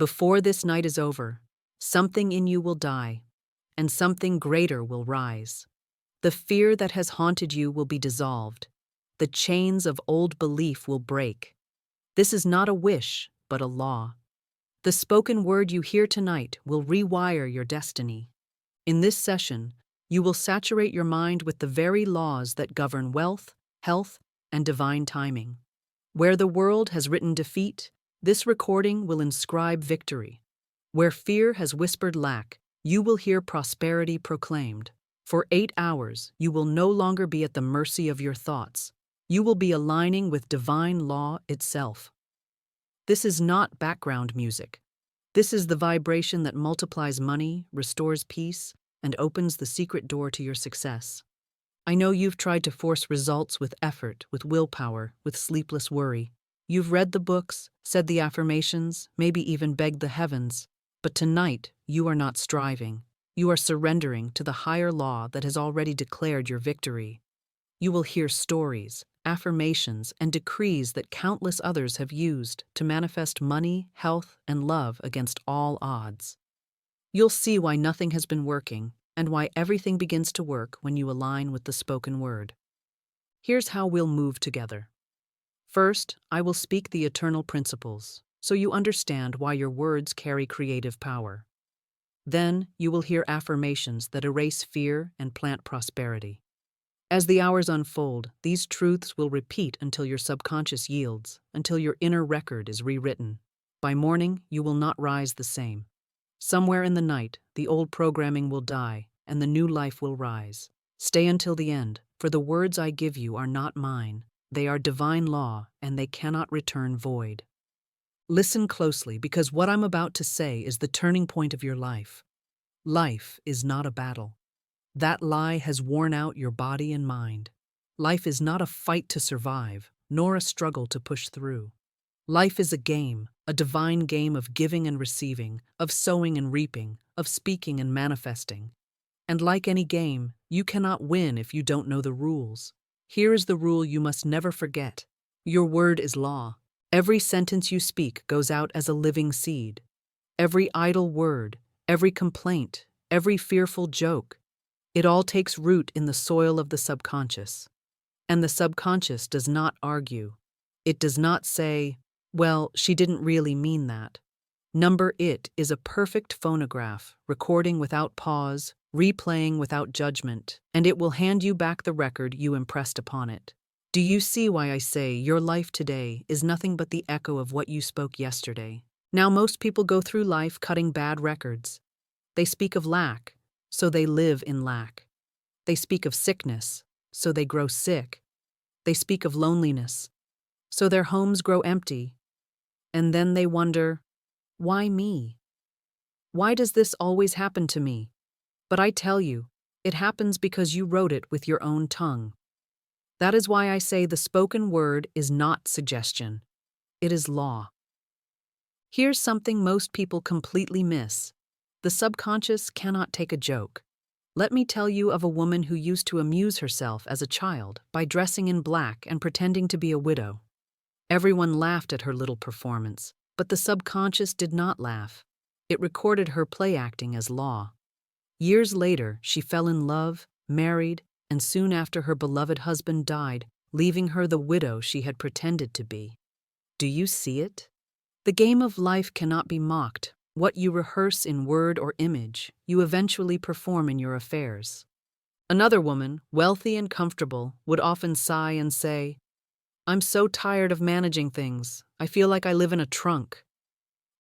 Before this night is over, something in you will die, and something greater will rise. The fear that has haunted you will be dissolved. The chains of old belief will break. This is not a wish, but a law. The spoken word you hear tonight will rewire your destiny. In this session, you will saturate your mind with the very laws that govern wealth, health, and divine timing. Where the world has written defeat, this recording will inscribe victory. Where fear has whispered lack, you will hear prosperity proclaimed. For 8 hours, you will no longer be at the mercy of your thoughts. You will be aligning with divine law itself. This is not background music. This is the vibration that multiplies money, restores peace, and opens the secret door to your success. I know you've tried to force results with effort, with willpower, with sleepless worry. You've read the books, said the affirmations, maybe even begged the heavens. But tonight, you are not striving. You are surrendering to the higher law that has already declared your victory. You will hear stories, affirmations, and decrees that countless others have used to manifest money, health, and love against all odds. You'll see why nothing has been working and why everything begins to work when you align with the spoken word. Here's how we'll move together. First, I will speak the eternal principles, so you understand why your words carry creative power. Then, you will hear affirmations that erase fear and plant prosperity. As the hours unfold, these truths will repeat until your subconscious yields, until your inner record is rewritten. By morning, you will not rise the same. Somewhere in the night, the old programming will die, and the new life will rise. Stay until the end, for the words I give you are not mine. They are divine law, and they cannot return void. Listen closely, because what I'm about to say is the turning point of your life. Life is not a battle. That lie has worn out your body and mind. Life is not a fight to survive, nor a struggle to push through. Life is a game, a divine game of giving and receiving, of sowing and reaping, of speaking and manifesting. And like any game, you cannot win if you don't know the rules. Here is the rule you must never forget. Your word is law. Every sentence you speak goes out as a living seed. Every idle word, every complaint, every fearful joke, it all takes root in the soil of the subconscious. And the subconscious does not argue. It does not say, well, she didn't really mean that. Number it is a perfect phonograph, recording without pause, replaying without judgment, and it will hand you back the record you impressed upon it. Do you see why I say your life today is nothing but the echo of what you spoke yesterday? Now most people go through life cutting bad records. They speak of lack, so they live in lack. They speak of sickness, so they grow sick. They speak of loneliness, so their homes grow empty. And then they wonder, why me? Why does this always happen to me? But I tell you, it happens because you wrote it with your own tongue. That is why I say the spoken word is not suggestion. It is law. Here's something most people completely miss. The subconscious cannot take a joke. Let me tell you of a woman who used to amuse herself as a child by dressing in black and pretending to be a widow. Everyone laughed at her little performance, but the subconscious did not laugh. It recorded her play acting as law. Years later, she fell in love, married, and soon after her beloved husband died, leaving her the widow she had pretended to be. Do you see it? The game of life cannot be mocked. What you rehearse in word or image, you eventually perform in your affairs. Another woman, wealthy and comfortable, would often sigh and say, "I'm so tired of managing things. I feel like I live in a trunk."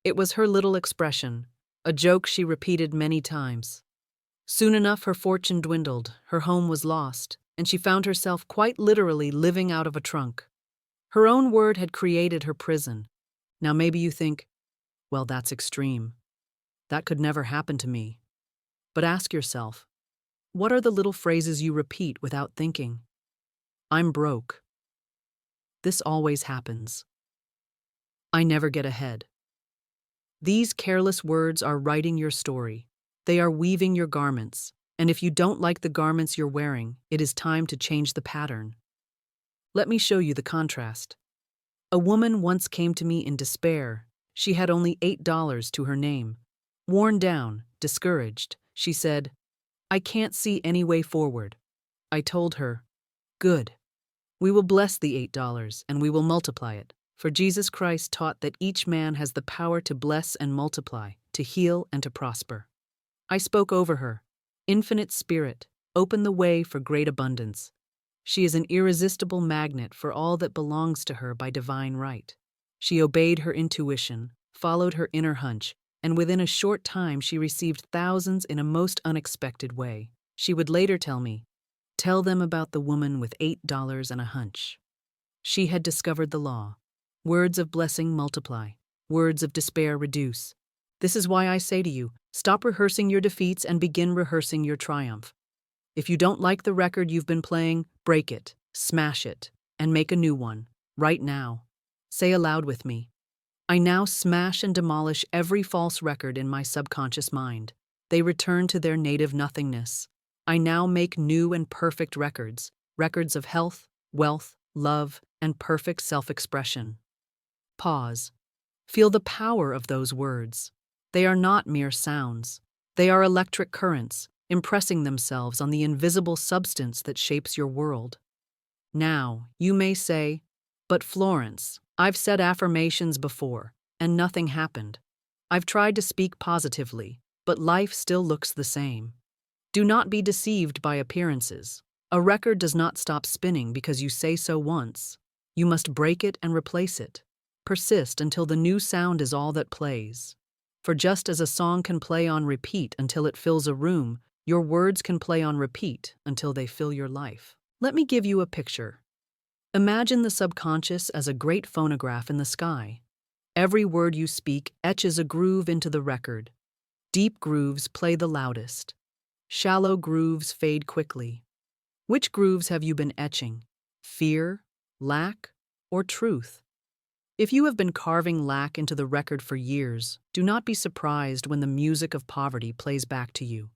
It was her little expression, a joke she repeated many times. Soon enough, her fortune dwindled, her home was lost, and she found herself quite literally living out of a trunk. Her own word had created her prison. Now maybe you think, well, that's extreme. That could never happen to me. But ask yourself, what are the little phrases you repeat without thinking? I'm broke. This always happens. I never get ahead. These careless words are writing your story. They are weaving your garments, and if you don't like the garments you're wearing, it is time to change the pattern. Let me show you the contrast. A woman once came to me in despair. She had only $8 to her name. Worn down, discouraged, she said, "I can't see any way forward." I told her, "Good. We will bless the $8 and we will multiply it." For Jesus Christ taught that each man has the power to bless and multiply, to heal and to prosper. I spoke over her. Infinite Spirit, open the way for great abundance. She is an irresistible magnet for all that belongs to her by divine right. She obeyed her intuition, followed her inner hunch, and within a short time she received thousands in a most unexpected way. She would later tell me, "Tell them about the woman with $8 and a hunch." She had discovered the law. Words of blessing multiply. Words of despair reduce. This is why I say to you, stop rehearsing your defeats and begin rehearsing your triumph. If you don't like the record you've been playing, break it, smash it, and make a new one, right now. Say aloud with me, "I now smash and demolish every false record in my subconscious mind. They return to their native nothingness. I now make new and perfect records, records of health, wealth, love, and perfect self-expression." Pause. Feel the power of those words. They are not mere sounds. They are electric currents, impressing themselves on the invisible substance that shapes your world. Now, you may say, "But Florence, I've said affirmations before, and nothing happened. I've tried to speak positively, but life still looks the same." Do not be deceived by appearances. A record does not stop spinning because you say so once. You must break it and replace it. Persist until the new sound is all that plays. For just as a song can play on repeat until it fills a room, your words can play on repeat until they fill your life. Let me give you a picture. Imagine the subconscious as a great phonograph in the sky. Every word you speak etches a groove into the record. Deep grooves play the loudest. Shallow grooves fade quickly. Which grooves have you been etching? Fear, lack, or truth? If you have been carving lack into the record for years, do not be surprised when the music of poverty plays back to you.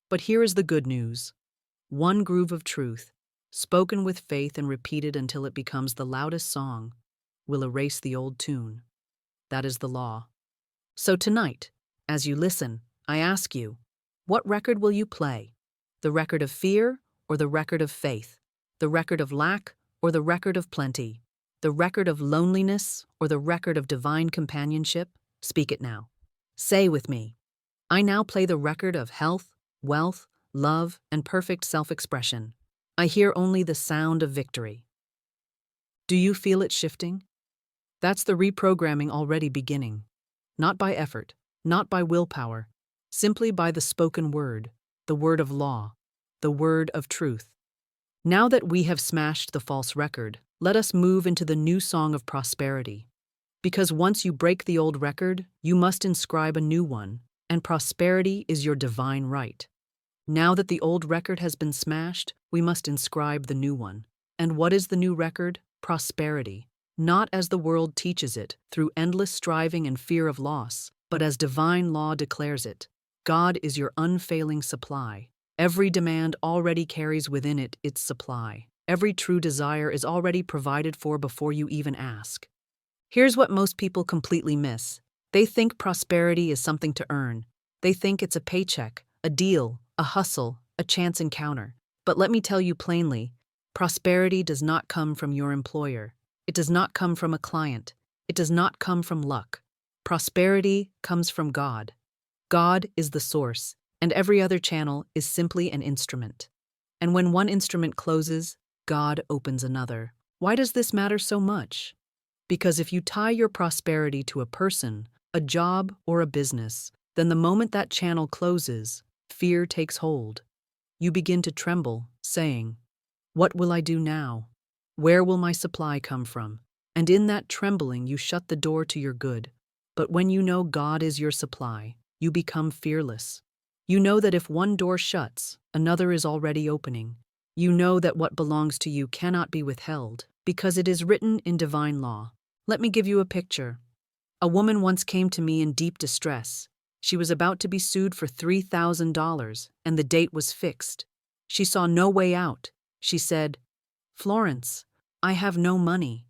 But here is the good news. One groove of truth, spoken with faith and repeated until it becomes the loudest song, will erase the old tune. That is the law. So tonight, as you listen, I ask you, what record will you play? The record of fear or the record of faith? The record of lack or the record of plenty? The record of loneliness or the record of divine companionship? Speak it now. Say with me, "I now play the record of health, wealth, love, and perfect self-expression. I hear only the sound of victory." Do you feel it shifting? That's the reprogramming already beginning. Not by effort, not by willpower, simply by the spoken word, the word of law, the word of truth. Now that we have smashed the false record, let us move into the new song of prosperity. Because once you break the old record, you must inscribe a new one, and prosperity is your divine right. Now that the old record has been smashed, we must inscribe the new one. And what is the new record? Prosperity. Not as the world teaches it, through endless striving and fear of loss, but as divine law declares it. God is your unfailing supply. Every demand already carries within it its supply. Every true desire is already provided for before you even ask. Here's what most people completely miss. They think prosperity is something to earn. They think it's a paycheck, a deal, a hustle, a chance encounter. But let me tell you plainly, prosperity does not come from your employer. It does not come from a client. It does not come from luck. Prosperity comes from God. God is the source, and every other channel is simply an instrument. And when one instrument closes, God opens another. Why does this matter so much? Because if you tie your prosperity to a person, a job, or a business, then the moment that channel closes, fear takes hold. You begin to tremble, saying, "What will I do now? Where will my supply come from?" And in that trembling, you shut the door to your good. But when you know God is your supply, you become fearless. You know that if one door shuts, another is already opening. You know that what belongs to you cannot be withheld, because it is written in divine law. Let me give you a picture. A woman once came to me in deep distress. She was about to be sued for $3,000, and the date was fixed. She saw no way out. She said, "Florence, I have no money.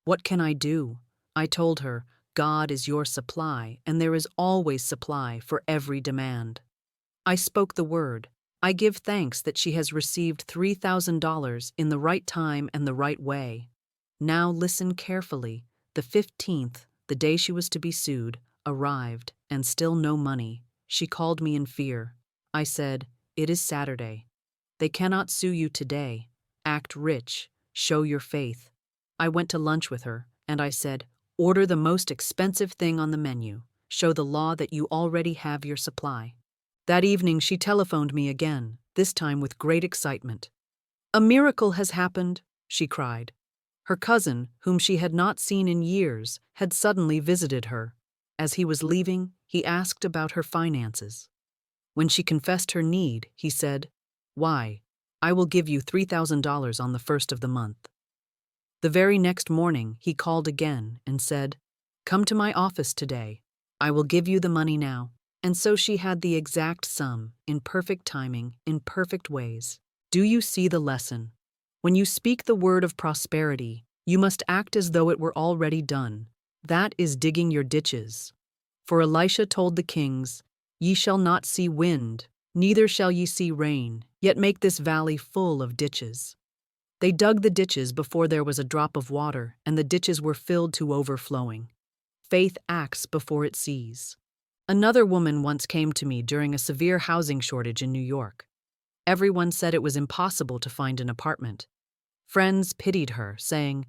What can I do?" I told her, God is your supply, and there is always supply for every demand. I spoke the word. I give thanks that she has received $3,000 in the right time and the right way. Now listen carefully. The 15th, the day she was to be sued, arrived, and still no money. She called me in fear. I said, "It is Saturday. They cannot sue you today. Act rich. Show your faith." I went to lunch with her, and I said, "Order the most expensive thing on the menu. Show the law that you already have your supply." That evening she telephoned me again, this time with great excitement. "A miracle has happened," she cried. Her cousin, whom she had not seen in years, had suddenly visited her. As he was leaving, he asked about her finances. When she confessed her need, he said, "Why, I will give you $3,000 on the first of the month." The very next morning, he called again and said, "Come to my office today. I will give you the money now." And so she had the exact sum, in perfect timing, in perfect ways. Do you see the lesson? When you speak the word of prosperity, you must act as though it were already done. That is digging your ditches. For Elisha told the kings, "Ye shall not see wind, neither shall ye see rain, yet make this valley full of ditches." They dug the ditches before there was a drop of water, and the ditches were filled to overflowing. Faith acts before it sees. Another woman once came to me during a severe housing shortage in New York. Everyone said it was impossible to find an apartment. Friends pitied her, saying,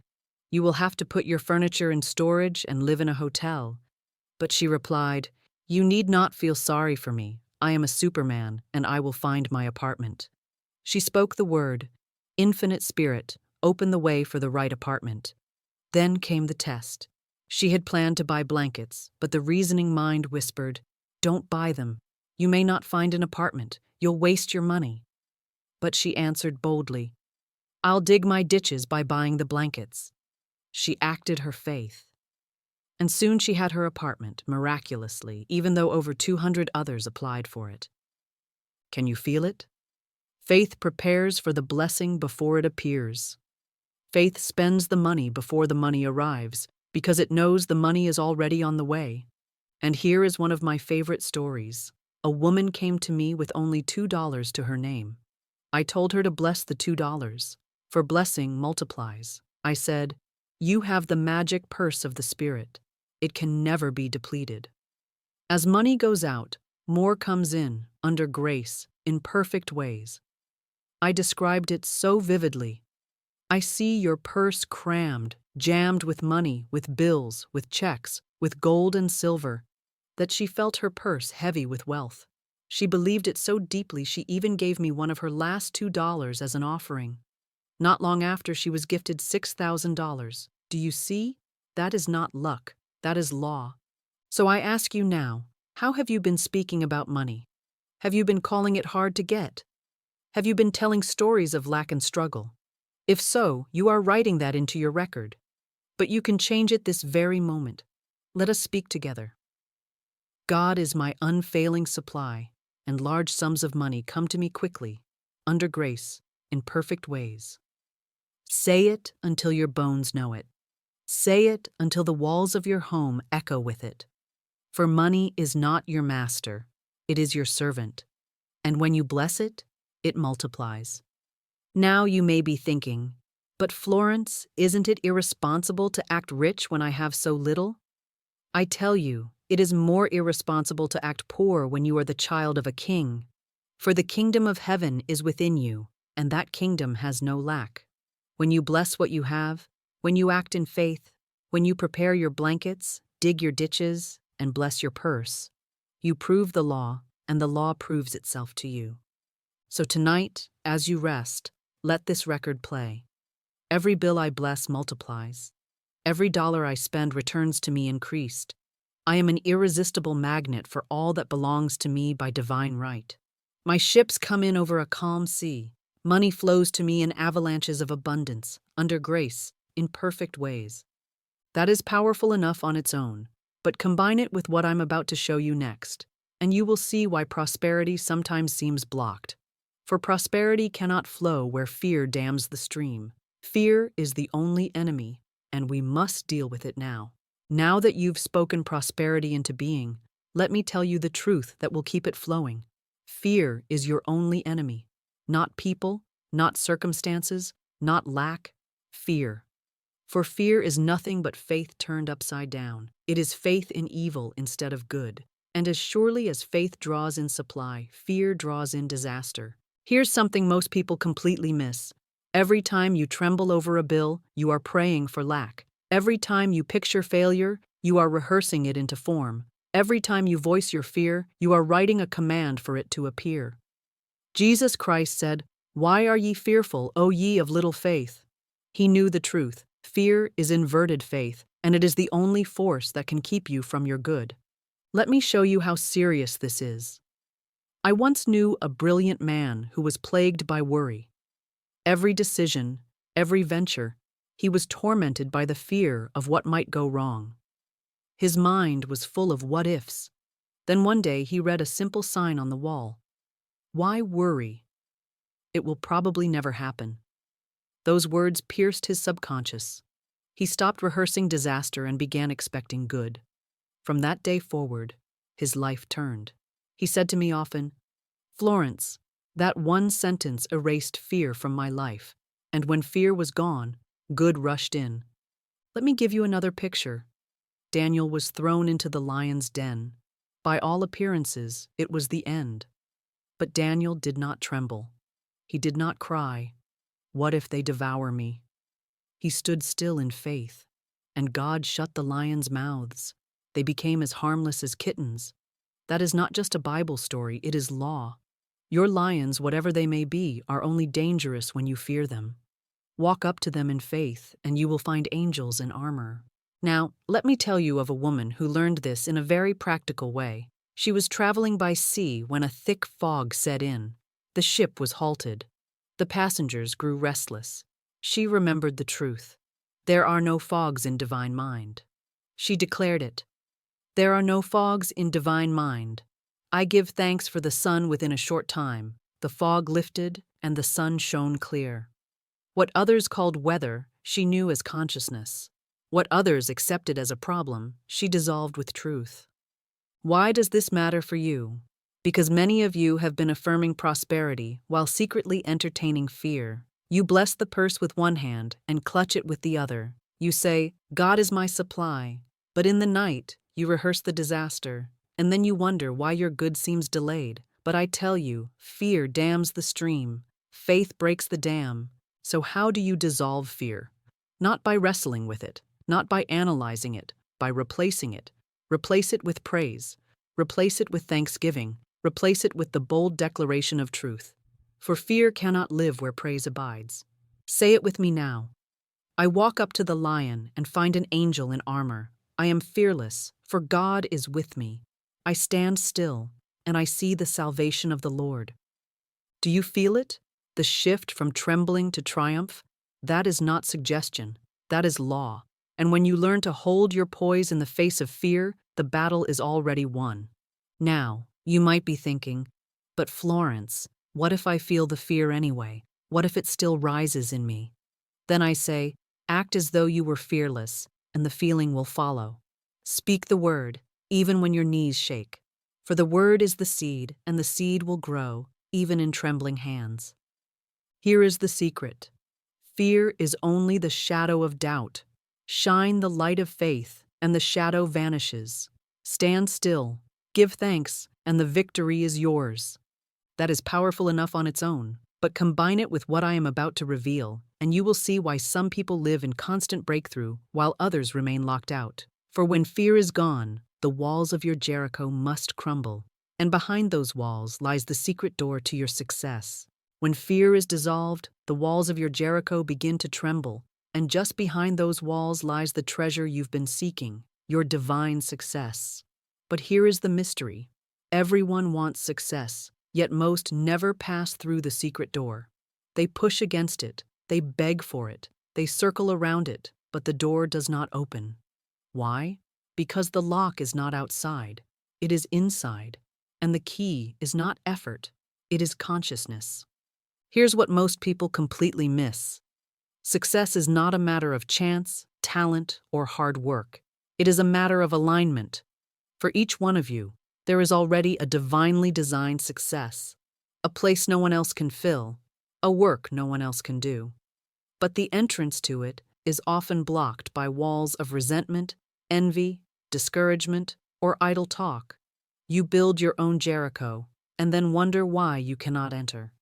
"You will have to put your furniture in storage and live in a hotel." But she replied, "You need not feel sorry for me. I am a Superman, and I will find my apartment." She spoke the word. Infinite Spirit, open the way for the right apartment. Then came the test. She had planned to buy blankets, but the reasoning mind whispered, "Don't buy them. You may not find an apartment. You'll waste your money." But she answered boldly, "I'll dig my ditches by buying the blankets." She acted her faith. And soon she had her apartment, miraculously, even though over 200 others applied for it. Can you feel it? Faith prepares for the blessing before it appears. Faith spends the money before the money arrives, because it knows the money is already on the way. And here is one of my favorite stories. A woman came to me with only $2 to her name. I told her to bless the $2, for blessing multiplies. I said, "You have the magic purse of the Spirit. It can never be depleted." As money goes out, more comes in, under grace, in perfect ways. I described it so vividly. I see your purse crammed, jammed with money, with bills, with checks, with gold and silver, that she felt her purse heavy with wealth. She believed it so deeply she even gave me one of her last $2 as an offering. Not long after, she was gifted $6,000. Do you see? That is not luck. That is law. So I ask you now, how have you been speaking about money? Have you been calling it hard to get? Have you been telling stories of lack and struggle? If so, you are writing that into your record. But you can change it this very moment. Let us speak together. God is my unfailing supply, and large sums of money come to me quickly, under grace, in perfect ways. Say it until your bones know it. Say it until the walls of your home echo with it. For money is not your master, it is your servant. And when you bless it, it multiplies. Now you may be thinking, "But Florence, isn't it irresponsible to act rich when I have so little?" I tell you, it is more irresponsible to act poor when you are the child of a king. For the kingdom of heaven is within you, and that kingdom has no lack. When you bless what you have, when you act in faith, when you prepare your blankets, dig your ditches, and bless your purse, you prove the law, and the law proves itself to you. So tonight, as you rest, let this record play. Every bill I bless multiplies. Every dollar I spend returns to me increased. I am an irresistible magnet for all that belongs to me by divine right. My ships come in over a calm sea. Money flows to me in avalanches of abundance, under grace, in perfect ways. That is powerful enough on its own, but combine it with what I'm about to show you next, and you will see why prosperity sometimes seems blocked. For prosperity cannot flow where fear dams the stream. Fear is the only enemy, and we must deal with it now. Now that you've spoken prosperity into being, let me tell you the truth that will keep it flowing. Fear is your only enemy. Not people, not circumstances, not lack, fear. For fear is nothing but faith turned upside down. It is faith in evil instead of good. And as surely as faith draws in supply, fear draws in disaster. Here's something most people completely miss. Every time you tremble over a bill, you are praying for lack. Every time you picture failure, you are rehearsing it into form. Every time you voice your fear, you are writing a command for it to appear. Jesus Christ said, "Why are ye fearful, O ye of little faith?" He knew the truth. Fear is inverted faith, and it is the only force that can keep you from your good. Let me show you how serious this is. I once knew a brilliant man who was plagued by worry. Every decision, every venture, he was tormented by the fear of what might go wrong. His mind was full of what-ifs. Then one day he read a simple sign on the wall. "Why worry? It will probably never happen." Those words pierced his subconscious. He stopped rehearsing disaster and began expecting good. From that day forward, his life turned. He said to me often, "Florence, that one sentence erased fear from my life, and when fear was gone, good rushed in." Let me give you another picture. Daniel was thrown into the lion's den. By all appearances, it was the end. But Daniel did not tremble. He did not cry, "What if they devour me?" He stood still in faith, and God shut the lions' mouths. They became as harmless as kittens. That is not just a Bible story, it is law. Your lions, whatever they may be, are only dangerous when you fear them. Walk up to them in faith, and you will find angels in armor. Now, let me tell you of a woman who learned this in a very practical way. She was traveling by sea when a thick fog set in. The ship was halted. The passengers grew restless. She remembered the truth. There are no fogs in divine mind. She declared it. There are no fogs in divine mind. I give thanks for the sun within a short time. The fog lifted, and the sun shone clear. What others called weather, she knew as consciousness. What others accepted as a problem, she dissolved with truth. Why does this matter for you? Because many of you have been affirming prosperity while secretly entertaining fear. You bless the purse with one hand and clutch it with the other. You say, "God is my supply," but in the night, you rehearse the disaster, and then you wonder why your good seems delayed. But I tell you, fear dams the stream. Faith breaks the dam. So how do you dissolve fear? Not by wrestling with it, not by analyzing it, by replacing it. Replace it with praise. Replace it with thanksgiving. Replace it with the bold declaration of truth. For fear cannot live where praise abides. Say it with me now. I walk up to the lion and find an angel in armor. I am fearless, for God is with me. I stand still, and I see the salvation of the Lord. Do you feel it? The shift from trembling to triumph? That is not suggestion. That is law. And when you learn to hold your poise in the face of fear, the battle is already won. Now, you might be thinking, but Florence, what if I feel the fear anyway? What if it still rises in me? Then I say, act as though you were fearless, and the feeling will follow. Speak the word, even when your knees shake. For the word is the seed, and the seed will grow, even in trembling hands. Here is the secret. Fear is only the shadow of doubt. Shine the light of faith, and the shadow vanishes. Stand still, give thanks, and the victory is yours. That is powerful enough on its own, but combine it with what I am about to reveal, and you will see why some people live in constant breakthrough while others remain locked out. For when fear is gone, the walls of your Jericho must crumble, and behind those walls lies the secret door to your success. When fear is dissolved, the walls of your Jericho begin to tremble, and just behind those walls lies the treasure you've been seeking, your divine success. But here is the mystery. Everyone wants success, yet most never pass through the secret door. They push against it, they beg for it, they circle around it, but the door does not open. Why? Because the lock is not outside, it is inside, and the key is not effort, it is consciousness. Here's what most people completely miss. Success is not a matter of chance, talent, or hard work. It is a matter of alignment. For each one of you, there is already a divinely designed success, a place no one else can fill, a work no one else can do. But the entrance to it is often blocked by walls of resentment, envy, discouragement, or idle talk. You build your own Jericho and then wonder why you cannot enter.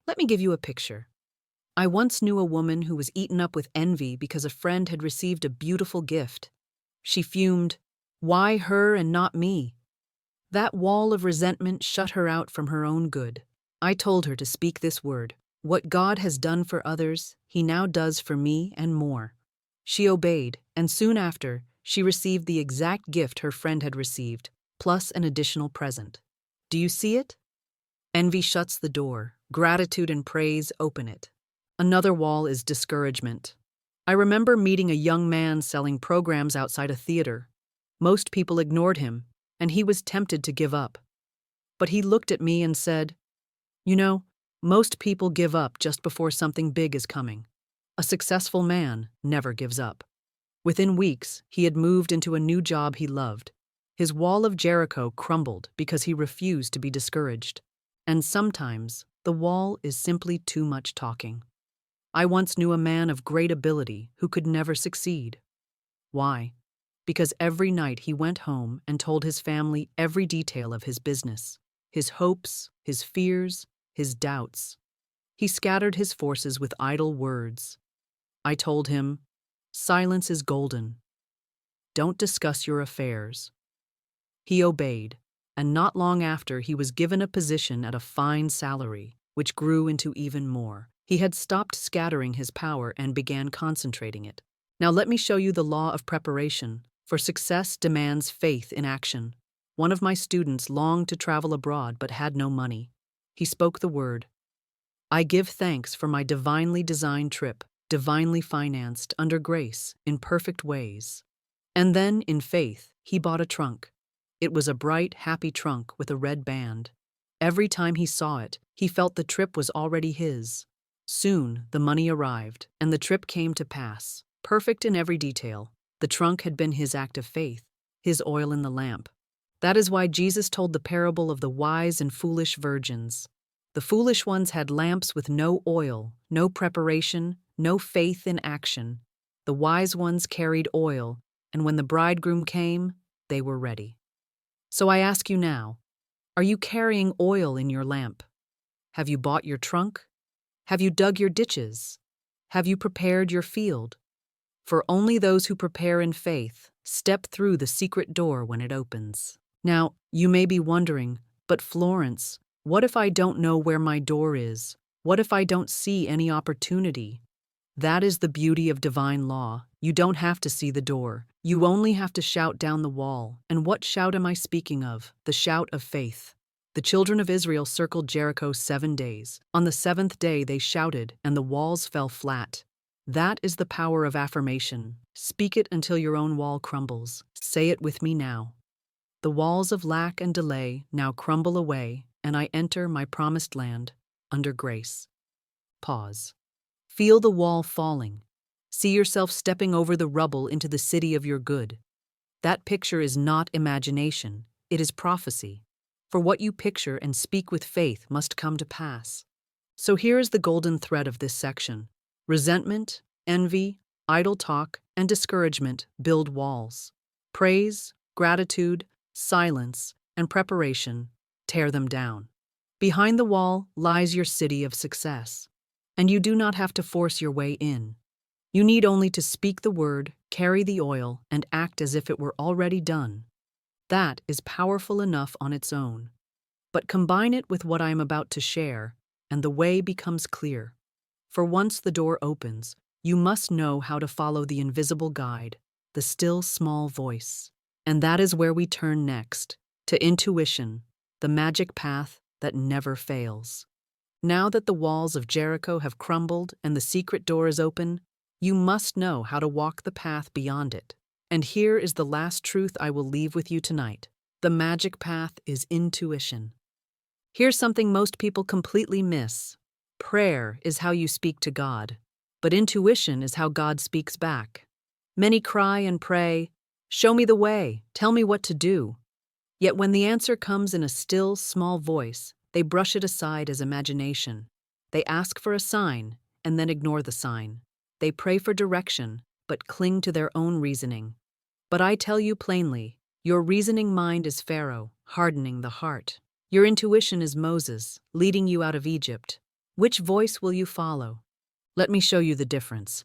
Let me give you a picture. I once knew a woman who was eaten up with envy because a friend had received a beautiful gift. She fumed, "Why her and not me?" That wall of resentment shut her out from her own good. I told her to speak this word: "What God has done for others, He now does for me and more." She obeyed, and soon after, she received the exact gift her friend had received, plus an additional present. Do you see it? Envy shuts the door, gratitude and praise open it. Another wall is discouragement. I remember meeting a young man selling programs outside a theater. Most people ignored him, and he was tempted to give up. But he looked at me and said, "You know, most people give up just before something big is coming. A successful man never gives up." Within weeks, he had moved into a new job he loved. His wall of Jericho crumbled because he refused to be discouraged. And sometimes, the wall is simply too much talking. I once knew a man of great ability who could never succeed. Why? Because every night he went home and told his family every detail of his business, his hopes, his fears, his doubts. He scattered his forces with idle words. I told him, "Silence is golden. Don't discuss your affairs." He obeyed, and not long after he was given a position at a fine salary, which grew into even more. He had stopped scattering his power and began concentrating it. Now let me show you the law of preparation, for success demands faith in action. One of my students longed to travel abroad but had no money. He spoke the word, "I give thanks for my divinely designed trip, divinely financed, under grace, in perfect ways." And then, in faith, he bought a trunk. It was a bright, happy trunk with a red band. Every time he saw it, he felt the trip was already his. Soon, the money arrived, and the trip came to pass, perfect in every detail. The trunk had been his act of faith, his oil in the lamp. That is why Jesus told the parable of the wise and foolish virgins. The foolish ones had lamps with no oil, no preparation, no faith in action. The wise ones carried oil, and when the bridegroom came, they were ready. So I ask you now, are you carrying oil in your lamp? Have you bought your trunk? Have you dug your ditches? Have you prepared your field? For only those who prepare in faith step through the secret door when it opens. Now, you may be wondering, but Florence, what if I don't know where my door is? What if I don't see any opportunity? That is the beauty of divine law. You don't have to see the door. You only have to shout down the wall. And what shout am I speaking of? The shout of faith. The children of Israel circled Jericho 7 days. On the 7th day they shouted, and the walls fell flat. That is the power of affirmation. Speak it until your own wall crumbles. Say it with me now. The walls of lack and delay now crumble away, and I enter my promised land under grace. Pause. Feel the wall falling. See yourself stepping over the rubble into the city of your good. That picture is not imagination, it is prophecy. For what you picture and speak with faith must come to pass. So here is the golden thread of this section. Resentment, envy, idle talk, and discouragement build walls. Praise, gratitude, silence, and preparation tear them down. Behind the wall lies your city of success. And you do not have to force your way in. You need only to speak the word, carry the oil, and act as if it were already done. That is powerful enough on its own. But combine it with what I am about to share, and the way becomes clear. For once the door opens, you must know how to follow the invisible guide, the still small voice. And that is where we turn next, to intuition, the magic path that never fails. Now that the walls of Jericho have crumbled and the secret door is open, you must know how to walk the path beyond it. And here is the last truth I will leave with you tonight. The magic path is intuition. Here's something most people completely miss. Prayer is how you speak to God, but intuition is how God speaks back. Many cry and pray, Show me the way, tell me what to do. Yet when the answer comes in a still, small voice, they brush it aside as imagination. They ask for a sign, and then ignore the sign. They pray for direction, but cling to their own reasoning. But I tell you plainly, your reasoning mind is Pharaoh, hardening the heart. Your intuition is Moses, leading you out of Egypt. Which voice will you follow? Let me show you the difference.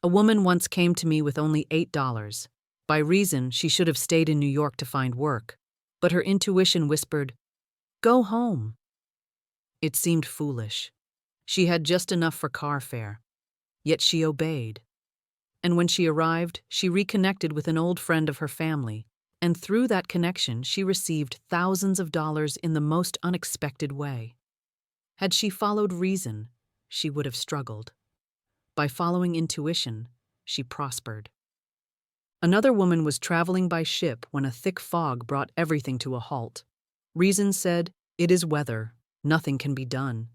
A woman once came to me with only $8. By reason, she should have stayed in New York to find work. But her intuition whispered, "Go home." It seemed foolish. She had just enough for car fare. Yet she obeyed. And when she arrived, she reconnected with an old friend of her family, and through that connection she received thousands of dollars in the most unexpected way. Had she followed reason, she would have struggled. By following intuition, she prospered. Another woman was traveling by ship when a thick fog brought everything to a halt. Reason said, "It is weather, nothing can be done."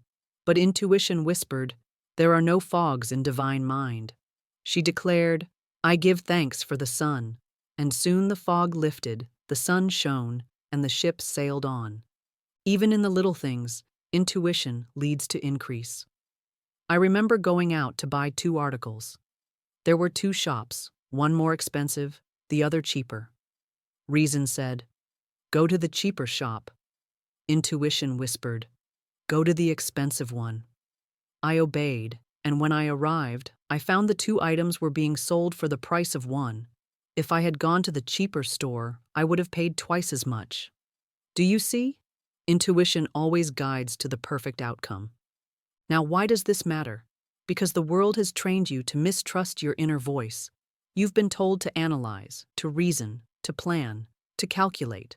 But intuition whispered, "There are no fogs in divine mind." She declared, "I give thanks for the sun." And soon the fog lifted, the sun shone, and the ship sailed on. Even in the little things, intuition leads to increase. I remember going out to buy 2 articles. There were 2 shops, one more expensive, the other cheaper. Reason said, "Go to the cheaper shop." Intuition whispered, "Go to the expensive one." I obeyed, and when I arrived, I found the 2 items were being sold for the price of one. If I had gone to the cheaper store, I would have paid twice as much. Do you see? Intuition always guides to the perfect outcome. Now, why does this matter? Because the world has trained you to mistrust your inner voice. You've been told to analyze, to reason, to plan, to calculate.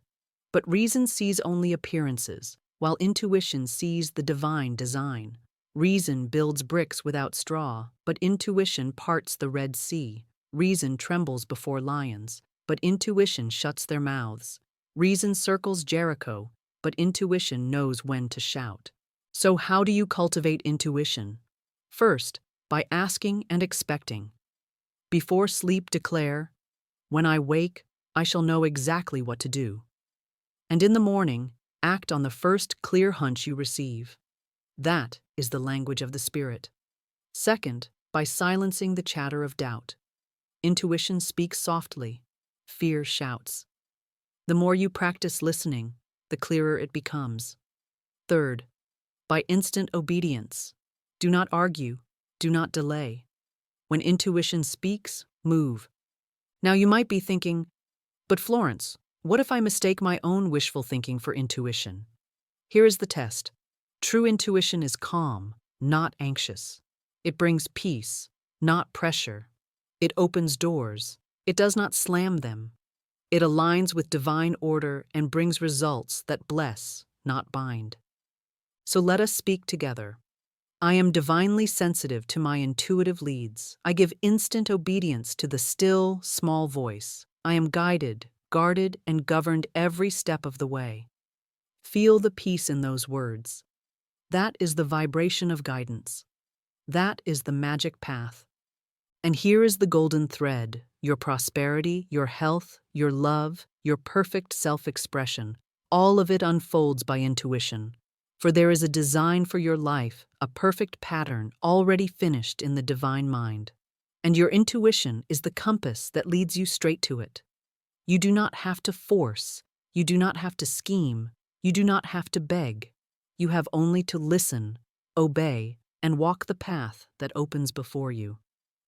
But reason sees only appearances, while intuition sees the divine design. Reason builds bricks without straw, but intuition parts the Red Sea. Reason trembles before lions, but intuition shuts their mouths. Reason circles Jericho, but intuition knows when to shout. So how do you cultivate intuition? First, by asking and expecting. Before sleep declare, "When I wake, I shall know exactly what to do." And in the morning, act on the first clear hunch you receive. That is the language of the spirit. Second, by silencing the chatter of doubt. Intuition speaks softly, fear shouts. The more you practice listening, the clearer it becomes. Third, by instant obedience. Do not argue, do not delay. When intuition speaks, move. Now you might be thinking, "But Florence, what if I mistake my own wishful thinking for intuition?" Here is the test. True intuition is calm, not anxious. It brings peace, not pressure. It opens doors. It does not slam them. It aligns with divine order and brings results that bless, not bind. So let us speak together. I am divinely sensitive to my intuitive leads. I give instant obedience to the still, small voice. I am guided, guarded, and governed every step of the way. Feel the peace in those words. That is the vibration of guidance. That is the magic path. And here is the golden thread: your prosperity, your health, your love, your perfect self-expression. All of it unfolds by intuition. For there is a design for your life, a perfect pattern already finished in the divine mind. And your intuition is the compass that leads you straight to it. You do not have to force. You do not have to scheme. You do not have to beg. You have only to listen, obey, and walk the path that opens before you.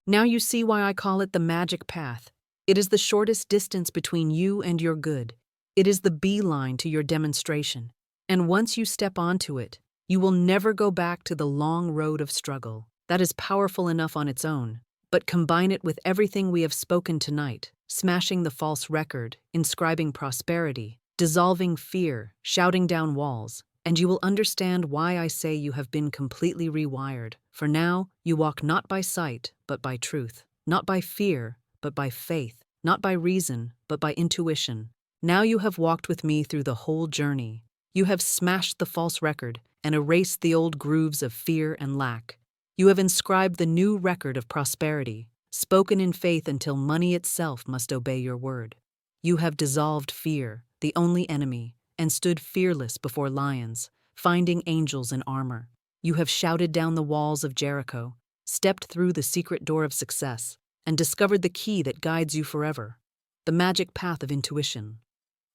Now you see why I call it the magic path. It is the shortest distance between you and your good. It is the beeline to your demonstration. And once you step onto it, you will never go back to the long road of struggle. That is powerful enough on its own. But combine it with everything we have spoken tonight, smashing the false record, inscribing prosperity, dissolving fear, shouting down walls, and you will understand why I say you have been completely rewired. For now, you walk not by sight, but by truth, not by fear, but by faith, not by reason, but by intuition. Now you have walked with me through the whole journey. You have smashed the false record and erased the old grooves of fear and lack. You have inscribed the new record of prosperity, spoken in faith until money itself must obey your word. You have dissolved fear, the only enemy, and stood fearless before lions, finding angels in armor. You have shouted down the walls of Jericho, stepped through the secret door of success, and discovered the key that guides you forever, the magic path of intuition.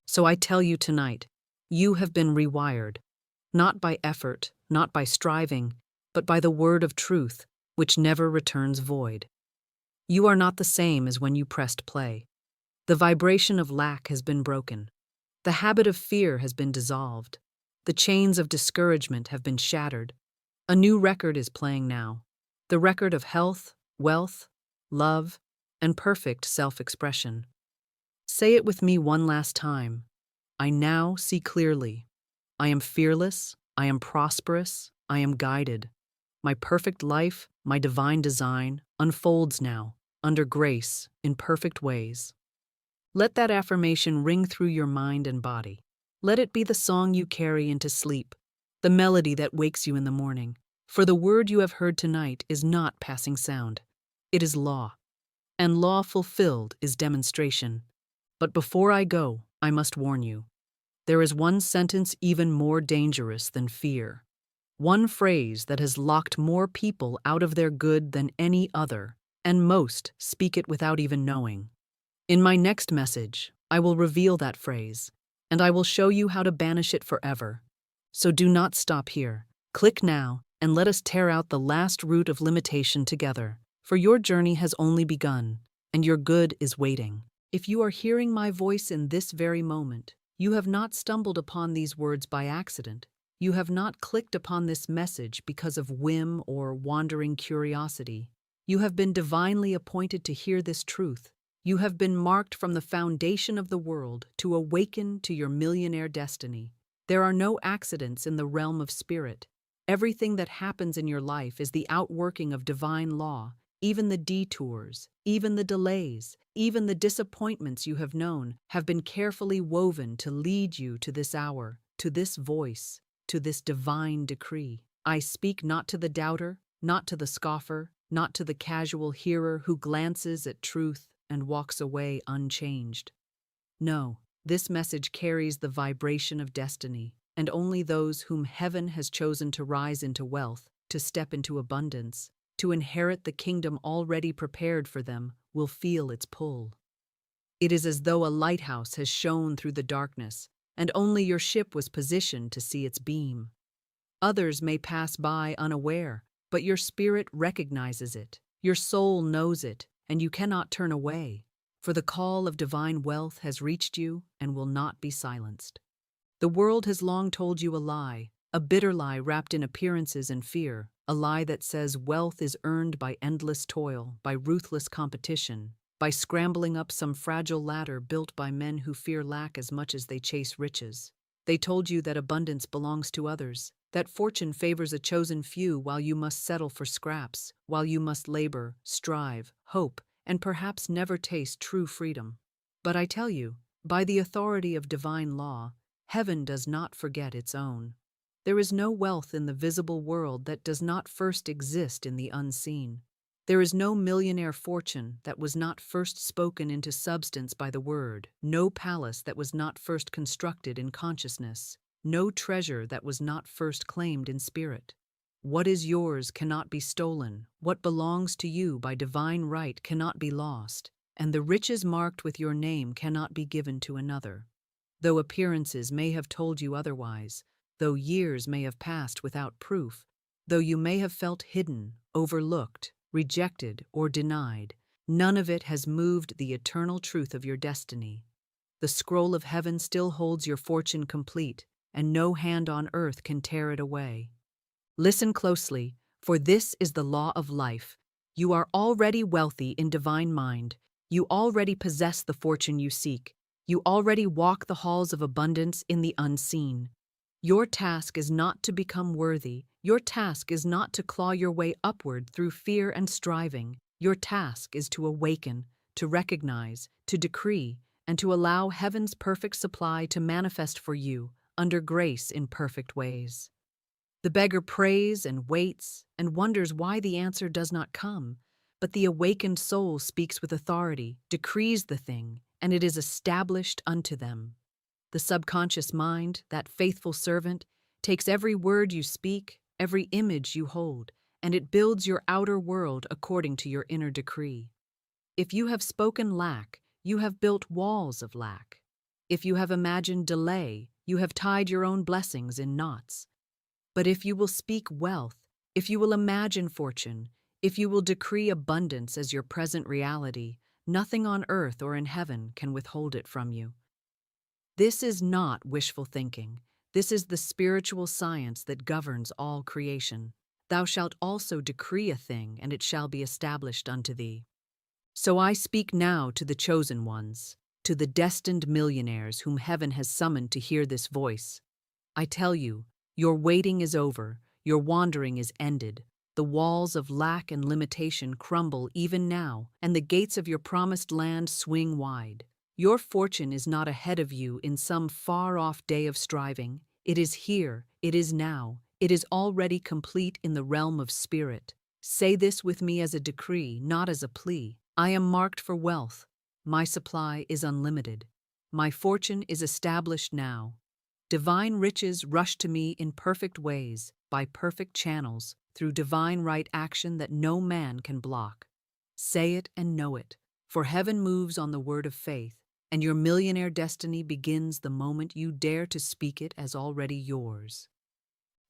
So I tell you tonight, you have been rewired, not by effort, not by striving, but by the word of truth, which never returns void. You are not the same as when you pressed play. The vibration of lack has been broken. The habit of fear has been dissolved. The chains of discouragement have been shattered. A new record is playing now. The record of health, wealth, love, and perfect self-expression. Say it with me one last time. I now see clearly. I am fearless. I am prosperous. I am guided. My perfect life, my divine design, unfolds now, under grace, in perfect ways. Let that affirmation ring through your mind and body. Let it be the song you carry into sleep, the melody that wakes you in the morning. For the word you have heard tonight is not passing sound. It is law. And law fulfilled is demonstration. But before I go, I must warn you. There is one sentence even more dangerous than fear. One phrase that has locked more people out of their good than any other, and most speak it without even knowing. In my next message, I will reveal that phrase, and I will show you how to banish it forever. So do not stop here. Click now, and let us tear out the last root of limitation together, for your journey has only begun, and your good is waiting. If you are hearing my voice in this very moment, you have not stumbled upon these words by accident. You have not clicked upon this message because of whim or wandering curiosity. You have been divinely appointed to hear this truth. You have been marked from the foundation of the world to awaken to your millionaire destiny. There are no accidents in the realm of spirit. Everything that happens in your life is the outworking of divine law. Even the detours, even the delays, even the disappointments you have known have been carefully woven to lead you to this hour, to this voice, to this divine decree. I speak not to the doubter, not to the scoffer, not to the casual hearer who glances at truth and walks away unchanged. No, this message carries the vibration of destiny, and only those whom heaven has chosen to rise into wealth, to step into abundance, to inherit the kingdom already prepared for them, will feel its pull. It is as though a lighthouse has shone through the darkness, and only your ship was positioned to see its beam. Others may pass by unaware, but your spirit recognizes it, your soul knows it, and you cannot turn away, for the call of divine wealth has reached you and will not be silenced. The world has long told you a bitter lie wrapped in appearances and fear, a lie that says wealth is earned by endless toil, by ruthless competition, by scrambling up some fragile ladder built by men who fear lack as much as they chase riches. They told you that abundance belongs to others, that fortune favors a chosen few while you must settle for scraps, while you must labor, strive, hope, and perhaps never taste true freedom. But I tell you, by the authority of divine law, heaven does not forget its own. There is no wealth in the visible world that does not first exist in the unseen. There is no millionaire fortune that was not first spoken into substance by the word, no palace that was not first constructed in consciousness, no treasure that was not first claimed in spirit. What is yours cannot be stolen, what belongs to you by divine right cannot be lost, and the riches marked with your name cannot be given to another. Though appearances may have told you otherwise, though years may have passed without proof, though you may have felt hidden, overlooked, rejected, or denied, none of it has moved the eternal truth of your destiny. The scroll of heaven still holds your fortune complete, and no hand on earth can tear it away. Listen closely, for this is the law of life. You are already wealthy in divine mind. You already possess the fortune you seek. You already walk the halls of abundance in the unseen. Your task is not to become worthy. Your task is not to claw your way upward through fear and striving. Your task is to awaken, to recognize, to decree, and to allow heaven's perfect supply to manifest for you under grace in perfect ways. The beggar prays and waits and wonders why the answer does not come, but the awakened soul speaks with authority, decrees the thing, and it is established unto them. The subconscious mind, that faithful servant, takes every word you speak, every image you hold, and it builds your outer world according to your inner decree. If you have spoken lack, you have built walls of lack. If you have imagined delay, you have tied your own blessings in knots. But if you will speak wealth, if you will imagine fortune, if you will decree abundance as your present reality, nothing on earth or in heaven can withhold it from you. This is not wishful thinking. This is the spiritual science that governs all creation. Thou shalt also decree a thing, and it shall be established unto thee. So I speak now to the chosen ones, to the destined millionaires whom heaven has summoned to hear this voice. I tell you, your waiting is over, your wandering is ended. The walls of lack and limitation crumble even now, and the gates of your promised land swing wide. Your fortune is not ahead of you in some far-off day of striving. It is here, it is now, it is already complete in the realm of spirit. Say this with me as a decree, not as a plea. I am marked for wealth. My supply is unlimited. My fortune is established now. Divine riches rush to me in perfect ways, by perfect channels, through divine right action that no man can block. Say it and know it, for heaven moves on the word of faith, and your millionaire destiny begins the moment you dare to speak it as already yours.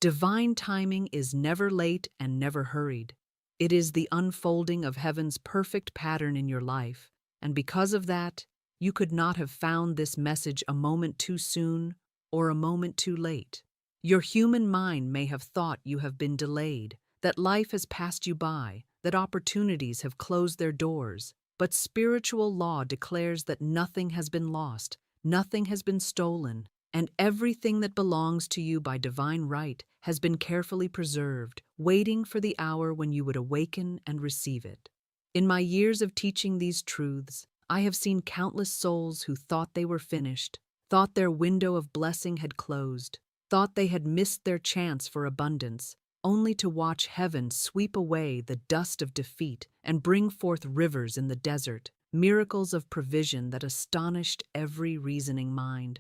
Divine timing is never late and never hurried. It is the unfolding of heaven's perfect pattern in your life, and because of that, you could not have found this message a moment too soon or a moment too late. Your human mind may have thought you have been delayed, that life has passed you by, that opportunities have closed their doors, but spiritual law declares that nothing has been lost, nothing has been stolen, and everything that belongs to you by divine right has been carefully preserved, waiting for the hour when you would awaken and receive it. In my years of teaching these truths, I have seen countless souls who thought they were finished, thought their window of blessing had closed, thought they had missed their chance for abundance, only to watch heaven sweep away the dust of defeat and bring forth rivers in the desert, miracles of provision that astonished every reasoning mind.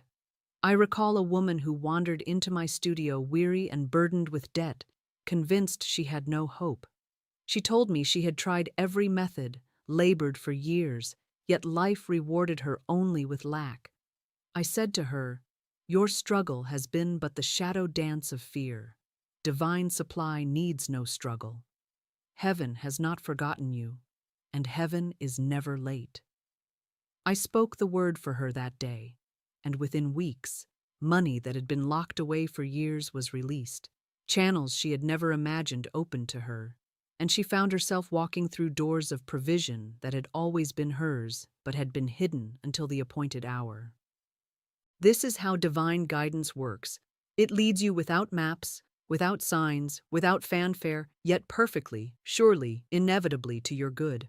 I recall a woman who wandered into my studio weary and burdened with debt, convinced she had no hope. She told me she had tried every method, labored for years, yet life rewarded her only with lack. I said to her, "Your struggle has been but the shadow dance of fear. Divine supply needs no struggle. Heaven has not forgotten you, and heaven is never late." I spoke the word for her that day, and within weeks, money that had been locked away for years was released. Channels she had never imagined opened to her, and she found herself walking through doors of provision that had always been hers, but had been hidden until the appointed hour. This is how divine guidance works. It leads you without maps, without signs, without fanfare, yet perfectly, surely, inevitably to your good.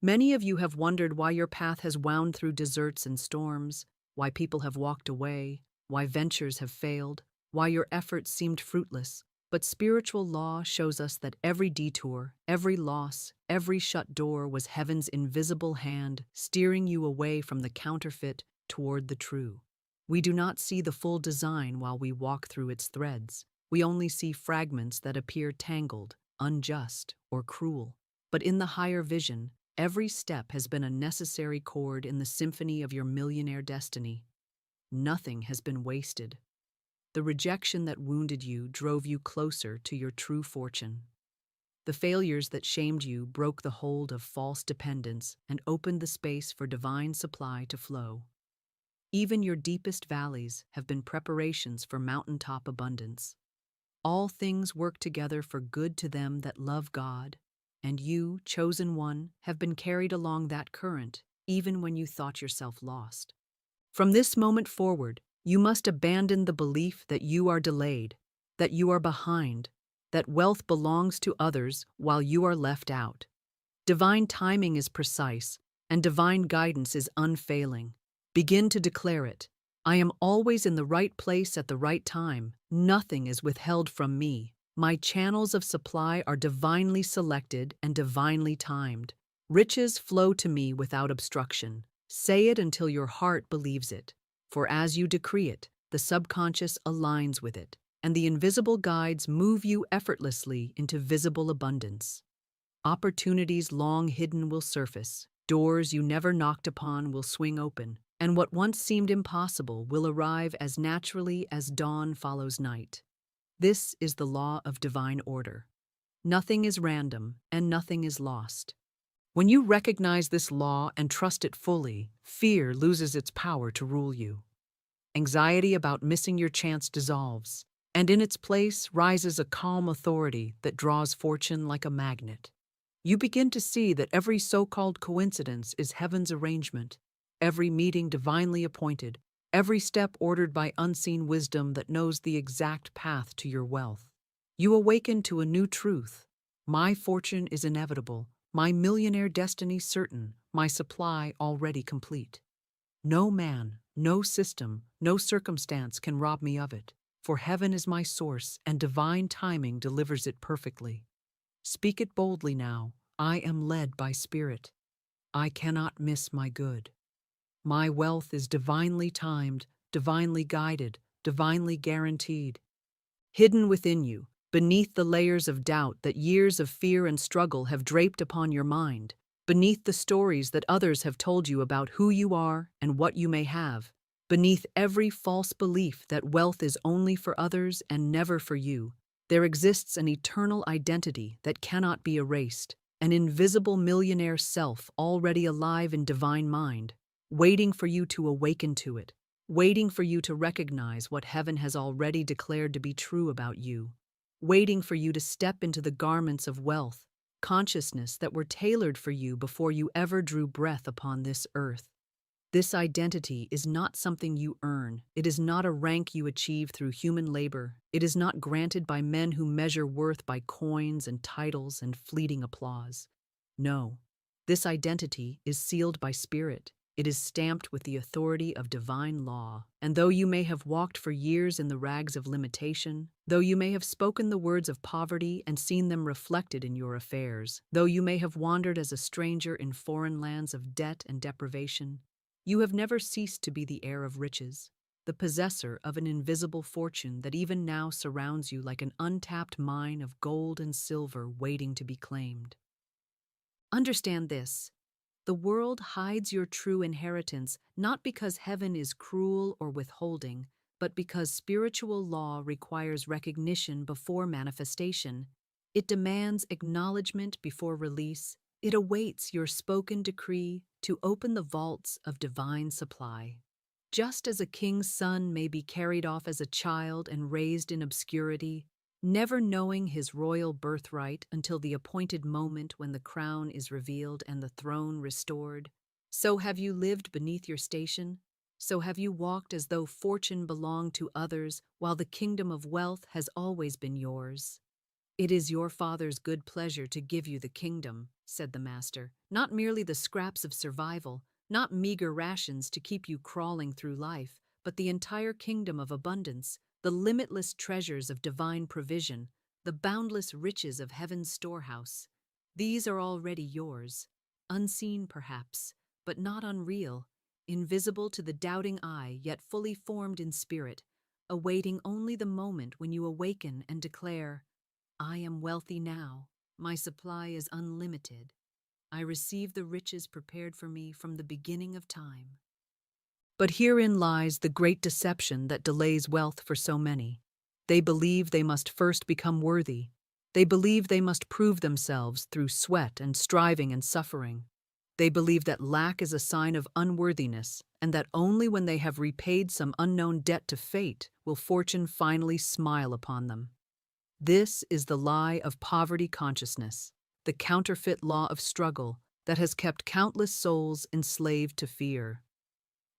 Many of you have wondered why your path has wound through deserts and storms, why people have walked away, why ventures have failed, why your efforts seemed fruitless. But spiritual law shows us that every detour, every loss, every shut door was heaven's invisible hand steering you away from the counterfeit toward the true. We do not see the full design while we walk through its threads. We only see fragments that appear tangled, unjust, or cruel. But in the higher vision, every step has been a necessary chord in the symphony of your millionaire destiny. Nothing has been wasted. The rejection that wounded you drove you closer to your true fortune. The failures that shamed you broke the hold of false dependence and opened the space for divine supply to flow. Even your deepest valleys have been preparations for mountaintop abundance. All things work together for good to them that love God, and you, chosen one, have been carried along that current, even when you thought yourself lost. From this moment forward, you must abandon the belief that you are delayed, that you are behind, that wealth belongs to others while you are left out. Divine timing is precise, and divine guidance is unfailing. Begin to declare it. I am always in the right place at the right time. Nothing is withheld from me. My channels of supply are divinely selected and divinely timed. Riches flow to me without obstruction. Say it until your heart believes it, for as you decree it, the subconscious aligns with it, and the invisible guides move you effortlessly into visible abundance. Opportunities long hidden will surface, doors you never knocked upon will swing open, and what once seemed impossible will arrive as naturally as dawn follows night. This is the law of divine order. Nothing is random, and nothing is lost. When you recognize this law and trust it fully, fear loses its power to rule you. Anxiety about missing your chance dissolves, and in its place rises a calm authority that draws fortune like a magnet. You begin to see that every so-called coincidence is heaven's arrangement, every meeting divinely appointed, every step ordered by unseen wisdom that knows the exact path to your wealth. You awaken to a new truth. My fortune is inevitable, my millionaire destiny certain, my supply already complete. No man, no system, no circumstance can rob me of it, for heaven is my source and divine timing delivers it perfectly. Speak it boldly now. I am led by spirit. I cannot miss my good. My wealth is divinely timed, divinely guided, divinely guaranteed. Hidden within you, beneath the layers of doubt that years of fear and struggle have draped upon your mind, beneath the stories that others have told you about who you are and what you may have, beneath every false belief that wealth is only for others and never for you, there exists an eternal identity that cannot be erased, an invisible millionaire self already alive in divine mind, waiting for you to awaken to it, waiting for you to recognize what heaven has already declared to be true about you, waiting for you to step into the garments of wealth, consciousness that were tailored for you before you ever drew breath upon this earth. This identity is not something you earn. It is not a rank you achieve through human labor. It is not granted by men who measure worth by coins and titles and fleeting applause. No, this identity is sealed by spirit. It is stamped with the authority of divine law. And though you may have walked for years in the rags of limitation, though you may have spoken the words of poverty and seen them reflected in your affairs, though you may have wandered as a stranger in foreign lands of debt and deprivation, you have never ceased to be the heir of riches, the possessor of an invisible fortune that even now surrounds you like an untapped mine of gold and silver waiting to be claimed. Understand this. The world hides your true inheritance not because heaven is cruel or withholding, but because spiritual law requires recognition before manifestation. It demands acknowledgement before release. It awaits your spoken decree to open the vaults of divine supply. Just as a king's son may be carried off as a child and raised in obscurity, never knowing his royal birthright until the appointed moment when the crown is revealed and the throne restored, so have you lived beneath your station, so have you walked as though fortune belonged to others while the kingdom of wealth has always been yours. It is your Father's good pleasure to give you the kingdom, said the Master, not merely the scraps of survival, not meager rations to keep you crawling through life, but the entire kingdom of abundance, the limitless treasures of divine provision, the boundless riches of heaven's storehouse. These are already yours, unseen perhaps, but not unreal, invisible to the doubting eye yet fully formed in spirit, awaiting only the moment when you awaken and declare, I am wealthy now, my supply is unlimited. I receive the riches prepared for me from the beginning of time. But herein lies the great deception that delays wealth for so many. They believe they must first become worthy. They believe they must prove themselves through sweat and striving and suffering. They believe that lack is a sign of unworthiness, and that only when they have repaid some unknown debt to fate will fortune finally smile upon them. This is the lie of poverty consciousness, the counterfeit law of struggle that has kept countless souls enslaved to fear.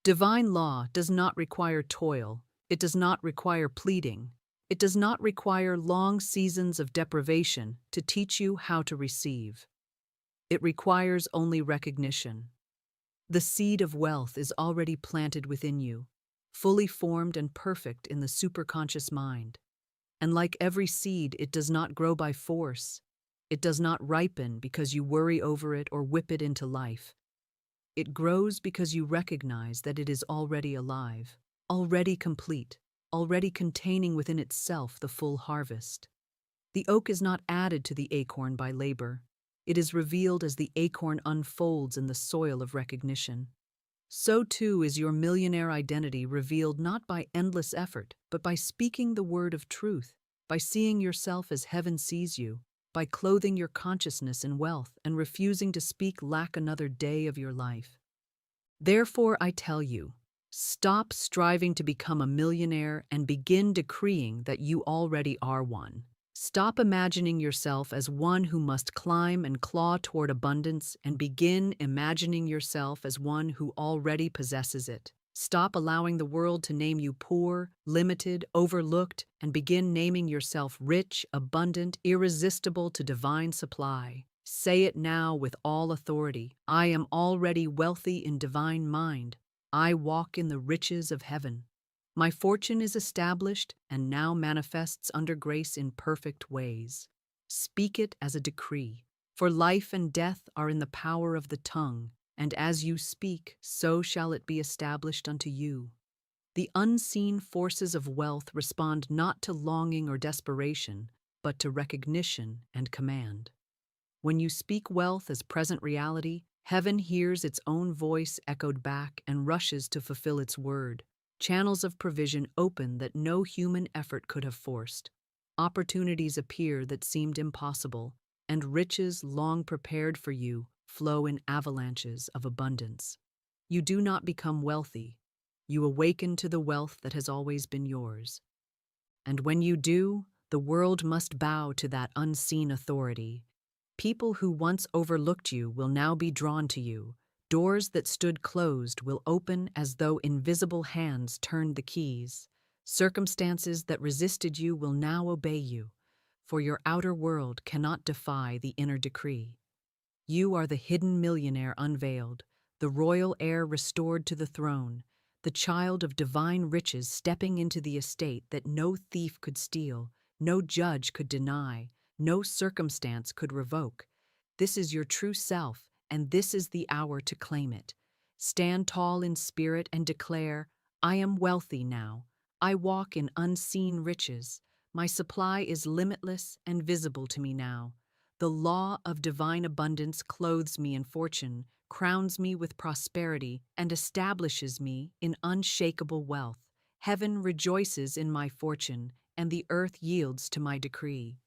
Divine law does not require toil, it does not require pleading, it does not require long seasons of deprivation to teach you how to receive. It requires only recognition. The seed of wealth is already planted within you, fully formed and perfect in the superconscious mind. And like every seed, it does not grow by force. It does not ripen because you worry over it or whip it into life. It grows because you recognize that it is already alive, already complete, already containing within itself the full harvest. The oak is not added to the acorn by labor. It is revealed as the acorn unfolds in the soil of recognition. So too is your millionaire identity revealed not by endless effort, but by speaking the word of truth, by seeing yourself as heaven sees you, by clothing your consciousness in wealth and refusing to speak lack another day of your life. Therefore, I tell you, stop striving to become a millionaire and begin decreeing that you already are one. Stop imagining yourself as one who must climb and claw toward abundance and begin imagining yourself as one who already possesses it. Stop allowing the world to name you poor, limited, overlooked, and begin naming yourself rich, abundant, irresistible to divine supply. Say it now with all authority. I am already wealthy in divine mind. I walk in the riches of heaven. My fortune is established and now manifests under grace in perfect ways. Speak it as a decree, for life and death are in the power of the tongue, and as you speak, so shall it be established unto you. The unseen forces of wealth respond not to longing or desperation, but to recognition and command. When you speak wealth as present reality, heaven hears its own voice echoed back and rushes to fulfill its word. Channels of provision open that no human effort could have forced. Opportunities appear that seemed impossible, and riches long prepared for you flow in avalanches of abundance. You do not become wealthy. You awaken to the wealth that has always been yours. And when you do, the world must bow to that unseen authority. People who once overlooked you will now be drawn to you. Doors that stood closed will open as though invisible hands turned the keys. Circumstances that resisted you will now obey you, for your outer world cannot defy the inner decree. You are the hidden millionaire unveiled, the royal heir restored to the throne, the child of divine riches stepping into the estate that no thief could steal, no judge could deny, no circumstance could revoke. This is your true self, and this is the hour to claim it. Stand tall in spirit and declare, I am wealthy now. I walk in unseen riches. My supply is limitless and visible to me now. The law of divine abundance clothes me in fortune, crowns me with prosperity, and establishes me in unshakable wealth. Heaven rejoices in my fortune, and the earth yields to my decree.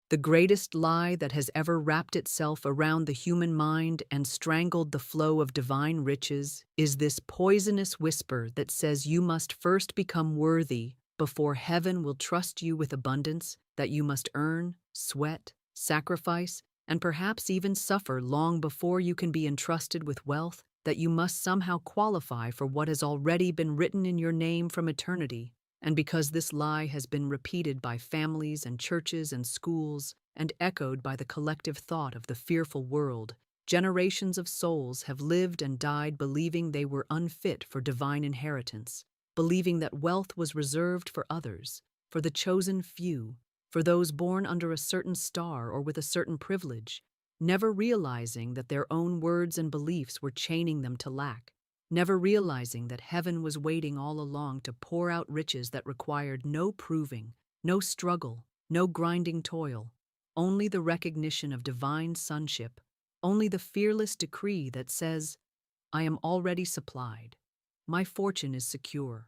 The greatest lie that has ever wrapped itself around the human mind and strangled the flow of divine riches is this poisonous whisper that says you must first become worthy before heaven will trust you with abundance, that you must earn, sweat, sacrifice, and perhaps even suffer long before you can be entrusted with wealth, that you must somehow qualify for what has already been written in your name from eternity. And because this lie has been repeated by families and churches and schools, and echoed by the collective thought of the fearful world, generations of souls have lived and died believing they were unfit for divine inheritance, believing that wealth was reserved for others, for the chosen few, for those born under a certain star or with a certain privilege, never realizing that their own words and beliefs were chaining them to lack. Never realizing that heaven was waiting all along to pour out riches that required no proving, no struggle, no grinding toil, only the recognition of divine sonship, only the fearless decree that says, I am already supplied, my fortune is secure,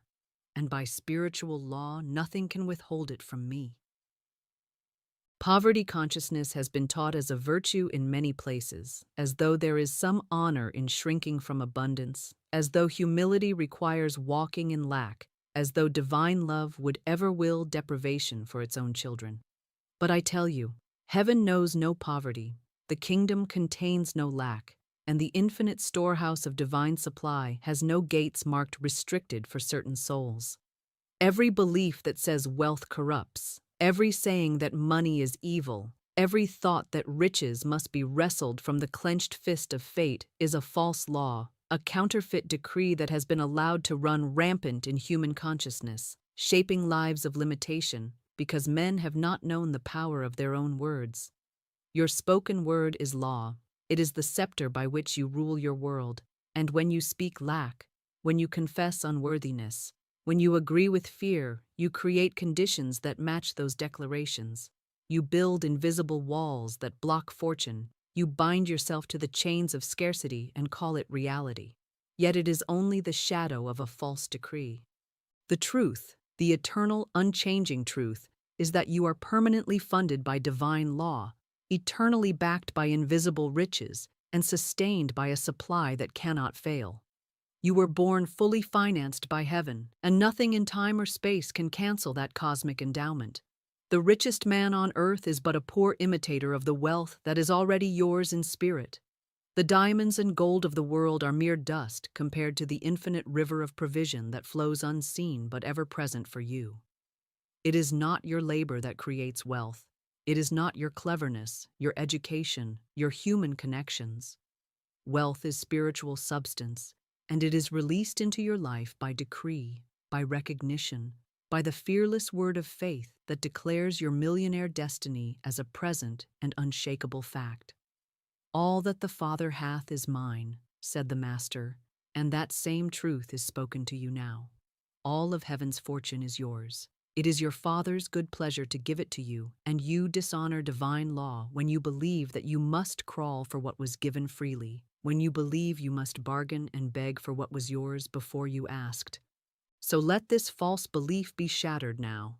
and by spiritual law nothing can withhold it from me. Poverty consciousness has been taught as a virtue in many places, as though there is some honor in shrinking from abundance, as though humility requires walking in lack, as though divine love would ever will deprivation for its own children. But I tell you, heaven knows no poverty, the kingdom contains no lack, and the infinite storehouse of divine supply has no gates marked restricted for certain souls. Every belief that says wealth corrupts, every saying that money is evil, every thought that riches must be wrestled from the clenched fist of fate is a false law, a counterfeit decree that has been allowed to run rampant in human consciousness, shaping lives of limitation, because men have not known the power of their own words. Your spoken word is law. It is the scepter by which you rule your world, And when you speak lack, when you confess unworthiness, when you agree with fear, you create conditions that match those declarations. You build invisible walls that block fortune. You bind yourself to the chains of scarcity and call it reality. Yet it is only the shadow of a false decree. The truth, the eternal, unchanging truth, is that you are permanently funded by divine law, eternally backed by invisible riches, and sustained by a supply that cannot fail. You were born fully financed by heaven, and nothing in time or space can cancel that cosmic endowment. The richest man on earth is but a poor imitator of the wealth that is already yours in spirit. The diamonds and gold of the world are mere dust compared to the infinite river of provision that flows unseen but ever present for you. It is not your labor that creates wealth. It is not your cleverness, your education, your human connections. Wealth is spiritual substance, and it is released into your life by decree, by recognition, by the fearless word of faith that declares your millionaire destiny as a present and unshakable fact. All that the Father hath is mine, said the Master, and that same truth is spoken to you now. All of heaven's fortune is yours. It is your Father's good pleasure to give it to you, and you dishonor divine law when you believe that you must crawl for what was given freely, when you believe you must bargain and beg for what was yours before you asked. So let this false belief be shattered now.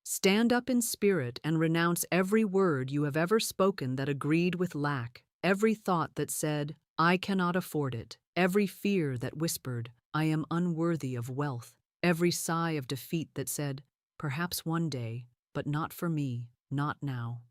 Stand up in spirit and renounce every word you have ever spoken that agreed with lack, every thought that said, I cannot afford it, every fear that whispered, I am unworthy of wealth, every sigh of defeat that said, perhaps one day, but not for me, not now.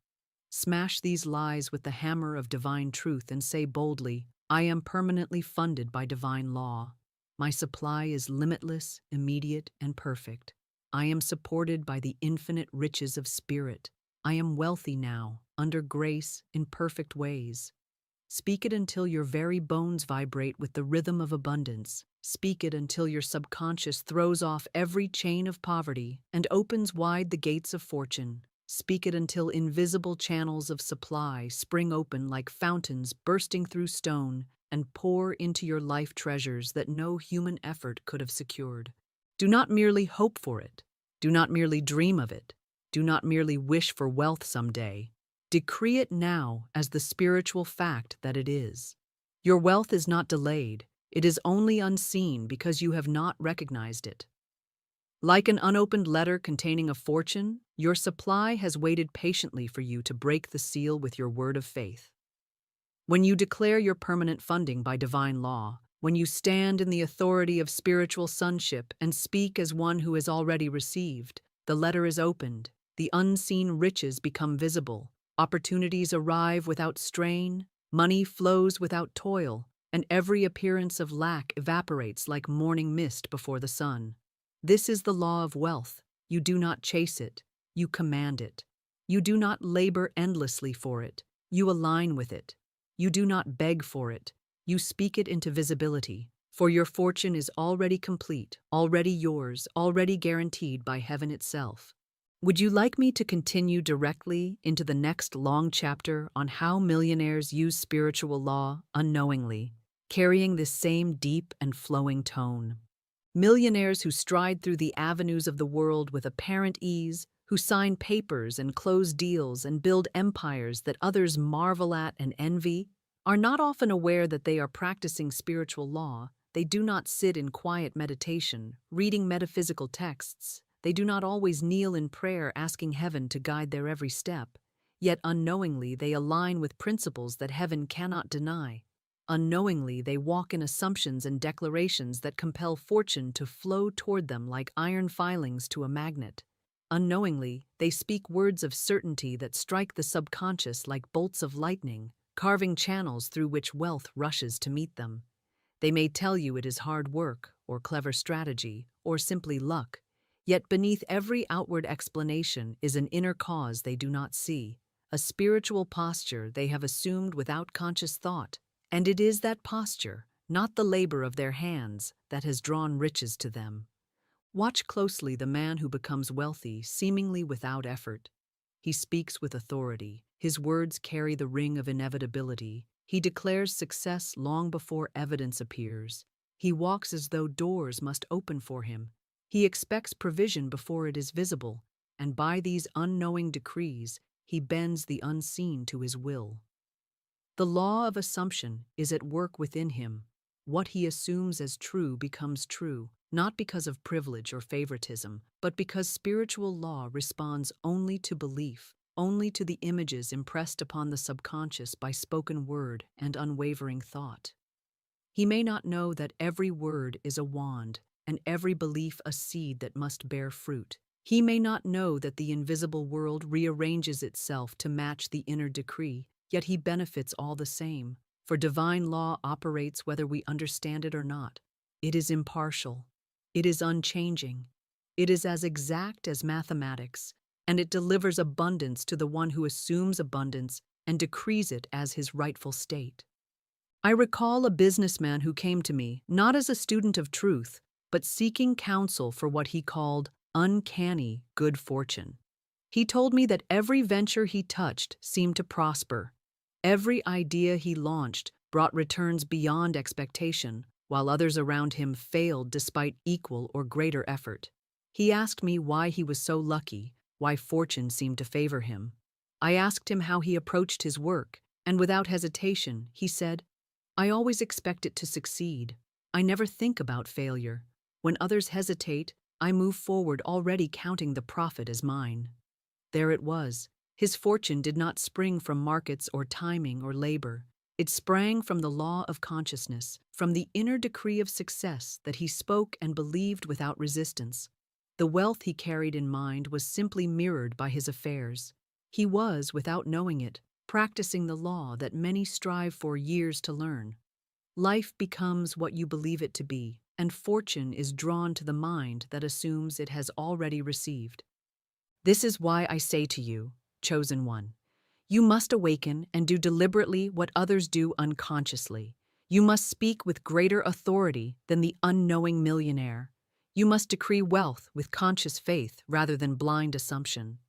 Smash these lies with the hammer of divine truth and say boldly, I am permanently funded by divine law. My supply is limitless, immediate, and perfect. I am supported by the infinite riches of spirit. I am wealthy now, under grace, in perfect ways. Speak it until your very bones vibrate with the rhythm of abundance. Speak it until your subconscious throws off every chain of poverty and opens wide the gates of fortune. Speak it until invisible channels of supply spring open like fountains bursting through stone and pour into your life treasures that no human effort could have secured. Do not merely hope for it. Do not merely dream of it. Do not merely wish for wealth someday. Decree it now as the spiritual fact that it is. Your wealth is not delayed. It is only unseen because you have not recognized it. Like an unopened letter containing a fortune, your supply has waited patiently for you to break the seal with your word of faith. When you declare your permanent funding by divine law, when you stand in the authority of spiritual sonship and speak as one who has already received, the letter is opened, the unseen riches become visible, opportunities arrive without strain, money flows without toil, and every appearance of lack evaporates like morning mist before the sun. This is the law of wealth. You do not chase it, you command it. You do not labor endlessly for it, you align with it. You do not beg for it, you speak it into visibility, for your fortune is already complete, already yours, already guaranteed by heaven itself. Would you like me to continue directly into the next long chapter on how millionaires use spiritual law unknowingly, carrying this same deep and flowing tone? Millionaires who stride through the avenues of the world with apparent ease, who sign papers and close deals and build empires that others marvel at and envy, are not often aware that they are practicing spiritual law. They do not sit in quiet meditation, reading metaphysical texts. They do not always kneel in prayer asking heaven to guide their every step. Yet unknowingly they align with principles that heaven cannot deny. Unknowingly they walk in assumptions and declarations that compel fortune to flow toward them like iron filings to a magnet. Unknowingly, they speak words of certainty that strike the subconscious like bolts of lightning, carving channels through which wealth rushes to meet them. They may tell you it is hard work, or clever strategy, or simply luck, yet beneath every outward explanation is an inner cause they do not see, a spiritual posture they have assumed without conscious thought. And it is that posture, not the labor of their hands, that has drawn riches to them. Watch closely the man who becomes wealthy seemingly without effort. He speaks with authority. His words carry the ring of inevitability. He declares success long before evidence appears. He walks as though doors must open for him. He expects provision before it is visible, and by these unknowing decrees, he bends the unseen to his will. The law of assumption is at work within him. What he assumes as true becomes true, not because of privilege or favoritism, but because spiritual law responds only to belief, only to the images impressed upon the subconscious by spoken word and unwavering thought. He may not know that every word is a wand, and every belief a seed that must bear fruit. He may not know that the invisible world rearranges itself to match the inner decree, yet he benefits all the same, for divine law operates whether we understand it or not. It is impartial. It is unchanging. It is as exact as mathematics, and it delivers abundance to the one who assumes abundance and decrees it as his rightful state. I recall a businessman who came to me, not as a student of truth, but seeking counsel for what he called uncanny good fortune. He told me that every venture he touched seemed to prosper. Every idea he launched brought returns beyond expectation, while others around him failed despite equal or greater effort. He asked me why he was so lucky, why fortune seemed to favor him. I asked him how he approached his work, and without hesitation, he said, "I always expect it to succeed. I never think about failure. When others hesitate, I move forward already counting the profit as mine." There it was. His fortune did not spring from markets or timing or labor. It sprang from the law of consciousness, from the inner decree of success that he spoke and believed without resistance. The wealth he carried in mind was simply mirrored by his affairs. He was, without knowing it, practicing the law that many strive for years to learn. Life becomes what you believe it to be, and fortune is drawn to the mind that assumes it has already received. This is why I say to you, chosen one, you must awaken and do deliberately what others do unconsciously. You must speak with greater authority than the unknowing millionaire. You must decree wealth with conscious faith rather than blind assumption.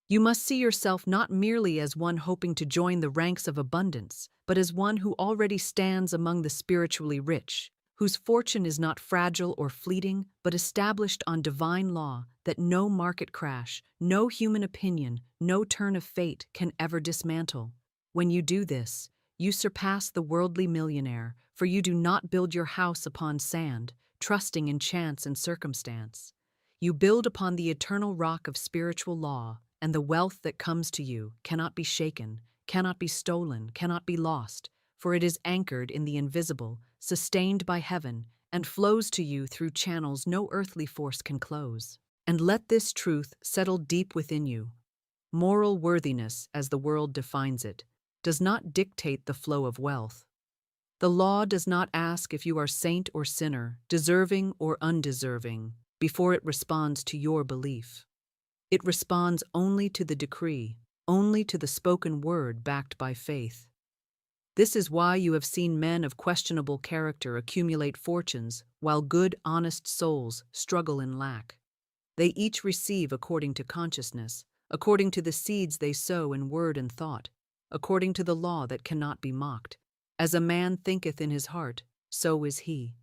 You must see yourself not merely as one hoping to join the ranks of abundance, but as one who already stands among the spiritually rich, whose fortune is not fragile or fleeting, but established on divine law that no market crash, no human opinion, no turn of fate can ever dismantle. When you do this, you surpass the worldly millionaire, for you do not build your house upon sand, trusting in chance and circumstance. You build upon the eternal rock of spiritual law, and the wealth that comes to you cannot be shaken, cannot be stolen, cannot be lost, for it is anchored in the invisible, sustained by heaven, and flows to you through channels no earthly force can close. And let this truth settle deep within you. Moral worthiness, as the world defines it, does not dictate the flow of wealth. The law does not ask if you are saint or sinner, deserving or undeserving, before it responds to your belief. It responds only to the decree, only to the spoken word backed by faith. This is why you have seen men of questionable character accumulate fortunes, while good, honest souls struggle in lack. They each receive according to consciousness, according to the seeds they sow in word and thought, according to the law that cannot be mocked. As a man thinketh in his heart, so is he.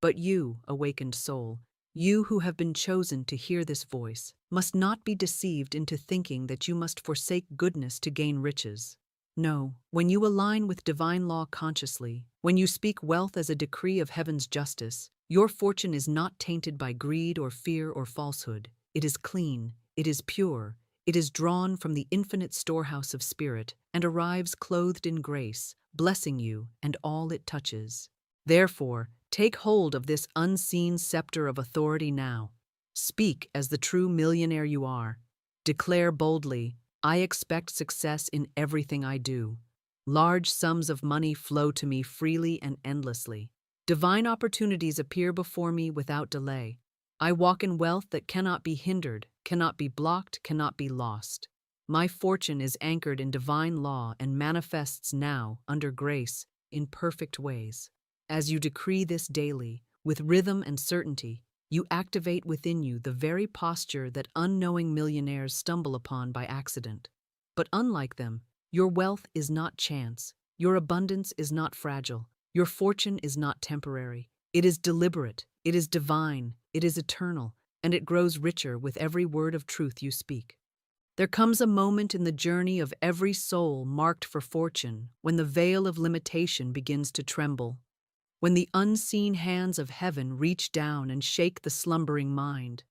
But you, awakened soul, you who have been chosen to hear this voice, must not be deceived into thinking that you must forsake goodness to gain riches. No, when you align with divine law consciously, when you speak wealth as a decree of heaven's justice, your fortune is not tainted by greed or fear or falsehood. It is clean, it is pure, it is drawn from the infinite storehouse of spirit and arrives clothed in grace, blessing you and all it touches. Therefore, take hold of this unseen scepter of authority now. Speak as the true millionaire you are. Declare boldly, I expect success in everything I do. Large sums of money flow to me freely and endlessly. Divine opportunities appear before me without delay. I walk in wealth that cannot be hindered, cannot be blocked, cannot be lost. My fortune is anchored in divine law and manifests now, under grace, in perfect ways. As you decree this daily, with rhythm and certainty, you activate within you the very posture that unknowing millionaires stumble upon by accident. But unlike them, your wealth is not chance. Your abundance is not fragile. Your fortune is not temporary. It is deliberate, it is divine, it is eternal, and it grows richer with every word of truth you speak. There comes a moment in the journey of every soul marked for fortune when the veil of limitation begins to tremble, when the unseen hands of heaven reach down and shake the slumbering mind,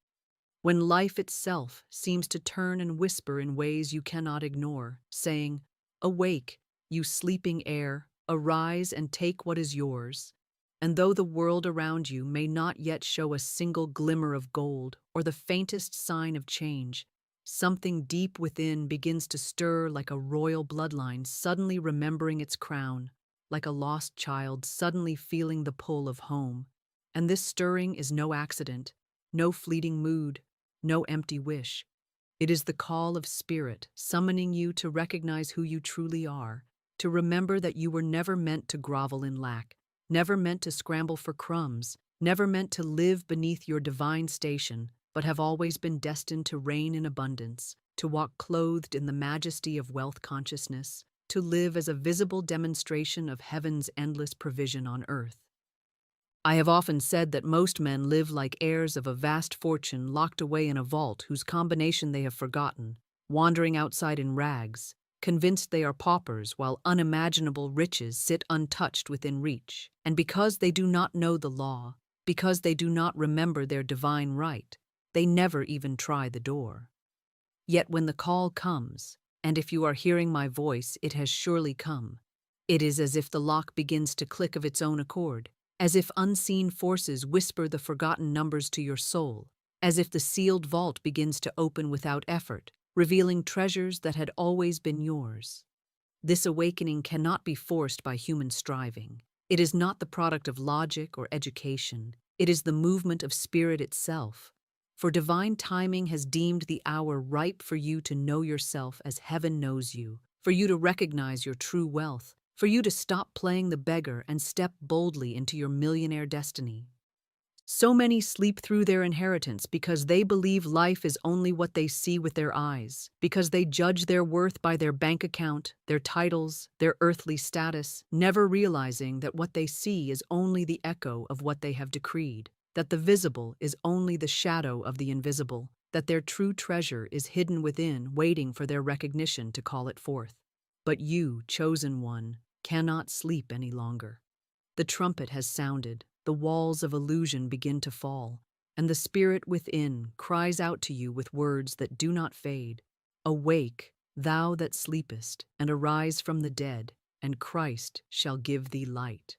when life itself seems to turn and whisper in ways you cannot ignore, saying, "Awake, you sleeping air, arise and take what is yours." And though the world around you may not yet show a single glimmer of gold or the faintest sign of change, something deep within begins to stir like a royal bloodline suddenly remembering its crown, like a lost child suddenly feeling the pull of home. And this stirring is no accident, no fleeting mood, no empty wish. It is the call of spirit summoning you to recognize who you truly are, to remember that you were never meant to grovel in lack, never meant to scramble for crumbs, never meant to live beneath your divine station, but have always been destined to reign in abundance, to walk clothed in the majesty of wealth consciousness, to live as a visible demonstration of heaven's endless provision on earth. I have often said that most men live like heirs of a vast fortune locked away in a vault whose combination they have forgotten, wandering outside in rags, convinced they are paupers while unimaginable riches sit untouched within reach. And because they do not know the law, because they do not remember their divine right, they never even try the door. Yet when the call comes, and if you are hearing my voice, it has surely come, it is as if the lock begins to click of its own accord, as if unseen forces whisper the forgotten numbers to your soul, as if the sealed vault begins to open without effort, revealing treasures that had always been yours. This awakening cannot be forced by human striving. It is not the product of logic or education. It is the movement of spirit itself. For divine timing has deemed the hour ripe for you to know yourself as heaven knows you, for you to recognize your true wealth, for you to stop playing the beggar and step boldly into your millionaire destiny. So many sleep through their inheritance because they believe life is only what they see with their eyes, because they judge their worth by their bank account, their titles, their earthly status, never realizing that what they see is only the echo of what they have decreed, that the visible is only the shadow of the invisible, that their true treasure is hidden within, waiting for their recognition to call it forth. But you, chosen one, cannot sleep any longer. The trumpet has sounded, the walls of illusion begin to fall, and the spirit within cries out to you with words that do not fade. Awake, thou that sleepest, and arise from the dead, and Christ shall give thee light.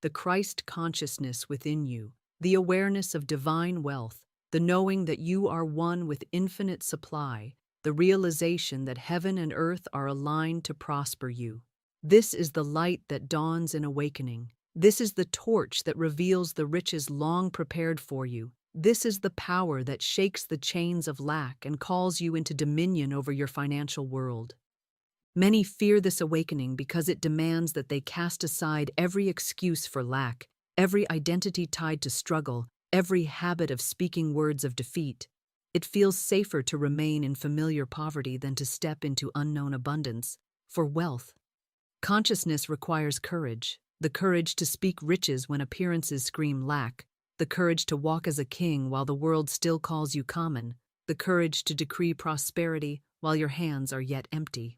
The Christ consciousness within you, the awareness of divine wealth, the knowing that you are one with infinite supply, the realization that heaven and earth are aligned to prosper you. This is the light that dawns in awakening. This is the torch that reveals the riches long prepared for you. This is the power that shakes the chains of lack and calls you into dominion over your financial world. Many fear this awakening because it demands that they cast aside every excuse for lack, every identity tied to struggle, every habit of speaking words of defeat. It feels safer to remain in familiar poverty than to step into unknown abundance, for wealth. Consciousness requires courage, the courage to speak riches when appearances scream lack, the courage to walk as a king while the world still calls you common, the courage to decree prosperity while your hands are yet empty.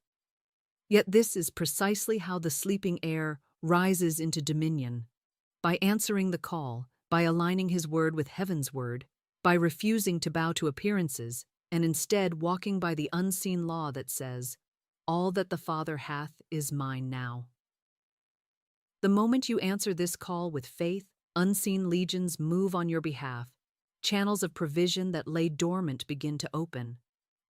Yet this is precisely how the sleeping heir rises into dominion. By answering the call, by aligning his word with heaven's word, by refusing to bow to appearances, and instead walking by the unseen law that says, "All that the Father hath is mine now." The moment you answer this call with faith, unseen legions move on your behalf. Channels of provision that lay dormant begin to open.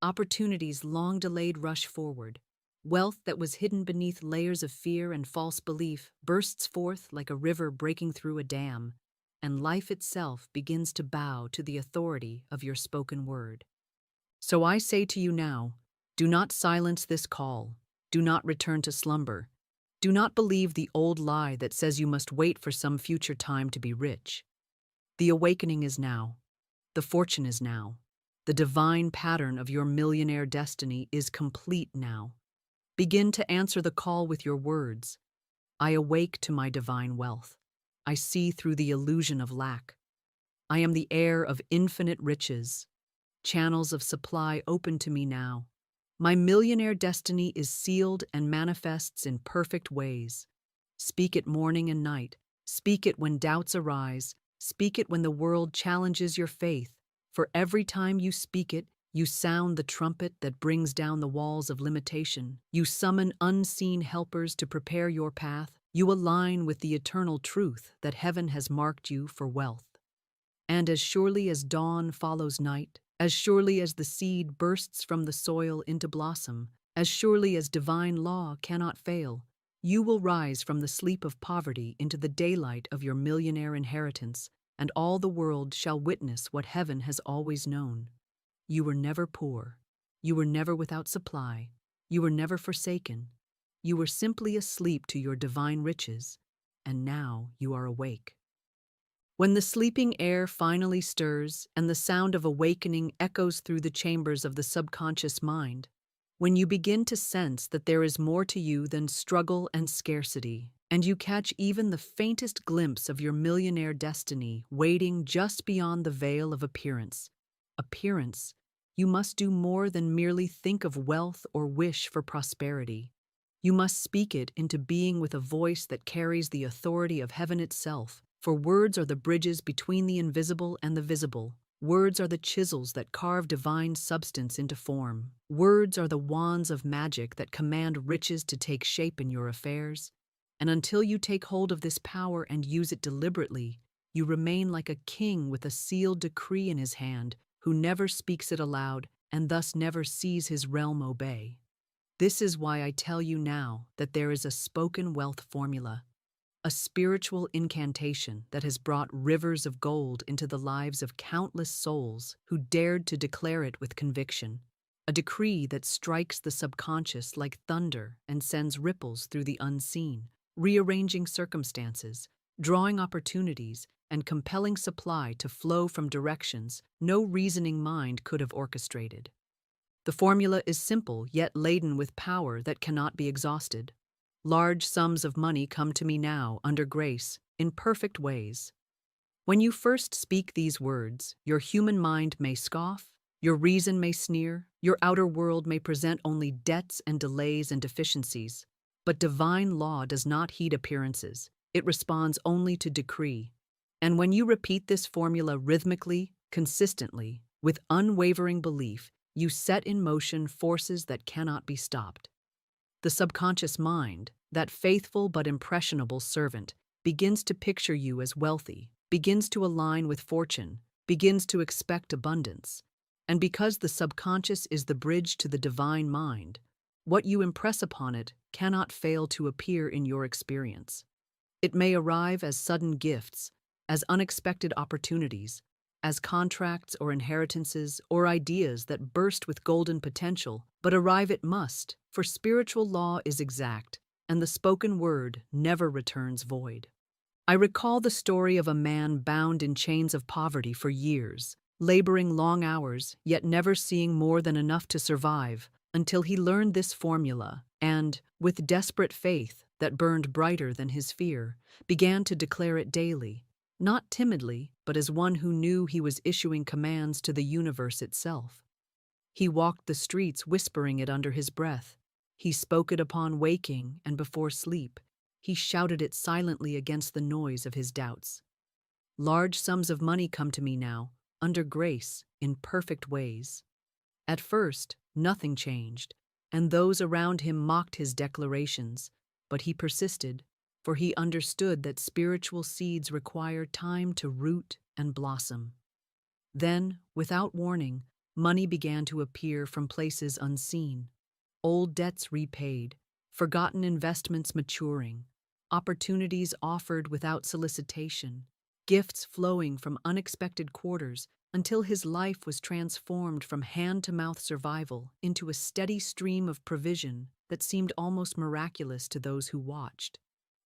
Opportunities long delayed rush forward. Wealth that was hidden beneath layers of fear and false belief bursts forth like a river breaking through a dam, and life itself begins to bow to the authority of your spoken word. So I say to you now, do not silence this call. Do not return to slumber. Do not believe the old lie that says you must wait for some future time to be rich. The awakening is now. The fortune is now. The divine pattern of your millionaire destiny is complete now. Begin to answer the call with your words. I awake to my divine wealth. I see through the illusion of lack. I am the heir of infinite riches. Channels of supply open to me now. My millionaire destiny is sealed and manifests in perfect ways. Speak it morning and night. Speak it when doubts arise. Speak it when the world challenges your faith. For every time you speak it, you sound the trumpet that brings down the walls of limitation. You summon unseen helpers to prepare your path. You align with the eternal truth that heaven has marked you for wealth. And as surely as dawn follows night, as surely as the seed bursts from the soil into blossom, as surely as divine law cannot fail, you will rise from the sleep of poverty into the daylight of your millionaire inheritance, and all the world shall witness what heaven has always known. You were never poor. You were never without supply. You were never forsaken. You were simply asleep to your divine riches, and now you are awake. When the sleeping air finally stirs and the sound of awakening echoes through the chambers of the subconscious mind, when you begin to sense that there is more to you than struggle and scarcity, and you catch even the faintest glimpse of your millionaire destiny waiting just beyond the veil of appearance, you must do more than merely think of wealth or wish for prosperity. You must speak it into being with a voice that carries the authority of heaven itself. For words are the bridges between the invisible and the visible. Words are the chisels that carve divine substance into form. Words are the wands of magic that command riches to take shape in your affairs. And until you take hold of this power and use it deliberately, you remain like a king with a sealed decree in his hand, who never speaks it aloud and thus never sees his realm obey. This is why I tell you now that there is a spoken wealth formula, a spiritual incantation that has brought rivers of gold into the lives of countless souls who dared to declare it with conviction, a decree that strikes the subconscious like thunder and sends ripples through the unseen, rearranging circumstances, drawing opportunities, and compelling supply to flow from directions no reasoning mind could have orchestrated. The formula is simple yet laden with power that cannot be exhausted. Large sums of money come to me now, under grace, in perfect ways. When you first speak these words, your human mind may scoff, your reason may sneer, your outer world may present only debts and delays and deficiencies. But divine law does not heed appearances. It responds only to decree. And when you repeat this formula rhythmically, consistently, with unwavering belief, you set in motion forces that cannot be stopped. The subconscious mind, that faithful but impressionable servant, begins to picture you as wealthy, begins to align with fortune, begins to expect abundance. And because the subconscious is the bridge to the divine mind, what you impress upon it cannot fail to appear in your experience. It may arrive as sudden gifts, as unexpected opportunities, as contracts or inheritances or ideas that burst with golden potential, but arrive it must, for spiritual law is exact, and the spoken word never returns void. I recall the story of a man bound in chains of poverty for years, laboring long hours, yet never seeing more than enough to survive, until he learned this formula and, with desperate faith that burned brighter than his fear, began to declare it daily, not timidly, but as one who knew he was issuing commands to the universe itself. He walked the streets whispering it under his breath. He spoke it upon waking and before sleep. He shouted it silently against the noise of his doubts. Large sums of money come to me now, under grace, in perfect ways. At first, nothing changed, and those around him mocked his declarations, but he persisted, for he understood that spiritual seeds require time to root and blossom. Then, without warning, money began to appear from places unseen. Old debts repaid, forgotten investments maturing, opportunities offered without solicitation, gifts flowing from unexpected quarters, until his life was transformed from hand-to-mouth survival into a steady stream of provision that seemed almost miraculous to those who watched.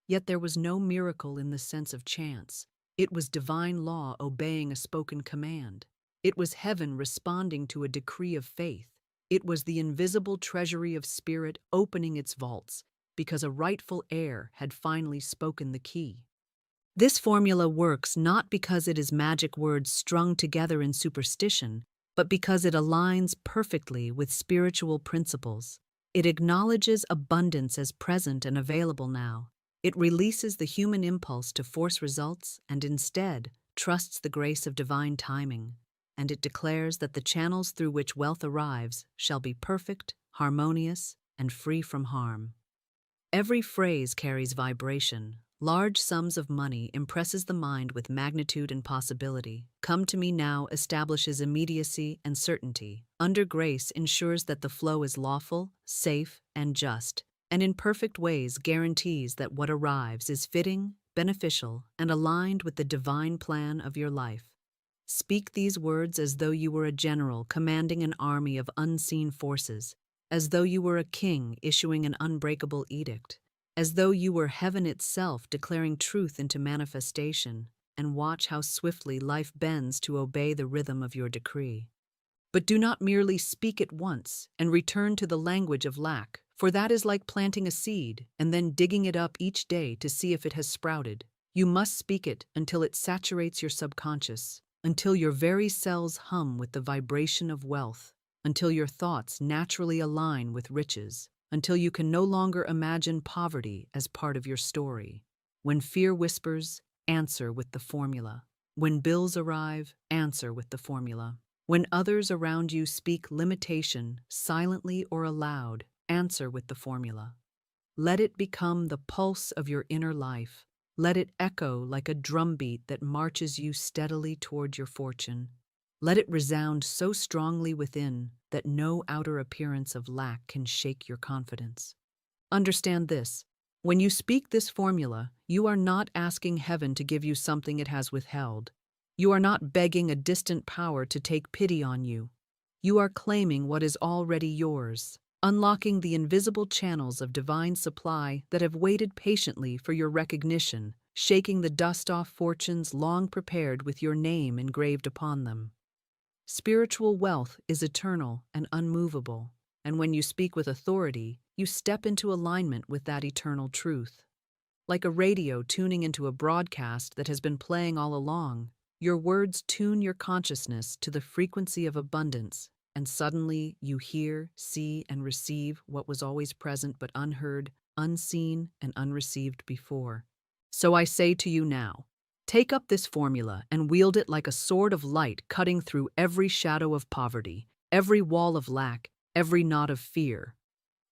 Yet there was no miracle in the sense of chance. It was divine law obeying a spoken command. It was heaven responding to a decree of faith. It was the invisible treasury of spirit opening its vaults, because a rightful heir had finally spoken the key. This formula works not because it is magic words strung together in superstition, but because it aligns perfectly with spiritual principles. It acknowledges abundance as present and available now. It releases the human impulse to force results and instead trusts the grace of divine timing. And it declares that the channels through which wealth arrives shall be perfect, harmonious, and free from harm. Every phrase carries vibration. Large sums of money impresses the mind with magnitude and possibility. Come to me now establishes immediacy and certainty. Under grace ensures that the flow is lawful, safe, and just, and in perfect ways guarantees that what arrives is fitting, beneficial, and aligned with the divine plan of your life. Speak these words as though you were a general commanding an army of unseen forces, as though you were a king issuing an unbreakable edict, as though you were heaven itself declaring truth into manifestation, and watch how swiftly life bends to obey the rhythm of your decree. But do not merely speak it once and return to the language of lack, for that is like planting a seed and then digging it up each day to see if it has sprouted. You must speak it until it saturates your subconscious, until your very cells hum with the vibration of wealth, until your thoughts naturally align with riches, until you can no longer imagine poverty as part of your story. When fear whispers, answer with the formula. When bills arrive, answer with the formula. When others around you speak limitation, silently or aloud, answer with the formula. Let it become the pulse of your inner life. Let it echo like a drumbeat that marches you steadily toward your fortune. Let it resound so strongly within that no outer appearance of lack can shake your confidence. Understand this. When you speak this formula, you are not asking heaven to give you something it has withheld. You are not begging a distant power to take pity on you. You are claiming what is already yours, unlocking the invisible channels of divine supply that have waited patiently for your recognition, shaking the dust off fortunes long prepared with your name engraved upon them. Spiritual wealth is eternal and unmovable, and when you speak with authority, you step into alignment with that eternal truth. Like a radio tuning into a broadcast that has been playing all along, your words tune your consciousness to the frequency of abundance, and suddenly you hear, see, and receive what was always present but unheard, unseen, and unreceived before. So I say to you now, take up this formula and wield it like a sword of light cutting through every shadow of poverty, every wall of lack, every knot of fear.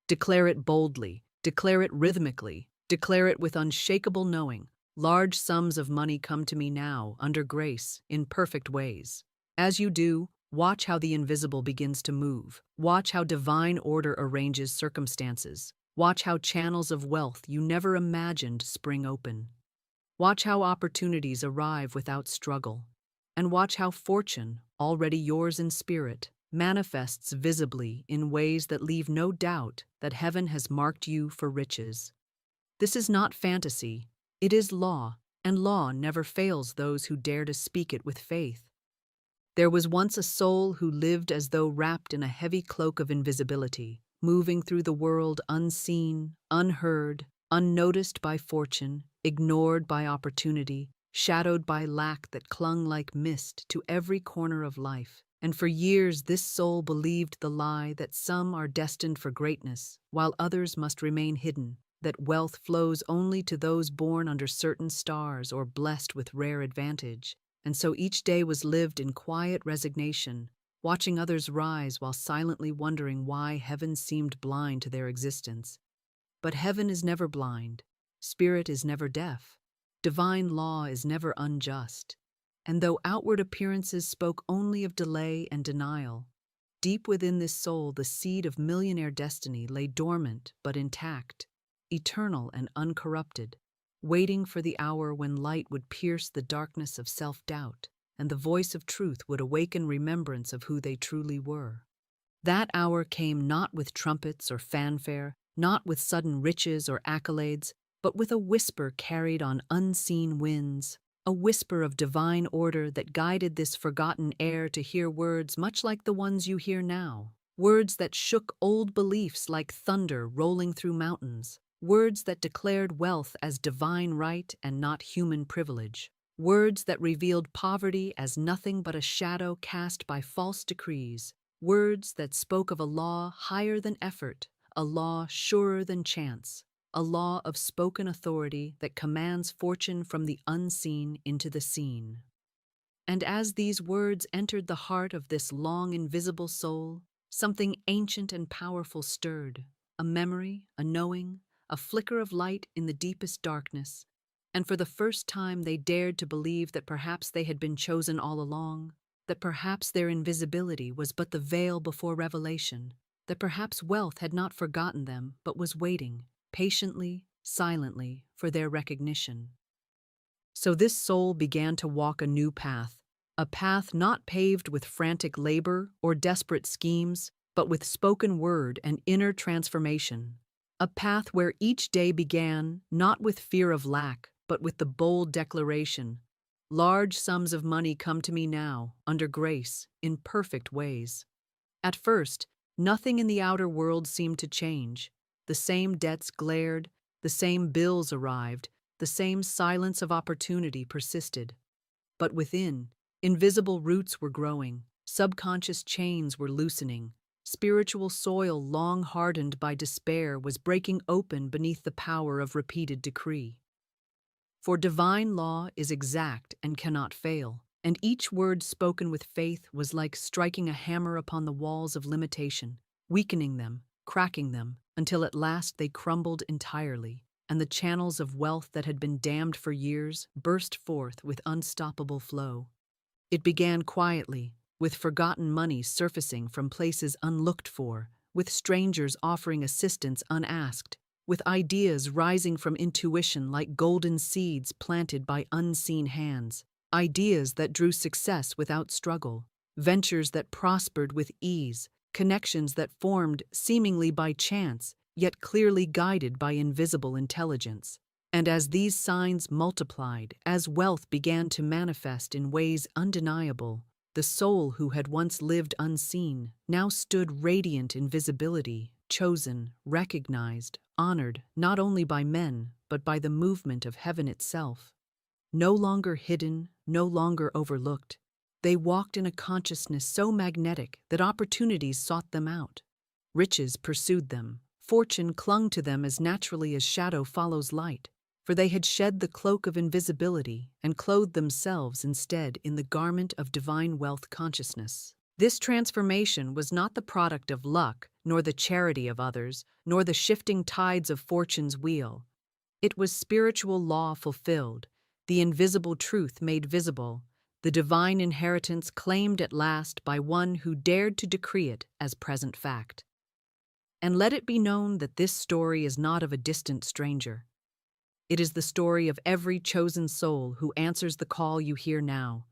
Declare it boldly, declare it rhythmically, declare it with unshakable knowing. Large sums of money come to me now, under grace, in perfect ways. As you do, watch how the invisible begins to move. Watch how divine order arranges circumstances. Watch how channels of wealth you never imagined spring open. Watch how opportunities arrive without struggle. And watch how fortune, already yours in spirit, manifests visibly in ways that leave no doubt that heaven has marked you for riches. This is not fantasy, it is law, and law never fails those who dare to speak it with faith. There was once a soul who lived as though wrapped in a heavy cloak of invisibility, moving through the world unseen, unheard, unnoticed by fortune, ignored by opportunity, shadowed by lack that clung like mist to every corner of life. And for years this soul believed the lie that some are destined for greatness, while others must remain hidden, that wealth flows only to those born under certain stars or blessed with rare advantage. And so each day was lived in quiet resignation, watching others rise while silently wondering why heaven seemed blind to their existence. But heaven is never blind, spirit is never deaf, divine law is never unjust. And though outward appearances spoke only of delay and denial, deep within this soul the seed of millionaire destiny lay dormant but intact, eternal and uncorrupted, waiting for the hour when light would pierce the darkness of self-doubt, and the voice of truth would awaken remembrance of who they truly were. That hour came not with trumpets or fanfare, not with sudden riches or accolades, but with a whisper carried on unseen winds, a whisper of divine order that guided this forgotten heir to hear words much like the ones you hear now, words that shook old beliefs like thunder rolling through mountains, Words that declared wealth as divine right and not human privilege. Words that revealed poverty as nothing but a shadow cast by false decrees. Words that spoke of a law higher than effort, a law surer than chance, a law of spoken authority that commands fortune from the unseen into the seen. And as these words entered the heart of this long invisible soul, something ancient and powerful stirred, a memory, a knowing, a flicker of light in the deepest darkness, and for the first time they dared to believe that perhaps they had been chosen all along, that perhaps their invisibility was but the veil before revelation, that perhaps wealth had not forgotten them but was waiting, patiently, silently, for their recognition. So this soul began to walk a path not paved with frantic labor or desperate schemes, but with spoken word and inner transformation. A path where each day began not with fear of lack, but with the bold declaration, "Large sums of money come to me now, under grace, in perfect ways." At first, nothing in the outer world seemed to change. The same debts glared, the same bills arrived, the same silence of opportunity persisted. But within, invisible roots were growing, subconscious chains were loosening, spiritual soil long hardened by despair was breaking open beneath the power of repeated decree. For divine law is exact and cannot fail, and each word spoken with faith was like striking a hammer upon the walls of limitation, weakening them, cracking them, until at last they crumbled entirely, and the channels of wealth that had been dammed for years burst forth with unstoppable flow. It began quietly, with forgotten money surfacing from places unlooked for, with strangers offering assistance unasked, with ideas rising from intuition like golden seeds planted by unseen hands, ideas that drew success without struggle, ventures that prospered with ease, connections that formed seemingly by chance, yet clearly guided by invisible intelligence. And as these signs multiplied, as wealth began to manifest in ways undeniable, the soul who had once lived unseen now stood radiant in visibility, chosen, recognized, honored not only by men, but by the movement of heaven itself. No longer hidden, no longer overlooked, they walked in a consciousness so magnetic that opportunities sought them out. Riches pursued them, fortune clung to them as naturally as shadow follows light, for they had shed the cloak of invisibility and clothed themselves instead in the garment of divine wealth consciousness. This transformation was not the product of luck, nor the charity of others, nor the shifting tides of fortune's wheel. It was spiritual law fulfilled, the invisible truth made visible, the divine inheritance claimed at last by one who dared to decree it as present fact. And let it be known that this story is not of a distant stranger. It is the story of every chosen soul who answers the call you hear now.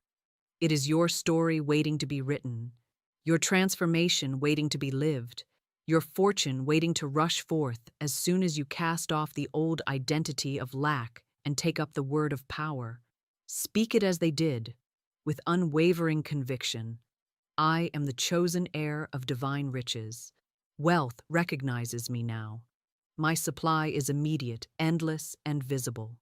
It is your story waiting to be written, your transformation waiting to be lived, your fortune waiting to rush forth as soon as you cast off the old identity of lack and take up the word of power. Speak it as they did, with unwavering conviction. I am the chosen heir of divine riches. Wealth recognizes me now. My supply is immediate, endless, and visible.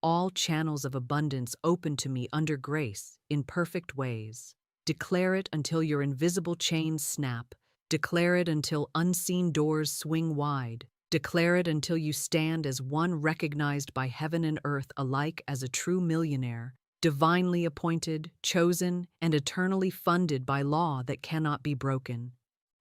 All channels of abundance open to me under grace, in perfect ways. Declare it until your invisible chains snap. Declare it until unseen doors swing wide. Declare it until you stand as one recognized by heaven and earth alike as a true millionaire, divinely appointed, chosen, and eternally funded by law that cannot be broken.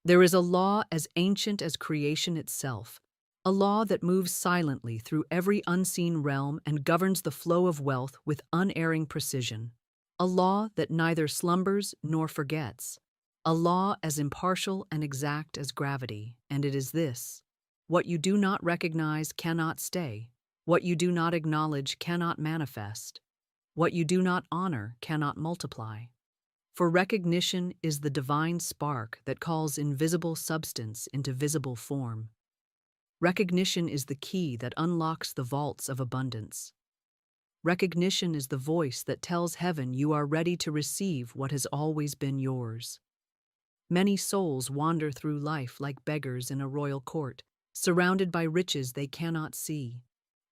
There is a law as ancient as creation itself, a law that moves silently through every unseen realm and governs the flow of wealth with unerring precision. A law that neither slumbers nor forgets. A law as impartial and exact as gravity, and it is this: what you do not recognize cannot stay. What you do not acknowledge cannot manifest. What you do not honor cannot multiply. For recognition is the divine spark that calls invisible substance into visible form. Recognition is the key that unlocks the vaults of abundance. Recognition is the voice that tells heaven you are ready to receive what has always been yours. Many souls wander through life like beggars in a royal court, surrounded by riches they cannot see,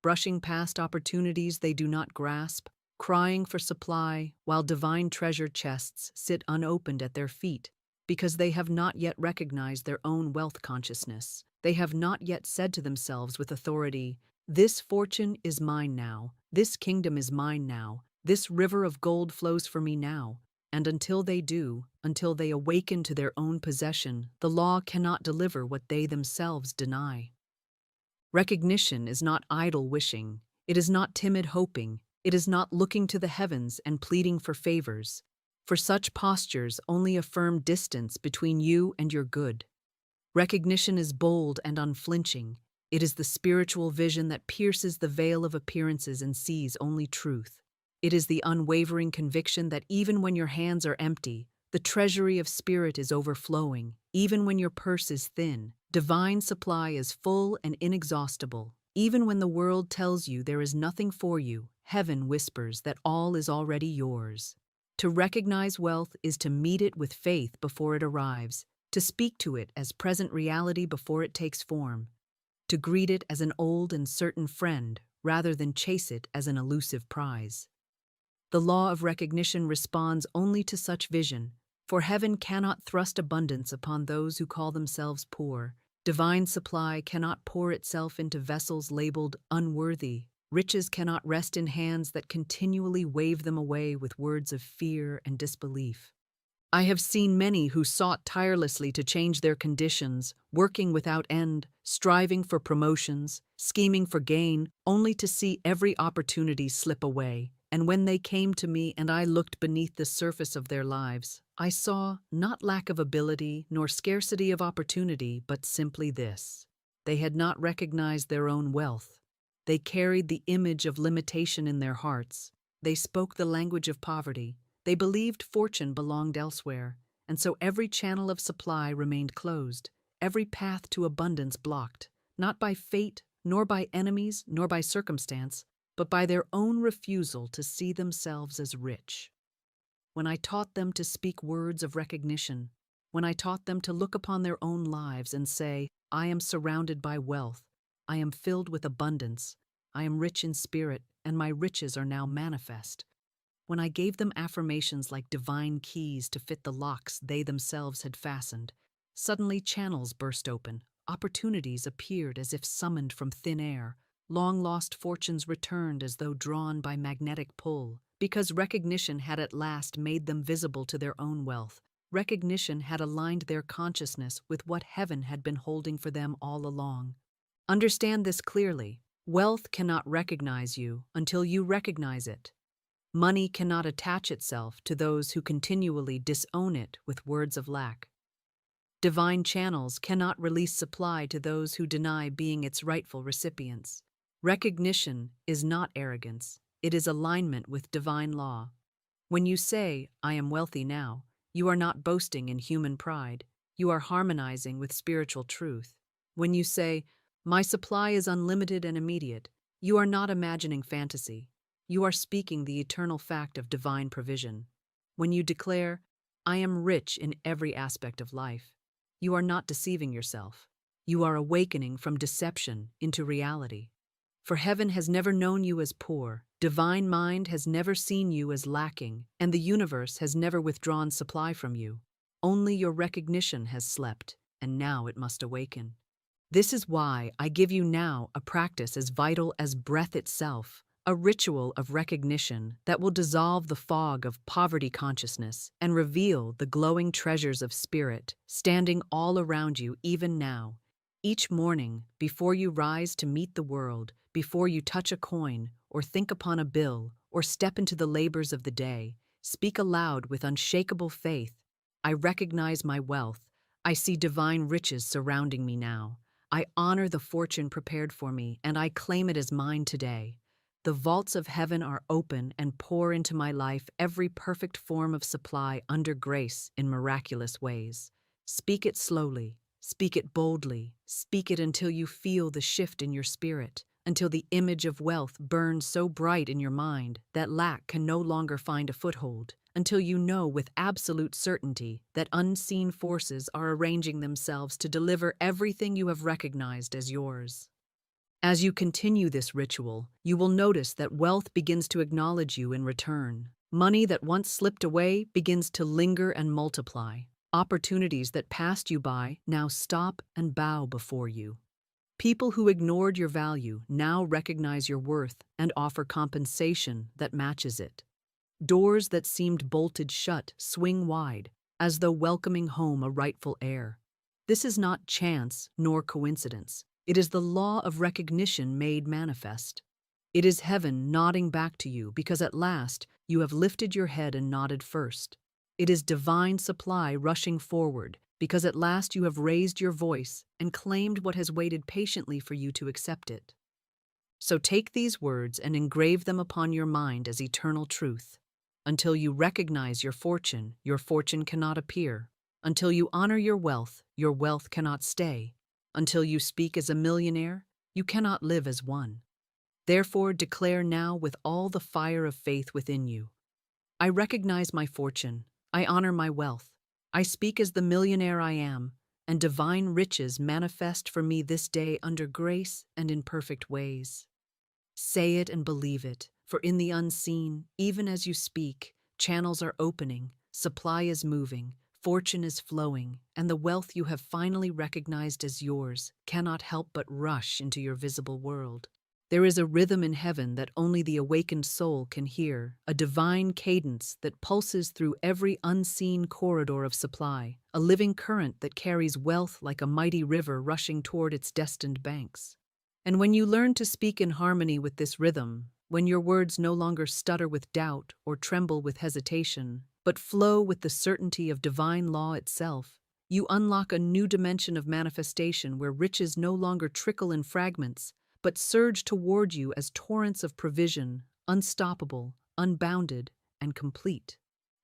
brushing past opportunities they do not grasp, crying for supply while divine treasure chests sit unopened at their feet because they have not yet recognized their own wealth consciousness. They have not yet said to themselves with authority, "This fortune is mine now, this kingdom is mine now, this river of gold flows for me now." And until they do, until they awaken to their own possession, the law cannot deliver what they themselves deny. Recognition is not idle wishing, it is not timid hoping, it is not looking to the heavens and pleading for favors. For such postures only affirm distance between you and your good. Recognition is bold and unflinching. It is the spiritual vision that pierces the veil of appearances and sees only truth. It is the unwavering conviction that even when your hands are empty, the treasury of spirit is overflowing. Even when your purse is thin, divine supply is full and inexhaustible. Even when the world tells you there is nothing for you, heaven whispers that all is already yours. To recognize wealth is to meet it with faith before it arrives, to speak to it as present reality before it takes form, to greet it as an old and certain friend rather than chase it as an elusive prize. The law of recognition responds only to such vision, for heaven cannot thrust abundance upon those who call themselves poor. Divine supply cannot pour itself into vessels labeled unworthy. Riches cannot rest in hands that continually wave them away with words of fear and disbelief. I have seen many who sought tirelessly to change their conditions, working without end, striving for promotions, scheming for gain, only to see every opportunity slip away. And when they came to me and I looked beneath the surface of their lives, I saw not lack of ability nor scarcity of opportunity, but simply this: they had not recognized their own wealth. They carried the image of limitation in their hearts. They spoke the language of poverty. They believed fortune belonged elsewhere, and so every channel of supply remained closed, every path to abundance blocked, not by fate, nor by enemies, nor by circumstance, but by their own refusal to see themselves as rich. When I taught them to speak words of recognition, when I taught them to look upon their own lives and say, "I am surrounded by wealth, I am filled with abundance, I am rich in spirit, and my riches are now manifest," when I gave them affirmations like divine keys to fit the locks they themselves had fastened, suddenly channels burst open, opportunities appeared as if summoned from thin air, long-lost fortunes returned as though drawn by magnetic pull, because recognition had at last made them visible to their own wealth. Recognition had aligned their consciousness with what heaven had been holding for them all along. Understand this clearly. Wealth cannot recognize you until you recognize it. Money cannot attach itself to those who continually disown it with words of lack. Divine channels cannot release supply to those who deny being its rightful recipients. Recognition is not arrogance, it is alignment with divine law. When you say, "I am wealthy now," you are not boasting in human pride, you are harmonizing with spiritual truth. When you say, "My supply is unlimited and immediate," you are not imagining fantasy, you are speaking the eternal fact of divine provision. When you declare, "I am rich in every aspect of life," you are not deceiving yourself, you are awakening from deception into reality. For heaven has never known you as poor, divine mind has never seen you as lacking, and the universe has never withdrawn supply from you. Only your recognition has slept, and now it must awaken. This is why I give you now a practice as vital as breath itself, a ritual of recognition that will dissolve the fog of poverty consciousness and reveal the glowing treasures of spirit standing all around you even now. Each morning, before you rise to meet the world, before you touch a coin, or think upon a bill, or step into the labors of the day, speak aloud with unshakable faith, "I recognize my wealth. I see divine riches surrounding me now. I honor the fortune prepared for me, and I claim it as mine today. The vaults of heaven are open and pour into my life every perfect form of supply under grace in miraculous ways." Speak it slowly. Speak it boldly. Speak it until you feel the shift in your spirit, until the image of wealth burns so bright in your mind that lack can no longer find a foothold, until you know with absolute certainty that unseen forces are arranging themselves to deliver everything you have recognized as yours. As you continue this ritual, you will notice that wealth begins to acknowledge you in return. Money that once slipped away begins to linger and multiply. Opportunities that passed you by now stop and bow before you. People who ignored your value now recognize your worth and offer compensation that matches it. Doors that seemed bolted shut swing wide, as though welcoming home a rightful heir. This is not chance nor coincidence. It is the law of recognition made manifest. It is heaven nodding back to you because at last you have lifted your head and nodded first. It is divine supply rushing forward because at last you have raised your voice and claimed what has waited patiently for you to accept it. So take these words and engrave them upon your mind as eternal truth. Until you recognize your fortune cannot appear. Until you honor your wealth cannot stay. Until you speak as a millionaire, you cannot live as one. Therefore, declare now with all the fire of faith within you. I recognize my fortune. I honor my wealth. I speak as the millionaire I am, and divine riches manifest for me this day under grace and in perfect ways. Say it and believe it, for in the unseen, even as you speak, channels are opening, supply is moving, fortune is flowing, and the wealth you have finally recognized as yours cannot help but rush into your visible world. There is a rhythm in heaven that only the awakened soul can hear, a divine cadence that pulses through every unseen corridor of supply, a living current that carries wealth like a mighty river rushing toward its destined banks. And when you learn to speak in harmony with this rhythm, when your words no longer stutter with doubt or tremble with hesitation, but flow with the certainty of divine law itself, you unlock a new dimension of manifestation where riches no longer trickle in fragments, but surge toward you as torrents of provision, unstoppable, unbounded, and complete.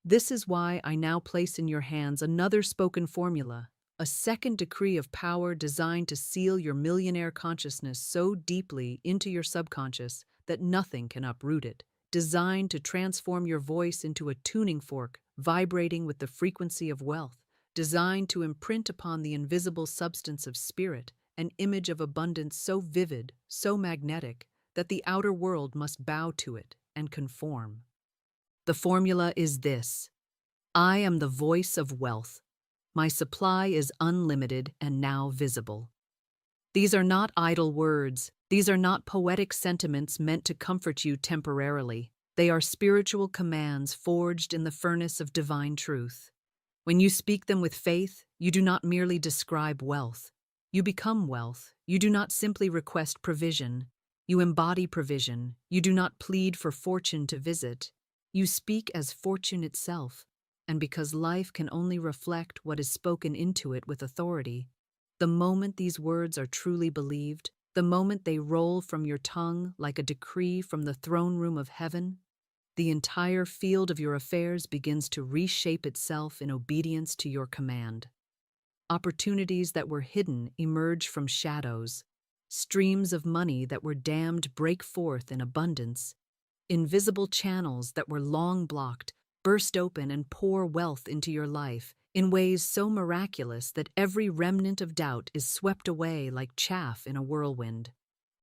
This is why I now place in your hands another spoken formula, a second decree of power designed to seal your millionaire consciousness so deeply into your subconscious that nothing can uproot it, designed to transform your voice into a tuning fork vibrating with the frequency of wealth, designed to imprint upon the invisible substance of spirit an image of abundance so vivid, so magnetic, that the outer world must bow to it and conform. The formula is this: I am the voice of wealth. My supply is unlimited and now visible. These are not idle words. These are not poetic sentiments meant to comfort you temporarily. They are spiritual commands forged in the furnace of divine truth. When you speak them with faith, you do not merely describe wealth. You become wealth. You do not simply request provision. You embody provision. You do not plead for fortune to visit. You speak as fortune itself. And because life can only reflect what is spoken into it with authority, the moment these words are truly believed, the moment they roll from your tongue like a decree from the throne room of heaven, the entire field of your affairs begins to reshape itself in obedience to your command. Opportunities that were hidden emerge from shadows. Streams of money that were dammed break forth in abundance. Invisible channels that were long blocked burst open and pour wealth into your life in ways so miraculous that every remnant of doubt is swept away like chaff in a whirlwind.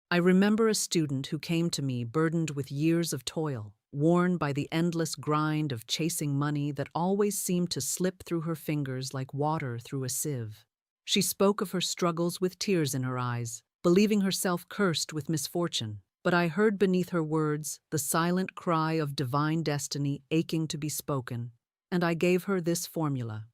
I remember a student who came to me burdened with years of toil, worn by the endless grind of chasing money that always seemed to slip through her fingers like water through a sieve. She spoke of her struggles with tears in her eyes, believing herself cursed with misfortune. But I heard beneath her words the silent cry of divine destiny aching to be spoken, and I gave her this formula.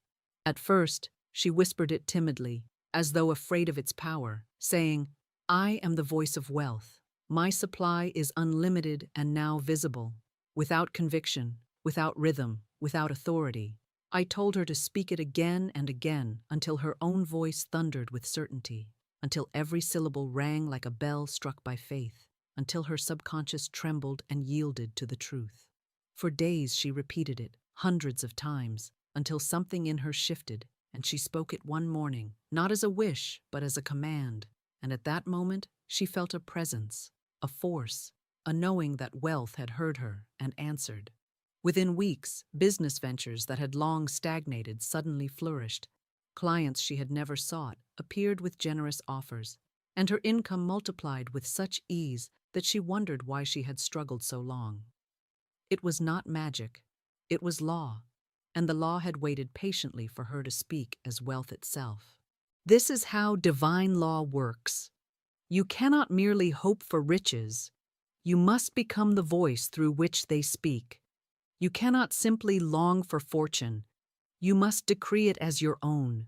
At first, she whispered it timidly, as though afraid of its power, saying, I am the voice of wealth. My supply is unlimited and now visible. Without conviction, without rhythm, without authority, I told her to speak it again and again until her own voice thundered with certainty, until every syllable rang like a bell struck by faith, until her subconscious trembled and yielded to the truth. For days she repeated it, hundreds of times, until something in her shifted, and she spoke it one morning, not as a wish, but as a command. And at that moment, she felt a presence, a force, a knowing that wealth had heard her and answered. Within weeks, business ventures that had long stagnated suddenly flourished. Clients she had never sought appeared with generous offers, and her income multiplied with such ease that she wondered why she had struggled so long. It was not magic, it was law, and the law had waited patiently for her to speak as wealth itself. This is how divine law works. You cannot merely hope for riches, you must become the voice through which they speak. You cannot simply long for fortune, you must decree it as your own.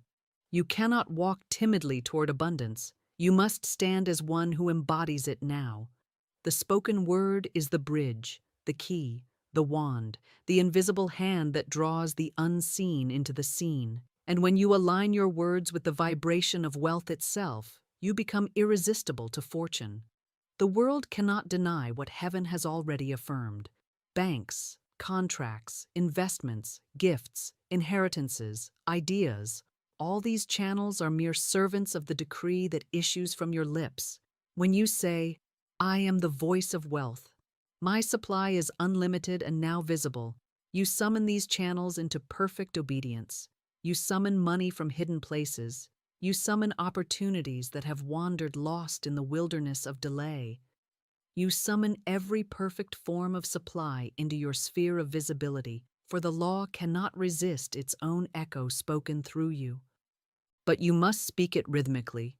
You cannot walk timidly toward abundance, you must stand as one who embodies it now. The spoken word is the bridge, the key, the wand, the invisible hand that draws the unseen into the seen. And when you align your words with the vibration of wealth itself, you become irresistible to fortune. The world cannot deny what heaven has already affirmed. Banks, contracts, investments, gifts, inheritances, ideas, all these channels are mere servants of the decree that issues from your lips. When you say, "I am the voice of wealth. My supply is unlimited and now visible," you summon these channels into perfect obedience. You summon money from hidden places. You summon opportunities that have wandered lost in the wilderness of delay. You summon every perfect form of supply into your sphere of visibility, for the law cannot resist its own echo spoken through you. But you must speak it rhythmically.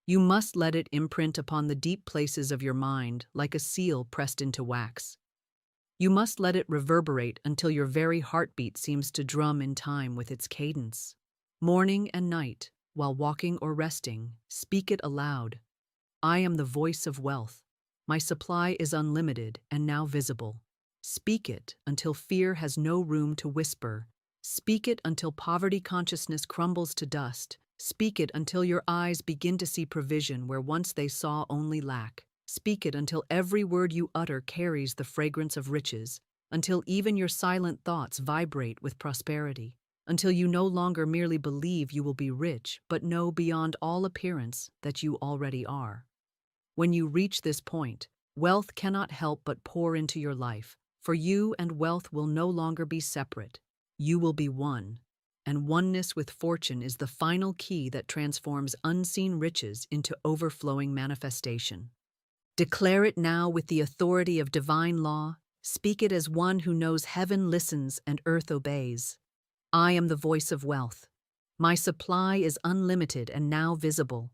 You must let it imprint upon the deep places of your mind like a seal pressed into wax. You must let it reverberate until your very heartbeat seems to drum in time with its cadence. Morning and night, while walking or resting, speak it aloud. I am the voice of wealth. My supply is unlimited and now visible. Speak it until fear has no room to whisper. Speak it until poverty consciousness crumbles to dust. Speak it until your eyes begin to see provision where once they saw only lack. Speak it until every word you utter carries the fragrance of riches, until even your silent thoughts vibrate with prosperity, until you no longer merely believe you will be rich, but know beyond all appearance that you already are. When you reach this point, wealth cannot help but pour into your life, for you and wealth will no longer be separate. You will be one, and oneness with fortune is the final key that transforms unseen riches into overflowing manifestation. Declare it now with the authority of divine law. Speak it as one who knows heaven listens and earth obeys. I am the voice of wealth. My supply is unlimited and now visible.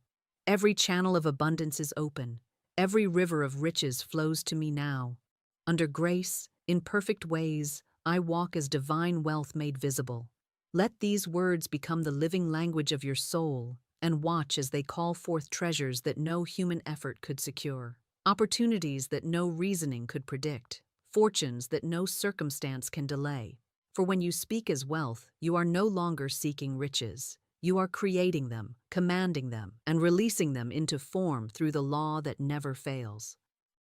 Every channel of abundance is open. Every river of riches flows to me now. Under grace, in perfect ways, I walk as divine wealth made visible. Let these words become the living language of your soul, and watch as they call forth treasures that no human effort could secure. Opportunities that no reasoning could predict, fortunes that no circumstance can delay. For when you speak as wealth, you are no longer seeking riches. You are creating them, commanding them, and releasing them into form through the law that never fails.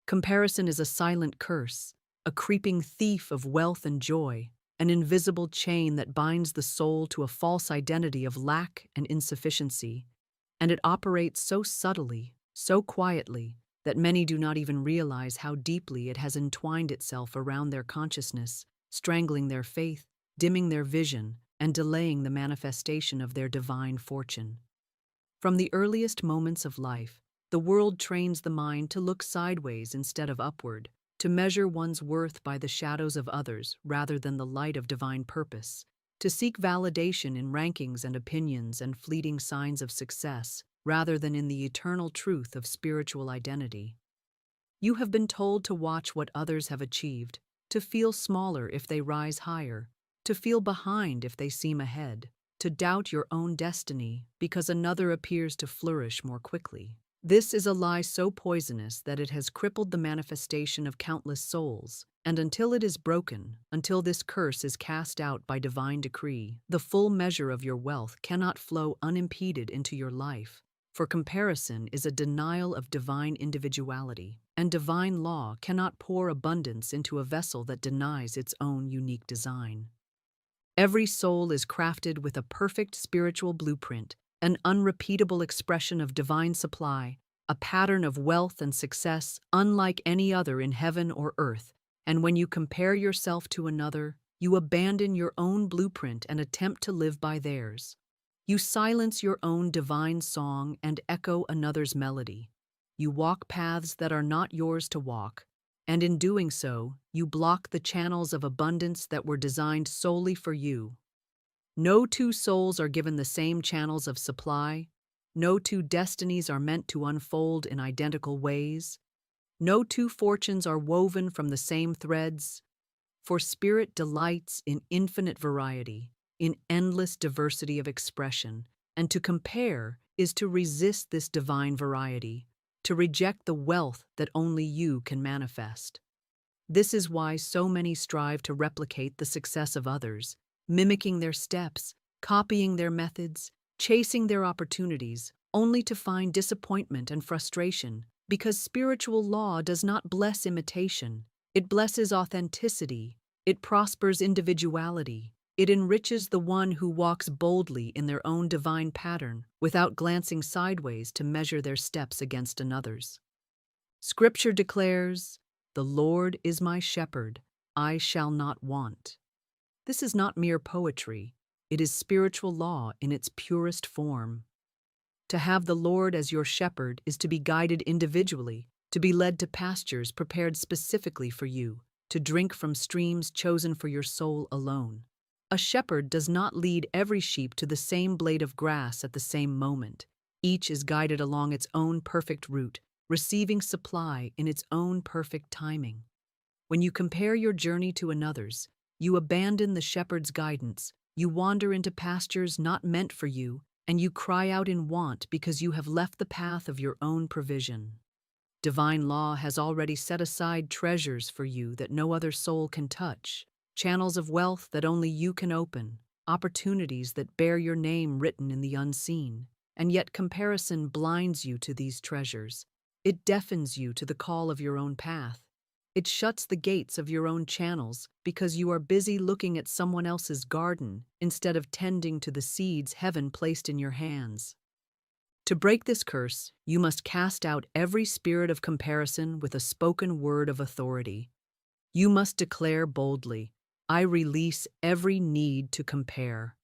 Comparison is a silent curse, a creeping thief of wealth and joy, an invisible chain that binds the soul to a false identity of lack and insufficiency. And it operates so subtly, so quietly, that many do not even realize how deeply it has entwined itself around their consciousness, strangling their faith, dimming their vision, and delaying the manifestation of their divine fortune. From the earliest moments of life, the world trains the mind to look sideways instead of upward, to measure one's worth by the shadows of others rather than the light of divine purpose, to seek validation in rankings and opinions and fleeting signs of success, rather than in the eternal truth of spiritual identity. You have been told to watch what others have achieved, to feel smaller if they rise higher, to feel behind if they seem ahead, to doubt your own destiny because another appears to flourish more quickly. This is a lie so poisonous that it has crippled the manifestation of countless souls, and until it is broken, until this curse is cast out by divine decree, the full measure of your wealth cannot flow unimpeded into your life. For comparison is a denial of divine individuality, and divine law cannot pour abundance into a vessel that denies its own unique design. Every soul is crafted with a perfect spiritual blueprint, an unrepeatable expression of divine supply, a pattern of wealth and success unlike any other in heaven or earth, and when you compare yourself to another, You abandon your own blueprint and attempt to live by theirs. You silence your own divine song and echo another's melody. You walk paths that are not yours to walk, and in doing so, you block the channels of abundance that were designed solely for you. No two souls are given the same channels of supply. No two destinies are meant to unfold in identical ways. No two fortunes are woven from the same threads. For spirit delights in infinite variety, in endless diversity of expression, and to compare is to resist this divine variety, to reject the wealth that only you can manifest. This is why so many strive to replicate the success of others, mimicking their steps, copying their methods, chasing their opportunities, only to find disappointment and frustration, because spiritual law does not bless imitation. It blesses authenticity, it prospers individuality, it enriches the one who walks boldly in their own divine pattern without glancing sideways to measure their steps against another's. Scripture declares, "The Lord is my shepherd, I shall not want." This is not mere poetry, it is spiritual law in its purest form. To have the Lord as your shepherd is to be guided individually, to be led to pastures prepared specifically for you, to drink from streams chosen for your soul alone. A shepherd does not lead every sheep to the same blade of grass at the same moment. Each is guided along its own perfect route, receiving supply in its own perfect timing. When you compare your journey to another's, you abandon the shepherd's guidance, you wander into pastures not meant for you, and you cry out in want because you have left the path of your own provision. Divine law has already set aside treasures for you that no other soul can touch, channels of wealth that only you can open, opportunities that bear your name written in the unseen. And yet comparison blinds you to these treasures. It deafens you to the call of your own path. It shuts the gates of your own channels because you are busy looking at someone else's garden instead of tending to the seeds heaven placed in your hands. To break this curse, you must cast out every spirit of comparison with a spoken word of authority. You must declare boldly, "I release every need to compare.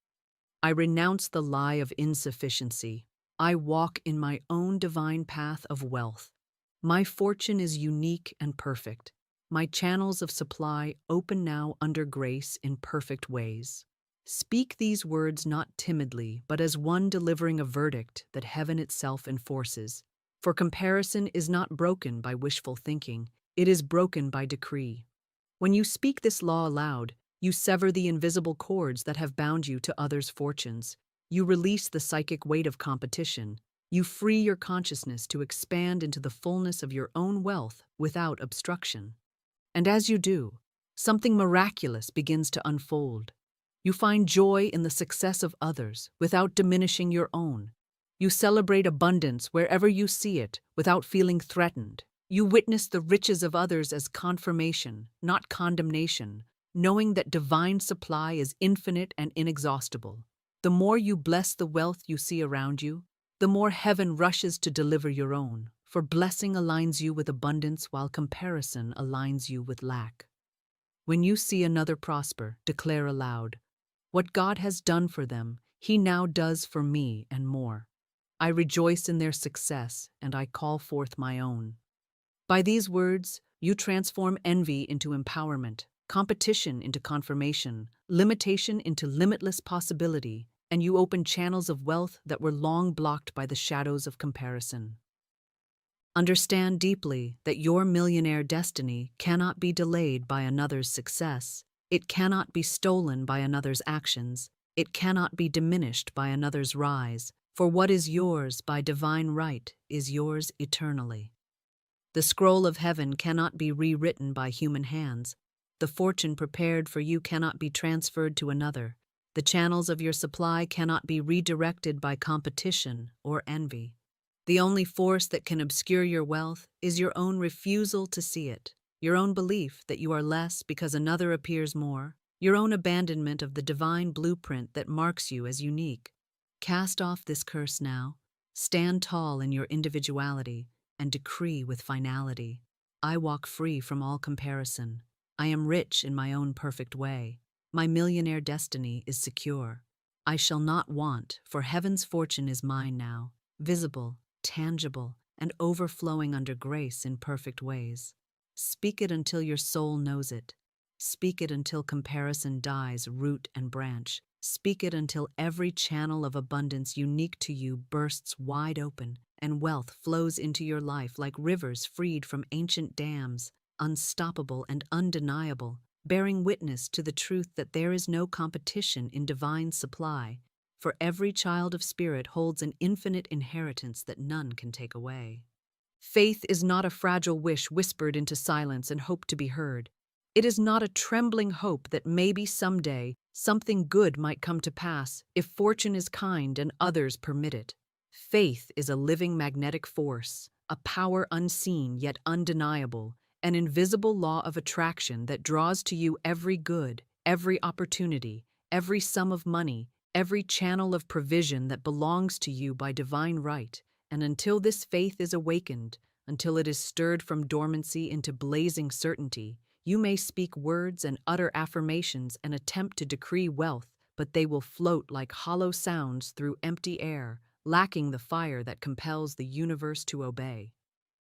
I renounce the lie of insufficiency. I walk in my own divine path of wealth. My fortune is unique and perfect. My channels of supply open now under grace in perfect ways." Speak these words not timidly, but as one delivering a verdict that heaven itself enforces. For comparison is not broken by wishful thinking, it is broken by decree. When you speak this law aloud, you sever the invisible cords that have bound you to others' fortunes. You release the psychic weight of competition. You free your consciousness to expand into the fullness of your own wealth without obstruction. And as you do, something miraculous begins to unfold. You find joy in the success of others without diminishing your own. You celebrate abundance wherever you see it without feeling threatened. You witness the riches of others as confirmation, not condemnation, knowing that divine supply is infinite and inexhaustible. The more you bless the wealth you see around you, the more heaven rushes to deliver your own, for blessing aligns you with abundance while comparison aligns you with lack. When you see another prosper, declare aloud, "What God has done for them, He now does for me and more. I rejoice in their success, and I call forth my own." By these words, you transform envy into empowerment, competition into confirmation, limitation into limitless possibility, and you open channels of wealth that were long blocked by the shadows of comparison. Understand deeply that your millionaire destiny cannot be delayed by another's success. It cannot be stolen by another's actions. It cannot be diminished by another's rise. For what is yours by divine right is yours eternally. The scroll of heaven cannot be rewritten by human hands. The fortune prepared for you cannot be transferred to another. The channels of your supply cannot be redirected by competition or envy. The only force that can obscure your wealth is your own refusal to see it, your own belief that you are less because another appears more, your own abandonment of the divine blueprint that marks you as unique. Cast off this curse now, stand tall in your individuality, and decree with finality, "I walk free from all comparison. I am rich in my own perfect way. My millionaire destiny is secure. I shall not want, for heaven's fortune is mine now, visible, tangible, and overflowing under grace in perfect ways. Speak it until your soul knows it. Speak it until comparison dies root and branch. Speak it until every channel of abundance unique to you bursts wide open, and wealth flows into your life like rivers freed from ancient dams, unstoppable and undeniable, bearing witness to the truth that there is no competition in divine supply, for every child of spirit holds an infinite inheritance that none can take away. Faith is not a fragile wish whispered into silence and hoped to be heard. It is not a trembling hope that maybe someday something good might come to pass if fortune is kind and others permit it. Faith is a living magnetic force, a power unseen yet undeniable, an invisible law of attraction that draws to you every good, every opportunity, every sum of money, every channel of provision that belongs to you by divine right. And until this faith is awakened, until it is stirred from dormancy into blazing certainty, you may speak words and utter affirmations and attempt to decree wealth, but they will float like hollow sounds through empty air, lacking the fire that compels the universe to obey.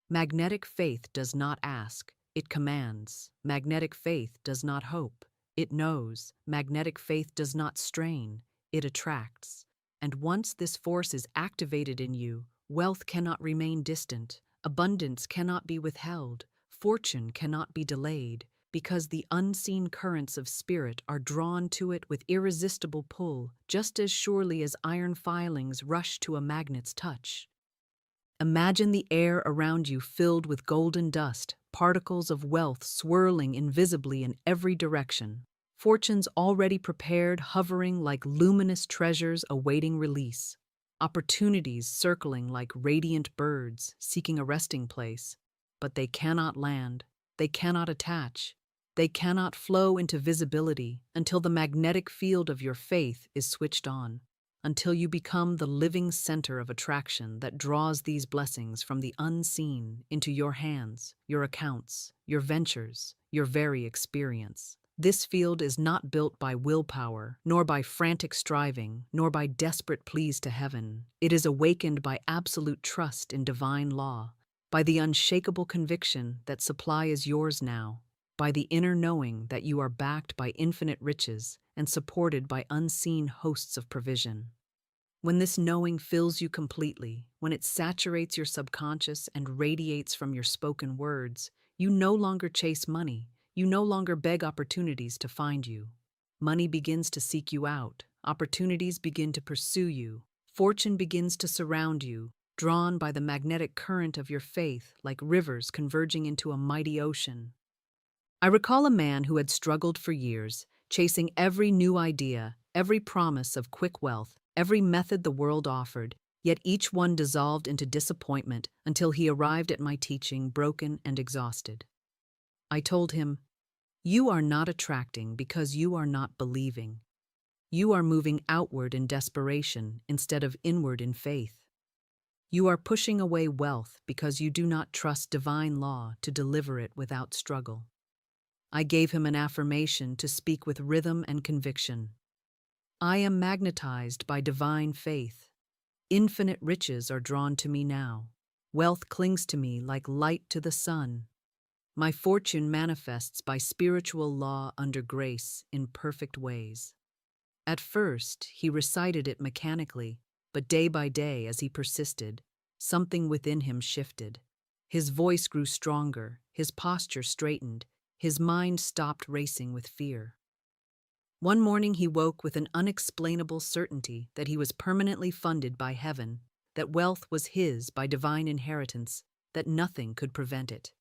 Magnetic faith does not ask, it commands. Magnetic faith does not hope, it knows. Magnetic faith does not strain, it attracts. And once this force is activated in you, wealth cannot remain distant, abundance cannot be withheld, fortune cannot be delayed, because the unseen currents of spirit are drawn to it with irresistible pull, just as surely as iron filings rush to a magnet's touch. Imagine the air around you filled with golden dust, particles of wealth swirling invisibly in every direction. Fortunes already prepared, hovering like luminous treasures awaiting release. Opportunities circling like radiant birds, seeking a resting place. But they cannot land, they cannot attach, they cannot flow into visibility until the magnetic field of your faith is switched on, until you become the living center of attraction that draws these blessings from the unseen into your hands, your accounts, your ventures, your very experience. This field is not built by willpower, nor by frantic striving, nor by desperate pleas to heaven. It is awakened by absolute trust in divine law, by the unshakable conviction that supply is yours now, by the inner knowing that you are backed by infinite riches and supported by unseen hosts of provision. When this knowing fills you completely, when it saturates your subconscious and radiates from your spoken words, you no longer chase money. You no longer beg opportunities to find you. Money begins to seek you out. Opportunities begin to pursue you. Fortune begins to surround you, drawn by the magnetic current of your faith like rivers converging into a mighty ocean. I recall a man who had struggled for years, chasing every new idea, every promise of quick wealth, every method the world offered, yet each one dissolved into disappointment until he arrived at my teaching broken and exhausted. I told him, "You are not attracting because you are not believing. You are moving outward in desperation instead of inward in faith. You are pushing away wealth because you do not trust divine law to deliver it without struggle." I gave him an affirmation to speak with rhythm and conviction. I am magnetized by divine faith. Infinite riches are drawn to me now. Wealth clings to me like light to the sun. My fortune manifests by spiritual law under grace in perfect ways. At first, he recited it mechanically, but day by day, as he persisted, something within him shifted. His voice grew stronger, his posture straightened, his mind stopped racing with fear. One morning he woke with an unexplainable certainty that he was permanently funded by heaven, that wealth was his by divine inheritance, that nothing could prevent it.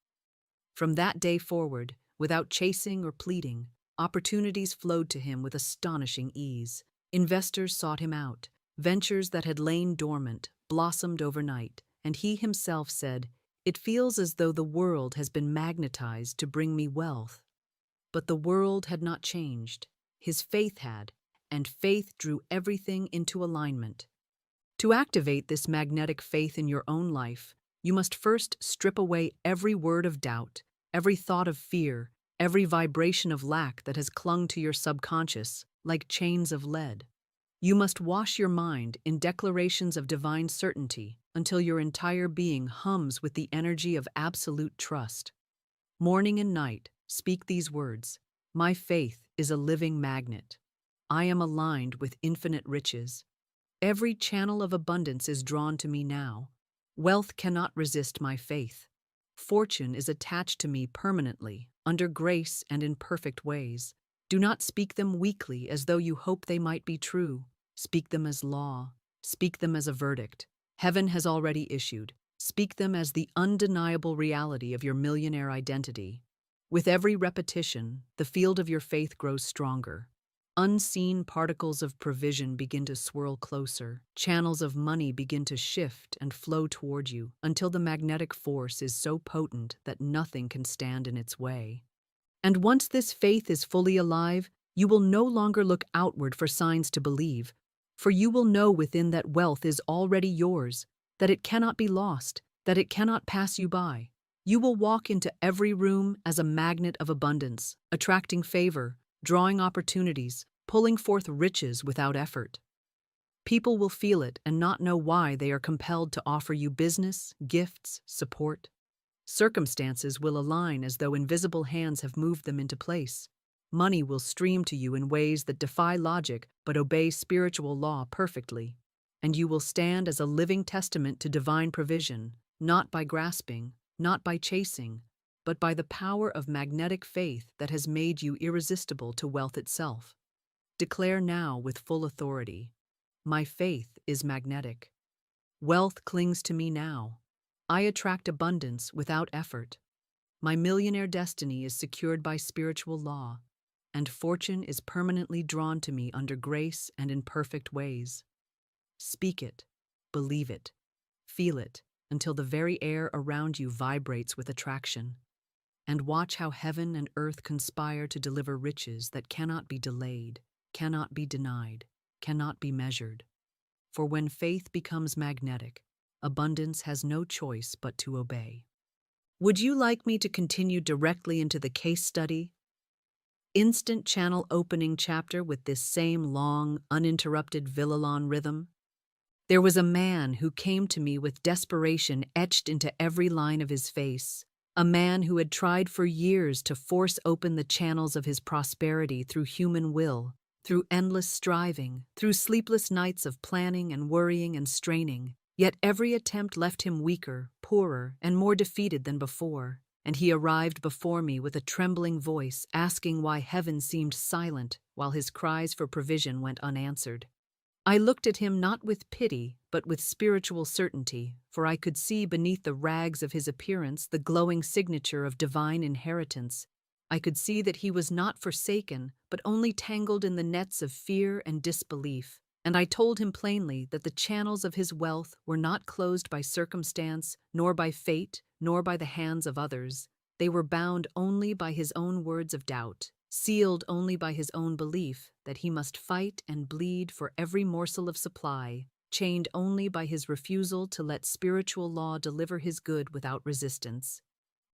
From that day forward, without chasing or pleading, opportunities flowed to him with astonishing ease. Investors sought him out. Ventures that had lain dormant blossomed overnight, and he himself said, "It feels as though the world has been magnetized to bring me wealth." But the world had not changed. His faith had, and faith drew everything into alignment. To activate this magnetic faith in your own life, you must first strip away every word of doubt, every thought of fear, every vibration of lack that has clung to your subconscious like chains of lead. You must wash your mind in declarations of divine certainty until your entire being hums with the energy of absolute trust. Morning and night, speak these words. My faith is a living magnet. I am aligned with infinite riches. Every channel of abundance is drawn to me now. Wealth cannot resist my faith. Fortune is attached to me permanently, under grace and in perfect ways. Do not speak them weakly as though you hope they might be true. Speak them as law. Speak them as a verdict. Heaven has already issued. Speak them as the undeniable reality of your millionaire identity. With every repetition, the field of your faith grows stronger. Unseen particles of provision begin to swirl closer. Channels of money begin to shift and flow toward you until the magnetic force is so potent that nothing can stand in its way. And once this faith is fully alive, you will no longer look outward for signs to believe, for you will know within that wealth is already yours, that it cannot be lost, that it cannot pass you by. You will walk into every room as a magnet of abundance, attracting favor, drawing opportunities, pulling forth riches without effort. People will feel it and not know why they are compelled to offer you business, gifts, support. Circumstances will align as though invisible hands have moved them into place. Money will stream to you in ways that defy logic but obey spiritual law perfectly. And you will stand as a living testament to divine provision, not by grasping, not by chasing, but by the power of magnetic faith that has made you irresistible to wealth itself. Declare now with full authority, my faith is magnetic. Wealth clings to me now. I attract abundance without effort. My millionaire destiny is secured by spiritual law, and fortune is permanently drawn to me under grace and in perfect ways. Speak it, believe it, feel it, until the very air around you vibrates with attraction. And watch how heaven and earth conspire to deliver riches that cannot be delayed, cannot be denied, cannot be measured. For when faith becomes magnetic, abundance has no choice but to obey. Would you like me to continue directly into the case study? Instant channel opening chapter with this same long, uninterrupted Villalon rhythm? There was a man who came to me with desperation etched into every line of his face. A man who had tried for years to force open the channels of his prosperity through human will, through endless striving, through sleepless nights of planning and worrying and straining. Yet every attempt left him weaker, poorer, and more defeated than before. And he arrived before me with a trembling voice, asking why heaven seemed silent while his cries for provision went unanswered. I looked at him not with pity, but with spiritual certainty, for I could see beneath the rags of his appearance the glowing signature of divine inheritance. I could see that he was not forsaken, but only tangled in the nets of fear and disbelief. And I told him plainly that the channels of his wealth were not closed by circumstance, nor by fate, nor by the hands of others. They were bound only by his own words of doubt, sealed only by his own belief that he must fight and bleed for every morsel of supply, chained only by his refusal to let spiritual law deliver his good without resistance.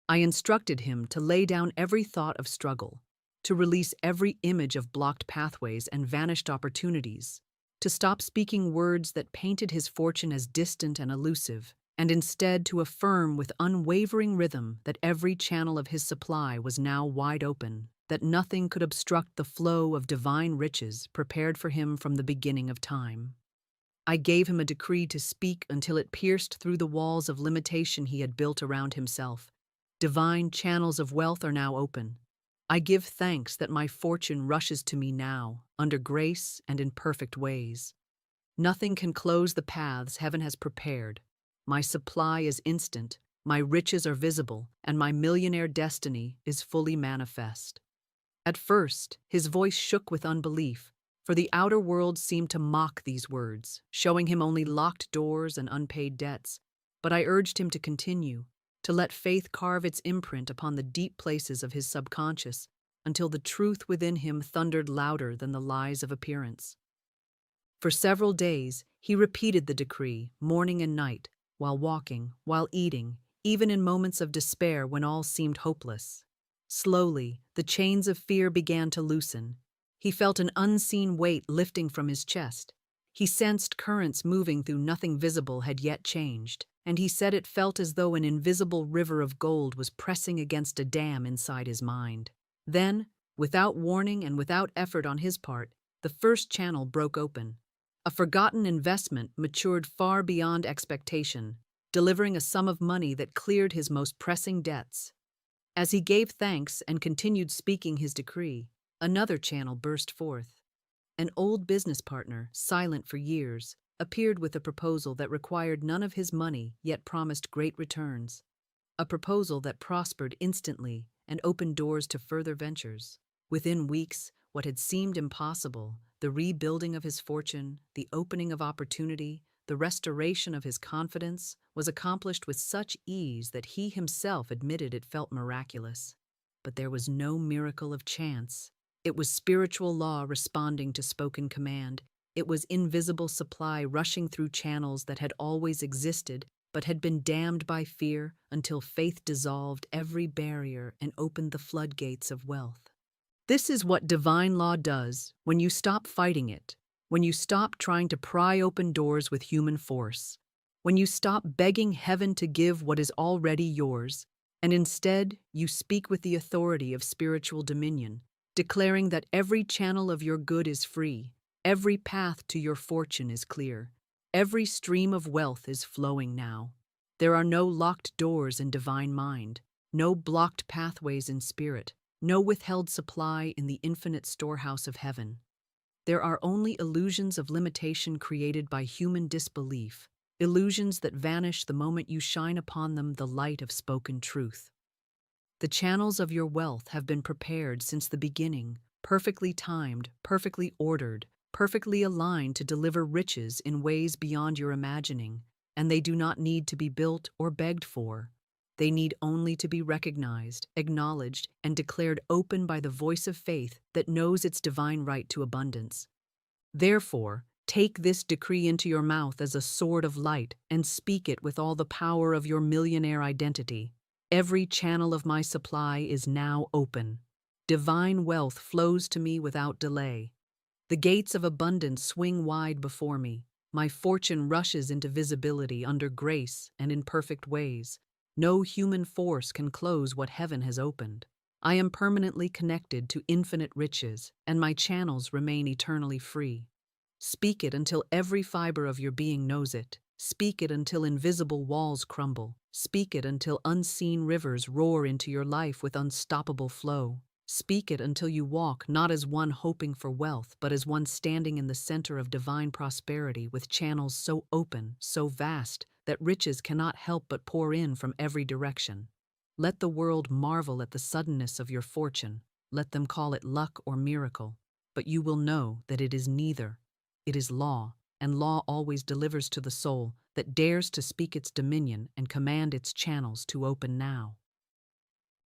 I instructed him to lay down every thought of struggle, to release every image of blocked pathways and vanished opportunities, to stop speaking words that painted his fortune as distant and elusive, and instead to affirm with unwavering rhythm that every channel of his supply was now wide open, that nothing could obstruct the flow of divine riches prepared for him from the beginning of time. I gave him a decree to speak until it pierced through the walls of limitation he had built around himself. Divine channels of wealth are now open. I give thanks that my fortune rushes to me now, under grace and in perfect ways. Nothing can close the paths heaven has prepared. My supply is instant, my riches are visible, and my millionaire destiny is fully manifest. At first, his voice shook with unbelief, for the outer world seemed to mock these words, showing him only locked doors and unpaid debts. But I urged him to continue, to let faith carve its imprint upon the deep places of his subconscious, until the truth within him thundered louder than the lies of appearance. For several days, he repeated the decree, morning and night, while walking, while eating, even in moments of despair when all seemed hopeless. Slowly, the chains of fear began to loosen. He felt an unseen weight lifting from his chest. He sensed currents moving through nothing visible had yet changed, and he said it felt as though an invisible river of gold was pressing against a dam inside his mind. Then, without warning and without effort on his part, the first channel broke open. A forgotten investment matured far beyond expectation, delivering a sum of money that cleared his most pressing debts. As he gave thanks and continued speaking his decree, another channel burst forth. An old business partner, silent for years, appeared with a proposal that required none of his money yet promised great returns. A proposal that prospered instantly and opened doors to further ventures. Within weeks, what had seemed impossible, the rebuilding of his fortune, the opening of opportunity, the restoration of his confidence, was accomplished with such ease that he himself admitted it felt miraculous. But there was no miracle of chance. It was spiritual law responding to spoken command. It was invisible supply rushing through channels that had always existed but had been dammed by fear until faith dissolved every barrier and opened the floodgates of wealth. This is what divine law does when you stop fighting it, when you stop trying to pry open doors with human force, when you stop begging heaven to give what is already yours, and instead you speak with the authority of spiritual dominion, declaring that every channel of your good is free, every path to your fortune is clear, every stream of wealth is flowing now. There are no locked doors in divine mind, no blocked pathways in spirit, no withheld supply in the infinite storehouse of heaven. There are only illusions of limitation created by human disbelief, illusions that vanish the moment you shine upon them the light of spoken truth. The channels of your wealth have been prepared since the beginning, perfectly timed, perfectly ordered, perfectly aligned to deliver riches in ways beyond your imagining, and they do not need to be built or begged for. They need only to be recognized, acknowledged, and declared open by the voice of faith that knows its divine right to abundance. Therefore, take this decree into your mouth as a sword of light and speak it with all the power of your millionaire identity. Every channel of my supply is now open. Divine wealth flows to me without delay. The gates of abundance swing wide before me. My fortune rushes into visibility under grace and in perfect ways. No human force can close what heaven has opened. I am permanently connected to infinite riches, and my channels remain eternally free. Speak it until every fiber of your being knows it. Speak it until invisible walls crumble. Speak it until unseen rivers roar into your life with unstoppable flow. Speak it until you walk not as one hoping for wealth, but as one standing in the center of divine prosperity with channels so open, so vast, that riches cannot help but pour in from every direction. Let the world marvel at the suddenness of your fortune. Let them call it luck or miracle. But you will know that it is neither. It is law, and law always delivers to the soul that dares to speak its dominion and command its channels to open now.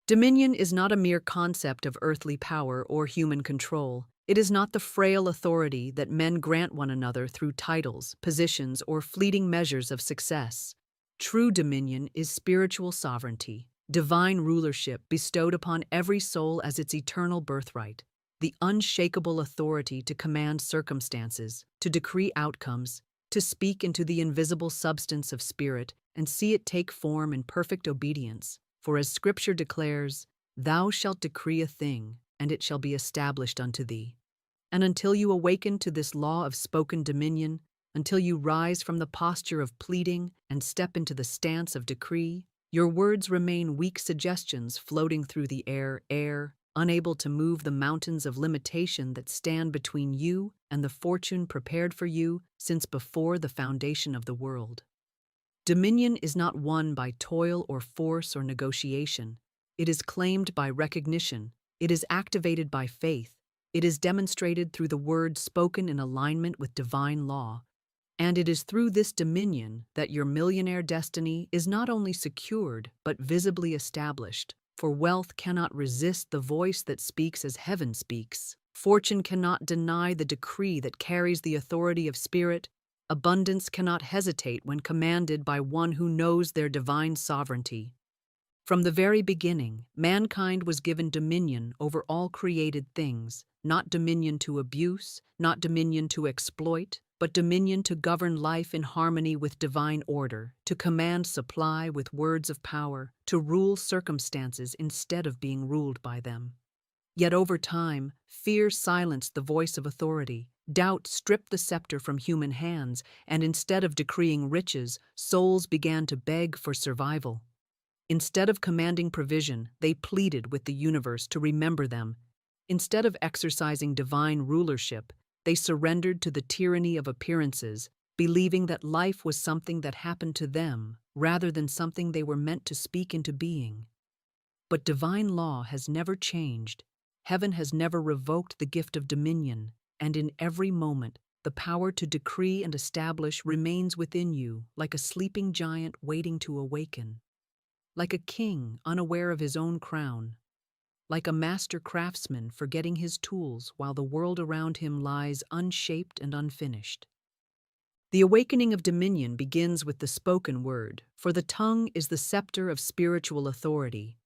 Dominion is not a mere concept of earthly power or human control. It is not the frail authority that men grant one another through titles, positions, or fleeting measures of success. True dominion is spiritual sovereignty, divine rulership bestowed upon every soul as its eternal birthright, the unshakable authority to command circumstances, to decree outcomes, to speak into the invisible substance of spirit and see it take form in perfect obedience. For as Scripture declares, "Thou shalt decree a thing, and it shall be established unto thee." And until you awaken to this law of spoken dominion, until you rise from the posture of pleading and step into the stance of decree, your words remain weak suggestions floating through the air, unable to move the mountains of limitation that stand between you and the fortune prepared for you since before the foundation of the world. Dominion is not won by toil or force or negotiation. It is claimed by recognition. It is activated by faith. It is demonstrated through the word spoken in alignment with divine law. And it is through this dominion that your millionaire destiny is not only secured but visibly established. For wealth cannot resist the voice that speaks as heaven speaks. Fortune cannot deny the decree that carries the authority of spirit. Abundance cannot hesitate when commanded by one who knows their divine sovereignty. From the very beginning, mankind was given dominion over all created things, not dominion to abuse, not dominion to exploit, but dominion to govern life in harmony with divine order, to command supply with words of power, to rule circumstances instead of being ruled by them. Yet over time, fear silenced the voice of authority, doubt stripped the scepter from human hands, and instead of decreeing riches, souls began to beg for survival. Instead of commanding provision, they pleaded with the universe to remember them. Instead of exercising divine rulership, they surrendered to the tyranny of appearances, believing that life was something that happened to them rather than something they were meant to speak into being. But divine law has never changed. Heaven has never revoked the gift of dominion, and in every moment, the power to decree and establish remains within you, like a sleeping giant waiting to awaken. Like a king unaware of his own crown, like a master craftsman forgetting his tools while the world around him lies unshaped and unfinished. The awakening of dominion begins with the spoken word, for the tongue is the scepter of spiritual authority.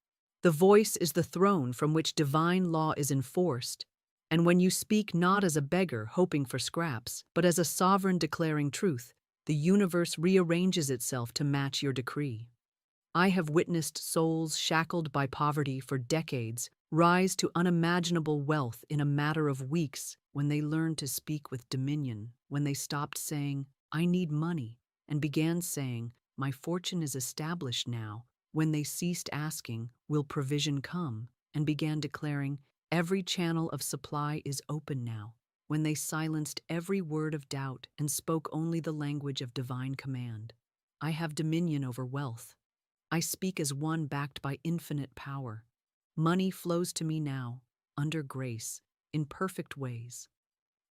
The voice is the throne from which divine law is enforced, and when you speak not as a beggar hoping for scraps, but as a sovereign declaring truth, the universe rearranges itself to match your decree. I have witnessed souls shackled by poverty for decades rise to unimaginable wealth in a matter of weeks when they learned to speak with dominion, when they stopped saying, "I need money," and began saying, "My fortune is established now," when they ceased asking, "Will provision come?" and began declaring, "Every channel of supply is open now," when they silenced every word of doubt and spoke only the language of divine command. I have dominion over wealth. I speak as one backed by infinite power. Money flows to me now, under grace, in perfect ways.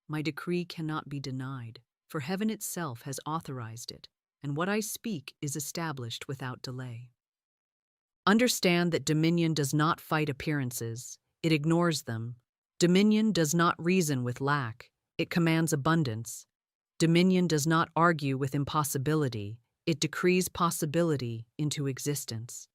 My decree cannot be denied, for heaven itself has authorized it, and what I speak is established without delay. Understand that dominion does not fight appearances, it ignores them. Dominion does not reason with lack, it commands abundance. Dominion does not argue with impossibility, it decrees possibility into existence.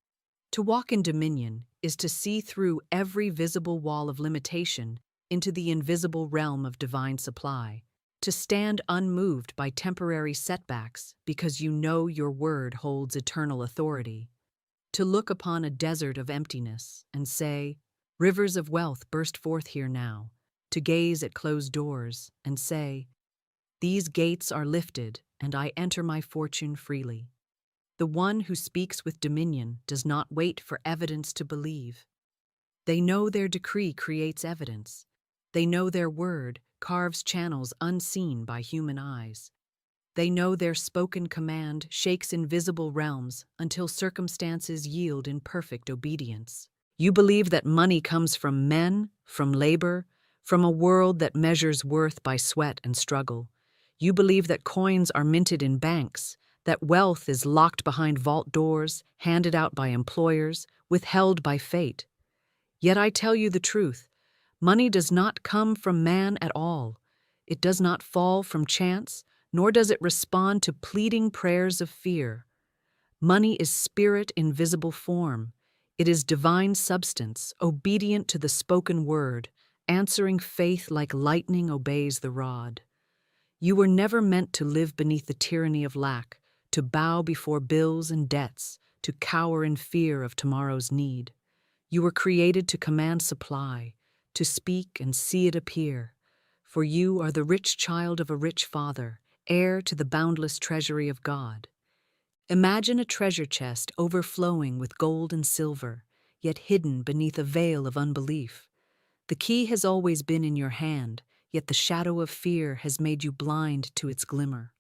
To walk in dominion is to see through every visible wall of limitation into the invisible realm of divine supply, to stand unmoved by temporary setbacks because you know your word holds eternal authority, to look upon a desert of emptiness and say, "Rivers of wealth burst forth here now," to gaze at closed doors and say, "These gates are lifted, and I enter my fortune freely." The one who speaks with dominion does not wait for evidence to believe. They know their decree creates evidence. They know their word carves channels unseen by human eyes. They know their spoken command shakes invisible realms until circumstances yield in perfect obedience. You believe that money comes from men, from labor, from a world that measures worth by sweat and struggle. You believe that coins are minted in banks, that wealth is locked behind vault doors, handed out by employers, withheld by fate. Yet I tell you the truth, money does not come from man at all. It does not fall from chance, nor does it respond to pleading prayers of fear. Money is spirit in visible form. It is divine substance, obedient to the spoken word, answering faith like lightning obeys the rod. You were never meant to live beneath the tyranny of lack, to bow before bills and debts, to cower in fear of tomorrow's need. You were created to command supply, to speak and see it appear. For you are the rich child of a rich father, heir to the boundless treasury of God. Imagine a treasure chest overflowing with gold and silver, yet hidden beneath a veil of unbelief. The key has always been in your hand, yet the shadow of fear has made you blind to its glimmer.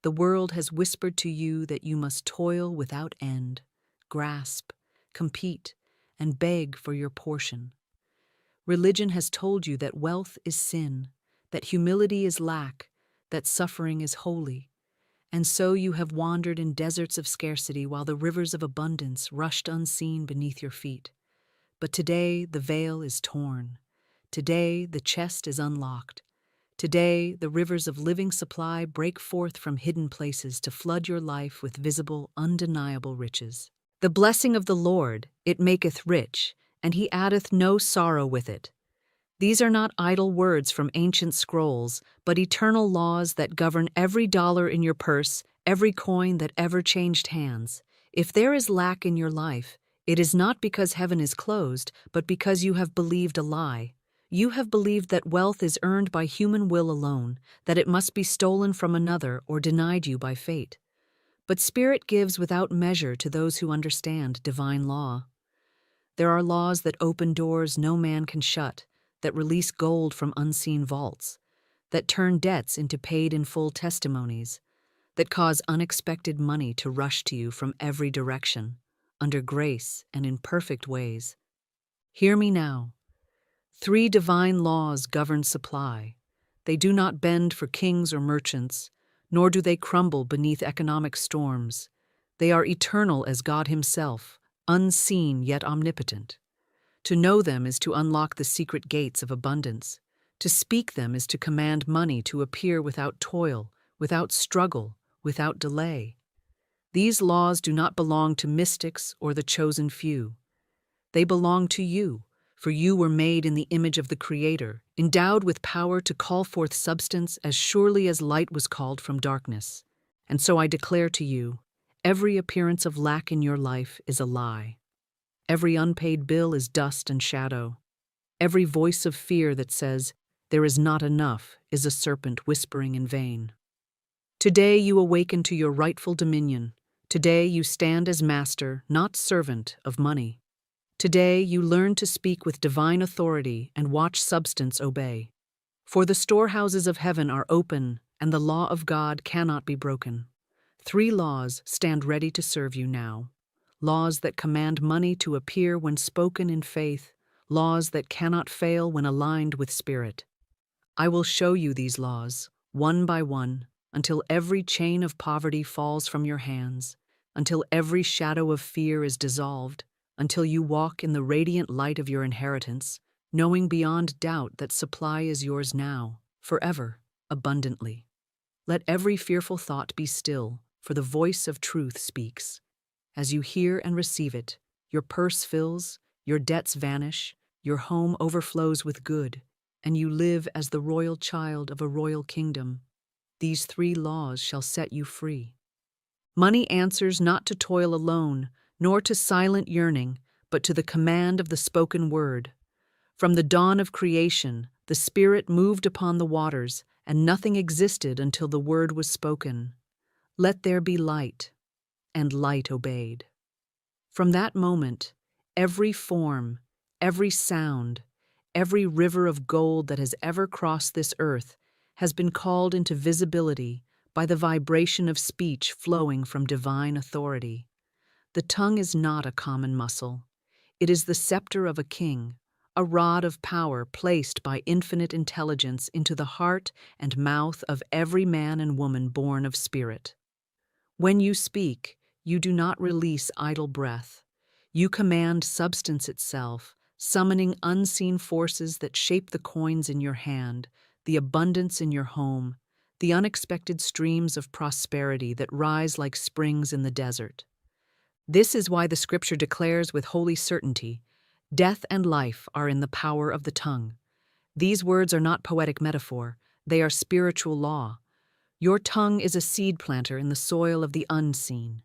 The world has whispered to you that you must toil without end, grasp, compete, and beg for your portion. Religion has told you that wealth is sin, that humility is lack, that suffering is holy. And so you have wandered in deserts of scarcity while the rivers of abundance rushed unseen beneath your feet. But today the veil is torn. Today the chest is unlocked. Today the rivers of living supply break forth from hidden places to flood your life with visible, undeniable riches. The blessing of the Lord, it maketh rich, and he addeth no sorrow with it. These are not idle words from ancient scrolls, but eternal laws that govern every dollar in your purse, every coin that ever changed hands. If there is lack in your life, it is not because heaven is closed, but because you have believed a lie. You have believed that wealth is earned by human will alone, that it must be stolen from another or denied you by fate. But Spirit gives without measure to those who understand divine law. There are laws that open doors no man can shut, that release gold from unseen vaults, that turn debts into paid-in-full testimonies, that cause unexpected money to rush to you from every direction, under grace and in perfect ways. Hear me now. 3 divine laws govern supply. They do not bend for kings or merchants, nor do they crumble beneath economic storms. They are eternal as God Himself, unseen yet omnipotent. To know them is to unlock the secret gates of abundance. To speak them is to command money to appear without toil, without struggle, without delay. These laws do not belong to mystics or the chosen few. They belong to you, for you were made in the image of the Creator, endowed with power to call forth substance as surely as light was called from darkness. And so I declare to you, every appearance of lack in your life is a lie. Every unpaid bill is dust and shadow. Every voice of fear that says, "There is not enough," is a serpent whispering in vain. Today you awaken to your rightful dominion. Today you stand as master, not servant, of money. Today you learn to speak with divine authority and watch substance obey. For the storehouses of heaven are open, and the law of God cannot be broken. 3 laws stand ready to serve you now. Laws that command money to appear when spoken in faith, laws that cannot fail when aligned with Spirit. I will show you these laws, one by one, until every chain of poverty falls from your hands, until every shadow of fear is dissolved, until you walk in the radiant light of your inheritance, knowing beyond doubt that supply is yours now, forever, abundantly. Let every fearful thought be still, for the voice of truth speaks. As you hear and receive it, your purse fills, your debts vanish, your home overflows with good, and you live as the royal child of a royal kingdom. These 3 laws shall set you free. Money answers not to toil alone, nor to silent yearning, but to the command of the spoken word. From the dawn of creation, the Spirit moved upon the waters, and nothing existed until the word was spoken. Let there be light, and light obeyed. From that moment, every form, every sound, every river of gold that has ever crossed this earth has been called into visibility by the vibration of speech flowing from divine authority. The tongue is not a common muscle. It is the scepter of a king, a rod of power placed by infinite intelligence into the heart and mouth of every man and woman born of Spirit. When you speak, you do not release idle breath. You command substance itself, summoning unseen forces that shape the coins in your hand, the abundance in your home, the unexpected streams of prosperity that rise like springs in the desert. This is why the Scripture declares with holy certainty, "Death and life are in the power of the tongue." These words are not poetic metaphor, they are spiritual law. Your tongue is a seed planter in the soil of the unseen.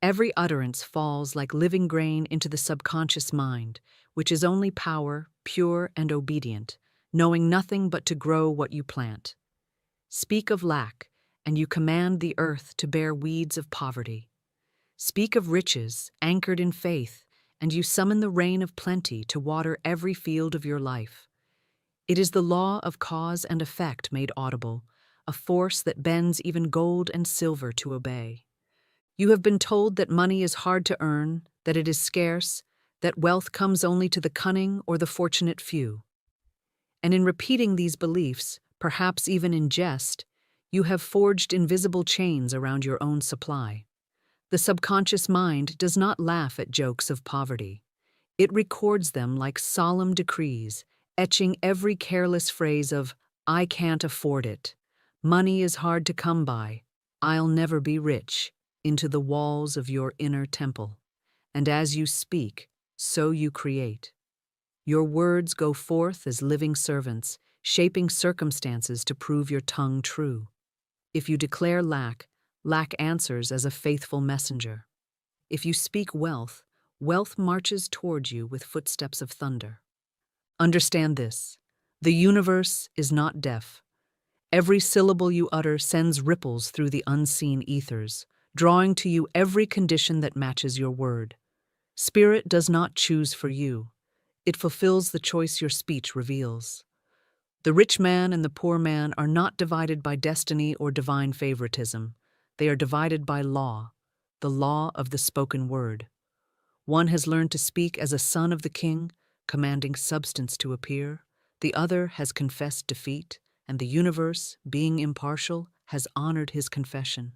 Every utterance falls like living grain into the subconscious mind, which is only power, pure and obedient, knowing nothing but to grow what you plant. Speak of lack, and you command the earth to bear weeds of poverty. Speak of riches, anchored in faith, and you summon the rain of plenty to water every field of your life. It is the law of cause and effect made audible, a force that bends even gold and silver to obey. You have been told that money is hard to earn, that it is scarce, that wealth comes only to the cunning or the fortunate few. And in repeating these beliefs, perhaps even in jest, you have forged invisible chains around your own supply. The subconscious mind does not laugh at jokes of poverty. It records them like solemn decrees, etching every careless phrase of, "I can't afford it," "Money is hard to come by," "I'll never be rich," into the walls of your inner temple. and as you speak, so you create. Your words go forth as living servants, shaping circumstances to prove your tongue true. If you declare lack, lack answers as a faithful messenger. If you speak wealth, wealth marches toward you with footsteps of thunder. Understand this: the universe is not deaf. Every syllable you utter sends ripples through the unseen ethers, drawing to you every condition that matches your word. Spirit does not choose for you. It fulfills the choice your speech reveals. The rich man and the poor man are not divided by destiny or divine favoritism. They are divided by law, the law of the spoken word. One has learned to speak as a son of the king, commanding substance to appear. The other has confessed defeat, and the universe, being impartial, has honored his confession.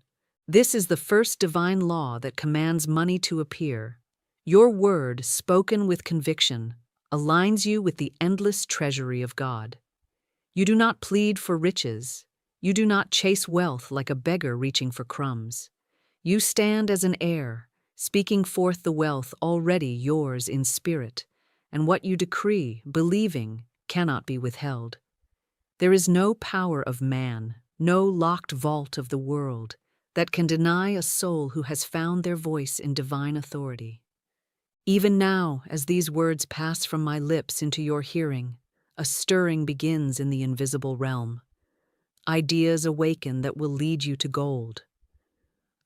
This is the first divine law that commands money to appear. Your word, spoken with conviction, aligns you with the endless treasury of God. You do not plead for riches. You do not chase wealth like a beggar reaching for crumbs. You stand as an heir, speaking forth the wealth already yours in spirit, and what you decree, believing, cannot be withheld. There is no power of man, no locked vault of the world, that can deny a soul who has found their voice in divine authority. Even now, as these words pass from my lips into your hearing, a stirring begins in the invisible realm. Ideas awaken that will lead you to gold.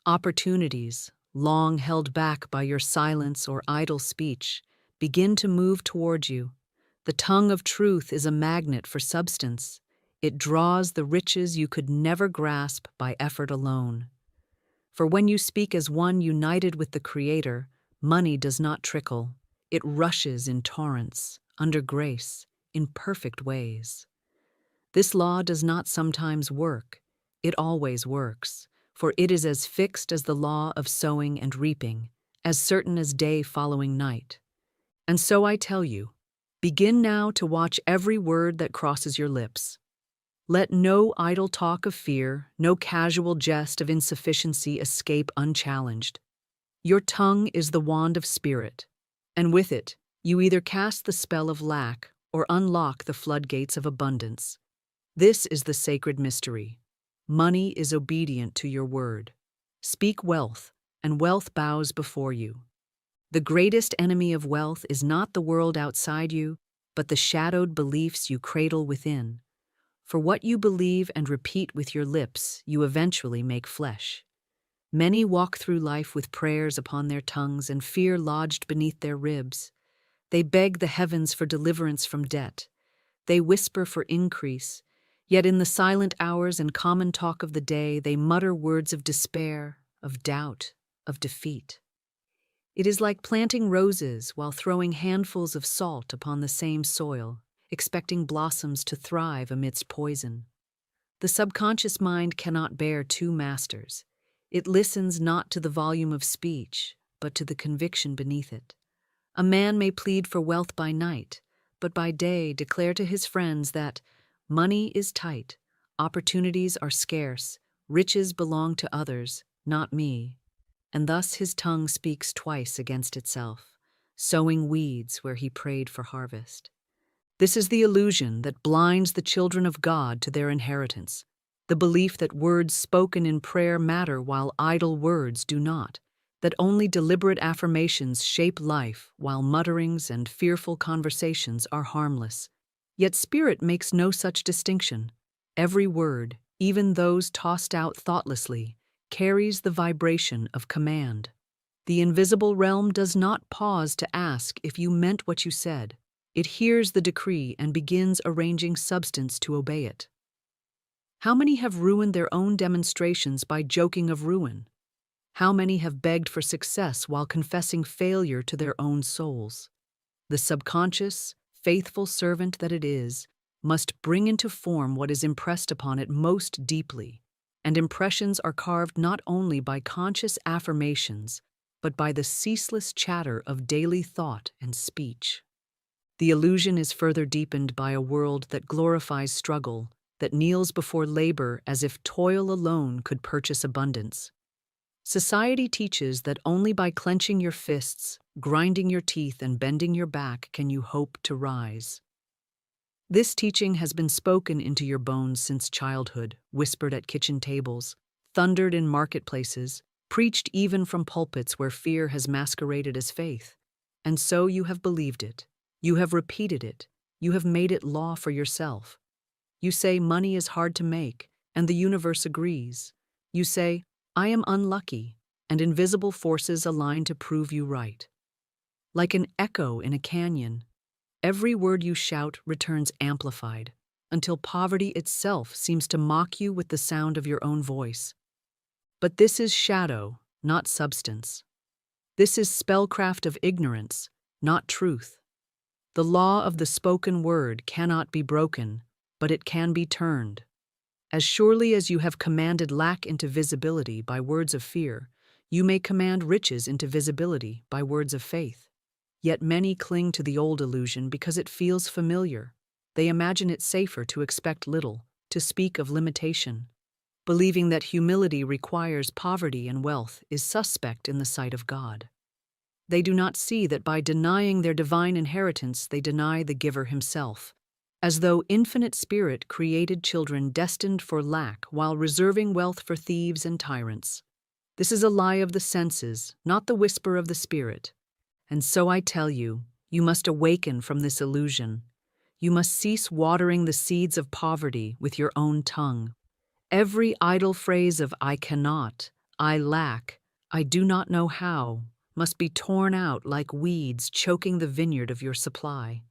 Opportunities, long held back by your silence or idle speech, begin to move toward you. The tongue of truth is a magnet for substance. It draws the riches you could never grasp by effort alone. For when you speak as one united with the Creator, money does not trickle. It rushes in torrents, under grace, in perfect ways. This law does not sometimes work. It always works, for it is as fixed as the law of sowing and reaping, as certain as day following night. And so I tell you, begin now to watch every word that crosses your lips. Let no idle talk of fear, no casual jest of insufficiency escape unchallenged. Your tongue is the wand of spirit, and with it, you either cast the spell of lack or unlock the floodgates of abundance. This is the sacred mystery. Money is obedient to your word. Speak wealth, and wealth bows before you. The greatest enemy of wealth is not the world outside you, but the shadowed beliefs you cradle within. For what you believe and repeat with your lips, you eventually make flesh. Many walk through life with prayers upon their tongues and fear lodged beneath their ribs. They beg the heavens for deliverance from debt. They whisper for increase, yet in the silent hours and common talk of the day, they mutter words of despair, of doubt, of defeat. It is like planting roses while throwing handfuls of salt upon the same soil, expecting blossoms to thrive amidst poison. The subconscious mind cannot bear two masters. It listens not to the volume of speech, but to the conviction beneath it. A man may plead for wealth by night, but by day declare to his friends that money is tight, opportunities are scarce, riches belong to others, not me. And thus his tongue speaks twice against itself, sowing weeds where he prayed for harvest. This is the illusion that blinds the children of God to their inheritance, the belief that words spoken in prayer matter while idle words do not, that only deliberate affirmations shape life while mutterings and fearful conversations are harmless. Yet Spirit makes no such distinction. Every word, even those tossed out thoughtlessly, carries the vibration of command. The invisible realm does not pause to ask if you meant what you said. It hears the decree and begins arranging substance to obey it. How many have ruined their own demonstrations by joking of ruin? How many have begged for success while confessing failure to their own souls? The subconscious, faithful servant that it is, must bring into form what is impressed upon it most deeply, and impressions are carved not only by conscious affirmations, but by the ceaseless chatter of daily thought and speech. The illusion is further deepened by a world that glorifies struggle, that kneels before labor as if toil alone could purchase abundance. Society teaches that only by clenching your fists, grinding your teeth, and bending your back can you hope to rise. This teaching has been spoken into your bones since childhood, whispered at kitchen tables, thundered in marketplaces, preached even from pulpits where fear has masqueraded as faith. And so you have believed it. You have repeated it. You have made it law for yourself. You say money is hard to make, and the universe agrees. You say, I am unlucky, and invisible forces align to prove you right. Like an echo in a canyon, every word you shout returns amplified, until poverty itself seems to mock you with the sound of your own voice. But this is shadow, not substance. This is spellcraft of ignorance, not truth. The law of the spoken word cannot be broken, but it can be turned. As surely as you have commanded lack into visibility by words of fear, you may command riches into visibility by words of faith. Yet many cling to the old illusion because it feels familiar. They imagine it safer to expect little, to speak of limitation. Believing that humility requires poverty and wealth is suspect in the sight of God. They do not see that by denying their divine inheritance they deny the giver himself, as though infinite spirit created children destined for lack while reserving wealth for thieves and tyrants. This is a lie of the senses, not the whisper of the spirit. And so I tell you, you must awaken from this illusion. You must cease watering the seeds of poverty with your own tongue. Every idle phrase of I cannot, I lack, I do not know how, must be torn out like weeds choking the vineyard of your supply.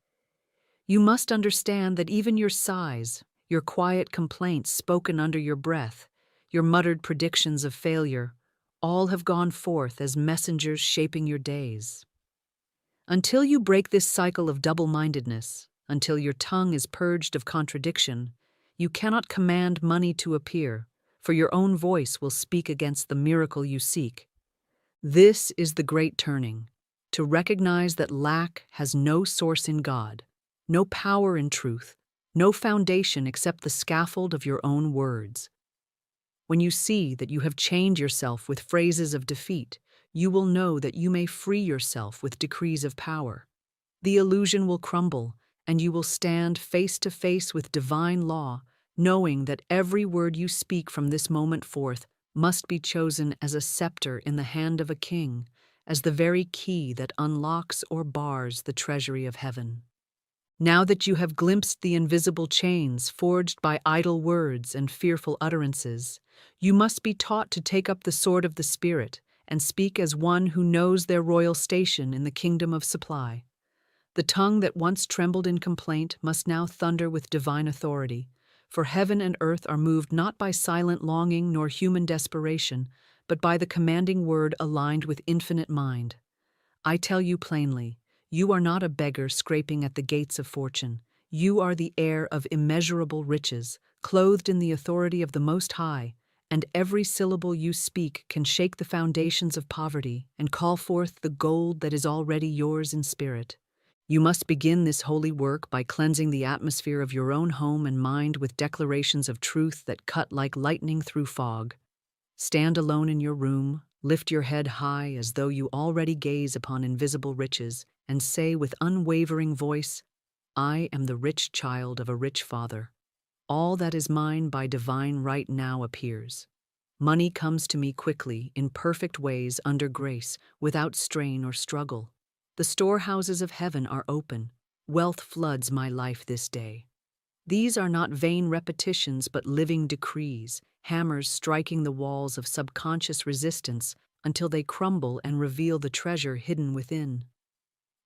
You must understand that even your sighs, your quiet complaints spoken under your breath, your muttered predictions of failure, all have gone forth as messengers shaping your days. Until you break this cycle of double-mindedness, until your tongue is purged of contradiction, you cannot command money to appear, for your own voice will speak against the miracle you seek. This is the great turning, to recognize that lack has no source in God, no power in truth, no foundation except the scaffold of your own words. When you see that you have chained yourself with phrases of defeat, you will know that you may free yourself with decrees of power. The illusion will crumble, and you will stand face to face with divine law, knowing that every word you speak from this moment forth must be chosen as a scepter in the hand of a king, as the very key that unlocks or bars the treasury of heaven. Now that you have glimpsed the invisible chains forged by idle words and fearful utterances, you must be taught to take up the sword of the Spirit and speak as one who knows their royal station in the kingdom of supply. The tongue that once trembled in complaint must now thunder with divine authority, for heaven and earth are moved not by silent longing nor human desperation, but by the commanding word aligned with infinite mind. I tell you plainly, you are not a beggar scraping at the gates of fortune. You are the heir of immeasurable riches, clothed in the authority of the Most High, and every syllable you speak can shake the foundations of poverty and call forth the gold that is already yours in spirit. You must begin this holy work by cleansing the atmosphere of your own home and mind with declarations of truth that cut like lightning through fog. Stand alone in your room, lift your head high as though you already gaze upon invisible riches, and say with unwavering voice, I am the rich child of a rich father. All that is mine by divine right now appears. Money comes to me quickly, in perfect ways, under grace, without strain or struggle. The storehouses of heaven are open. Wealth floods my life this day. These are not vain repetitions but living decrees, hammers striking the walls of subconscious resistance until they crumble and reveal the treasure hidden within.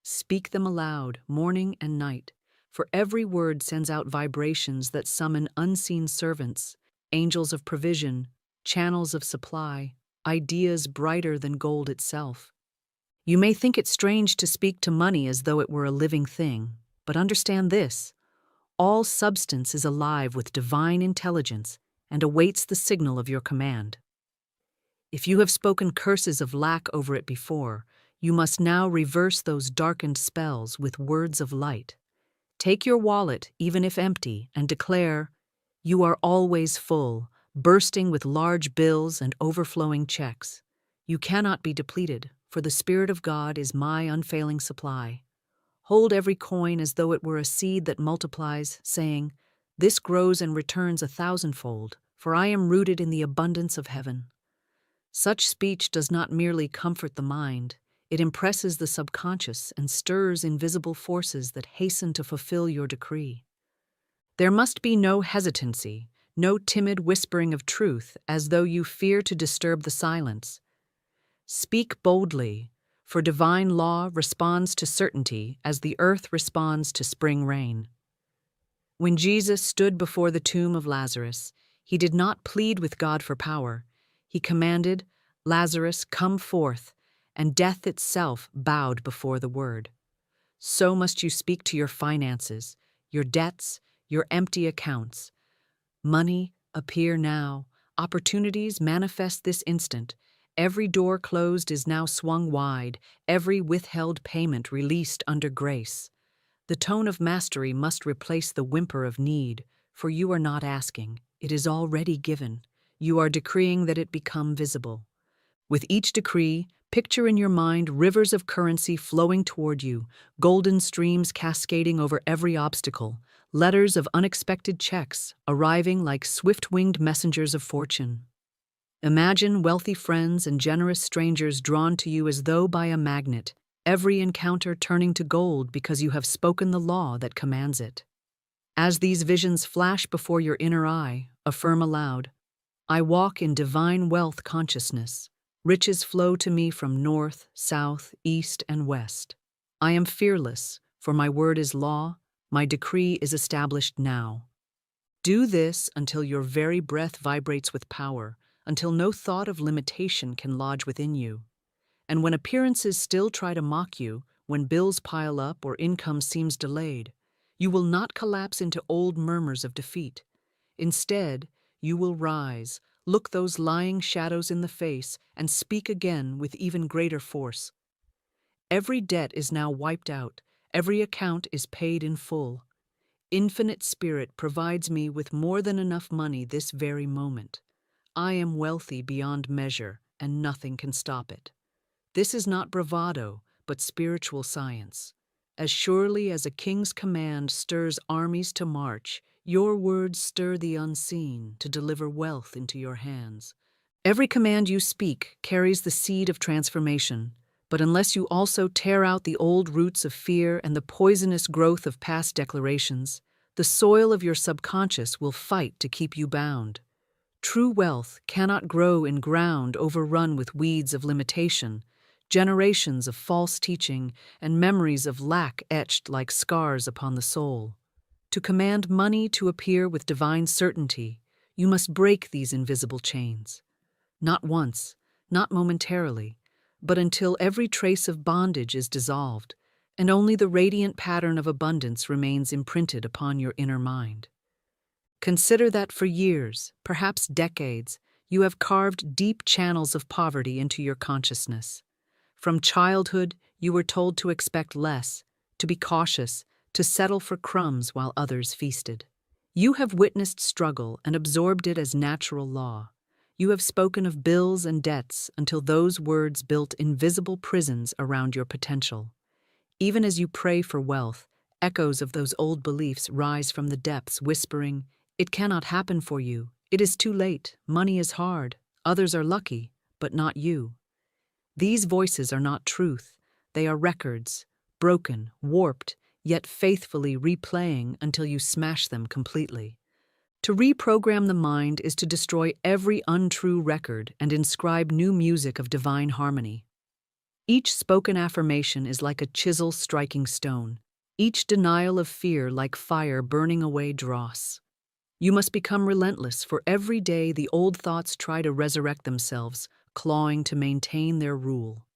Speak them aloud, morning and night, for every word sends out vibrations that summon unseen servants, angels of provision, channels of supply, ideas brighter than gold itself. You may think it strange to speak to money as though it were a living thing, but understand this: all substance is alive with divine intelligence and awaits the signal of your command. If you have spoken curses of lack over it before, you must now reverse those darkened spells with words of light. Take your wallet, even if empty, and declare, you are always full, bursting with large bills and overflowing checks. You cannot be depleted, for the Spirit of God is my unfailing supply. Hold every coin as though it were a seed that multiplies, saying, "This grows and returns 1,000-fold, for I am rooted in the abundance of heaven." Such speech does not merely comfort the mind, it impresses the subconscious and stirs invisible forces that hasten to fulfill your decree. There must be no hesitancy, no timid whispering of truth as though you fear to disturb the silence. Speak boldly, for divine law responds to certainty as the earth responds to spring rain. When Jesus stood before the tomb of Lazarus, he did not plead with God for power. He commanded, "Lazarus, come forth," and death itself bowed before the word. So must you speak to your finances, your debts, your empty accounts. Money, appear now. Opportunities manifest this instant. Every door closed is now swung wide, every withheld payment released under grace. The tone of mastery must replace the whimper of need, for you are not asking, it is already given. You are decreeing that it become visible. With each decree, picture in your mind rivers of currency flowing toward you, golden streams cascading over every obstacle, letters of unexpected checks arriving like swift-winged messengers of fortune. Imagine wealthy friends and generous strangers drawn to you as though by a magnet, every encounter turning to gold because you have spoken the law that commands it. As these visions flash before your inner eye, affirm aloud, "I walk in divine wealth consciousness. Riches flow to me from north, south, east, and west. I am fearless, for my word is law, my decree is established now." Do this until your very breath vibrates with power, until no thought of limitation can lodge within you. And when appearances still try to mock you, when bills pile up or income seems delayed, you will not collapse into old murmurs of defeat. Instead, you will rise, look those lying shadows in the face, and speak again with even greater force. Every debt is now wiped out, every account is paid in full. Infinite Spirit provides me with more than enough money this very moment. I am wealthy beyond measure, and nothing can stop it. This is not bravado, but spiritual science. As surely as a king's command stirs armies to march, your words stir the unseen to deliver wealth into your hands. Every command you speak carries the seed of transformation, but unless you also tear out the old roots of fear and the poisonous growth of past declarations, the soil of your subconscious will fight to keep you bound. True wealth cannot grow in ground overrun with weeds of limitation, generations of false teaching, and memories of lack etched like scars upon the soul. To command money to appear with divine certainty, you must break these invisible chains. Not once, not momentarily, but until every trace of bondage is dissolved, and only the radiant pattern of abundance remains imprinted upon your inner mind. Consider that for years, perhaps decades, you have carved deep channels of poverty into your consciousness. From childhood, you were told to expect less, to be cautious, to settle for crumbs while others feasted. You have witnessed struggle and absorbed it as natural law. You have spoken of bills and debts until those words built invisible prisons around your potential. Even as you pray for wealth, echoes of those old beliefs rise from the depths, whispering, "It cannot happen for you. It is too late. Money is hard. Others are lucky, but not you." These voices are not truth. They are records, broken, warped, yet faithfully replaying until you smash them completely. To reprogram the mind is to destroy every untrue record and inscribe new music of divine harmony. Each spoken affirmation is like a chisel striking stone, each denial of fear like fire burning away dross. You must become relentless, for every day the old thoughts try to resurrect themselves, clawing to maintain their rule.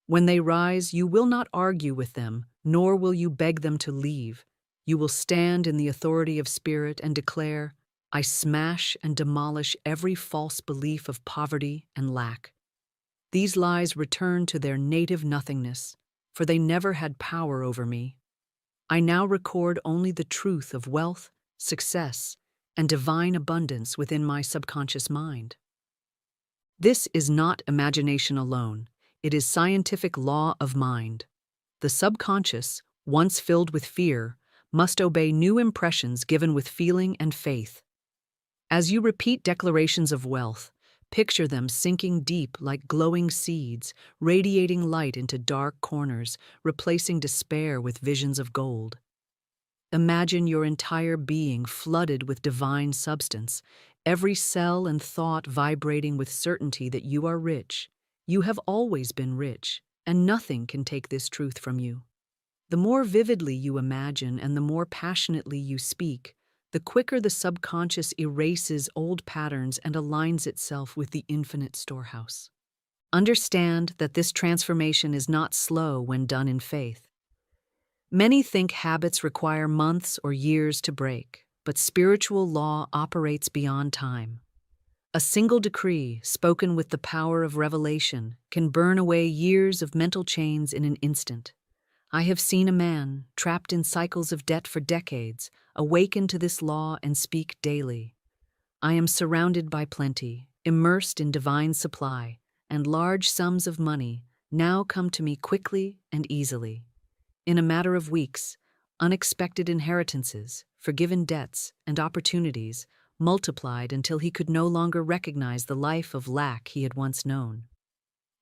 When they rise, you will not argue with them, nor will you beg them to leave. You will stand in the authority of spirit and declare, "I smash and demolish every false belief of poverty and lack." These lies return to their native nothingness, for they never had power over me. I now record only the truth of wealth, success, and divine abundance within my subconscious mind. This is not imagination alone, it is scientific law of mind. The subconscious, once filled with fear, must obey new impressions given with feeling and faith. As you repeat declarations of wealth, picture them sinking deep like glowing seeds, radiating light into dark corners, replacing despair with visions of gold. Imagine your entire being flooded with divine substance, every cell and thought vibrating with certainty that you are rich. You have always been rich, and nothing can take this truth from you. The more vividly you imagine and the more passionately you speak, the quicker the subconscious erases old patterns and aligns itself with the infinite storehouse. Understand that this transformation is not slow when done in faith. Many think habits require months or years to break, but spiritual law operates beyond time. A single decree, spoken with the power of revelation, can burn away years of mental chains in an instant. I have seen a man, trapped in cycles of debt for decades, awaken to this law and speak daily. I am surrounded by plenty, immersed in divine supply, and large sums of money now come to me quickly and easily. In a matter of weeks, unexpected inheritances, forgiven debts, and opportunities multiplied until he could no longer recognize the life of lack he had once known.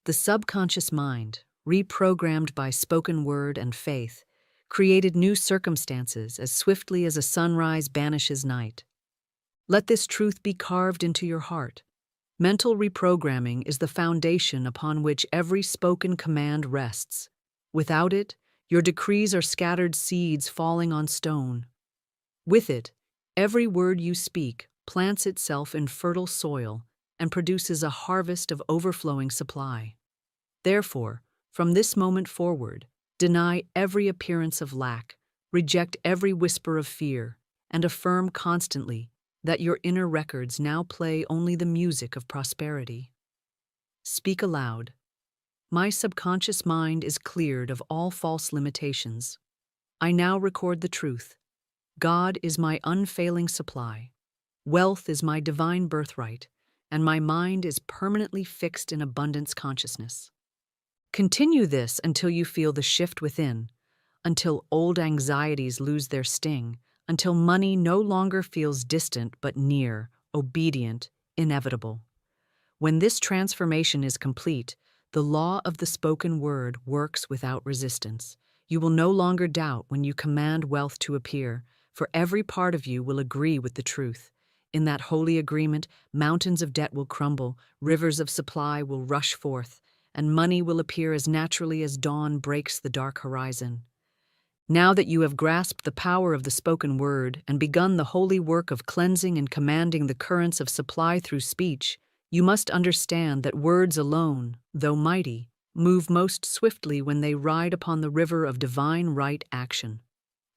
The subconscious mind, reprogrammed by spoken word and faith, created new circumstances as swiftly as a sunrise banishes night. Let this truth be carved into your heart. Mental reprogramming is the foundation upon which every spoken command rests. Without it, your decrees are scattered seeds falling on stone. With it, every word you speak plants itself in fertile soil and produces a harvest of overflowing supply. Therefore, from this moment forward, deny every appearance of lack, reject every whisper of fear, and affirm constantly that your inner records now play only the music of prosperity. Speak aloud. My subconscious mind is cleared of all false limitations. I now record the truth. God is my unfailing supply. Wealth is my divine birthright, and my mind is permanently fixed in abundance consciousness. Continue this until you feel the shift within, until old anxieties lose their sting, until money no longer feels distant but near, obedient, inevitable. When this transformation is complete, the law of the spoken word works without resistance. You will no longer doubt when you command wealth to appear, for every part of you will agree with the truth. In that holy agreement, mountains of debt will crumble, rivers of supply will rush forth, and money will appear as naturally as dawn breaks the dark horizon. Now that you have grasped the power of the spoken word and begun the holy work of cleansing and commanding the currents of supply through speech, you must understand that words alone, though mighty, move most swiftly when they ride upon the river of divine right action.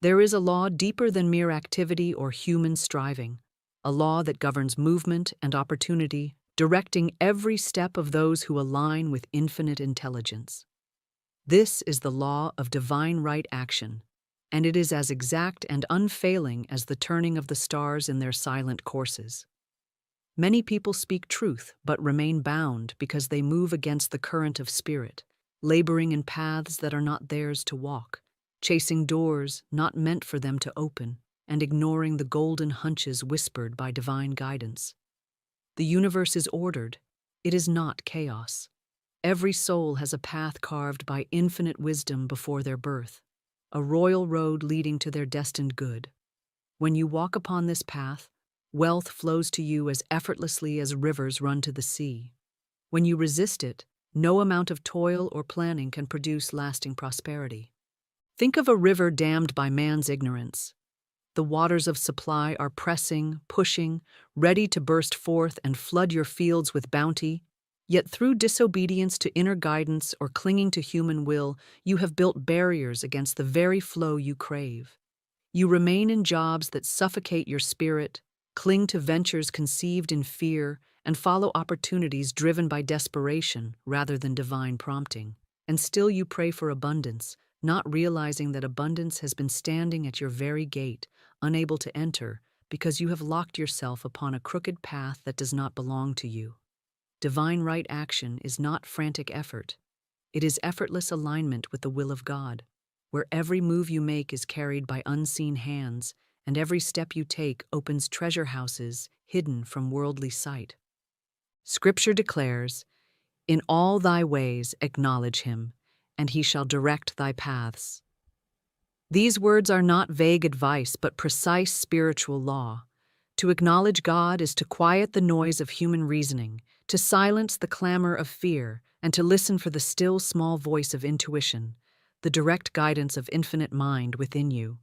There is a law deeper than mere activity or human striving, a law that governs movement and opportunity, directing every step of those who align with infinite intelligence. This is the law of divine right action, and it is as exact and unfailing as the turning of the stars in their silent courses. Many people speak truth but remain bound because they move against the current of spirit, laboring in paths that are not theirs to walk, chasing doors not meant for them to open, and ignoring the golden hunches whispered by divine guidance. The universe is ordered. It is not chaos. Every soul has a path carved by infinite wisdom before their birth, a royal road leading to their destined good. When you walk upon this path, wealth flows to you as effortlessly as rivers run to the sea. When you resist it, no amount of toil or planning can produce lasting prosperity. Think of a river dammed by man's ignorance. The waters of supply are pressing, pushing, ready to burst forth and flood your fields with bounty. Yet through disobedience to inner guidance or clinging to human will, you have built barriers against the very flow you crave. You remain in jobs that suffocate your spirit, cling to ventures conceived in fear, and follow opportunities driven by desperation rather than divine prompting. And still you pray for abundance, not realizing that abundance has been standing at your very gate, unable to enter, because you have locked yourself upon a crooked path that does not belong to you. divine right action is not frantic effort. It is effortless alignment with the will of God, where every move you make is carried by unseen hands, and every step you take opens treasure houses hidden from worldly sight. Scripture declares, "In all thy ways acknowledge him, and he shall direct thy paths." These words are not vague advice, but precise spiritual law. To acknowledge God is to quiet the noise of human reasoning, to silence the clamor of fear, and to listen for the still small voice of intuition, the direct guidance of infinite mind within you.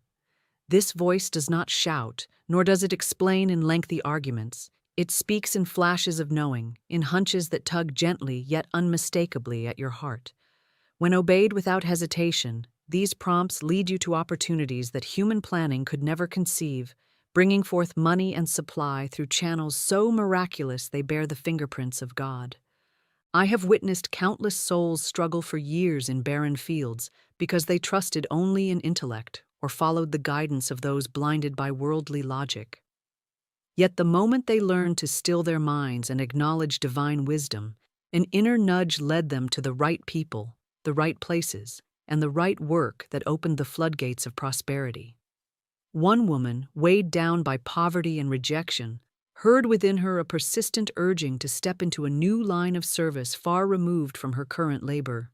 This voice does not shout, nor does it explain in lengthy arguments. It speaks in flashes of knowing, in hunches that tug gently yet unmistakably at your heart. When obeyed without hesitation, these prompts lead you to opportunities that human planning could never conceive, bringing forth money and supply through channels so miraculous they bear the fingerprints of God. I have witnessed countless souls struggle for years in barren fields because they trusted only in intellect or followed the guidance of those blinded by worldly logic. Yet the moment they learned to still their minds and acknowledge divine wisdom, an inner nudge led them to the right people, the right places, and the right work that opened the floodgates of prosperity. One woman, weighed down by poverty and rejection, heard within her a persistent urging to step into a new line of service far removed from her current labor.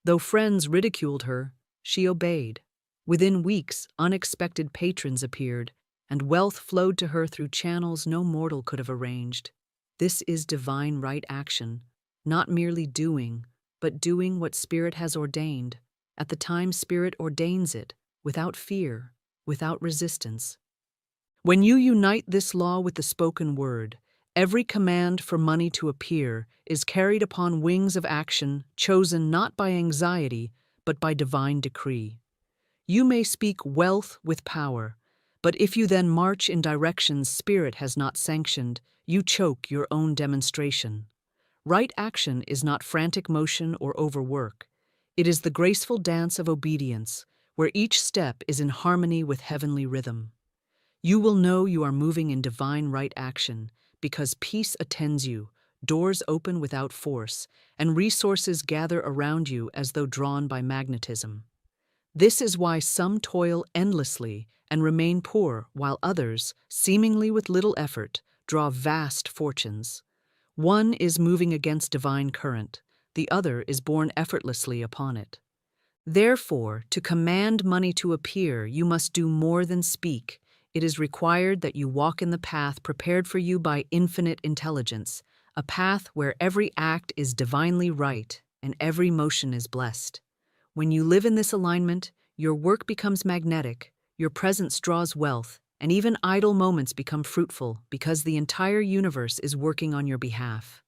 Though friends ridiculed her, she obeyed. Within weeks, unexpected patrons appeared, and wealth flowed to her through channels no mortal could have arranged. This is divine right action, not merely doing, but doing what Spirit has ordained, at the time Spirit ordains it, without fear, without resistance. When you unite this law with the spoken word, every command for money to appear is carried upon wings of action chosen not by anxiety, but by divine decree. You may speak wealth with power, but if you then march in directions Spirit has not sanctioned, you choke your own demonstration. Right action is not frantic motion or overwork. It is the graceful dance of obedience, where each step is in harmony with heavenly rhythm. You will know you are moving in divine right action because peace attends you, doors open without force, and resources gather around you as though drawn by magnetism. This is why some toil endlessly and remain poor, while others, seemingly with little effort, draw vast fortunes. One is moving against divine current, the other is borne effortlessly upon it. Therefore, to command money to appear, you must do more than speak. It is required that you walk in the path prepared for you by infinite intelligence, a path where every act is divinely right and every motion is blessed. When you live in this alignment, your work becomes magnetic, your presence draws wealth, and even idle moments become fruitful because the entire universe is working on your behalf.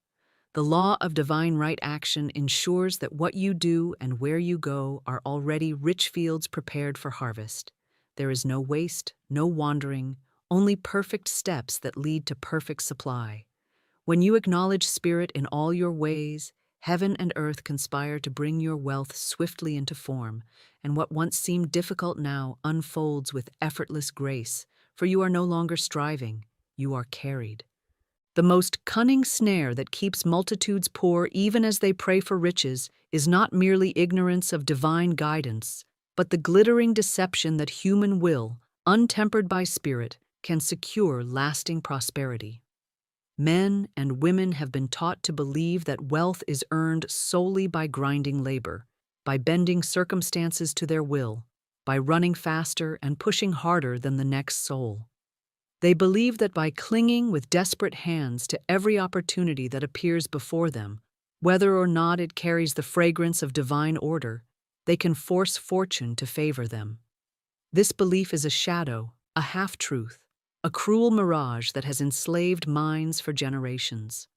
The law of divine right action ensures that what you do and where you go are already rich fields prepared for harvest. There is no waste, no wandering, only perfect steps that lead to perfect supply. When you acknowledge Spirit in all your ways, heaven and earth conspire to bring your wealth swiftly into form, and what once seemed difficult now unfolds with effortless grace, for you are no longer striving, you are carried. The most cunning snare that keeps multitudes poor even as they pray for riches is not merely ignorance of divine guidance, but the glittering deception that human will, untempered by Spirit, can secure lasting prosperity. Men and women have been taught to believe that wealth is earned solely by grinding labor, by bending circumstances to their will, by running faster and pushing harder than the next soul. They believe that by clinging with desperate hands to every opportunity that appears before them, whether or not it carries the fragrance of divine order, they can force fortune to favor them. This belief is a shadow, a half-truth, a cruel mirage that has enslaved minds for generations.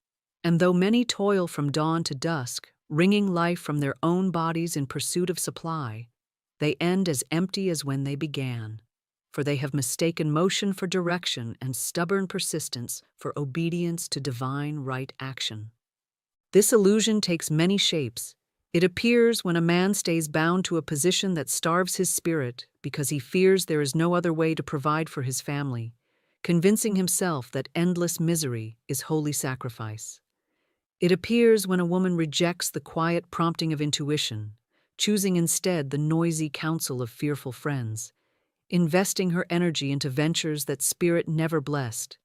And though many toil from dawn to dusk, wringing life from their own bodies in pursuit of supply, they end as empty as when they began. For they have mistaken motion for direction and stubborn persistence for obedience to divine right action. This illusion takes many shapes. It appears when a man stays bound to a position that starves his spirit because he fears there is no other way to provide for his family, convincing himself that endless misery is holy sacrifice. It appears when a woman rejects the quiet prompting of intuition, choosing instead the noisy counsel of fearful friends, investing her energy into ventures that spirit never blessed.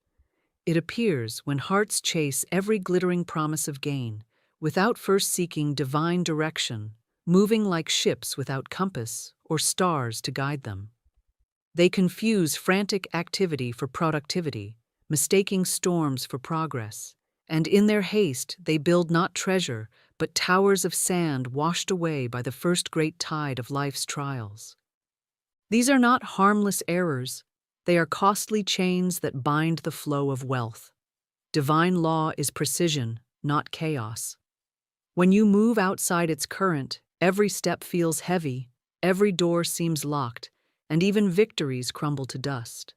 It appears when hearts chase every glittering promise of gain, without first seeking divine direction, moving like ships without compass or stars to guide them. They confuse frantic activity for productivity, mistaking storms for progress, and in their haste they build not treasure, but towers of sand washed away by the first great tide of life's trials. These are not harmless errors, they are costly chains that bind the flow of wealth. Divine law is precision, not chaos. When you move outside its current, every step feels heavy, every door seems locked, and even victories crumble to dust.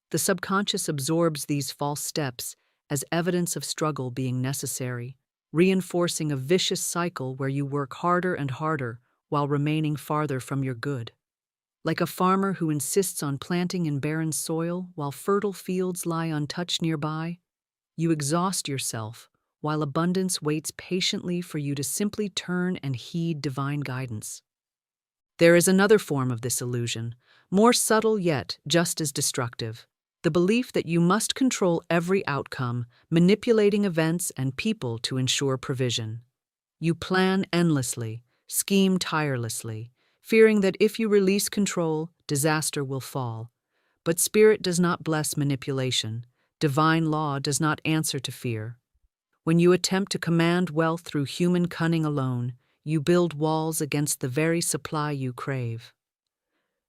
The subconscious absorbs these false steps as evidence of struggle being necessary, reinforcing a vicious cycle where you work harder and harder while remaining farther from your good. Like a farmer who insists on planting in barren soil while fertile fields lie untouched nearby, you exhaust yourself while abundance waits patiently for you to simply turn and heed divine guidance. There is another form of this illusion, more subtle yet just as destructive: the belief that you must control every outcome, manipulating events and people to ensure provision. You plan endlessly, scheme tirelessly, fearing that if you release control, disaster will fall. But Spirit does not bless manipulation. Divine law does not answer to fear. When you attempt to command wealth through human cunning alone, you build walls against the very supply you crave.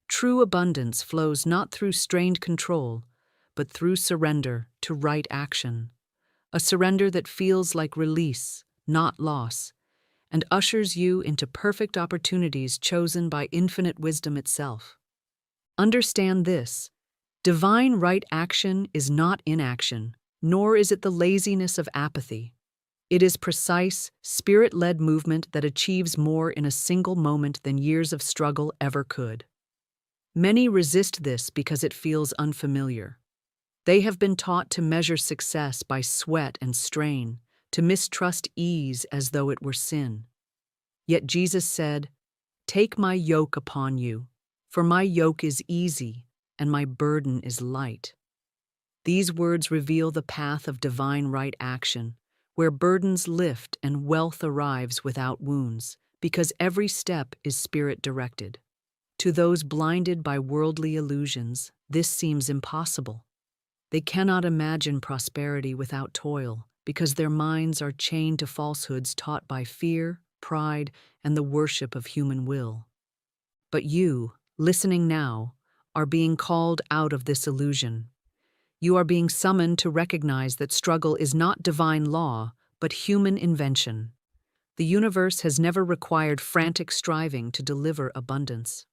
True abundance flows not through strained control, but through surrender to right action. A surrender that feels like release, not loss, and ushers you into perfect opportunities chosen by infinite wisdom itself. Understand this: divine right action is not inaction, nor is it the laziness of apathy. It is precise, spirit-led movement that achieves more in a single moment than years of struggle ever could. Many resist this because it feels unfamiliar. They have been taught to measure success by sweat and strain, to mistrust ease as though it were sin. Yet Jesus said, "Take my yoke upon you, for my yoke is easy and my burden is light." These words reveal the path of divine right action, where burdens lift and wealth arrives without wounds, because every step is spirit-directed. To those blinded by worldly illusions, this seems impossible. They cannot imagine prosperity without toil, because their minds are chained to falsehoods taught by fear, pride, and the worship of human will. But you, listening now, are being called out of this illusion. You are being summoned to recognize that struggle is not divine law, but human invention. The universe has never required frantic striving to deliver abundance.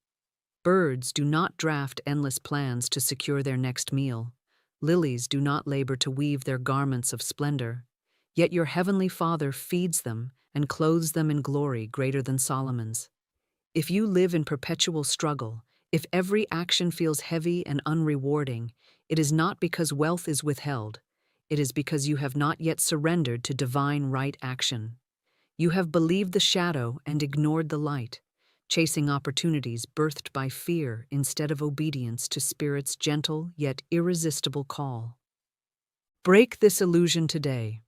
Birds do not draft endless plans to secure their next meal. Lilies do not labor to weave their garments of splendor. Yet your heavenly Father feeds them and clothes them in glory greater than Solomon's. If you live in perpetual struggle, if every action feels heavy and unrewarding, it is not because wealth is withheld. It is because you have not yet surrendered to divine right action. You have believed the shadow and ignored the light, chasing opportunities birthed by fear instead of obedience to Spirit's gentle yet irresistible call. Break this illusion today.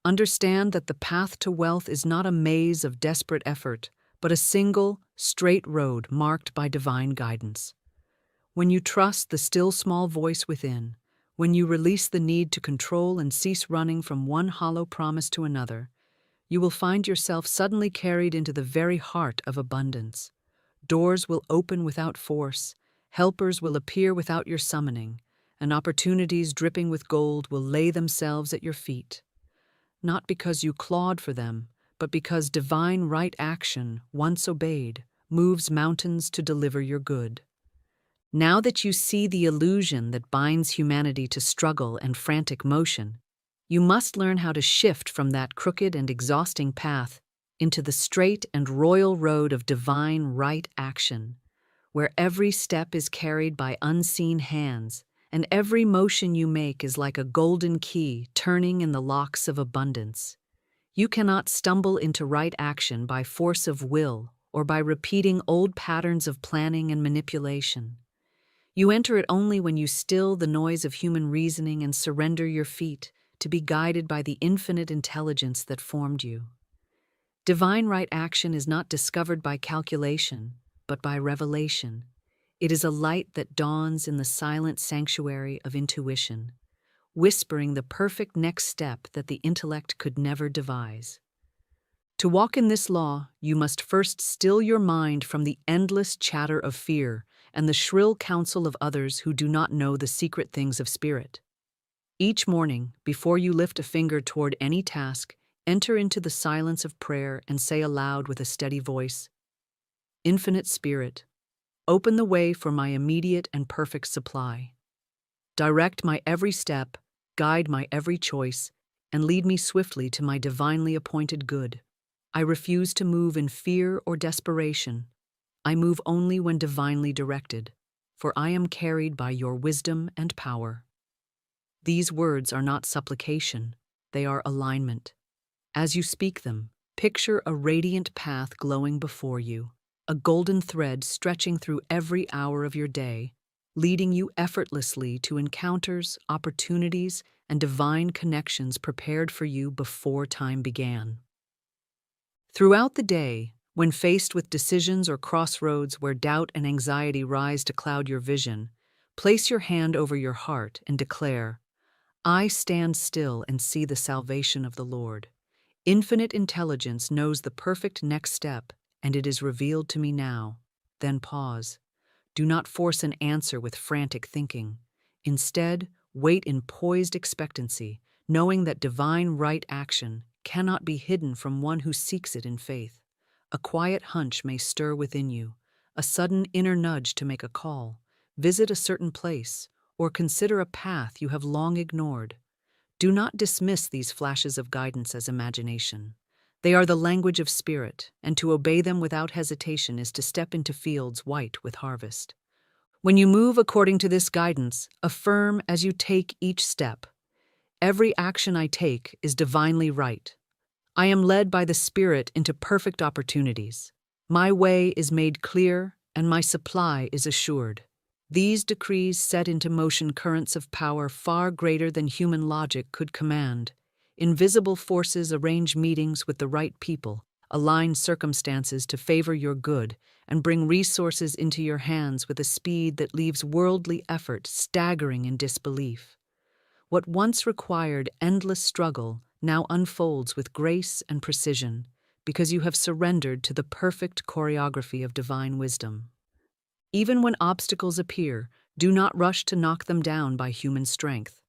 Understand that the path to wealth is not a maze of desperate effort, but a single, straight road marked by divine guidance. When you trust the still small voice within, when you release the need to control and cease running from one hollow promise to another, you will find yourself suddenly carried into the very heart of abundance. Doors will open without force, helpers will appear without your summoning, and opportunities dripping with gold will lay themselves at your feet. Not because you clawed for them, but because divine right action, once obeyed, moves mountains to deliver your good. Now that you see the illusion that binds humanity to struggle and frantic motion, you must learn how to shift from that crooked and exhausting path into the straight and royal road of divine right action, where every step is carried by unseen hands, and every motion you make is like a golden key turning in the locks of abundance. You cannot stumble into right action by force of will or by repeating old patterns of planning and manipulation. You enter it only when you still the noise of human reasoning and surrender your feet to be guided by the infinite intelligence that formed you. Divine right action is not discovered by calculation, but by revelation. It is a light that dawns in the silent sanctuary of intuition, whispering the perfect next step that the intellect could never devise. To walk in this law, you must first still your mind from the endless chatter of fear and the shrill counsel of others who do not know the secret things of spirit. Each morning, before you lift a finger toward any task, enter into the silence of prayer and say aloud with a steady voice, "Infinite Spirit, open the way for my immediate and perfect supply. Direct my every step, guide my every choice, and lead me swiftly to my divinely appointed good. I refuse to move in fear or desperation. I move only when divinely directed, for I am carried by your wisdom and power." These words are not supplication, they are alignment. As you speak them, picture a radiant path glowing before you, a golden thread stretching through every hour of your day, leading you effortlessly to encounters, opportunities, and divine connections prepared for you before time began. Throughout the day, when faced with decisions or crossroads where doubt and anxiety rise to cloud your vision, place your hand over your heart and declare, "I stand still and see the salvation of the Lord. Infinite intelligence knows the perfect next step, and it is revealed to me now." Then pause. Do not force an answer with frantic thinking. Instead, wait in poised expectancy, knowing that divine right action cannot be hidden from one who seeks it in faith. A quiet hunch may stir within you, a sudden inner nudge to make a call, visit a certain place, or consider a path you have long ignored. Do not dismiss these flashes of guidance as imagination. They are the language of spirit, and to obey them without hesitation is to step into fields white with harvest. When you move according to this guidance, affirm as you take each step, "Every action I take is divinely right. I am led by the Spirit into perfect opportunities. My way is made clear, and my supply is assured." These decrees set into motion currents of power far greater than human logic could command. Invisible forces arrange meetings with the right people, align circumstances to favor your good, and bring resources into your hands with a speed that leaves worldly effort staggering in disbelief. What once required endless struggle now unfolds with grace and precision, because you have surrendered to the perfect choreography of divine wisdom. Even when obstacles appear, do not rush to knock them down by human strength.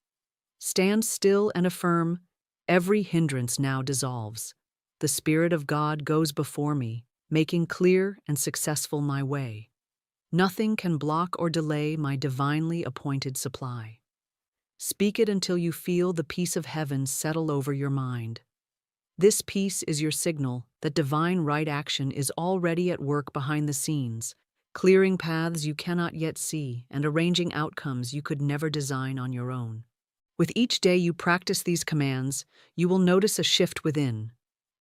Stand still and affirm, "Every hindrance now dissolves. The Spirit of God goes before me, making clear and successful my way. Nothing can block or delay my divinely appointed supply." Speak it until you feel the peace of heaven settle over your mind. This peace is your signal that divine right action is already at work behind the scenes, clearing paths you cannot yet see and arranging outcomes you could never design on your own. With each day you practice these commands, you will notice a shift within.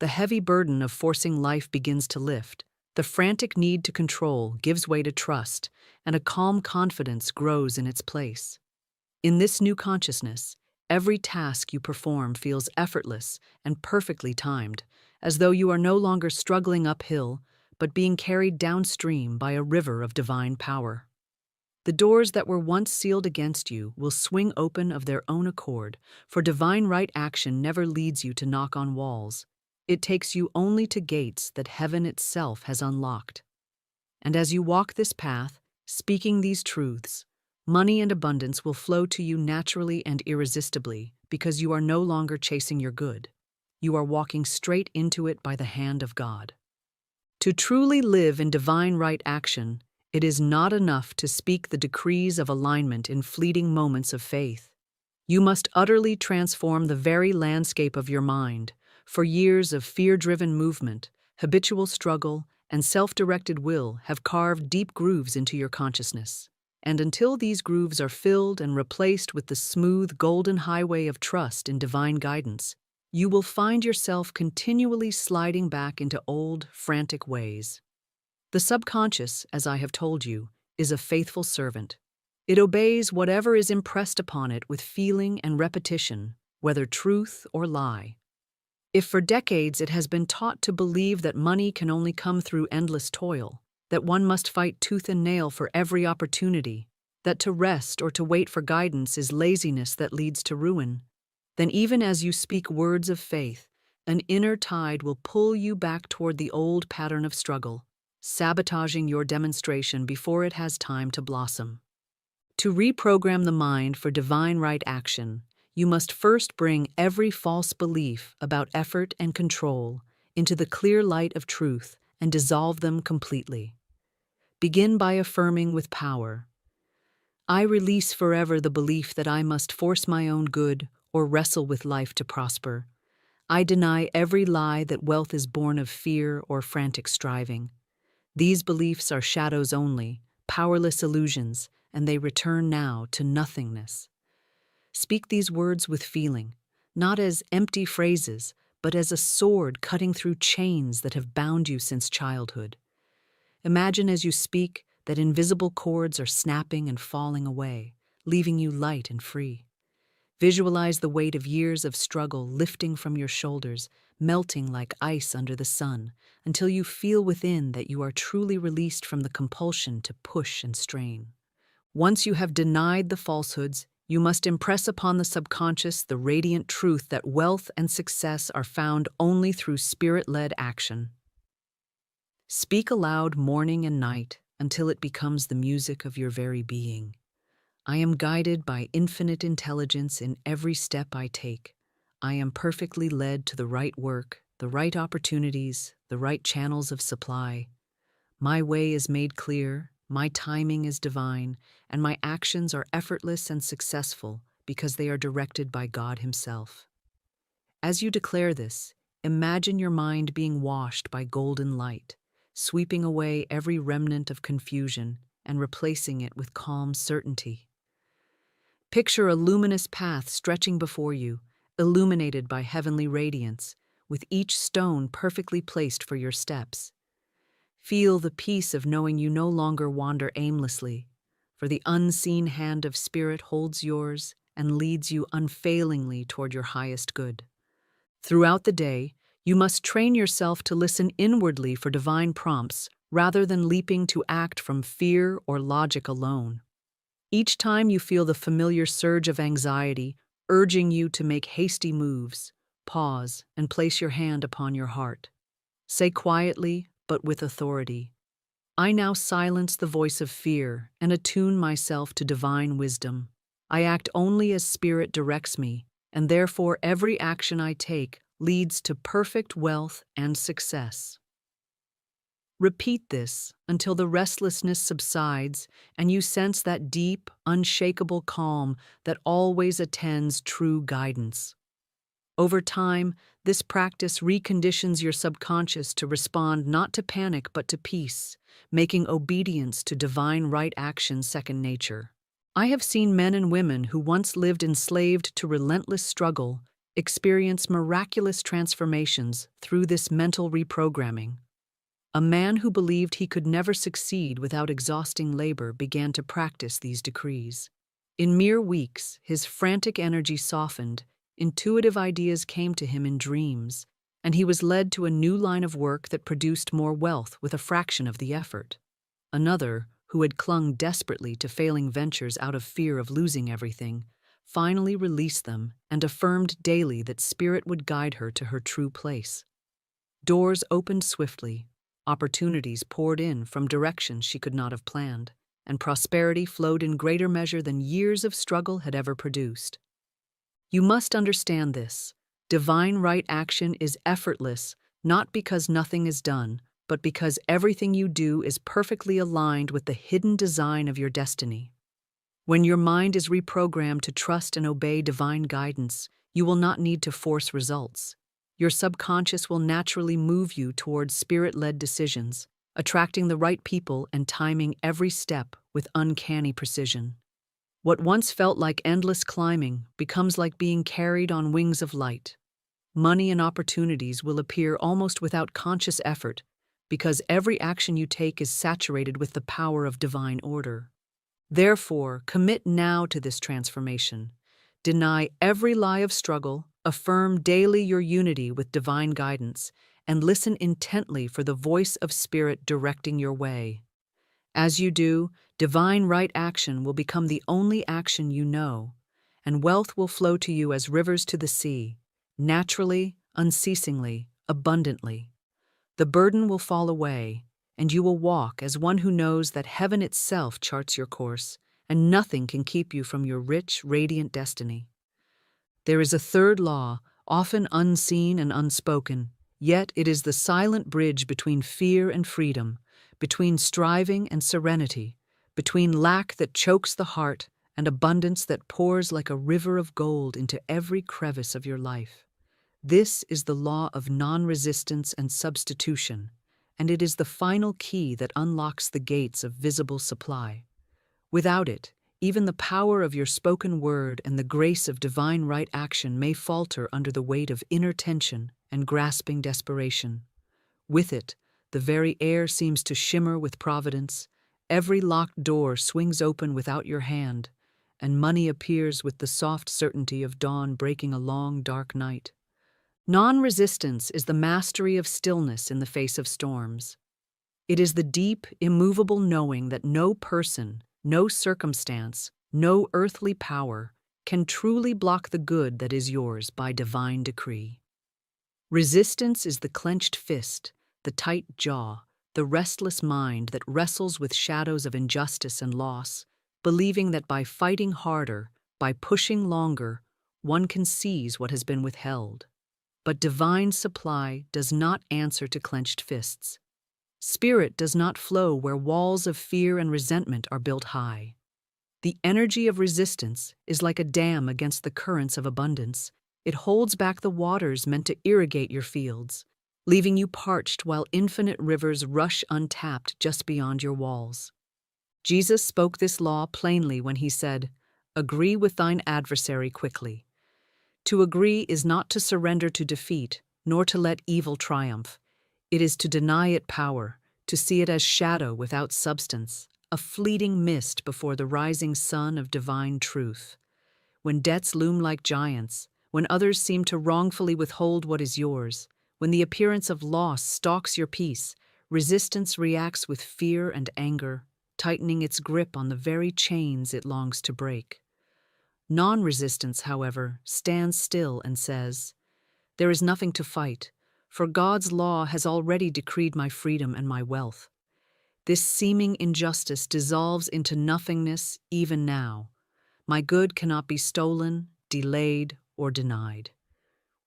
The heavy burden of forcing life begins to lift. The frantic need to control gives way to trust, and a calm confidence grows in its place. In this new consciousness, every task you perform feels effortless and perfectly timed, as though you are no longer struggling uphill, but being carried downstream by a river of divine power. The doors that were once sealed against you will swing open of their own accord, for divine right action never leads you to knock on walls. It takes you only to gates that heaven itself has unlocked. And as you walk this path, speaking these truths, money and abundance will flow to you naturally and irresistibly because you are no longer chasing your good. You are walking straight into it by the hand of God. To truly live in divine right action, it is not enough to speak the decrees of alignment in fleeting moments of faith. You must utterly transform the very landscape of your mind, for years of fear-driven movement, habitual struggle, and self-directed will have carved deep grooves into your consciousness. And until these grooves are filled and replaced with the smooth, golden highway of trust in divine guidance, you will find yourself continually sliding back into old, frantic ways. The subconscious, as I have told you, is a faithful servant. It obeys whatever is impressed upon it with feeling and repetition, whether truth or lie. If for decades it has been taught to believe that money can only come through endless toil, that one must fight tooth and nail for every opportunity, that to rest or to wait for guidance is laziness that leads to ruin, then even as you speak words of faith, an inner tide will pull you back toward the old pattern of struggle, sabotaging your demonstration before it has time to blossom. To reprogram the mind for divine right action, you must first bring every false belief about effort and control into the clear light of truth and dissolve them completely. Begin by affirming with power, I release forever the belief that I must force my own good or wrestle with life to prosper. I deny every lie that wealth is born of fear or frantic striving. These beliefs are shadows only, powerless illusions, and they return now to nothingness. Speak these words with feeling, not as empty phrases, but as a sword cutting through chains that have bound you since childhood. Imagine as you speak that invisible cords are snapping and falling away, leaving you light and free. Visualize the weight of years of struggle lifting from your shoulders, melting like ice under the sun, until you feel within that you are truly released from the compulsion to push and strain. Once you have denied the falsehoods, you must impress upon the subconscious the radiant truth that wealth and success are found only through spirit-led action. Speak aloud morning and night until it becomes the music of your very being. I am guided by infinite intelligence in every step I take. I am perfectly led to the right work, the right opportunities, the right channels of supply. My way is made clear, my timing is divine, and my actions are effortless and successful because they are directed by God Himself. As you declare this, imagine your mind being washed by golden light, sweeping away every remnant of confusion and replacing it with calm certainty. Picture a luminous path stretching before you, illuminated by heavenly radiance, with each stone perfectly placed for your steps. Feel the peace of knowing you no longer wander aimlessly, for the unseen hand of Spirit holds yours and leads you unfailingly toward your highest good. Throughout the day, you must train yourself to listen inwardly for divine prompts rather than leaping to act from fear or logic alone. Each time you feel the familiar surge of anxiety urging you to make hasty moves, pause and place your hand upon your heart. Say quietly, but with authority, I now silence the voice of fear and attune myself to divine wisdom. I act only as Spirit directs me, and therefore every action I take leads to perfect wealth and success. Repeat this until the restlessness subsides and you sense that deep, unshakable calm that always attends true guidance. Over time, this practice reconditions your subconscious to respond not to panic but to peace, making obedience to divine right action second nature. I have seen men and women who once lived enslaved to relentless struggle experience miraculous transformations through this mental reprogramming. A man who believed he could never succeed without exhausting labor began to practice these decrees. In mere weeks, his frantic energy softened, intuitive ideas came to him in dreams, and he was led to a new line of work that produced more wealth with a fraction of the effort. Another, who had clung desperately to failing ventures out of fear of losing everything, finally released them and affirmed daily that Spirit would guide her to her true place. Doors opened swiftly, opportunities poured in from directions she could not have planned, and prosperity flowed in greater measure than years of struggle had ever produced. You must understand this. Divine right action is effortless, not because nothing is done, but because everything you do is perfectly aligned with the hidden design of your destiny. When your mind is reprogrammed to trust and obey divine guidance, you will not need to force results. Your subconscious will naturally move you towards Spirit-led decisions, attracting the right people and timing every step with uncanny precision. What once felt like endless climbing becomes like being carried on wings of light. money and opportunities will appear almost without conscious effort because every action you take is saturated with the power of divine order. Therefore, commit now to this transformation. Deny every lie of struggle, affirm daily your unity with divine guidance, and listen intently for the voice of Spirit directing your way. As you do, divine right action will become the only action you know, and wealth will flow to you as rivers to the sea, naturally, unceasingly, abundantly. The burden will fall away, and you will walk as one who knows that heaven itself charts your course, and nothing can keep you from your rich, radiant destiny. There is a third law, often unseen and unspoken, yet it is the silent bridge between fear and freedom, between striving and serenity, between lack that chokes the heart and abundance that pours like a river of gold into every crevice of your life. This is the law of non-resistance and substitution, and it is the final key that unlocks the gates of visible supply. Without it, even the power of your spoken word and the grace of divine right action may falter under the weight of inner tension and grasping desperation. With it, the very air seems to shimmer with providence, every locked door swings open without your hand, and money appears with the soft certainty of dawn breaking a long, dark night. Non-resistance is the mastery of stillness in the face of storms. It is the deep, immovable knowing that no person, no circumstance, no earthly power can truly block the good that is yours by divine decree. Resistance is the clenched fist, the tight jaw, the restless mind that wrestles with shadows of injustice and loss, believing that by fighting harder, by pushing longer, one can seize what has been withheld. But divine supply does not answer to clenched fists. Spirit does not flow where walls of fear and resentment are built high. The energy of resistance is like a dam against the currents of abundance. It holds back the waters meant to irrigate your fields, leaving you parched while infinite rivers rush untapped just beyond your walls. Jesus spoke this law plainly when he said, "Agree with thine adversary quickly." To agree is not to surrender to defeat, nor to let evil triumph. It is to deny it power, to see it as shadow without substance, a fleeting mist before the rising sun of divine truth. When debts loom like giants, when others seem to wrongfully withhold what is yours, when the appearance of loss stalks your peace, resistance reacts with fear and anger, tightening its grip on the very chains it longs to break. Non-resistance, however, stands still and says, "There is nothing to fight, for God's law has already decreed my freedom and my wealth." This seeming injustice dissolves into nothingness even now. My good cannot be stolen, delayed, or denied.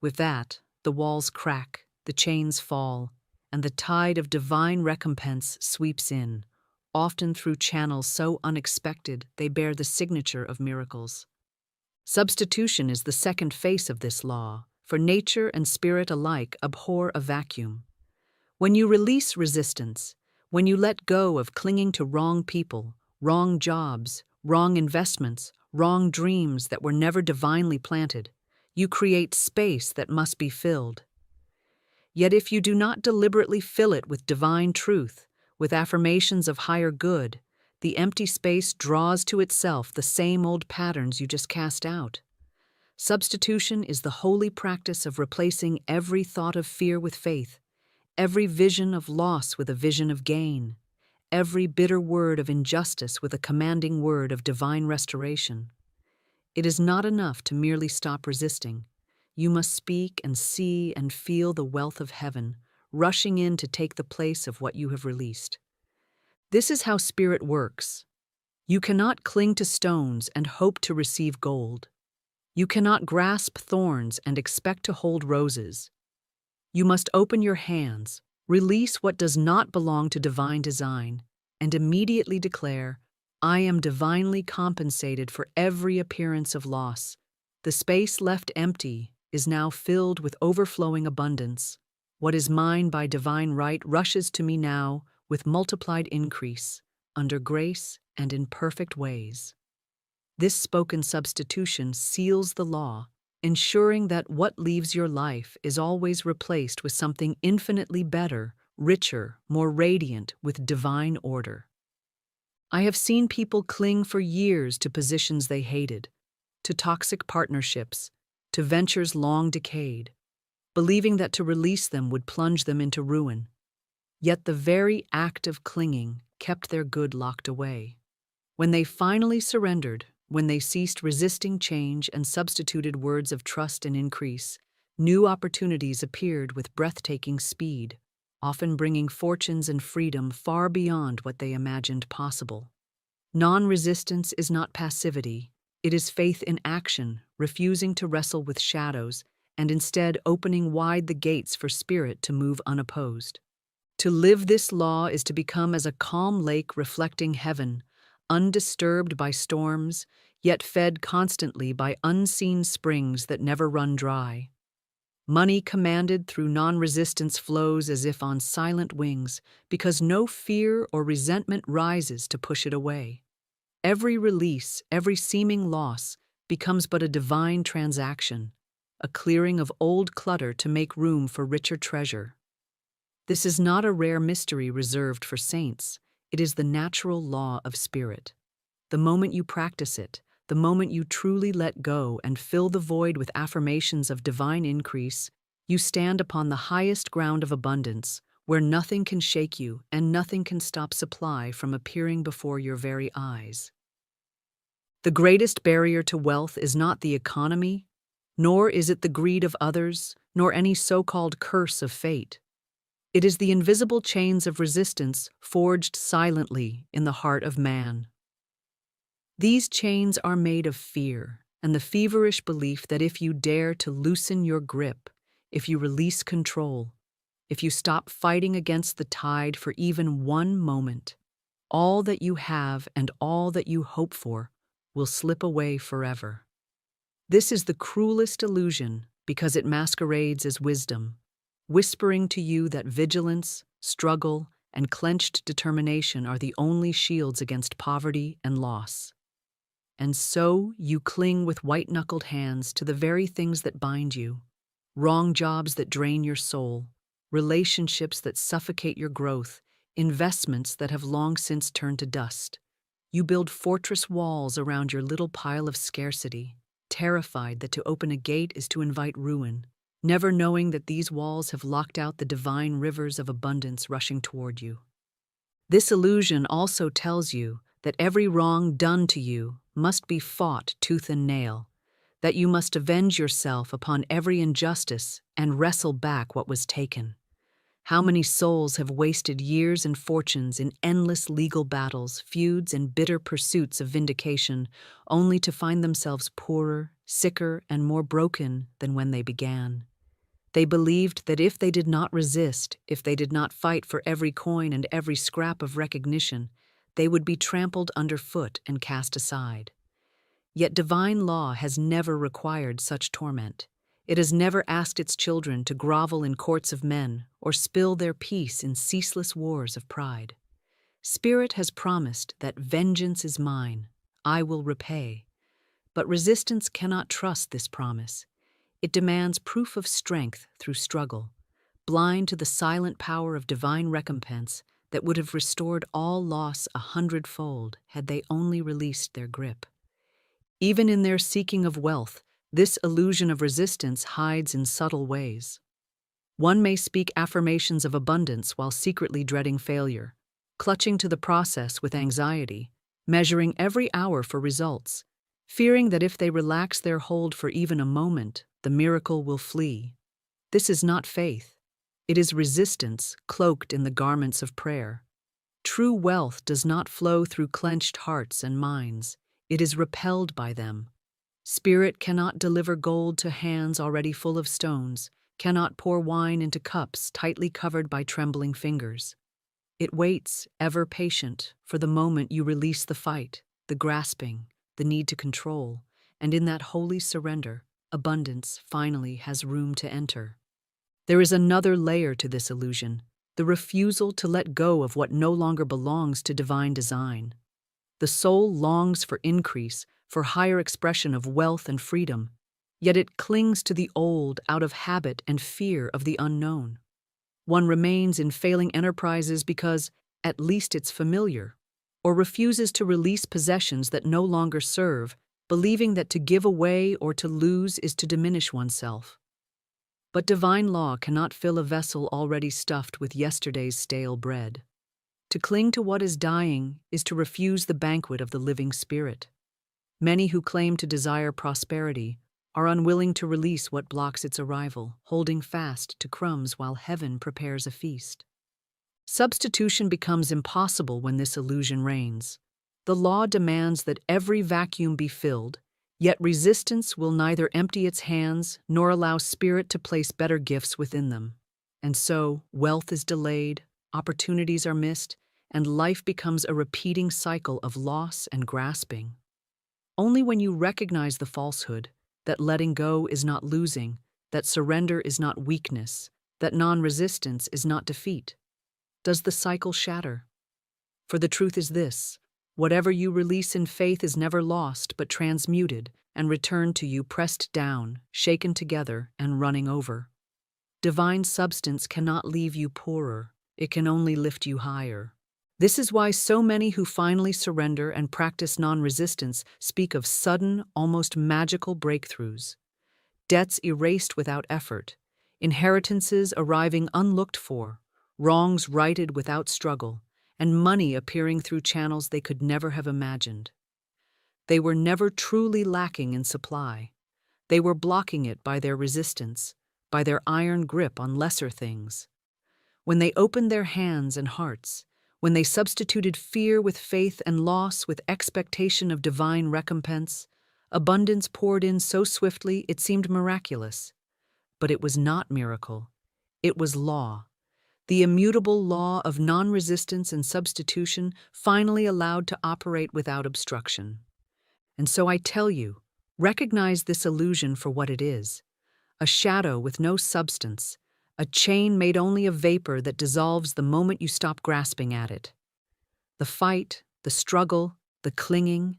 With that, the walls crack, the chains fall, and the tide of divine recompense sweeps in, often through channels so unexpected they bear the signature of miracles. Substitution is the second face of this law, for nature and spirit alike abhor a vacuum. When you release resistance, when you let go of clinging to wrong people, wrong jobs, wrong investments, wrong dreams that were never divinely planted, you create space that must be filled. Yet if you do not deliberately fill it with divine truth, with affirmations of higher good, the empty space draws to itself the same old patterns you just cast out. Substitution is the holy practice of replacing every thought of fear with faith, every vision of loss with a vision of gain, every bitter word of injustice with a commanding word of divine restoration. It is not enough to merely stop resisting. You must speak and see and feel the wealth of heaven, rushing in to take the place of what you have released. This is how spirit works. You cannot cling to stones and hope to receive gold. You cannot grasp thorns and expect to hold roses. You must open your hands, release what does not belong to divine design, and immediately declare, "I am divinely compensated for every appearance of loss. The space left empty is now filled with overflowing abundance. What is mine by divine right rushes to me now with multiplied increase, under grace and in perfect ways." This spoken substitution seals the law, ensuring that what leaves your life is always replaced with something infinitely better, richer, more radiant, with divine order. I have seen people cling for years to positions they hated, to toxic partnerships, to ventures long decayed, believing that to release them would plunge them into ruin. Yet the very act of clinging kept their good locked away. When they finally surrendered, when they ceased resisting change and substituted words of trust and increase, new opportunities appeared with breathtaking speed, often bringing fortunes and freedom far beyond what they imagined possible. Non-resistance is not passivity, it is faith in action, refusing to wrestle with shadows, and instead opening wide the gates for spirit to move unopposed. To live this law is to become as a calm lake reflecting heaven, undisturbed by storms, yet fed constantly by unseen springs that never run dry. Money commanded through non-resistance flows as if on silent wings, because no fear or resentment rises to push it away. Every release, every seeming loss, becomes but a divine transaction, a clearing of old clutter to make room for richer treasure. This is not a rare mystery reserved for saints. It is the natural law of spirit. The moment you practice it, the moment you truly let go and fill the void with affirmations of divine increase, you stand upon the highest ground of abundance, where nothing can shake you and nothing can stop supply from appearing before your very eyes. The greatest barrier to wealth is not the economy, nor is it the greed of others, nor any so-called curse of fate. It is the invisible chains of resistance forged silently in the heart of man. These chains are made of fear and the feverish belief that if you dare to loosen your grip, if you release control, if you stop fighting against the tide for even one moment, all that you have and all that you hope for will slip away forever. This is the cruelest illusion because it masquerades as wisdom, whispering to you that vigilance, struggle, and clenched determination are the only shields against poverty and loss. And so you cling with white-knuckled hands to the very things that bind you, wrong jobs that drain your soul, relationships that suffocate your growth, investments that have long since turned to dust. You build fortress walls around your little pile of scarcity, terrified that to open a gate is to invite ruin, never knowing that these walls have locked out the divine rivers of abundance rushing toward you. This illusion also tells you that every wrong done to you must be fought tooth and nail, that you must avenge yourself upon every injustice and wrestle back what was taken. How many souls have wasted years and fortunes in endless legal battles, feuds, and bitter pursuits of vindication, only to find themselves poorer, sicker, and more broken than when they began? They believed that if they did not resist, if they did not fight for every coin and every scrap of recognition, they would be trampled underfoot and cast aside. Yet divine law has never required such torment. It has never asked its children to grovel in courts of men or spill their peace in ceaseless wars of pride. Spirit has promised that vengeance is mine, I will repay. But resistance cannot trust this promise. It demands proof of strength through struggle, blind to the silent power of divine recompense that would have restored all loss 100-fold had they only released their grip. Even in their seeking of wealth, this illusion of resistance hides in subtle ways. One may speak affirmations of abundance while secretly dreading failure, clutching to the process with anxiety, measuring every hour for results, fearing that if they relax their hold for even a moment, the miracle will flee. This is not faith. It is resistance cloaked in the garments of prayer. True wealth does not flow through clenched hearts and minds. It is repelled by them. Spirit cannot deliver gold to hands already full of stones, cannot pour wine into cups tightly covered by trembling fingers. It waits, ever patient, for the moment you release the fight, the grasping, the need to control, and in that holy surrender, abundance finally has room to enter. There is another layer to this illusion, the refusal to let go of what no longer belongs to divine design. The soul longs for increase, for higher expression of wealth and freedom, yet it clings to the old out of habit and fear of the unknown. One remains in failing enterprises because, at least it's familiar, or refuses to release possessions that no longer serve, believing that to give away or to lose is to diminish oneself. But divine law cannot fill a vessel already stuffed with yesterday's stale bread. To cling to what is dying is to refuse the banquet of the living Spirit. Many who claim to desire prosperity are unwilling to release what blocks its arrival, holding fast to crumbs while heaven prepares a feast. Substitution becomes impossible when this illusion reigns. The law demands that every vacuum be filled, yet resistance will neither empty its hands nor allow Spirit to place better gifts within them. And so, wealth is delayed, opportunities are missed, and life becomes a repeating cycle of loss and grasping. Only when you recognize the falsehood, that letting go is not losing, that surrender is not weakness, that non-resistance is not defeat, does the cycle shatter. For the truth is this: whatever you release in faith is never lost but transmuted and returned to you pressed down, shaken together, and running over. Divine substance cannot leave you poorer, it can only lift you higher. This is why so many who finally surrender and practice non-resistance speak of sudden, almost magical breakthroughs. Debts erased without effort, inheritances arriving unlooked for, wrongs righted without struggle, and money appearing through channels they could never have imagined. They were never truly lacking in supply. They were blocking it by their resistance, by their iron grip on lesser things. When they opened their hands and hearts, when they substituted fear with faith and loss with expectation of divine recompense, abundance poured in so swiftly it seemed miraculous. But it was not miracle. It was law. The immutable law of non-resistance and substitution finally allowed to operate without obstruction. And so I tell you, recognize this illusion for what it is: a shadow with no substance, a chain made only of vapor that dissolves the moment you stop grasping at it. The fight, the struggle, the clinging,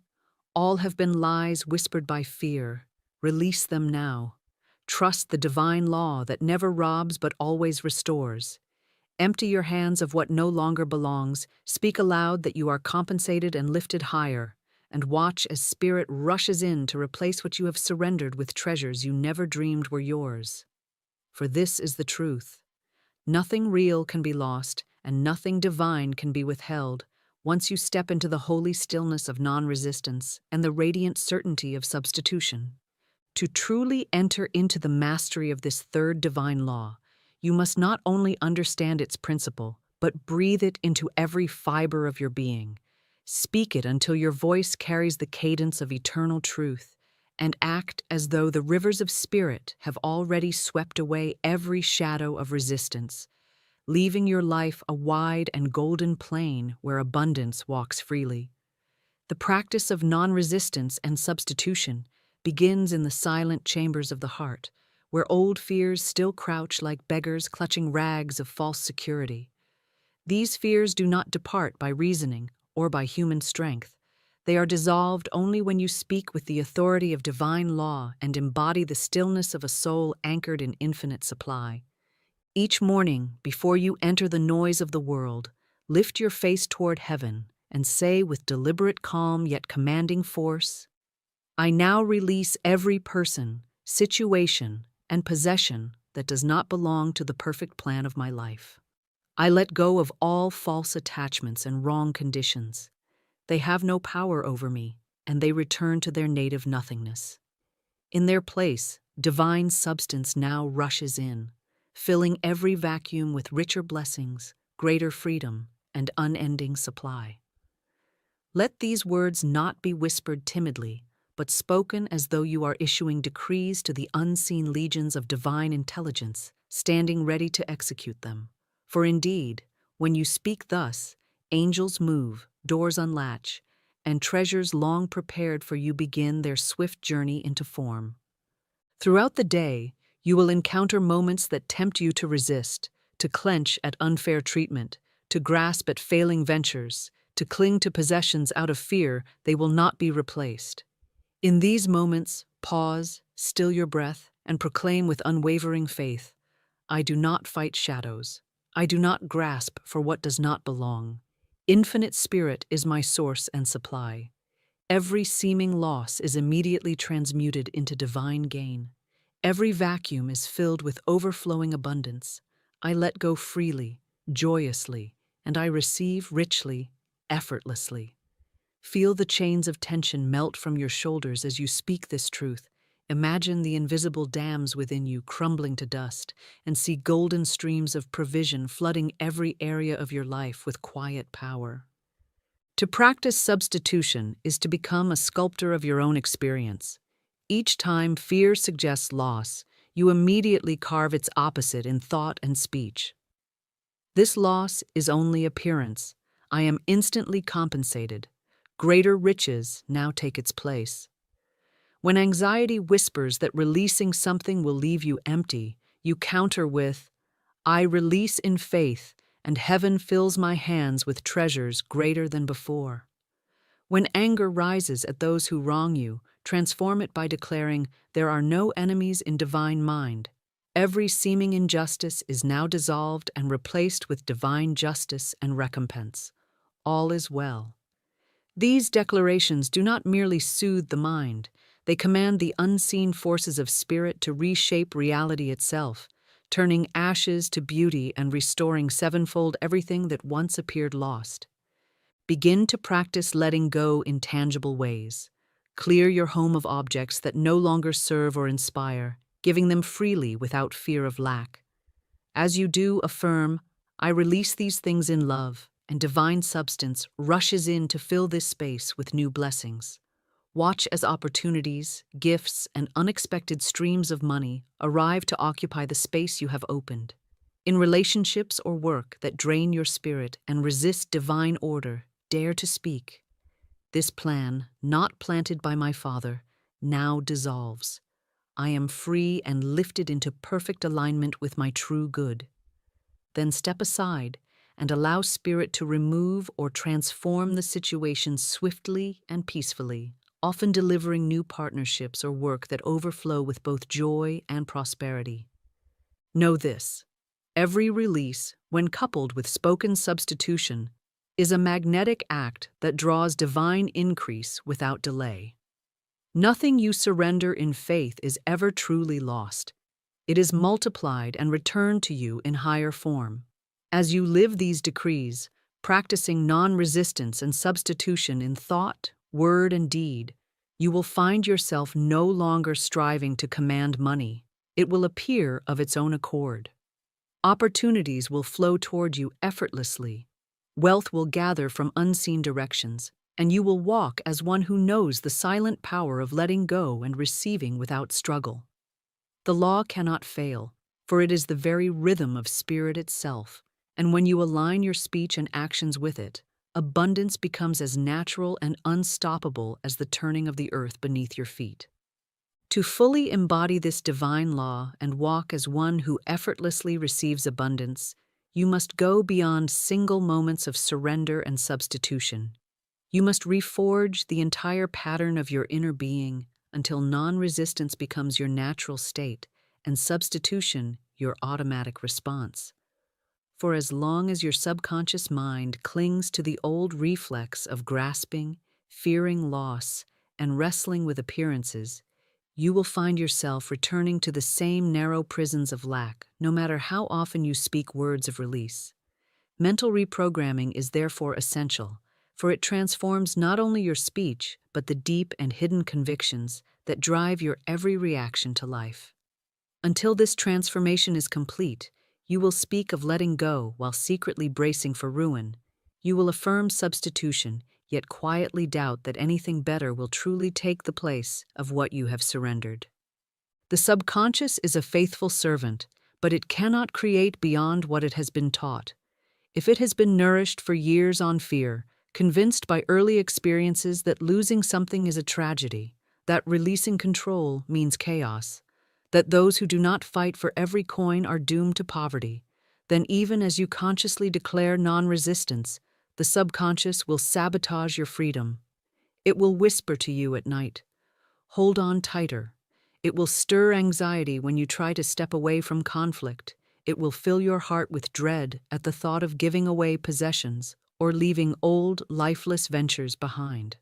all have been lies whispered by fear. Release them now. Trust the divine law that never robs but always restores. Empty your hands of what no longer belongs, speak aloud that you are compensated and lifted higher, and watch as Spirit rushes in to replace what you have surrendered with treasures you never dreamed were yours. For this is the truth: nothing real can be lost, and nothing divine can be withheld, once you step into the holy stillness of non-resistance and the radiant certainty of substitution. To truly enter into the mastery of this third divine law, you must not only understand its principle, but breathe it into every fiber of your being. Speak it until your voice carries the cadence of eternal truth, and act as though the rivers of Spirit have already swept away every shadow of resistance, leaving your life a wide and golden plain where abundance walks freely. The practice of non-resistance and substitution begins in the silent chambers of the heart, where old fears still crouch like beggars clutching rags of false security. These fears do not depart by reasoning or by human strength. They are dissolved only when you speak with the authority of divine law and embody the stillness of a soul anchored in infinite supply. Each morning, before you enter the noise of the world, lift your face toward heaven and say with deliberate calm yet commanding force, "I now release every person, situation, and possession that does not belong to the perfect plan of my life. I let go of all false attachments and wrong conditions. They have no power over me, and they return to their native nothingness. In their place, divine substance now rushes in, filling every vacuum with richer blessings, greater freedom, and unending supply." Let these words not be whispered timidly, but spoken as though you are issuing decrees to the unseen legions of divine intelligence, standing ready to execute them. For indeed, when you speak thus, angels move, doors unlatch, and treasures long prepared for you begin their swift journey into form. Throughout the day, you will encounter moments that tempt you to resist, to clench at unfair treatment, to grasp at failing ventures, to cling to possessions out of fear they will not be replaced. In these moments, pause, Still your breath and proclaim with unwavering faith, I do not fight shadows. I do not grasp for what does not belong. Infinite Spirit is my source and supply. Every seeming loss is immediately transmuted into divine gain. Every vacuum is filled with overflowing abundance. I let go freely, joyously, and I receive richly, effortlessly. Feel the chains of tension melt from your shoulders as you speak this truth. Imagine the invisible dams within you crumbling to dust, and see golden streams of provision flooding every area of your life with quiet power. To practice substitution is to become a sculptor of your own experience. Each time fear suggests loss, you immediately carve its opposite in thought and speech. This loss is only appearance. I am instantly compensated. Greater riches now take its place. When anxiety whispers that releasing something will leave you empty, you counter with, I release in faith, and heaven fills my hands with treasures greater than before. When anger rises at those who wrong you, transform it by declaring, there are no enemies in divine mind. Every seeming injustice is now dissolved and replaced with divine justice and recompense. All is well. These declarations do not merely soothe the mind, they command the unseen forces of spirit to reshape reality itself, turning ashes to beauty and restoring sevenfold everything that once appeared lost. Begin to practice letting go in tangible ways. Clear your home of objects that no longer serve or inspire, giving them freely without fear of lack. As you do, affirm, I release these things in love, and divine substance rushes in to fill this space with new blessings. Watch as opportunities, gifts, and unexpected streams of money arrive to occupy the space you have opened. In relationships or work that drain your spirit and resist divine order, dare to speak. This plan, not planted by my Father, now dissolves. I am free and lifted into perfect alignment with my true good. Then step aside and allow Spirit to remove or transform the situation swiftly and peacefully, often delivering new partnerships or work that overflow with both joy and prosperity. Know this: every release, when coupled with spoken substitution, is a magnetic act that draws divine increase without delay. Nothing you surrender in faith is ever truly lost. It is multiplied and returned to you in higher form. As you live these decrees, practicing non-resistance and substitution in thought, word, and deed, you will find yourself no longer striving to command money. It will appear of its own accord. Opportunities will flow toward you effortlessly. Wealth will gather from unseen directions, and you will walk as one who knows the silent power of letting go and receiving without struggle. The law cannot fail, for it is the very rhythm of spirit itself, and when you align your speech and actions with it, abundance becomes as natural and unstoppable as the turning of the earth beneath your feet. To fully embody this divine law and walk as one who effortlessly receives abundance, you must go beyond single moments of surrender and substitution. You must reforge the entire pattern of your inner being until non-resistance becomes your natural state and substitution your automatic response. For as long as your subconscious mind clings to the old reflex of grasping, fearing loss, and wrestling with appearances, you will find yourself returning to the same narrow prisons of lack, no matter how often you speak words of release. Mental reprogramming is therefore essential, for it transforms not only your speech, but the deep and hidden convictions that drive your every reaction to life. Until this transformation is complete, you will speak of letting go while secretly bracing for ruin. You will affirm substitution, yet quietly doubt that anything better will truly take the place of what you have surrendered. The subconscious is a faithful servant, but it cannot create beyond what it has been taught. If it has been nourished for years on fear, convinced by early experiences that losing something is a tragedy, that releasing control means chaos, that those who do not fight for every coin are doomed to poverty, then even as you consciously declare non-resistance, the subconscious will sabotage your freedom. It will whisper to you at night, hold on tighter. It will stir anxiety when you try to step away from conflict. It will fill your heart with dread at the thought of giving away possessions or leaving old, lifeless ventures behind.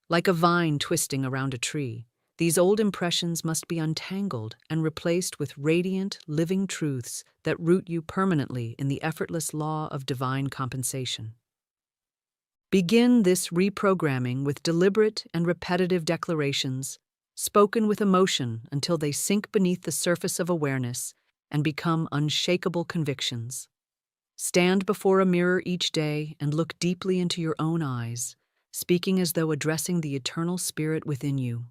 Like a vine twisting around a tree, these old impressions must be untangled and replaced with radiant, living truths that root you permanently in the effortless law of divine compensation. Begin this reprogramming with deliberate and repetitive declarations, spoken with emotion until they sink beneath the surface of awareness and become unshakable convictions. Stand before a mirror each day and look deeply into your own eyes, speaking as though addressing the eternal spirit within you.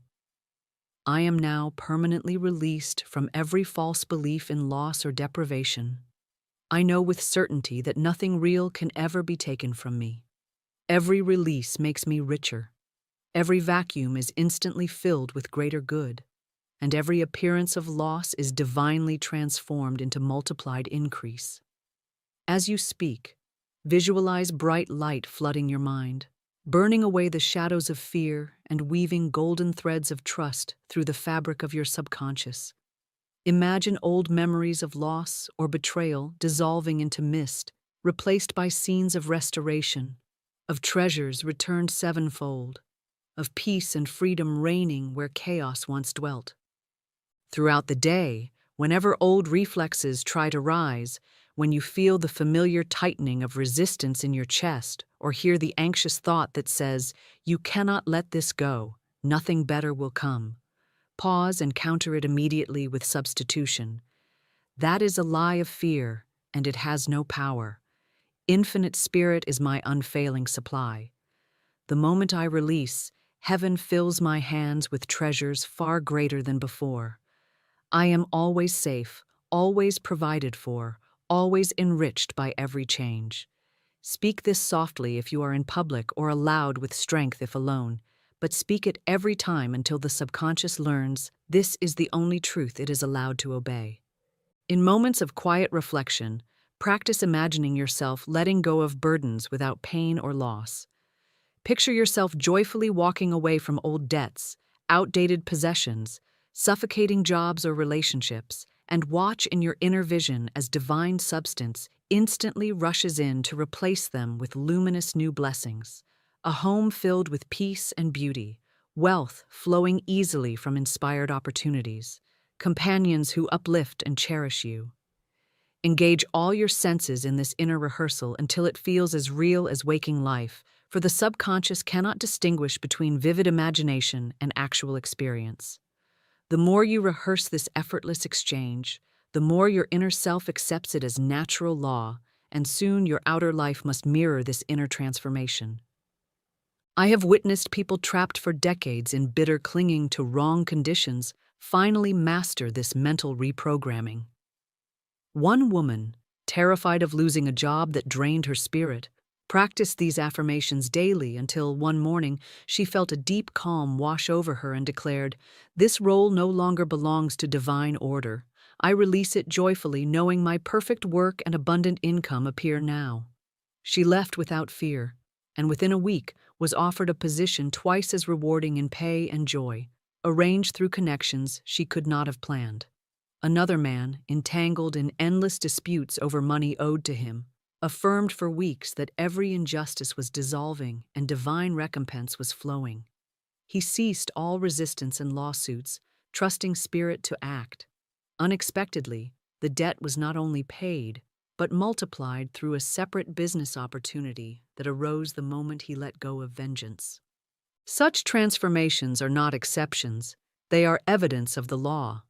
I am now permanently released from every false belief in loss or deprivation. I know with certainty that nothing real can ever be taken from me. Every release makes me richer. Every vacuum is instantly filled with greater good, and every appearance of loss is divinely transformed into multiplied increase. As you speak, visualize bright light flooding your mind, burning away the shadows of fear and weaving golden threads of trust through the fabric of your subconscious. Imagine old memories of loss or betrayal dissolving into mist, replaced by scenes of restoration, of treasures returned sevenfold, of peace and freedom reigning where chaos once dwelt. Throughout the day, whenever old reflexes try to rise, when you feel the familiar tightening of resistance in your chest or hear the anxious thought that says, "You cannot let this go, nothing better will come," pause and counter it immediately with substitution. That is a lie of fear, and it has no power. Infinite Spirit is my unfailing supply. The moment I release, heaven fills my hands with treasures far greater than before. I am always safe, always provided for, always enriched by every change. Speak this softly if you are in public or aloud with strength if alone, but speak it every time until the subconscious learns this is the only truth it is allowed to obey. In moments of quiet reflection, practice imagining yourself letting go of burdens without pain or loss. Picture yourself joyfully walking away from old debts, outdated possessions, suffocating jobs or relationships, and watch in your inner vision as divine substance instantly rushes in to replace them with luminous new blessings. A home filled with peace and beauty, wealth flowing easily from inspired opportunities, companions who uplift and cherish you. Engage all your senses in this inner rehearsal until it feels as real as waking life, for the subconscious cannot distinguish between vivid imagination and actual experience. The more you rehearse this effortless exchange, the more your inner self accepts it as natural law, and soon your outer life must mirror this inner transformation. I have witnessed people trapped for decades in bitter clinging to wrong conditions finally master this mental reprogramming. One woman, terrified of losing a job that drained her spirit, practiced these affirmations daily until one morning she felt a deep calm wash over her and declared, "This role no longer belongs to divine order. I release it joyfully, knowing my perfect work and abundant income appear now." She left without fear, and within a week was offered a position twice as rewarding in pay and joy, arranged through connections she could not have planned. Another man, entangled in endless disputes over money owed to him, affirmed for weeks that every injustice was dissolving and divine recompense was flowing. He ceased all resistance and lawsuits, trusting Spirit to act. Unexpectedly, the debt was not only paid, but multiplied through a separate business opportunity that arose the moment he let go of vengeance. Such transformations are not exceptions, they are evidence of the law.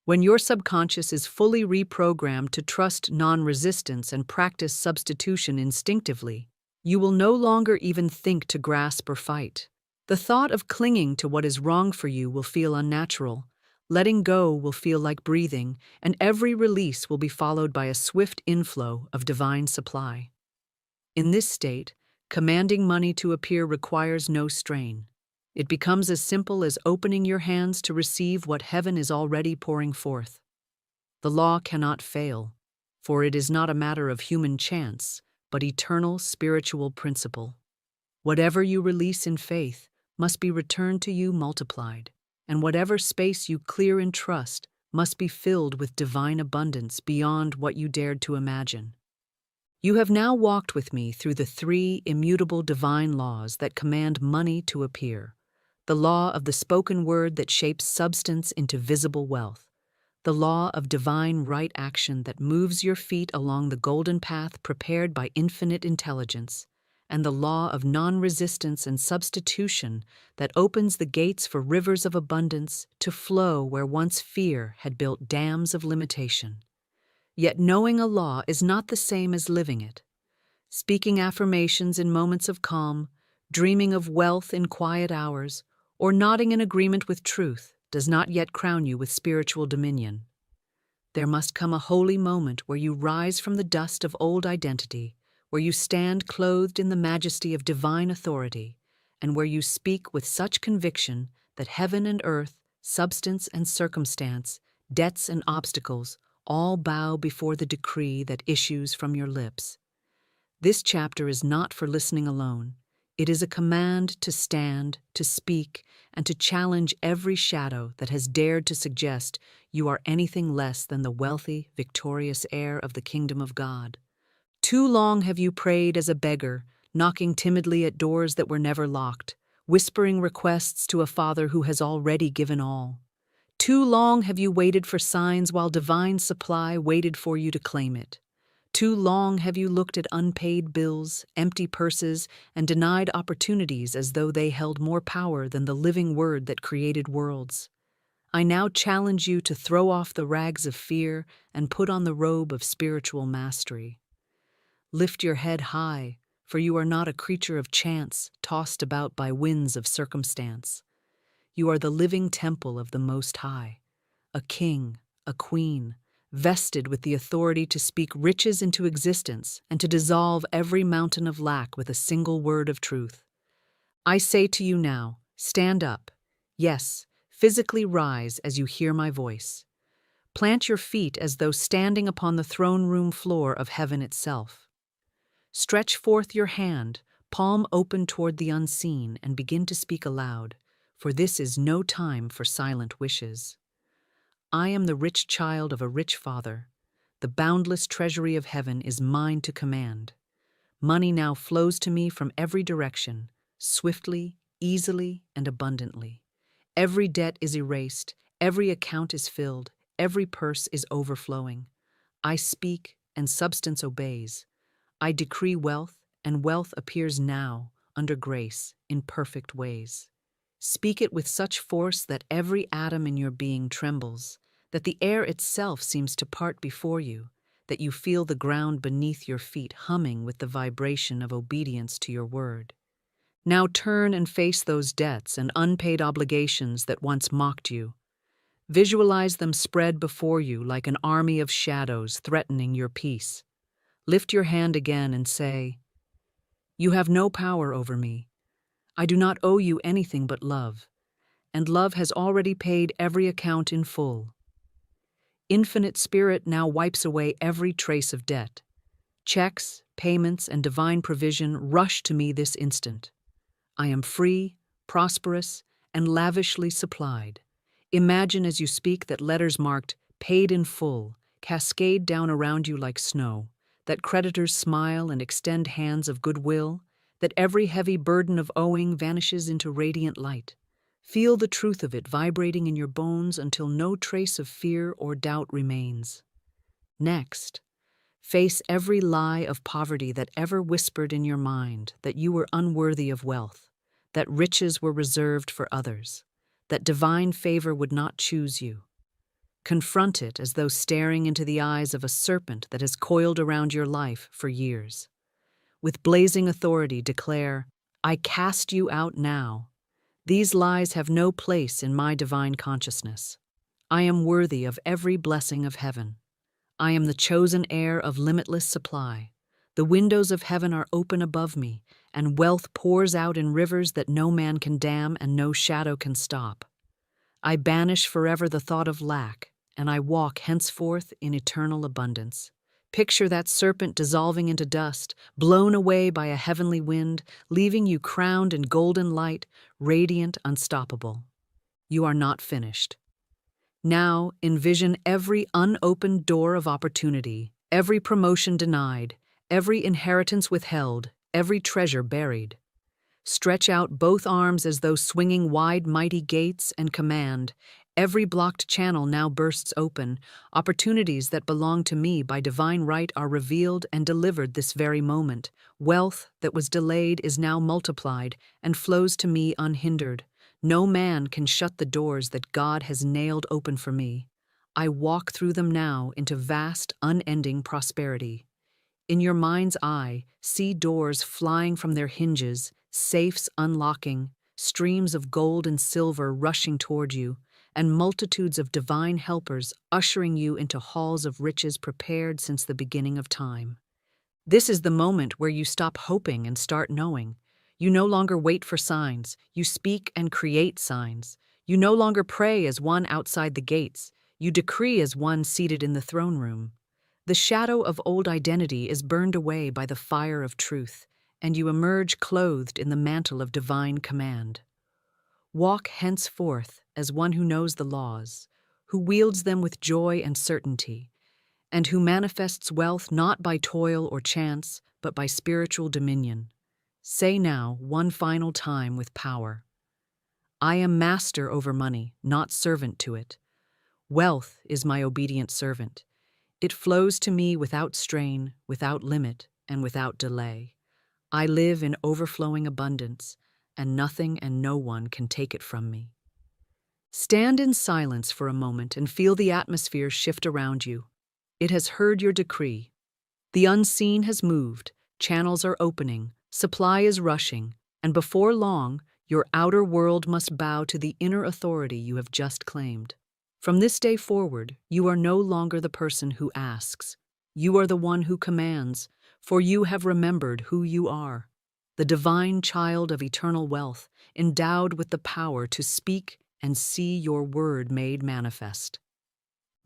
When your subconscious is fully reprogrammed to trust non-resistance and practice substitution instinctively, you will no longer even think to grasp or fight. The thought of clinging to what is wrong for you will feel unnatural. Letting go will feel like breathing, and every release will be followed by a swift inflow of divine supply. In this state, commanding money to appear requires no strain. It becomes as simple as opening your hands to receive what heaven is already pouring forth. The law cannot fail, for it is not a matter of human chance, but eternal spiritual principle. Whatever you release in faith must be returned to you multiplied, and whatever space you clear in trust must be filled with divine abundance beyond what you dared to imagine. You have now walked with me through the three immutable divine laws that command money to appear: the law of the spoken word that shapes substance into visible wealth, the law of divine right action that moves your feet along the golden path prepared by infinite intelligence, and the law of non-resistance and substitution that opens the gates for rivers of abundance to flow where once fear had built dams of limitation. Yet knowing a law is not the same as living it. Speaking affirmations in moments of calm, dreaming of wealth in quiet hours, or nodding in agreement with truth does not yet crown you with spiritual dominion. There must come a holy moment where you rise from the dust of old identity, where you stand clothed in the majesty of divine authority, and where you speak with such conviction that heaven and earth, substance and circumstance, debts and obstacles, all bow before the decree that issues from your lips. This chapter is not for listening alone. It is a command to stand, to speak, and to challenge every shadow that has dared to suggest you are anything less than the wealthy, victorious heir of the kingdom of God. Too long have you prayed as a beggar, knocking timidly at doors that were never locked, whispering requests to a Father who has already given all. Too long have you waited for signs while divine supply waited for you to claim it. Too long have you looked at unpaid bills, empty purses, and denied opportunities as though they held more power than the living word that created worlds. I now challenge you to throw off the rags of fear and put on the robe of spiritual mastery. Lift your head high, for you are not a creature of chance tossed about by winds of circumstance. You are the living temple of the Most High, a king, a queen, vested with the authority to speak riches into existence and to dissolve every mountain of lack with a single word of truth. I say to you now, stand up. Yes, physically rise as you hear my voice. Plant your feet as though standing upon the throne room floor of heaven itself. Stretch forth your hand, palm open toward the unseen, and begin to speak aloud, for this is no time for silent wishes. I am the rich child of a rich father. The boundless treasury of heaven is mine to command. Money now flows to me from every direction, swiftly, easily, and abundantly. Every debt is erased, every account is filled, every purse is overflowing. I speak, and substance obeys. I decree wealth, and wealth appears now, under grace, in perfect ways. Speak it with such force that every atom in your being trembles, that the air itself seems to part before you, that you feel the ground beneath your feet humming with the vibration of obedience to your word. Now turn and face those debts and unpaid obligations that once mocked you. Visualize them spread before you like an army of shadows threatening your peace. Lift your hand again and say, "You have no power over me. I do not owe you anything but love, and love has already paid every account in full." Infinite Spirit now wipes away every trace of debt. Checks, payments, and divine provision rush to me this instant. I am free, prosperous, and lavishly supplied. Imagine as you speak that letters marked "paid in full" cascade down around you like snow, that creditors smile and extend hands of goodwill, that every heavy burden of owing vanishes into radiant light. Feel the truth of it vibrating in your bones until no trace of fear or doubt remains. Next, face every lie of poverty that ever whispered in your mind that you were unworthy of wealth, that riches were reserved for others, that divine favor would not choose you. Confront it as though staring into the eyes of a serpent that has coiled around your life for years. With blazing authority declare, "I cast you out now. These lies have no place in my divine consciousness. I am worthy of every blessing of heaven. I am the chosen heir of limitless supply. The windows of heaven are open above me, and wealth pours out in rivers that no man can dam and no shadow can stop. I banish forever the thought of lack, and I walk henceforth in eternal abundance." Picture that serpent dissolving into dust, blown away by a heavenly wind, leaving you crowned in golden light, radiant, unstoppable. You are not finished. Now envision every unopened door of opportunity, every promotion denied, every inheritance withheld, every treasure buried. Stretch out both arms as though swinging wide mighty gates and command. Every blocked channel now bursts open. Opportunities that belong to me by divine right are revealed and delivered this very moment. Wealth that was delayed is now multiplied and flows to me unhindered. No man can shut the doors that God has nailed open for me. I walk through them now into vast, unending prosperity. In your mind's eye, see doors flying from their hinges, safes unlocking, streams of gold and silver rushing toward you, and multitudes of divine helpers ushering you into halls of riches prepared since the beginning of time. This is the moment where you stop hoping and start knowing. You no longer wait for signs, you speak and create signs. You no longer pray as one outside the gates, you decree as one seated in the throne room. The shadow of old identity is burned away by the fire of truth, and you emerge clothed in the mantle of divine command. Walk henceforth as one who knows the laws, who wields them with joy and certainty, and who manifests wealth not by toil or chance, but by spiritual dominion. Say now, one final time with power, I am master over money, not servant to it. Wealth is my obedient servant. It flows to me without strain, without limit, and without delay. I live in overflowing abundance, and nothing and no one can take it from me. Stand in silence for a moment and feel the atmosphere shift around you. It has heard your decree. The unseen has moved, channels are opening, supply is rushing, and before long, your outer world must bow to the inner authority you have just claimed. From this day forward, you are no longer the person who asks. You are the one who commands, for you have remembered who you are, the divine child of eternal wealth, endowed with the power to speak and see your word made manifest.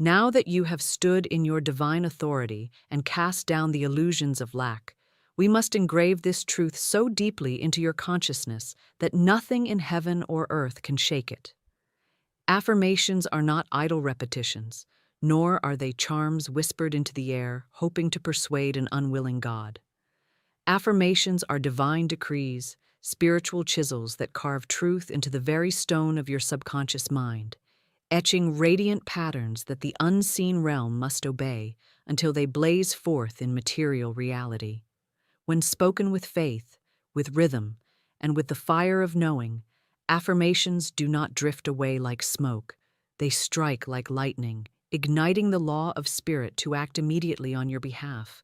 Now that you have stood in your divine authority and cast down the illusions of lack, we must engrave this truth so deeply into your consciousness that nothing in heaven or earth can shake it. Affirmations are not idle repetitions, nor are they charms whispered into the air, hoping to persuade an unwilling God. Affirmations are divine decrees, spiritual chisels that carve truth into the very stone of your subconscious mind, etching radiant patterns that the unseen realm must obey until they blaze forth in material reality. When spoken with faith, with rhythm, and with the fire of knowing, affirmations do not drift away like smoke. They strike like lightning, igniting the law of spirit to act immediately on your behalf.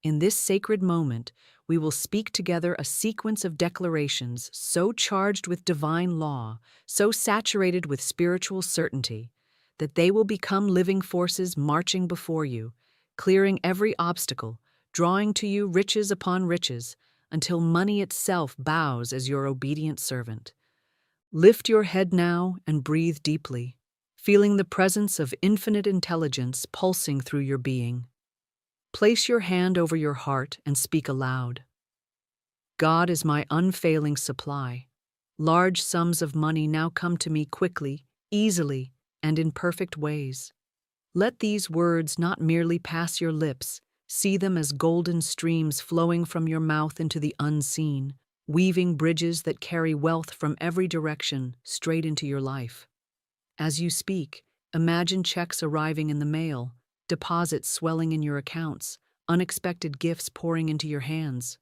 In this sacred moment, we will speak together a sequence of declarations so charged with divine law, so saturated with spiritual certainty, that they will become living forces marching before you, clearing every obstacle, drawing to you riches upon riches, until money itself bows as your obedient servant. Lift your head now and breathe deeply, feeling the presence of infinite intelligence pulsing through your being. Place your hand over your heart and speak aloud. God is my unfailing supply. Large sums of money now come to me quickly, easily, and in perfect ways. Let these words not merely pass your lips, see them as golden streams flowing from your mouth into the unseen, weaving bridges that carry wealth from every direction straight into your life. As you speak, imagine checks arriving in the mail, deposits swelling in your accounts, unexpected gifts pouring into your hands.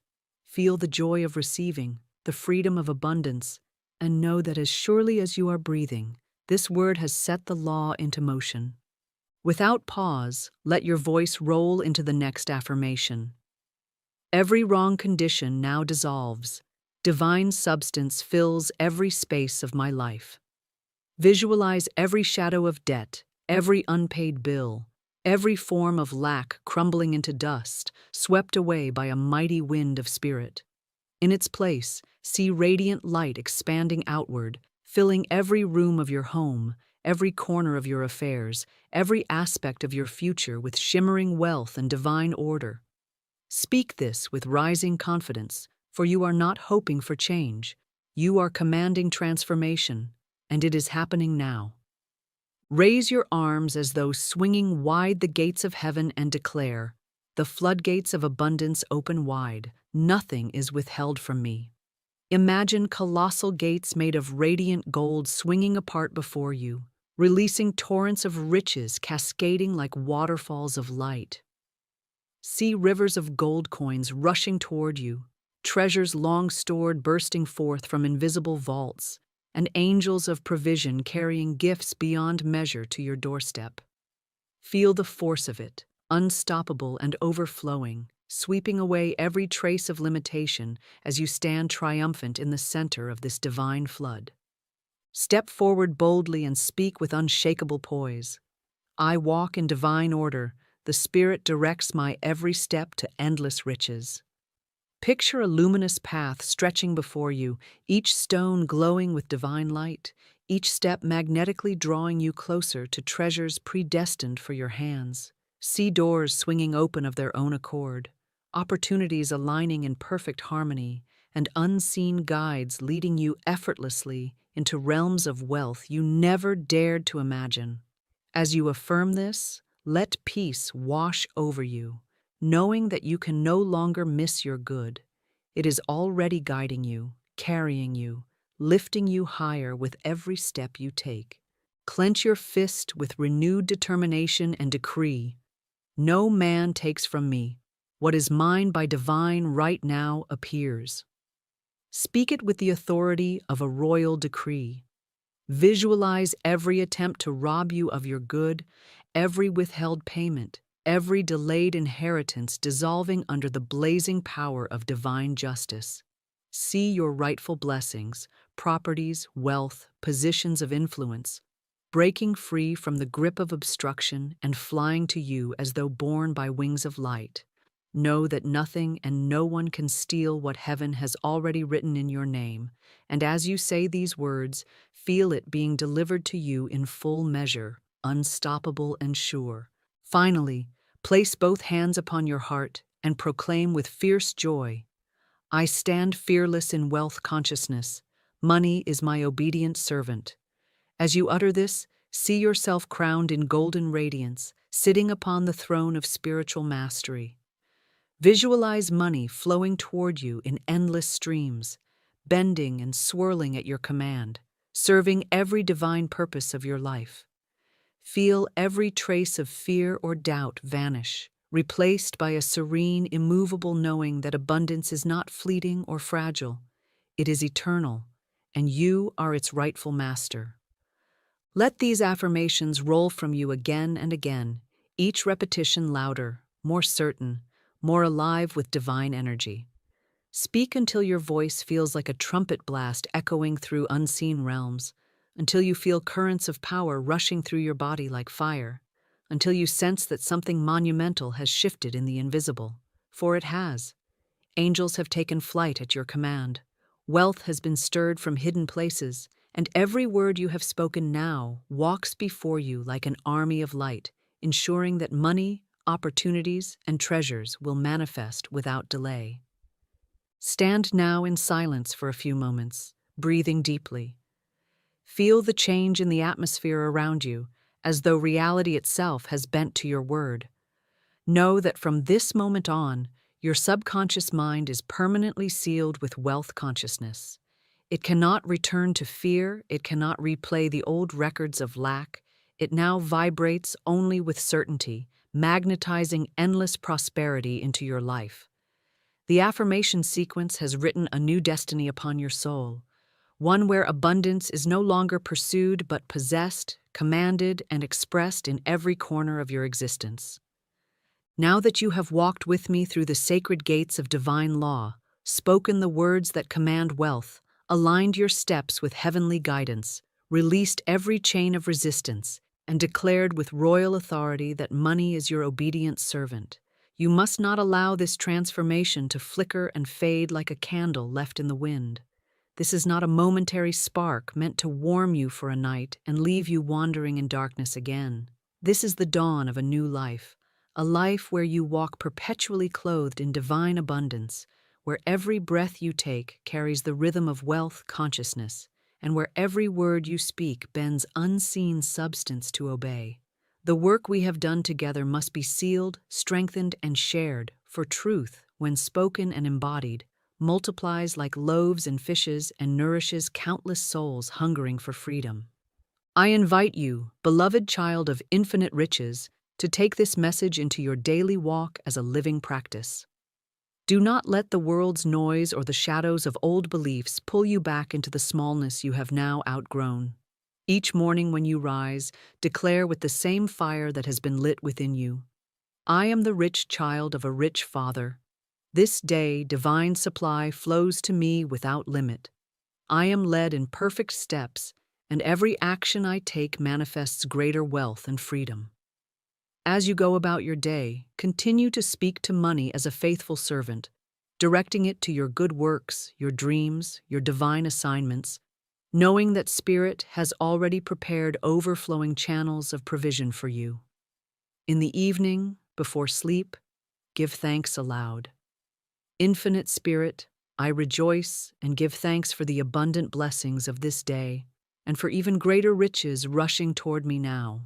Feel the joy of receiving, the freedom of abundance, and know that as surely as you are breathing, this word has set the law into motion. Without pause, let your voice roll into the next affirmation. Every wrong condition now dissolves. Divine substance fills every space of my life. Visualize every shadow of debt, every unpaid bill, every form of lack crumbling into dust, swept away by a mighty wind of spirit. In its place, see radiant light expanding outward, filling every room of your home, every corner of your affairs, every aspect of your future with shimmering wealth and divine order. Speak this with rising confidence, for you are not hoping for change. You are commanding transformation, and it is happening now. Raise your arms as though swinging wide the gates of heaven and declare, "The floodgates of abundance open wide. Nothing is withheld from me." Imagine colossal gates made of radiant gold swinging apart before you, releasing torrents of riches cascading like waterfalls of light. See rivers of gold coins rushing toward you, treasures long stored bursting forth from invisible vaults, and angels of provision carrying gifts beyond measure to your doorstep. Feel the force of it, unstoppable and overflowing, sweeping away every trace of limitation as you stand triumphant in the center of this divine flood. Step forward boldly and speak with unshakable poise. I walk in divine order. The Spirit directs my every step to endless riches. Picture a luminous path stretching before you, each stone glowing with divine light, each step magnetically drawing you closer to treasures predestined for your hands. See doors swinging open of their own accord, opportunities aligning in perfect harmony, and unseen guides leading you effortlessly into realms of wealth you never dared to imagine. As you affirm this, let peace wash over you, knowing that you can no longer miss your good. It is already guiding you, carrying you, lifting you higher with every step you take. Clench your fist with renewed determination and decree, "No man takes from me. What is mine by divine right now appears." Speak it with the authority of a royal decree. Visualize every attempt to rob you of your good, every withheld payment, every delayed inheritance dissolving under the blazing power of divine justice. See your rightful blessings, properties, wealth, positions of influence, breaking free from the grip of obstruction and flying to you as though borne by wings of light. Know that nothing and no one can steal what heaven has already written in your name, and as you say these words, feel it being delivered to you in full measure, unstoppable and sure. Finally, place both hands upon your heart and proclaim with fierce joy, "I stand fearless in wealth consciousness. Money is my obedient servant." As you utter this, see yourself crowned in golden radiance, sitting upon the throne of spiritual mastery. Visualize money flowing toward you in endless streams, bending and swirling at your command, serving every divine purpose of your life. Feel every trace of fear or doubt vanish, replaced by a serene, immovable knowing that abundance is not fleeting or fragile. It is eternal, and you are its rightful master. Let these affirmations roll from you again and again, each repetition louder, more certain, more alive with divine energy. Speak until your voice feels like a trumpet blast echoing through unseen realms, until you feel currents of power rushing through your body like fire, until you sense that something monumental has shifted in the invisible. For it has. Angels have taken flight at your command. Wealth has been stirred from hidden places, and every word you have spoken now walks before you like an army of light, ensuring that money, opportunities, and treasures will manifest without delay. Stand now in silence for a few moments, breathing deeply. Feel the change in the atmosphere around you, as though reality itself has bent to your word. Know that from this moment on, your subconscious mind is permanently sealed with wealth consciousness. It cannot return to fear, it cannot replay the old records of lack. It now vibrates only with certainty, magnetizing endless prosperity into your life. The affirmation sequence has written a new destiny upon your soul, one where abundance is no longer pursued but possessed, commanded, and expressed in every corner of your existence. Now that you have walked with me through the sacred gates of divine law, spoken the words that command wealth, aligned your steps with heavenly guidance, released every chain of resistance, and declared with royal authority that money is your obedient servant, you must not allow this transformation to flicker and fade like a candle left in the wind. This is not a momentary spark meant to warm you for a night and leave you wandering in darkness again. This is the dawn of a new life, a life where you walk perpetually clothed in divine abundance, where every breath you take carries the rhythm of wealth consciousness, and where every word you speak bends unseen substance to obey. The work we have done together must be sealed, strengthened, and shared, for truth, when spoken and embodied, multiplies like loaves and fishes and nourishes countless souls hungering for freedom. I invite you, beloved child of infinite riches, to take this message into your daily walk as a living practice. Do not let the world's noise or the shadows of old beliefs pull you back into the smallness you have now outgrown. Each morning when you rise, declare with the same fire that has been lit within you, I am the rich child of a rich Father. This day divine supply flows to me without limit. I am led in perfect steps, and every action I take manifests greater wealth and freedom. As you go about your day, continue to speak to money as a faithful servant, directing it to your good works, your dreams, your divine assignments, knowing that Spirit has already prepared overflowing channels of provision for you. In the evening, before sleep, give thanks aloud. Infinite Spirit, I rejoice and give thanks for the abundant blessings of this day and for even greater riches rushing toward me now.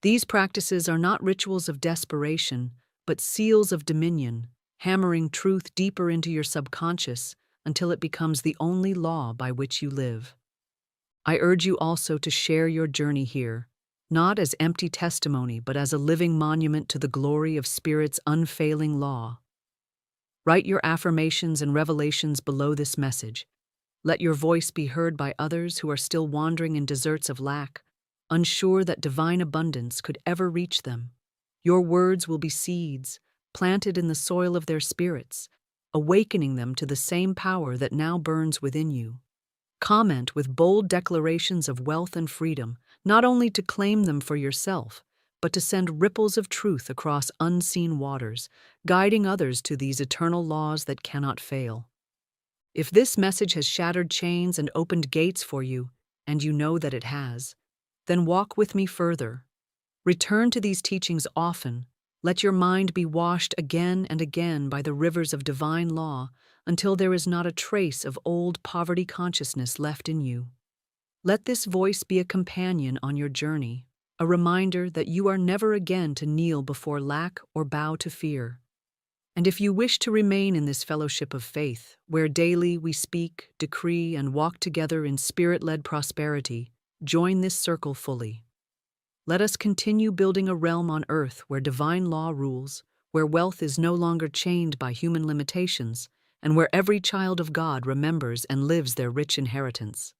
These practices are not rituals of desperation, but seals of dominion, hammering truth deeper into your subconscious until it becomes the only law by which you live. I urge you also to share your journey here, not as empty testimony, but as a living monument to the glory of Spirit's unfailing law. Write your affirmations and revelations below this message. Let your voice be heard by others who are still wandering in deserts of lack, unsure that divine abundance could ever reach them. Your words will be seeds, planted in the soil of their spirits, awakening them to the same power that now burns within you. Comment with bold declarations of wealth and freedom, not only to claim them for yourself, but to send ripples of truth across unseen waters, guiding others to these eternal laws that cannot fail. If this message has shattered chains and opened gates for you, and you know that it has, then walk with me further. Return to these teachings often. Let your mind be washed again and again by the rivers of divine law until there is not a trace of old poverty consciousness left in you. Let this voice be a companion on your journey, a reminder that you are never again to kneel before lack or bow to fear. And if you wish to remain in this fellowship of faith, where daily we speak, decree, and walk together in Spirit-led prosperity, join this circle fully. Let us continue building a realm on earth where divine law rules, where wealth is no longer chained by human limitations, and where every child of God remembers and lives their rich inheritance.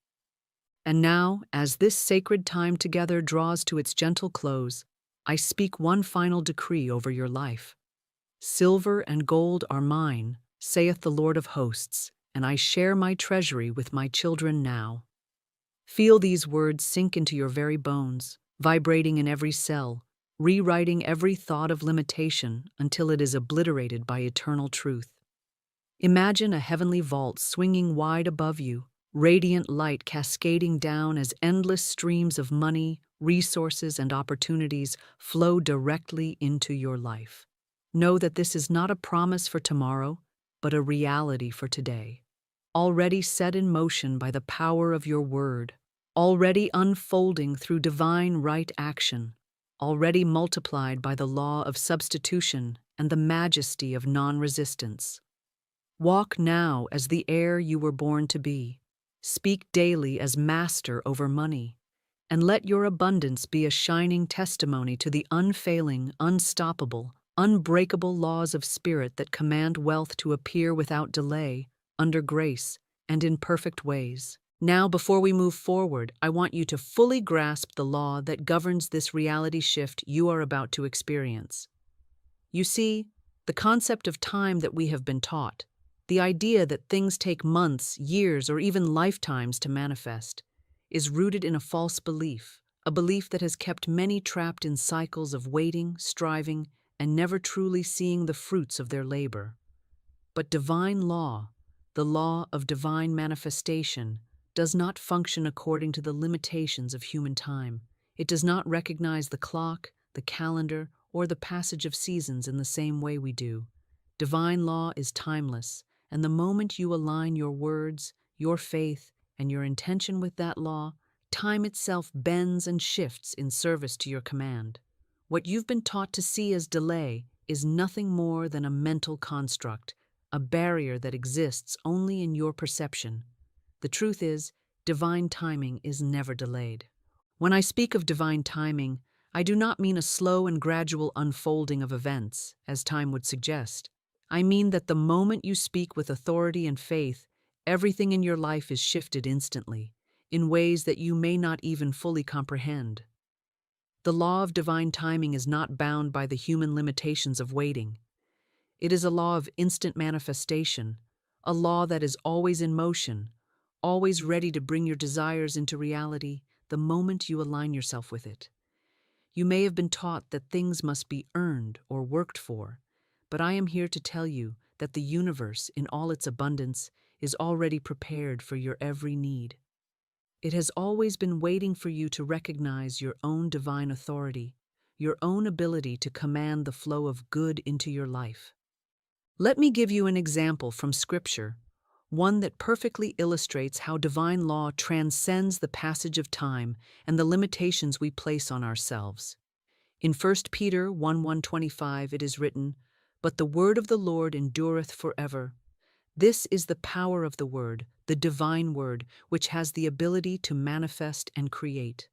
And now, as this sacred time together draws to its gentle close, I speak one final decree over your life. Silver and gold are mine, saith the Lord of hosts, and I share my treasury with my children now. Feel these words sink into your very bones, vibrating in every cell, rewriting every thought of limitation until it is obliterated by eternal truth. Imagine a heavenly vault swinging wide above you, radiant light cascading down as endless streams of money, resources, and opportunities flow directly into your life. Know that this is not a promise for tomorrow, but a reality for today. Already set in motion by the power of your word, already unfolding through divine right action, already multiplied by the law of substitution and the majesty of non-resistance. Walk now as the heir you were born to be. Speak daily as master over money, and let your abundance be a shining testimony to the unfailing, unstoppable, unbreakable laws of Spirit that command wealth to appear without delay, under grace, and in perfect ways. Now, before we move forward, I want you to fully grasp the law that governs this reality shift you are about to experience. You see, the concept of time that we have been taught, the idea that things take months, years, or even lifetimes to manifest, is rooted in a false belief, a belief that has kept many trapped in cycles of waiting, striving, and never truly seeing the fruits of their labor. But divine law, the law of divine manifestation, does not function according to the limitations of human time. It does not recognize the clock, the calendar, or the passage of seasons in the same way we do. Divine law is timeless, and the moment you align your words, your faith, and your intention with that law, time itself bends and shifts in service to your command. What you've been taught to see as delay is nothing more than a mental construct, a barrier that exists only in your perception. The truth is, divine timing is never delayed. When I speak of divine timing, I do not mean a slow and gradual unfolding of events, as time would suggest. I mean that the moment you speak with authority and faith, everything in your life is shifted instantly, in ways that you may not even fully comprehend. The law of divine timing is not bound by the human limitations of waiting. It is a law of instant manifestation, a law that is always in motion, always ready to bring your desires into reality the moment you align yourself with it. You may have been taught that things must be earned or worked for, but I am here to tell you that the universe, in all its abundance, is already prepared for your every need. It has always been waiting for you to recognize your own divine authority, your own ability to command the flow of good into your life. Let me give you an example from Scripture, one that perfectly illustrates how divine law transcends the passage of time and the limitations we place on ourselves. In 1 Peter 1:25 it is written, "But the word of the Lord endureth forever." This is the power of the word, the divine word, which has the ability to manifest and create.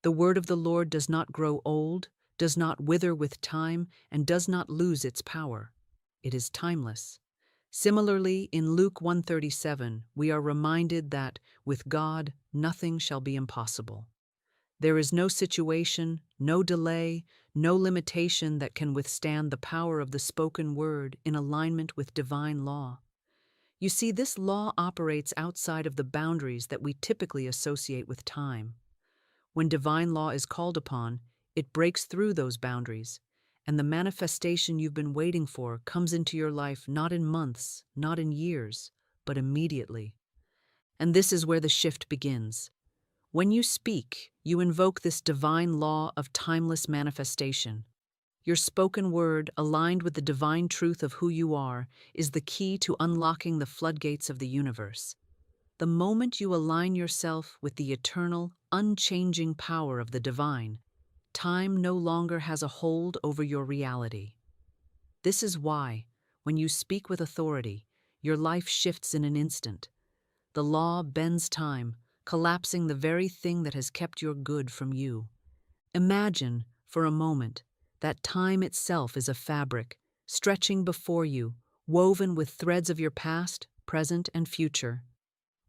The word of the Lord does not grow old, does not wither with time, and does not lose its power. It is timeless. Similarly, in Luke 1:37, we are reminded that, with God, nothing shall be impossible. There is no situation, no delay, no limitation that can withstand the power of the spoken word in alignment with divine law. You see, this law operates outside of the boundaries that we typically associate with time. When divine law is called upon, it breaks through those boundaries, and the manifestation you've been waiting for comes into your life not in months, not in years, but immediately. And this is where the shift begins. When you speak, you invoke this divine law of timeless manifestation. Your spoken word, aligned with the divine truth of who you are, is the key to unlocking the floodgates of the universe. The moment you align yourself with the eternal, unchanging power of the divine, time no longer has a hold over your reality. This is why, when you speak with authority, your life shifts in an instant. The law bends time, collapsing the very thing that has kept your good from you. Imagine, for a moment, that time itself is a fabric, stretching before you, woven with threads of your past, present, and future.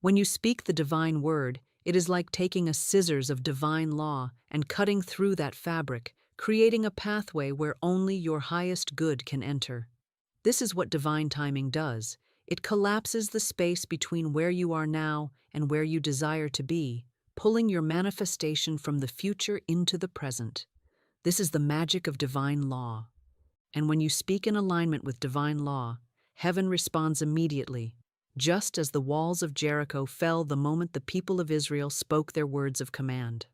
When you speak the divine word, it is like taking a scissors of divine law and cutting through that fabric, creating a pathway where only your highest good can enter. This is what divine timing does. It collapses the space between where you are now and where you desire to be, pulling your manifestation from the future into the present. This is the magic of divine law. And when you speak in alignment with divine law, heaven responds immediately, just as the walls of Jericho fell the moment the people of Israel spoke their words of command.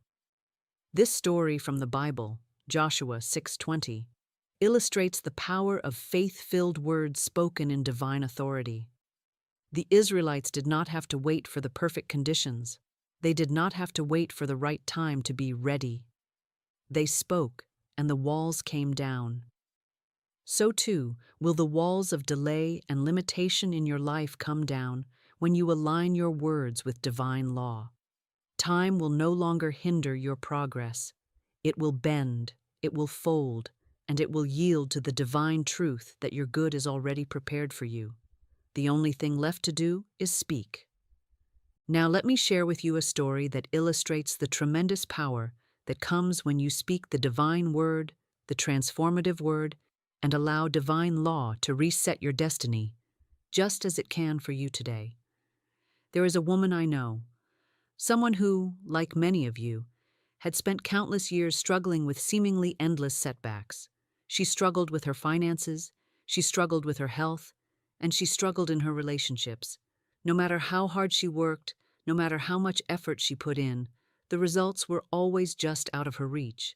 This story from the Bible, Joshua 6:20, illustrates the power of faith-filled words spoken in divine authority. The Israelites did not have to wait for the perfect conditions. They did not have to wait for the right time to be ready. They spoke, and the walls came down. So too will the walls of delay and limitation in your life come down when you align your words with divine law. Time will no longer hinder your progress. It will bend, it will fold, and it will yield to the divine truth that your good is already prepared for you. The only thing left to do is speak. Now let me share with you a story that illustrates the tremendous power that comes when you speak the divine word, the transformative word, and allow divine law to reset your destiny, just as it can for you today. There is a woman I know, someone who, like many of you, had spent countless years struggling with seemingly endless setbacks. She struggled with her finances, she struggled with her health, and she struggled in her relationships. No matter how hard she worked, no matter how much effort she put in, the results were always just out of her reach.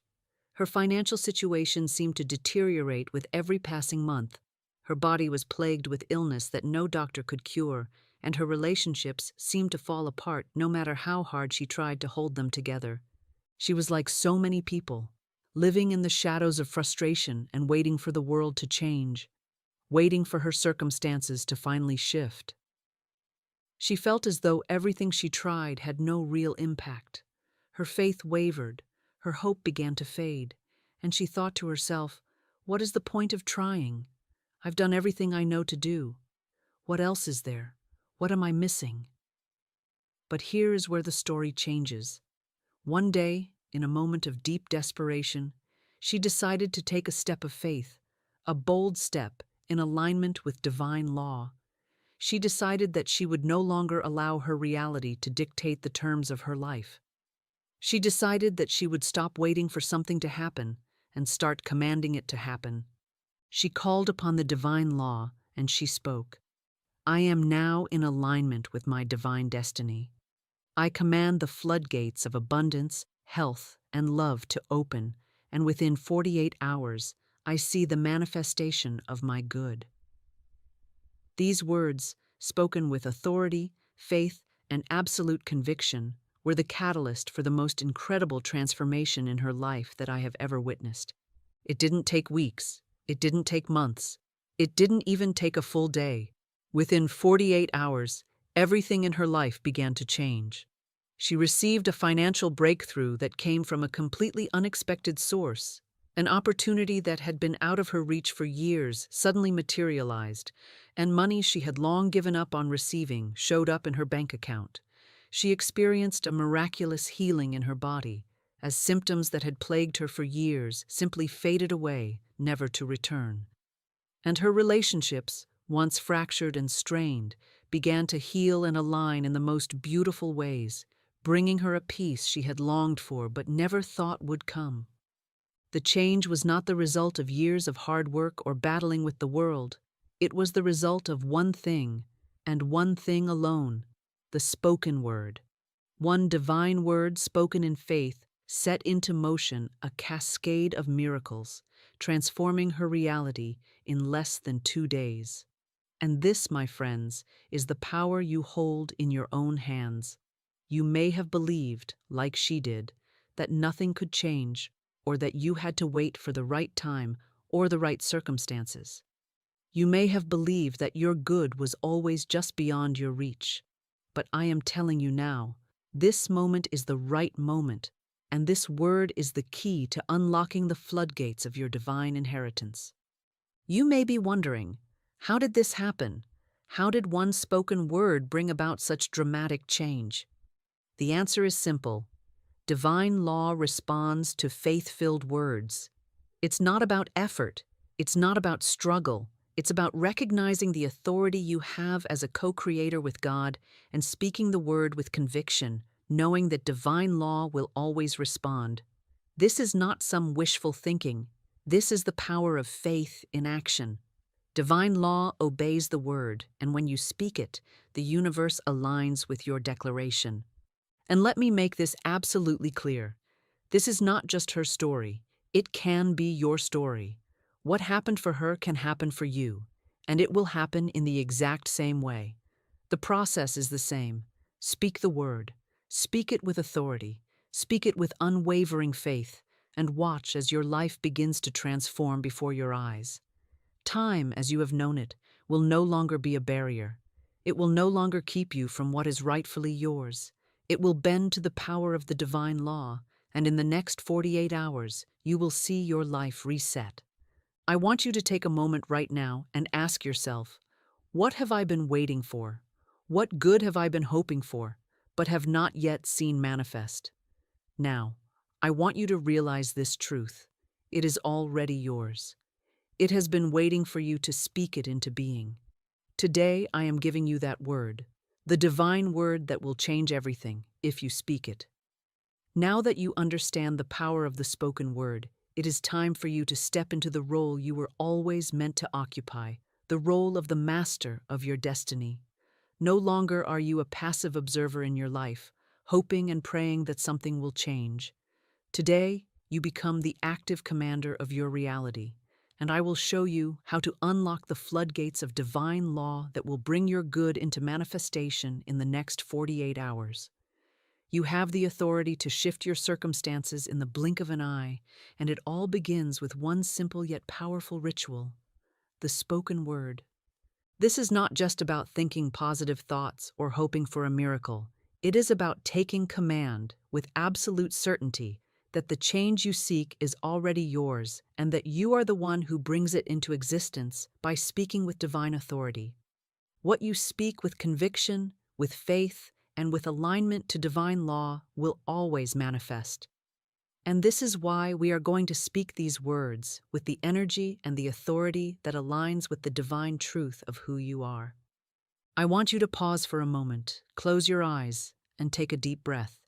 Her financial situation seemed to deteriorate with every passing month. Her body was plagued with illness that no doctor could cure, and her relationships seemed to fall apart no matter how hard she tried to hold them together. She was like so many people, living in the shadows of frustration and waiting for the world to change, waiting for her circumstances to finally shift. She felt as though everything she tried had no real impact. Her faith wavered, her hope began to fade, and she thought to herself, "What is the point of trying? I've done everything I know to do. What else is there? What am I missing?" But here is where the story changes. One day, in a moment of deep desperation, she decided to take a step of faith, a bold step in alignment with divine law. She decided that she would no longer allow her reality to dictate the terms of her life. She decided that she would stop waiting for something to happen and start commanding it to happen. She called upon the divine law and she spoke, "I am now in alignment with my divine destiny. I command the floodgates of abundance, health, and love to open, and within 48 hours, I see the manifestation of my good." These words, spoken with authority, faith, and absolute conviction, were the catalyst for the most incredible transformation in her life that I have ever witnessed. It didn't take weeks. It didn't take months. It didn't even take a full day. Within 48 hours, everything in her life began to change. She received a financial breakthrough that came from a completely unexpected source. An opportunity that had been out of her reach for years suddenly materialized, and money she had long given up on receiving showed up in her bank account. She experienced a miraculous healing in her body, as symptoms that had plagued her for years simply faded away, never to return. And her relationships, once fractured and strained, began to heal and align in the most beautiful ways, bringing her a peace she had longed for but never thought would come. The change was not the result of years of hard work or battling with the world. It was the result of one thing, and one thing alone: the spoken word. One divine word spoken in faith set into motion a cascade of miracles, transforming her reality in less than 2 days. And this, my friends, is the power you hold in your own hands. You may have believed, like she did, that nothing could change, or that you had to wait for the right time or the right circumstances. You may have believed that your good was always just beyond your reach. But I am telling you now, this moment is the right moment, and this word is the key to unlocking the floodgates of your divine inheritance. You may be wondering, how did this happen? How did one spoken word bring about such dramatic change? The answer is simple. Divine law responds to faith-filled words. It's not about effort. It's not about struggle. It's about recognizing the authority you have as a co-creator with God and speaking the word with conviction, knowing that divine law will always respond. This is not some wishful thinking. This is the power of faith in action. Divine law obeys the word, and when you speak it, the universe aligns with your declaration. And let me make this absolutely clear. This is not just her story. It can be your story. What happened for her can happen for you, and it will happen in the exact same way. The process is the same. Speak the word. Speak it with authority. Speak it with unwavering faith, and watch as your life begins to transform before your eyes. Time, as you have known it, will no longer be a barrier. It will no longer keep you from what is rightfully yours. It will bend to the power of the divine law, and in the next 48 hours, you will see your life reset. I want you to take a moment right now and ask yourself, what have I been waiting for? What good have I been hoping for, but have not yet seen manifest? Now, I want you to realize this truth. It is already yours. It has been waiting for you to speak it into being. Today, I am giving you that word, the divine word that will change everything if you speak it. Now that you understand the power of the spoken word, it is time for you to step into the role you were always meant to occupy, the role of the master of your destiny. No longer are you a passive observer in your life, hoping and praying that something will change. Today, you become the active commander of your reality, and I will show you how to unlock the floodgates of divine law that will bring your good into manifestation in the next 48 hours. You have the authority to shift your circumstances in the blink of an eye, and it all begins with one simple yet powerful ritual: the spoken word. This is not just about thinking positive thoughts or hoping for a miracle. It is about taking command with absolute certainty that the change you seek is already yours and that you are the one who brings it into existence by speaking with divine authority. What you speak with conviction, with faith, and with alignment to divine law will always manifest. And this is why we are going to speak these words with the energy and the authority that aligns with the divine truth of who you are. I want you to pause for a moment, close your eyes, and take a deep breath.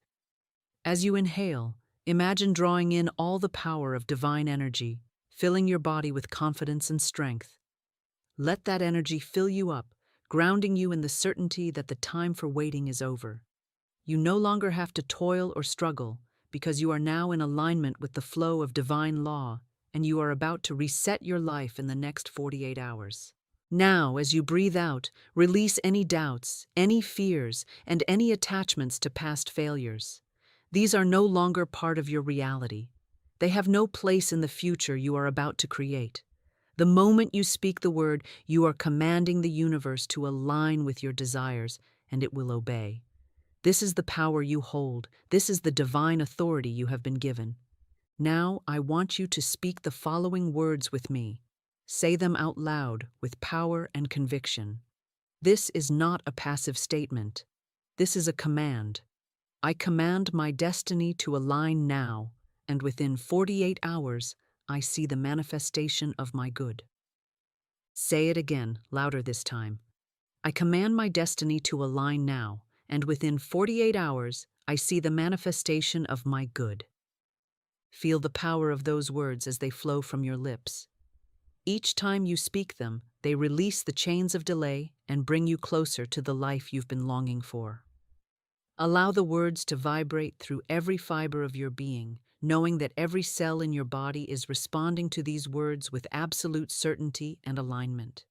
As you inhale, imagine drawing in all the power of divine energy, filling your body with confidence and strength. Let that energy fill you up, grounding you in the certainty that the time for waiting is over. You no longer have to toil or struggle, because you are now in alignment with the flow of divine law, and you are about to reset your life in the next 48 hours. Now, as you breathe out, release any doubts, any fears, and any attachments to past failures. These are no longer part of your reality. They have no place in the future you are about to create. The moment you speak the word, you are commanding the universe to align with your desires, and it will obey. This is the power you hold. This is the divine authority you have been given. Now, I want you to speak the following words with me. Say them out loud with power and conviction. This is not a passive statement. This is a command. I command my destiny to align now, and within 48 hours, I see the manifestation of my good. Say it again, louder this time. I command my destiny to align now, and within 48 hours, I see the manifestation of my good. Feel the power of those words as they flow from your lips. Each time you speak them, they release the chains of delay and bring you closer to the life you've been longing for. Allow the words to vibrate through every fiber of your being, knowing that every cell in your body is responding to these words with absolute certainty and alignment.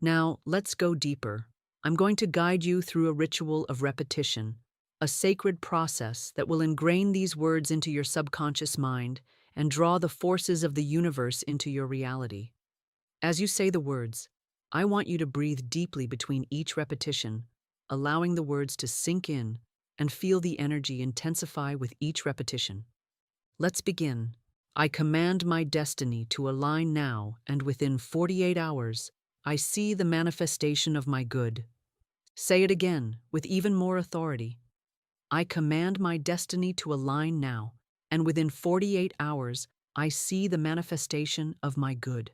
Now, let's go deeper. I'm going to guide you through a ritual of repetition, a sacred process that will ingrain these words into your subconscious mind and draw the forces of the universe into your reality. As you say the words, I want you to breathe deeply between each repetition, allowing the words to sink in and feel the energy intensify with each repetition. Let's begin. I command my destiny to align now, and within 48 hours, I see the manifestation of my good. Say it again, with even more authority. I command my destiny to align now, and within 48 hours, I see the manifestation of my good.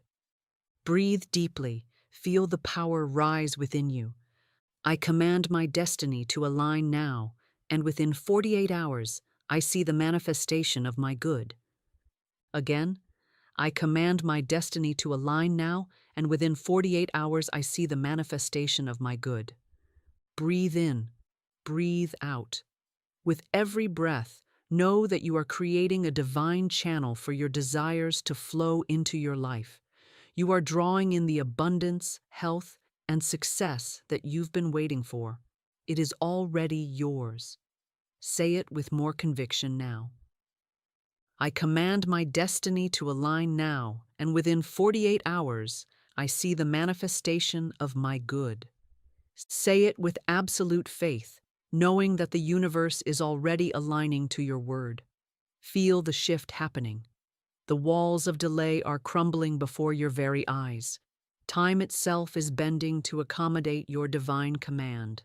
Breathe deeply, feel the power rise within you. I command my destiny to align now, and within 48 hours, I see the manifestation of my good. Again, I command my destiny to align now, and within 48 hours, I see the manifestation of my good. Breathe in, breathe out. With every breath, know that you are creating a divine channel for your desires to flow into your life. You are drawing in the abundance, health, and success that you've been waiting for. It is already yours. Say it with more conviction now. I command my destiny to align now, and within 48 hours, I see the manifestation of my good. Say it with absolute faith, knowing that the universe is already aligning to your word. Feel the shift happening. The walls of delay are crumbling before your very eyes. Time itself is bending to accommodate your divine command.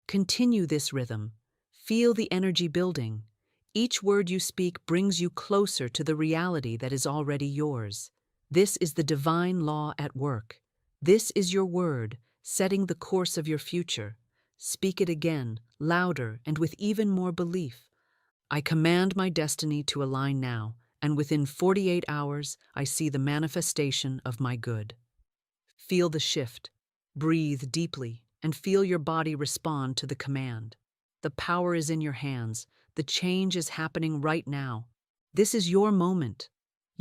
Continue this rhythm. Feel the energy building. Each word you speak brings you closer to the reality that is already yours. This is the divine law at work. This is your word, setting the course of your future. Speak it again, louder and with even more belief. I command my destiny to align now, and within 48 hours, I see the manifestation of my good. Feel the shift. Breathe deeply and feel your body respond to the command. The power is in your hands. The change is happening right now. This is your moment.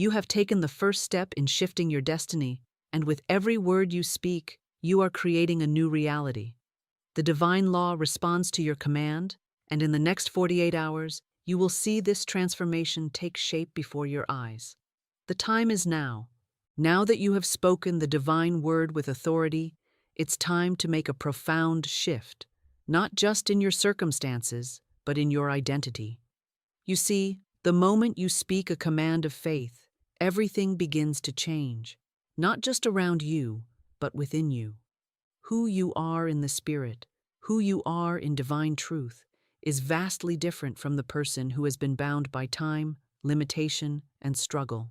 You have taken the first step in shifting your destiny, and with every word you speak, you are creating a new reality. The divine law responds to your command, and in the next 48 hours, you will see this transformation take shape before your eyes. The time is now. Now that you have spoken the divine word with authority, it's time to make a profound shift, not just in your circumstances, but in your identity. You see, the moment you speak a command of faith, everything begins to change, not just around you, but within you. Who you are in the Spirit, who you are in divine truth, is vastly different from the person who has been bound by time, limitation, and struggle.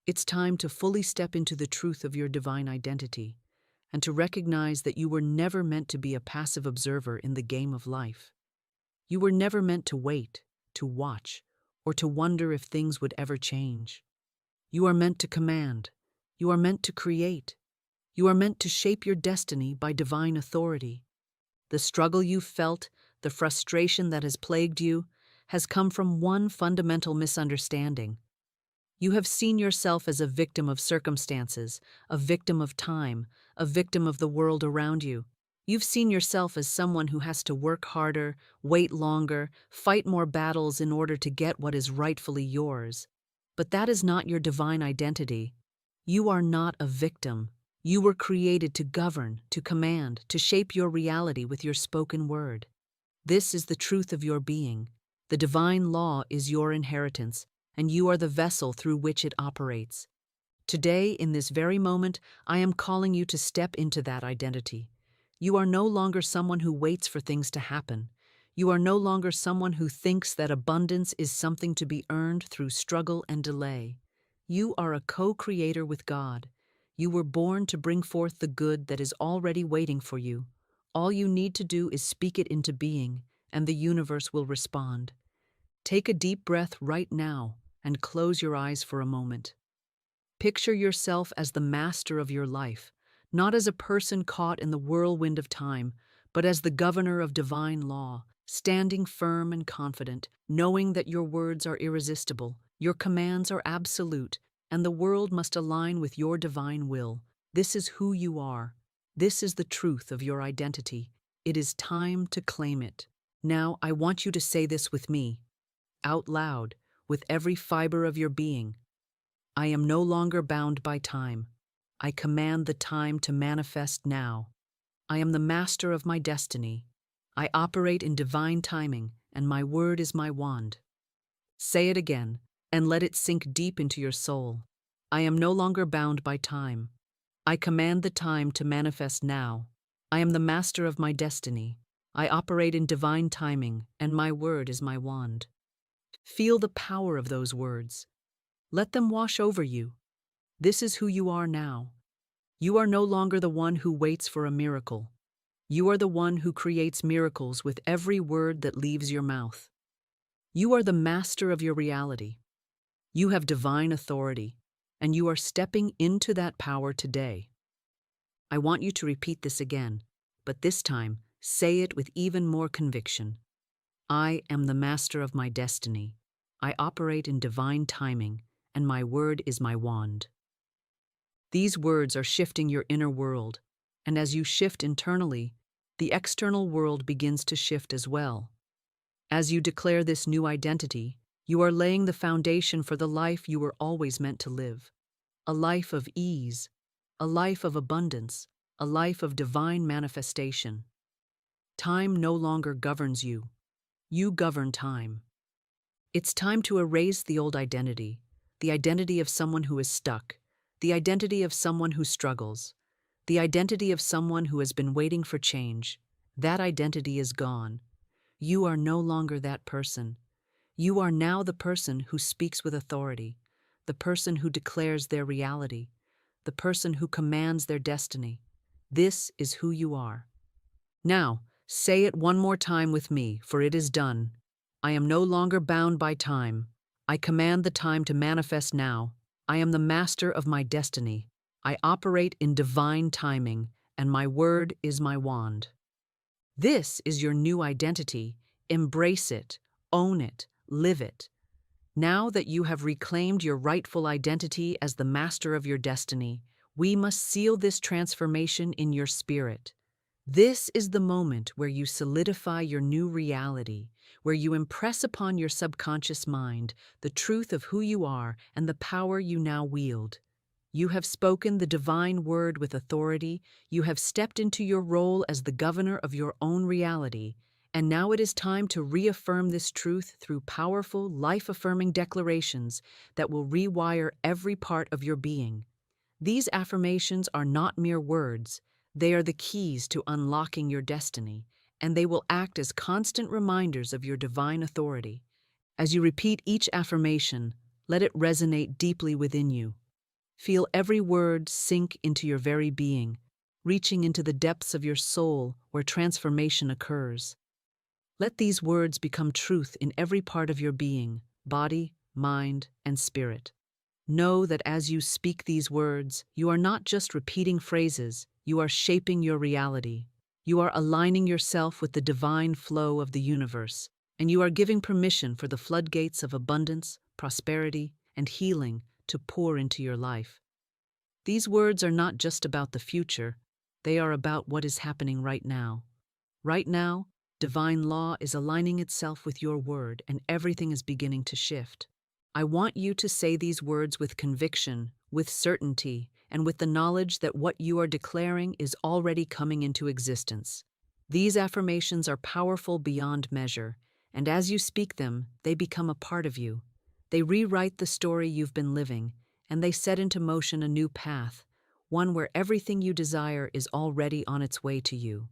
It's time to fully step into the truth of your divine identity and to recognize that you were never meant to be a passive observer in the game of life. You were never meant to wait, to watch, or to wonder if things would ever change. You are meant to command. You are meant to create. You are meant to shape your destiny by divine authority. The struggle you've felt, the frustration that has plagued you, has come from one fundamental misunderstanding. You have seen yourself as a victim of circumstances, a victim of time, a victim of the world around you. You've seen yourself as someone who has to work harder, wait longer, fight more battles in order to get what is rightfully yours. But that is not your divine identity. You are not a victim. You were created to govern, to command, to shape your reality with your spoken word. This is the truth of your being. The divine law is your inheritance, and you are the vessel through which it operates. Today, in this very moment, I am calling you to step into that identity. You are no longer someone who waits for things to happen. You are no longer someone who thinks that abundance is something to be earned through struggle and delay. You are a co-creator with God. You were born to bring forth the good that is already waiting for you. All you need to do is speak it into being, and the universe will respond. Take a deep breath right now and close your eyes for a moment. Picture yourself as the master of your life, not as a person caught in the whirlwind of time, but as the governor of divine law, standing firm and confident, knowing that your words are irresistible, your commands are absolute, and the world must align with your divine will. This is who you are. This is the truth of your identity. It is time to claim it. Now, I want you to say this with me, out loud, with every fiber of your being. I am no longer bound by time. I command the time to manifest now. I am the master of my destiny. I operate in divine timing, and my word is my wand. Say it again, and let it sink deep into your soul. I am no longer bound by time. I command the time to manifest now. I am the master of my destiny. I operate in divine timing, and my word is my wand. Feel the power of those words. Let them wash over you. This is who you are now. You are no longer the one who waits for a miracle. You are the one who creates miracles with every word that leaves your mouth. You are the master of your reality. You have divine authority, and you are stepping into that power today. I want you to repeat this again, but this time, say it with even more conviction. I am the master of my destiny. I operate in divine timing, and my word is my wand. These words are shifting your inner world, and as you shift internally, the external world begins to shift as well. As you declare this new identity, you are laying the foundation for the life you were always meant to live. A life of ease, a life of abundance, a life of divine manifestation. Time no longer governs you. You govern time. It's time to erase the old identity, the identity of someone who is stuck, the identity of someone who struggles, the identity of someone who has been waiting for change. That identity is gone. You are no longer that person. You are now the person who speaks with authority, the person who declares their reality, the person who commands their destiny. This is who you are. Now, say it one more time with me, for it is done. I am no longer bound by time. I command the time to manifest now. I am the master of my destiny. I operate in divine timing, and my word is my wand. This is your new identity. Embrace it, own it, live it. Now that you have reclaimed your rightful identity as the master of your destiny, we must seal this transformation in your spirit. This is the moment where you solidify your new reality, where you impress upon your subconscious mind the truth of who you are and the power you now wield. You have spoken the divine word with authority, you have stepped into your role as the governor of your own reality, and now it is time to reaffirm this truth through powerful, life-affirming declarations that will rewire every part of your being. These affirmations are not mere words, they are the keys to unlocking your destiny, and they will act as constant reminders of your divine authority. As you repeat each affirmation, let it resonate deeply within you. Feel every word sink into your very being, reaching into the depths of your soul where transformation occurs. Let these words become truth in every part of your being, body, mind, and spirit. Know that as you speak these words, you are not just repeating phrases, you are shaping your reality. You are aligning yourself with the divine flow of the universe, and you are giving permission for the floodgates of abundance, prosperity, and healing to pour into your life. These words are not just about the future, they are about what is happening right now. Right now, divine law is aligning itself with your word, and everything is beginning to shift. I want you to say these words with conviction, with certainty, and with the knowledge that what you are declaring is already coming into existence. These affirmations are powerful beyond measure, and as you speak them, they become a part of you. They rewrite the story you've been living, and they set into motion a new path, one where everything you desire is already on its way to you.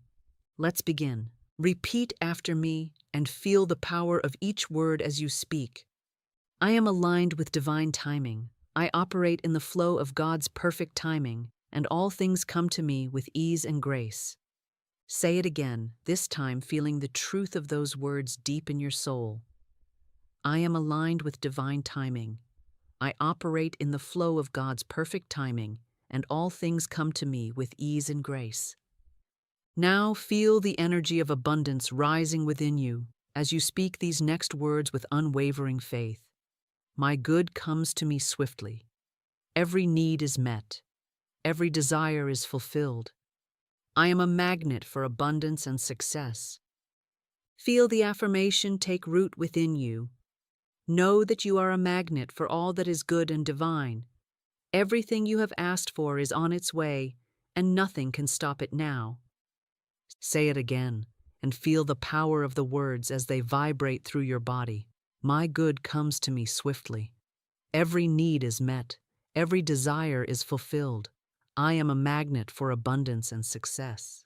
Let's begin. Repeat after me and feel the power of each word as you speak. I am aligned with divine timing. I operate in the flow of God's perfect timing, and all things come to me with ease and grace. Say it again, this time feeling the truth of those words deep in your soul. I am aligned with divine timing. I operate in the flow of God's perfect timing, and all things come to me with ease and grace. Now feel the energy of abundance rising within you as you speak these next words with unwavering faith. My good comes to me swiftly. Every need is met. Every desire is fulfilled. I am a magnet for abundance and success. Feel the affirmation take root within you. Know that you are a magnet for all that is good and divine. Everything you have asked for is on its way, and nothing can stop it now. Say it again, and feel the power of the words as they vibrate through your body. My good comes to me swiftly. Every need is met. Every desire is fulfilled. I am a magnet for abundance and success.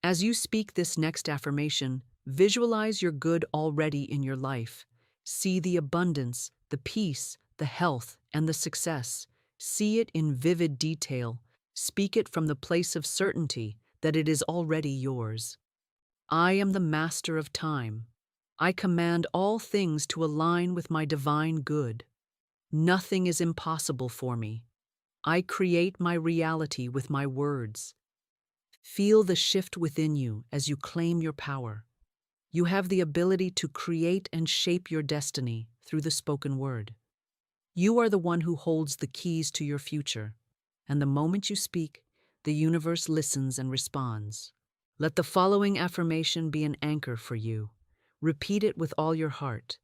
As you speak this next affirmation, visualize your good already in your life. See the abundance, the peace, the health, and the success. See it in vivid detail. Speak it from the place of certainty that it is already yours. I am the master of time. I command all things to align with my divine good. Nothing is impossible for me. I create my reality with my words. Feel the shift within you as you claim your power. You have the ability to create and shape your destiny through the spoken word. You are the one who holds the keys to your future, and the moment you speak, the universe listens and responds. Let the following affirmation be an anchor for you. Repeat it with all your heart.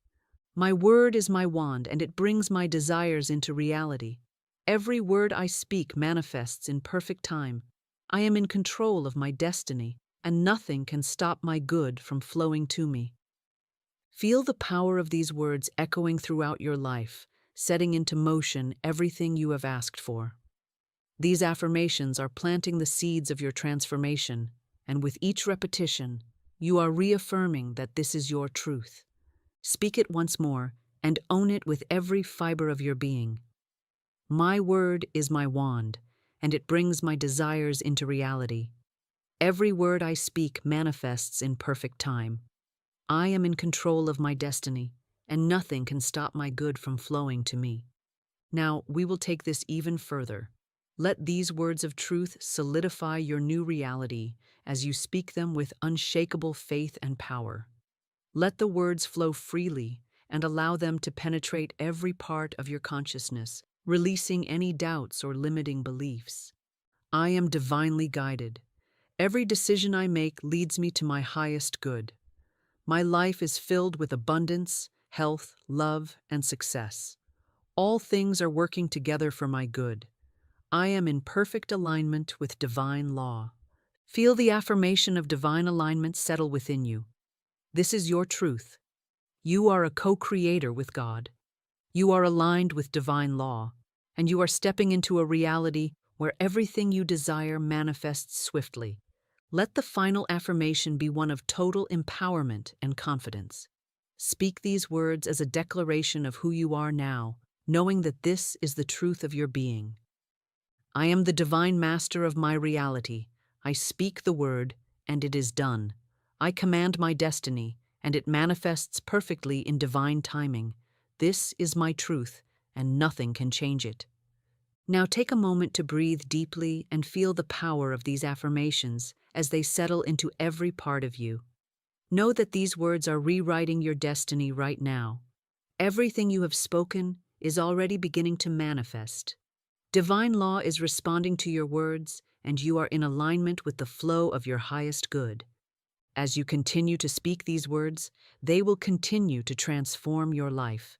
My word is my wand, and it brings my desires into reality. Every word I speak manifests in perfect time. I am in control of my destiny, and nothing can stop my good from flowing to me. Feel the power of these words echoing throughout your life, setting into motion everything you have asked for. These affirmations are planting the seeds of your transformation, and with each repetition, you are reaffirming that this is your truth. Speak it once more and own it with every fiber of your being. My word is my wand, and it brings my desires into reality. Every word I speak manifests in perfect time. I am in control of my destiny, and nothing can stop my good from flowing to me. Now, we will take this even further. Let these words of truth solidify your new reality as you speak them with unshakable faith and power. Let the words flow freely, and allow them to penetrate every part of your consciousness, releasing any doubts or limiting beliefs. I am divinely guided. Every decision I make leads me to my highest good. My life is filled with abundance, health, love, and success. All things are working together for my good. I am in perfect alignment with divine law. Feel the affirmation of divine alignment settle within you. This is your truth. You are a co-creator with God. You are aligned with divine law, and you are stepping into a reality where everything you desire manifests swiftly. Let the final affirmation be one of total empowerment and confidence. Speak these words as a declaration of who you are now, knowing that this is the truth of your being. I am the divine master of my reality. I speak the word, and it is done. I command my destiny, and it manifests perfectly in divine timing. This is my truth, and nothing can change it. Now take a moment to breathe deeply and feel the power of these affirmations as they settle into every part of you. Know that these words are rewriting your destiny right now. Everything you have spoken is already beginning to manifest. Divine law is responding to your words, and you are in alignment with the flow of your highest good. As you continue to speak these words, they will continue to transform your life.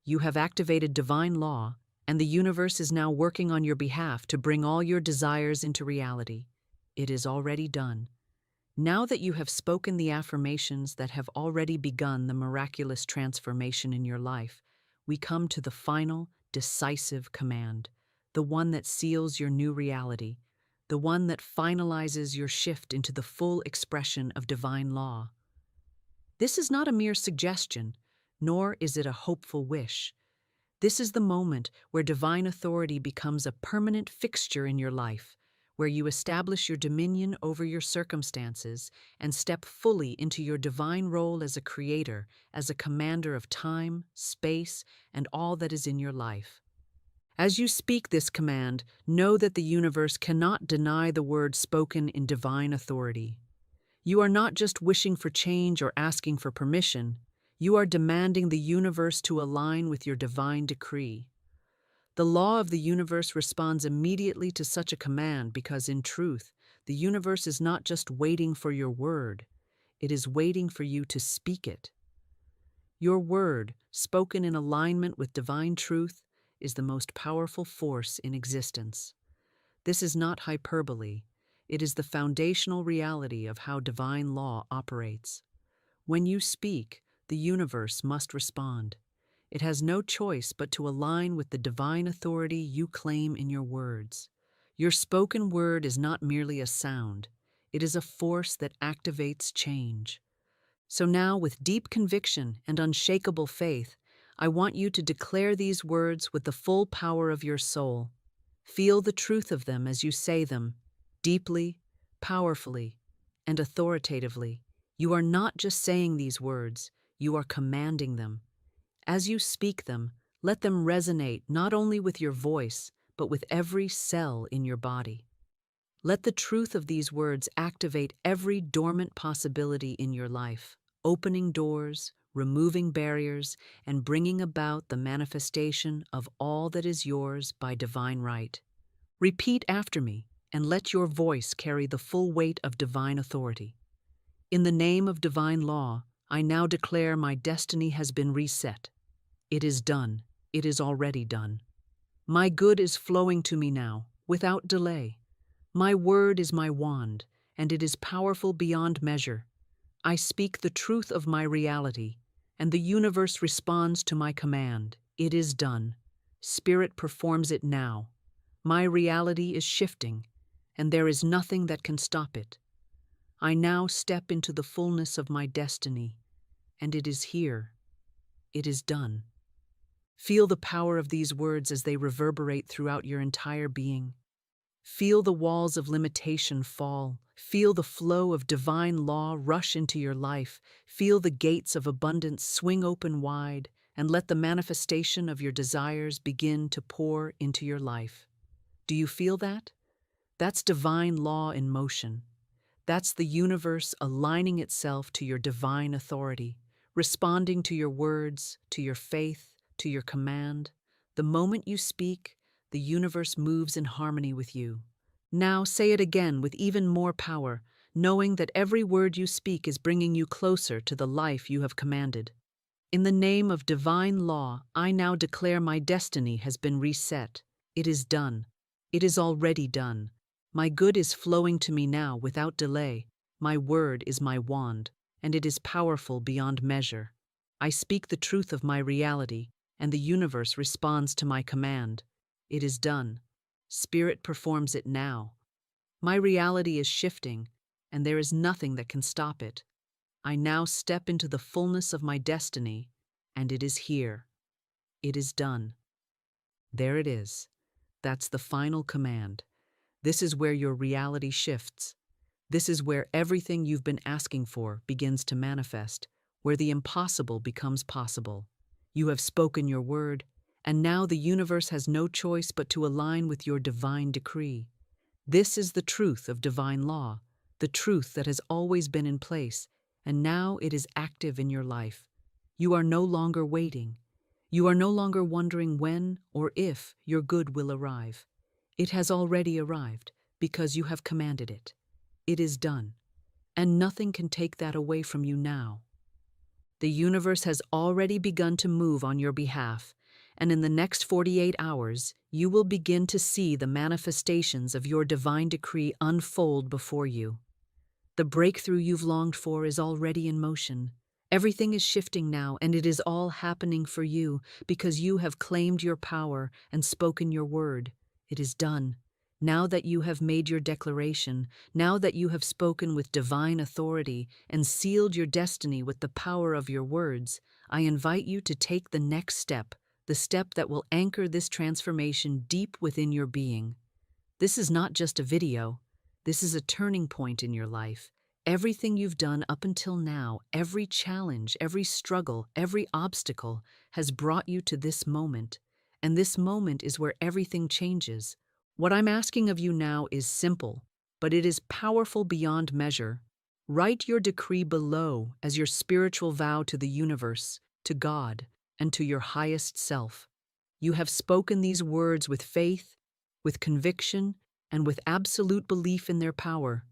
You have activated divine law, and the universe is now working on your behalf to bring all your desires into reality. It is already done. Now that you have spoken the affirmations that have already begun the miraculous transformation in your life, we come to the final, decisive command, the one that seals your new reality, the one that finalizes your shift into the full expression of divine law. This is not a mere suggestion, nor is it a hopeful wish. This is the moment where divine authority becomes a permanent fixture in your life, where you establish your dominion over your circumstances and step fully into your divine role as a creator, as a commander of time, space, and all that is in your life. As you speak this command, know that the universe cannot deny the word spoken in divine authority. You are not just wishing for change or asking for permission. You are demanding the universe to align with your divine decree. The law of the universe responds immediately to such a command because, in truth, the universe is not just waiting for your word, it is waiting for you to speak it. Your word, spoken in alignment with divine truth, is the most powerful force in existence. This is not hyperbole. It is the foundational reality of how divine law operates. When you speak, the universe must respond. It has no choice but to align with the divine authority you claim in your words. Your spoken word is not merely a sound. It is a force that activates change. So now, with deep conviction and unshakable faith, I want you to declare these words with the full power of your soul. Feel the truth of them as you say them, deeply, powerfully, and authoritatively. You are not just saying these words, you are commanding them. As you speak them, let them resonate not only with your voice, but with every cell in your body. Let the truth of these words activate every dormant possibility in your life, opening doors, removing barriers, and bringing about the manifestation of all that is yours by divine right. Repeat after me, and let your voice carry the full weight of divine authority. In the name of divine law, I now declare my destiny has been reset. It is done. It is already done. My good is flowing to me now, without delay. My word is my wand, and it is powerful beyond measure. I speak the truth of my reality, and the universe responds to my command. It is done. Spirit performs it now. My reality is shifting, and there is nothing that can stop it. I now step into the fullness of my destiny, and it is here. It is done. Feel the power of these words as they reverberate throughout your entire being. Feel the walls of limitation fall. Feel the flow of divine law rush into your life. Feel the gates of abundance swing open wide, and let the manifestation of your desires begin to pour into your life. Do you feel that? That's divine law in motion. That's the universe aligning itself to your divine authority, responding to your words, to your faith, to your command. The moment you speak, the universe moves in harmony with you. Now say it again with even more power, knowing that every word you speak is bringing you closer to the life you have commanded. In the name of divine law, I now declare my destiny has been reset. It is done. It is already done. My good is flowing to me now without delay. My word is my wand, and it is powerful beyond measure. I speak the truth of my reality, and the universe responds to my command. It is done. Spirit performs it now. My reality is shifting, and there is nothing that can stop it. I now step into the fullness of my destiny, and it is here. It is done. There it is. That's the final command. This is where your reality shifts. This is where everything you've been asking for begins to manifest, where the impossible becomes possible. You have spoken your word, and now the universe has no choice but to align with your divine decree. This is the truth of divine law, the truth that has always been in place, and now it is active in your life. You are no longer waiting. You are no longer wondering when or if your good will arrive. It has already arrived because you have commanded it. It is done, and nothing can take that away from you now. The universe has already begun to move on your behalf, and in the next 48 hours, you will begin to see the manifestations of your divine decree unfold before you. The breakthrough you've longed for is already in motion. Everything is shifting now, and it is all happening for you because you have claimed your power and spoken your word. It is done. Now that you have made your declaration, now that you have spoken with divine authority and sealed your destiny with the power of your words, I invite you to take the next step, the step that will anchor this transformation deep within your being. This is not just a video. This is a turning point in your life. Everything you've done up until now, every challenge, every struggle, every obstacle has brought you to this moment. And this moment is where everything changes. What I'm asking of you now is simple, but it is powerful beyond measure. Write your decree below as your spiritual vow to the universe, to God, and to your highest self. You have spoken these words with faith, with conviction, and with absolute belief in their power.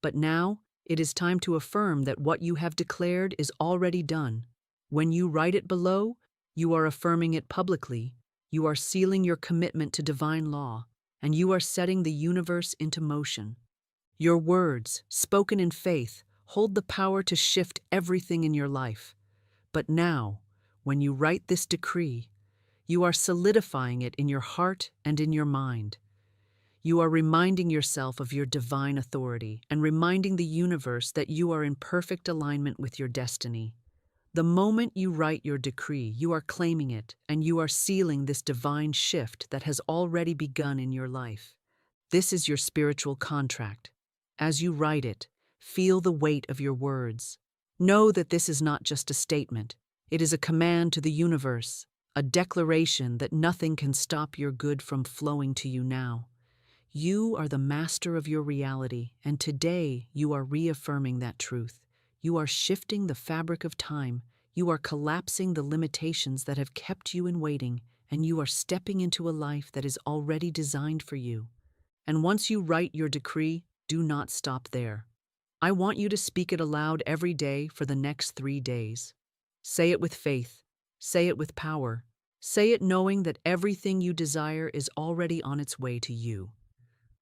But now, it is time to affirm that what you have declared is already done. When you write it below, you are affirming it publicly. You are sealing your commitment to divine law, and you are setting the universe into motion. Your words, spoken in faith, hold the power to shift everything in your life. But now, when you write this decree, you are solidifying it in your heart and in your mind. You are reminding yourself of your divine authority and reminding the universe that you are in perfect alignment with your destiny. The moment you write your decree, you are claiming it, and you are sealing this divine shift that has already begun in your life. This is your spiritual contract. As you write it, feel the weight of your words. Know that this is not just a statement. It is a command to the universe, a declaration that nothing can stop your good from flowing to you now. You are the master of your reality, and today you are reaffirming that truth. You are shifting the fabric of time. You are collapsing the limitations that have kept you in waiting, and you are stepping into a life that is already designed for you. And once you write your decree, do not stop there. I want you to speak it aloud every day for the next 3 days. Say it with faith. Say it with power. Say it knowing that everything you desire is already on its way to you.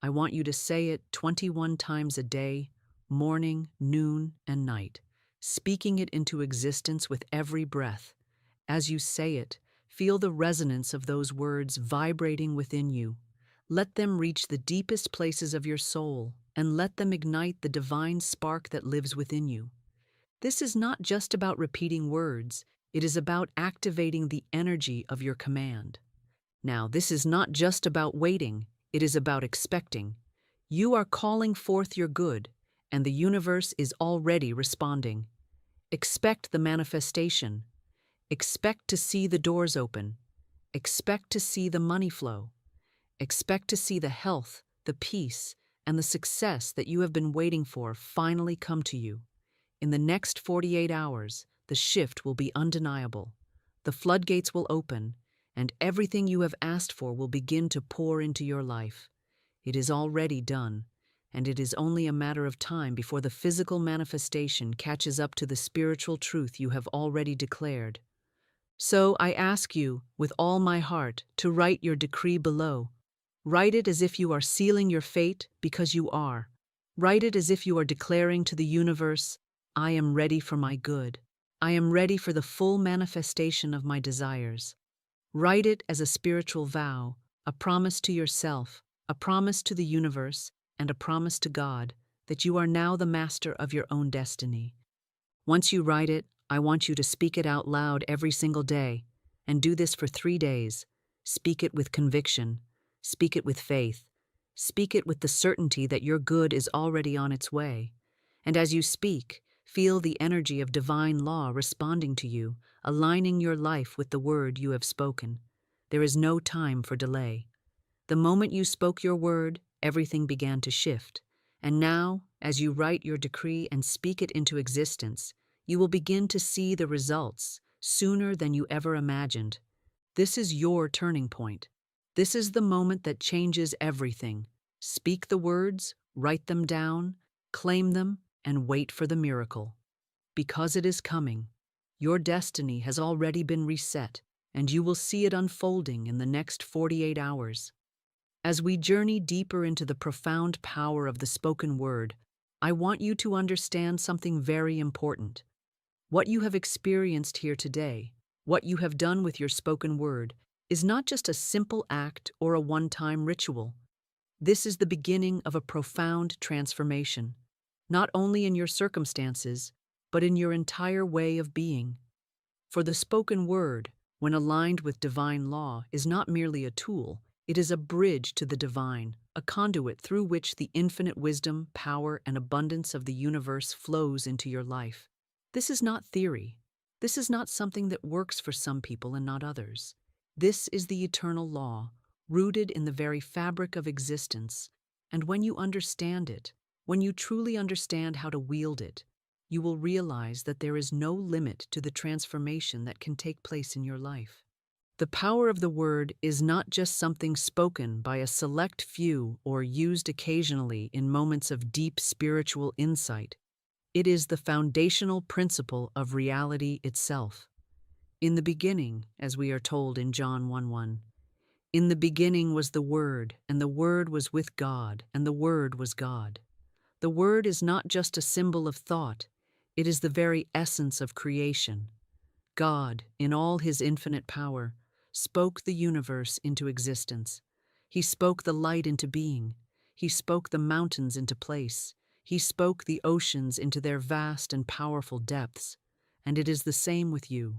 I want you to say it 21 times a day, morning, noon, and night, speaking it into existence with every breath. As you say it, feel the resonance of those words vibrating within you. Let them reach the deepest places of your soul, and let them ignite the divine spark that lives within you. This is not just about repeating words, it is about activating the energy of your command. Now, this is not just about waiting, it is about expecting. You are calling forth your good, and the universe is already responding. Expect the manifestation. Expect to see the doors open. Expect to see the money flow. Expect to see the health, the peace, and the success that you have been waiting for finally come to you. In the next 48 hours, the shift will be undeniable. The floodgates will open, and everything you have asked for will begin to pour into your life. It is already done, and it is only a matter of time before the physical manifestation catches up to the spiritual truth you have already declared. So I ask you, with all my heart, to write your decree below. Write it as if you are sealing your fate, because you are. Write it as if you are declaring to the universe, I am ready for my good. I am ready for the full manifestation of my desires. Write it as a spiritual vow, a promise to yourself, a promise to the universe, and a promise to God that you are now the master of your own destiny. Once you write it, I want you to speak it out loud every single day, and do this for 3 days. Speak it with conviction. Speak it with faith. Speak it with the certainty that your good is already on its way. And as you speak, feel the energy of divine law responding to you, aligning your life with the word you have spoken. There is no time for delay. The moment you spoke your word, everything began to shift. And now, as you write your decree and speak it into existence, you will begin to see the results sooner than you ever imagined. This is your turning point. This is the moment that changes everything. Speak the words, write them down, claim them, and wait for the miracle. Because it is coming. Your destiny has already been reset, and you will see it unfolding in the next 48 hours. As we journey deeper into the profound power of the spoken word, I want you to understand something very important. What you have experienced here today, what you have done with your spoken word, is not just a simple act or a one-time ritual. This is the beginning of a profound transformation, not only in your circumstances, but in your entire way of being. For the spoken word, when aligned with divine law, is not merely a tool, it is a bridge to the divine, a conduit through which the infinite wisdom, power, and abundance of the universe flows into your life. This is not theory. This is not something that works for some people and not others. This is the eternal law, rooted in the very fabric of existence, and when you understand it, when you truly understand how to wield it, you will realize that there is no limit to the transformation that can take place in your life. The power of the word is not just something spoken by a select few or used occasionally in moments of deep spiritual insight. It is the foundational principle of reality itself. In the beginning, as we are told in John 1:1, in the beginning was the Word, and the Word was with God, and the Word was God. The Word is not just a symbol of thought, it is the very essence of creation. God, in all His infinite power, spoke the universe into existence. He spoke the light into being. He spoke the mountains into place. He spoke the oceans into their vast and powerful depths. And it is the same with you.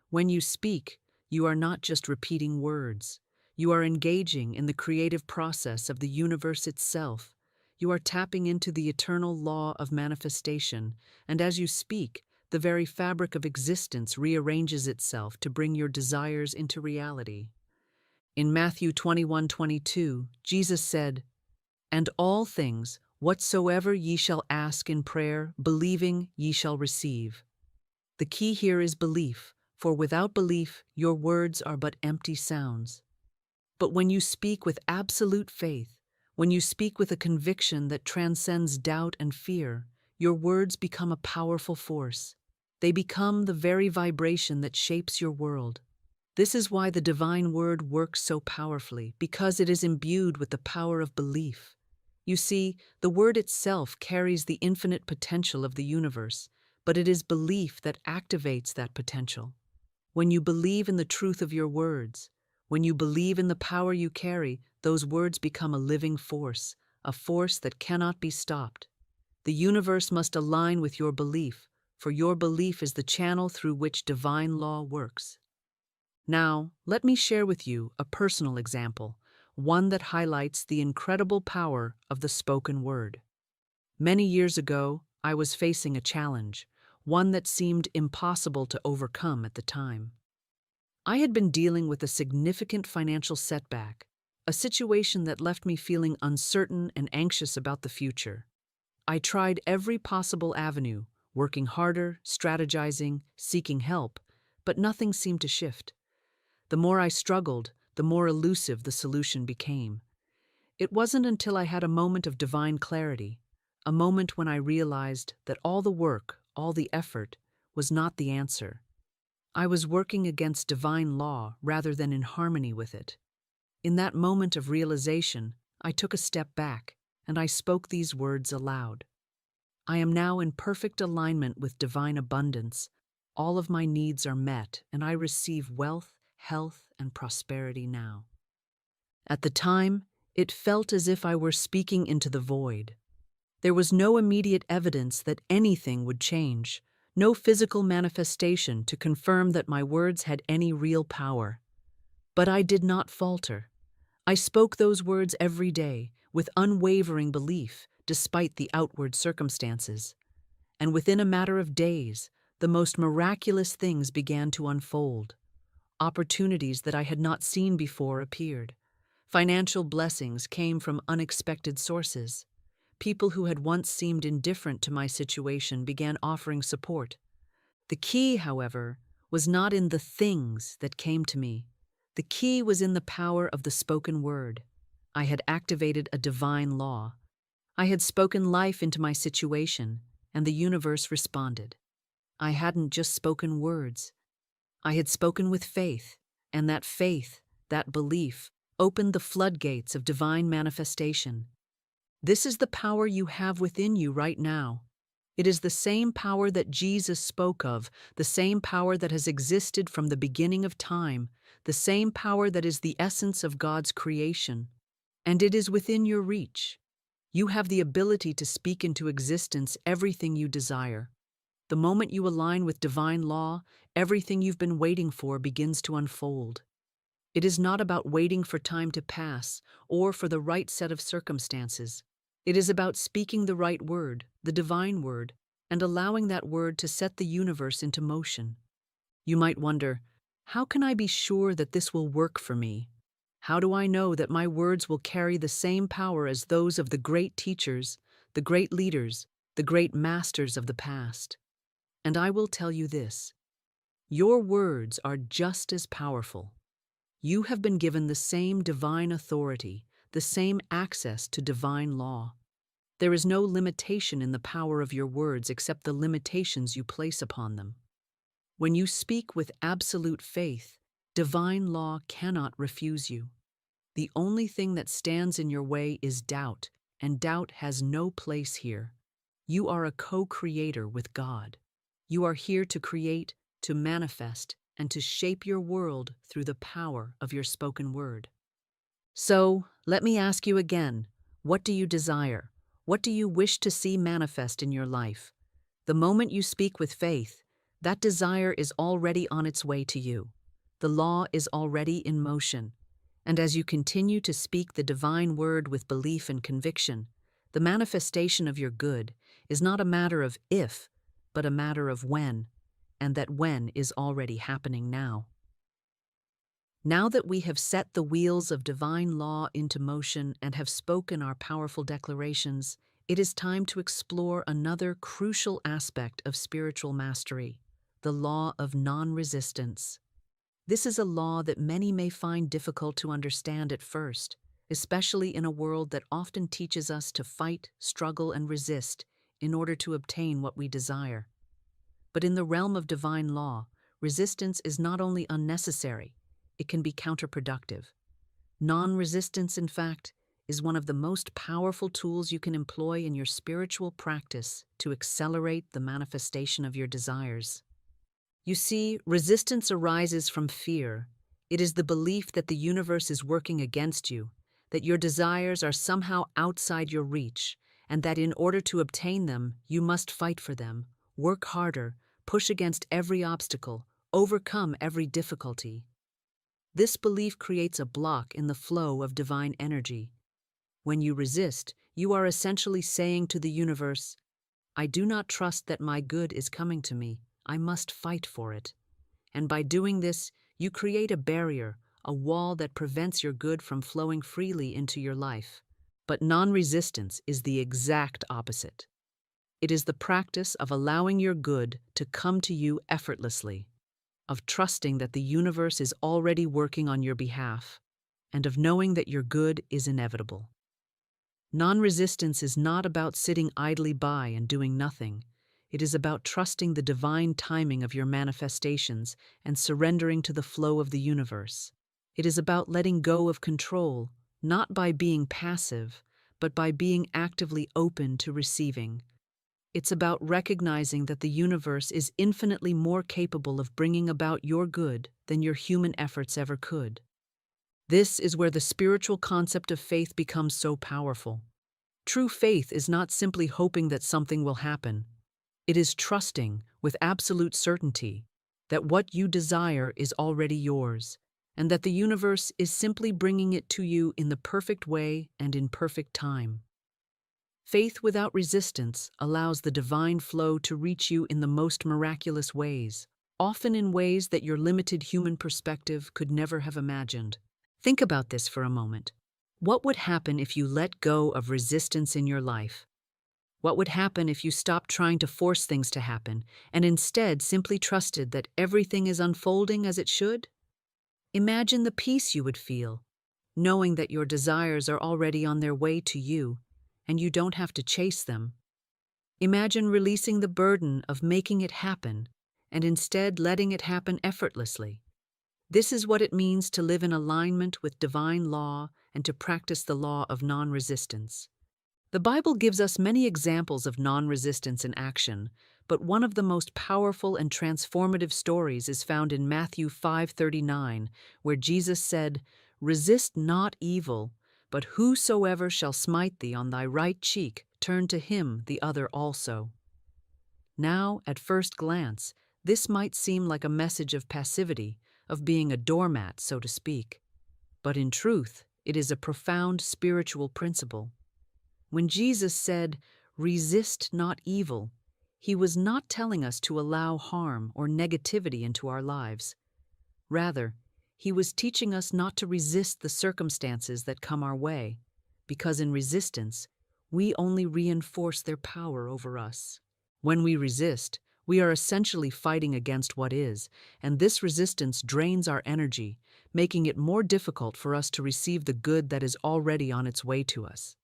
When you speak, you are not just repeating words. You are engaging in the creative process of the universe itself. You are tapping into the eternal law of manifestation, and as you speak, the very fabric of existence rearranges itself to bring your desires into reality. In Matthew 21:22, Jesus said, "And all things, whatsoever ye shall ask in prayer, believing ye shall receive." The key here is belief, for without belief, your words are but empty sounds. But when you speak with absolute faith, when you speak with a conviction that transcends doubt and fear, your words become a powerful force. They become the very vibration that shapes your world. This is why the divine word works so powerfully, because it is imbued with the power of belief. You see, the word itself carries the infinite potential of the universe, but it is belief that activates that potential. When you believe in the truth of your words, when you believe in the power you carry, those words become a living force, a force that cannot be stopped. The universe must align with your belief, for your belief is the channel through which divine law works. Now, let me share with you a personal example, one that highlights the incredible power of the spoken word. Many years ago, I was facing a challenge, one that seemed impossible to overcome at the time. I had been dealing with a significant financial setback, a situation that left me feeling uncertain and anxious about the future. I tried every possible avenue, working harder, strategizing, seeking help, but nothing seemed to shift. The more I struggled, the more elusive the solution became. It wasn't until I had a moment of divine clarity, a moment when I realized that all the work, all the effort, was not the answer. I was working against divine law rather than in harmony with it. In that moment of realization, I took a step back, and I spoke these words aloud. I am now in perfect alignment with divine abundance. All of my needs are met, and I receive wealth, health, and prosperity now. At the time, it felt as if I were speaking into the void. There was no immediate evidence that anything would change, no physical manifestation to confirm that my words had any real power. But I did not falter. I spoke those words every day, with unwavering belief, despite the outward circumstances. And within a matter of days, the most miraculous things began to unfold. Opportunities that I had not seen before appeared. Financial blessings came from unexpected sources. People who had once seemed indifferent to my situation began offering support. The key, however, was not in the things that came to me. The key was in the power of the spoken word. I had activated a divine law. I had spoken life into my situation, and the universe responded. I hadn't just spoken words. I had spoken with faith, and that faith, that belief, opened the floodgates of divine manifestation. This is the power you have within you right now. It is the same power that Jesus spoke of, the same power that has existed from the beginning of time, the same power that is the essence of God's creation. And it is within your reach. You have the ability to speak into existence everything you desire. The moment you align with divine law, everything you've been waiting for begins to unfold. It is not about waiting for time to pass or for the right set of circumstances. It is about speaking the right word, the divine word, and allowing that word to set the universe into motion. You might wonder, how can I be sure that this will work for me? How do I know that my words will carry the same power as those of the great teachers, the great leaders, the great masters of the past? And I will tell you this: your words are just as powerful. You have been given the same divine authority, the same access to divine law. There is no limitation in the power of your words except the limitations you place upon them. When you speak with absolute faith, divine law cannot refuse you. The only thing that stands in your way is doubt, and doubt has no place here. You are a co-creator with God. You are here to create, to manifest, and to shape your world through the power of your spoken word. So, let me ask you again, what do you desire? What do you wish to see manifest in your life? The moment you speak with faith, that desire is already on its way to you. The law is already in motion. And as you continue to speak the divine word with belief and conviction, the manifestation of your good is not a matter of if, but a matter of when, and that when is already happening now. Now that we have set the wheels of divine law into motion and have spoken our powerful declarations, it is time to explore another crucial aspect of spiritual mastery, the law of non-resistance. This is a law that many may find difficult to understand at first, especially in a world that often teaches us to fight, struggle, and resist in order to obtain what we desire. But in the realm of divine law, resistance is not only unnecessary, it can be counterproductive. Non-resistance, in fact, is one of the most powerful tools you can employ in your spiritual practice to accelerate the manifestation of your desires. You see, resistance arises from fear. It is the belief that the universe is working against you, that your desires are somehow outside your reach, and that in order to obtain them, you must fight for them, work harder, push against every obstacle, overcome every difficulty. This belief creates a block in the flow of divine energy. When you resist, you are essentially saying to the universe, I do not trust that my good is coming to me. I must fight for it. And by doing this, you create a barrier, a wall that prevents your good from flowing freely into your life. But non-resistance is the exact opposite. It is the practice of allowing your good to come to you effortlessly, of trusting that the universe is already working on your behalf, and of knowing that your good is inevitable. Non-resistance is not about sitting idly by and doing nothing. It is about trusting the divine timing of your manifestations and surrendering to the flow of the universe. It is about letting go of control, not by being passive, but by being actively open to receiving. It's about recognizing that the universe is infinitely more capable of bringing about your good than your human efforts ever could. This is where the spiritual concept of faith becomes so powerful. True faith is not simply hoping that something will happen. It is trusting, with absolute certainty, that what you desire is already yours, and that the universe is simply bringing it to you in the perfect way and in perfect time. Faith without resistance allows the divine flow to reach you in the most miraculous ways, often in ways that your limited human perspective could never have imagined. Think about this for a moment. What would happen if you let go of resistance in your life? What would happen if you stopped trying to force things to happen and instead simply trusted that everything is unfolding as it should? Imagine the peace you would feel, knowing that your desires are already on their way to you and you don't have to chase them. Imagine releasing the burden of making it happen and instead letting it happen effortlessly. This is what it means to live in alignment with divine law and to practice the law of non-resistance. The Bible gives us many examples of non-resistance in action, but one of the most powerful and transformative stories is found in Matthew 5:39, where Jesus said, "Resist not evil, but whosoever shall smite thee on thy right cheek, turn to him the other also." Now, at first glance, this might seem like a message of passivity, of being a doormat, so to speak. But in truth, it is a profound spiritual principle. When Jesus said, "Resist not evil," he was not telling us to allow harm or negativity into our lives. Rather, he was teaching us not to resist the circumstances that come our way, because in resistance, we only reinforce their power over us. When we resist, we are essentially fighting against what is, and this resistance drains our energy, making it more difficult for us to receive the good that is already on its way to us.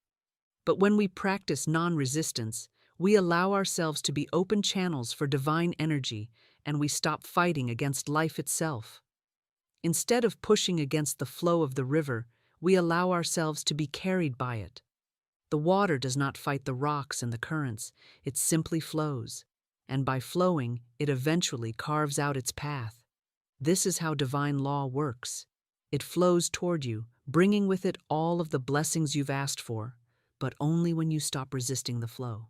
But when we practice non-resistance, we allow ourselves to be open channels for divine energy, and we stop fighting against life itself. Instead of pushing against the flow of the river, we allow ourselves to be carried by it. The water does not fight the rocks and the currents, it simply flows. And by flowing, it eventually carves out its path. This is how divine law works. It flows toward you, bringing with it all of the blessings you've asked for, but only when you stop resisting the flow.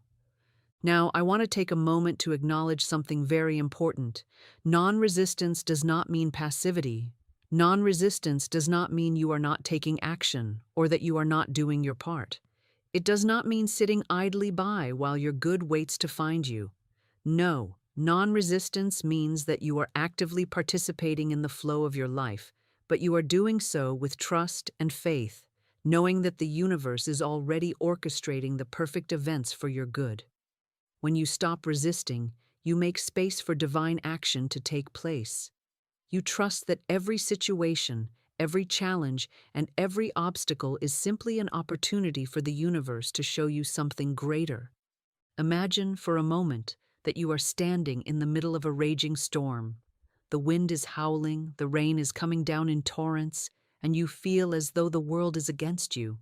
Now, I want to take a moment to acknowledge something very important. Non-resistance does not mean passivity. Non-resistance does not mean you are not taking action or that you are not doing your part. It does not mean sitting idly by while your good waits to find you. No, non-resistance means that you are actively participating in the flow of your life, but you are doing so with trust and faith, knowing that the universe is already orchestrating the perfect events for your good. When you stop resisting, you make space for divine action to take place. You trust that every situation, every challenge, and every obstacle is simply an opportunity for the universe to show you something greater. Imagine for a moment that you are standing in the middle of a raging storm. The wind is howling, the rain is coming down in torrents, and you feel as though the world is against you.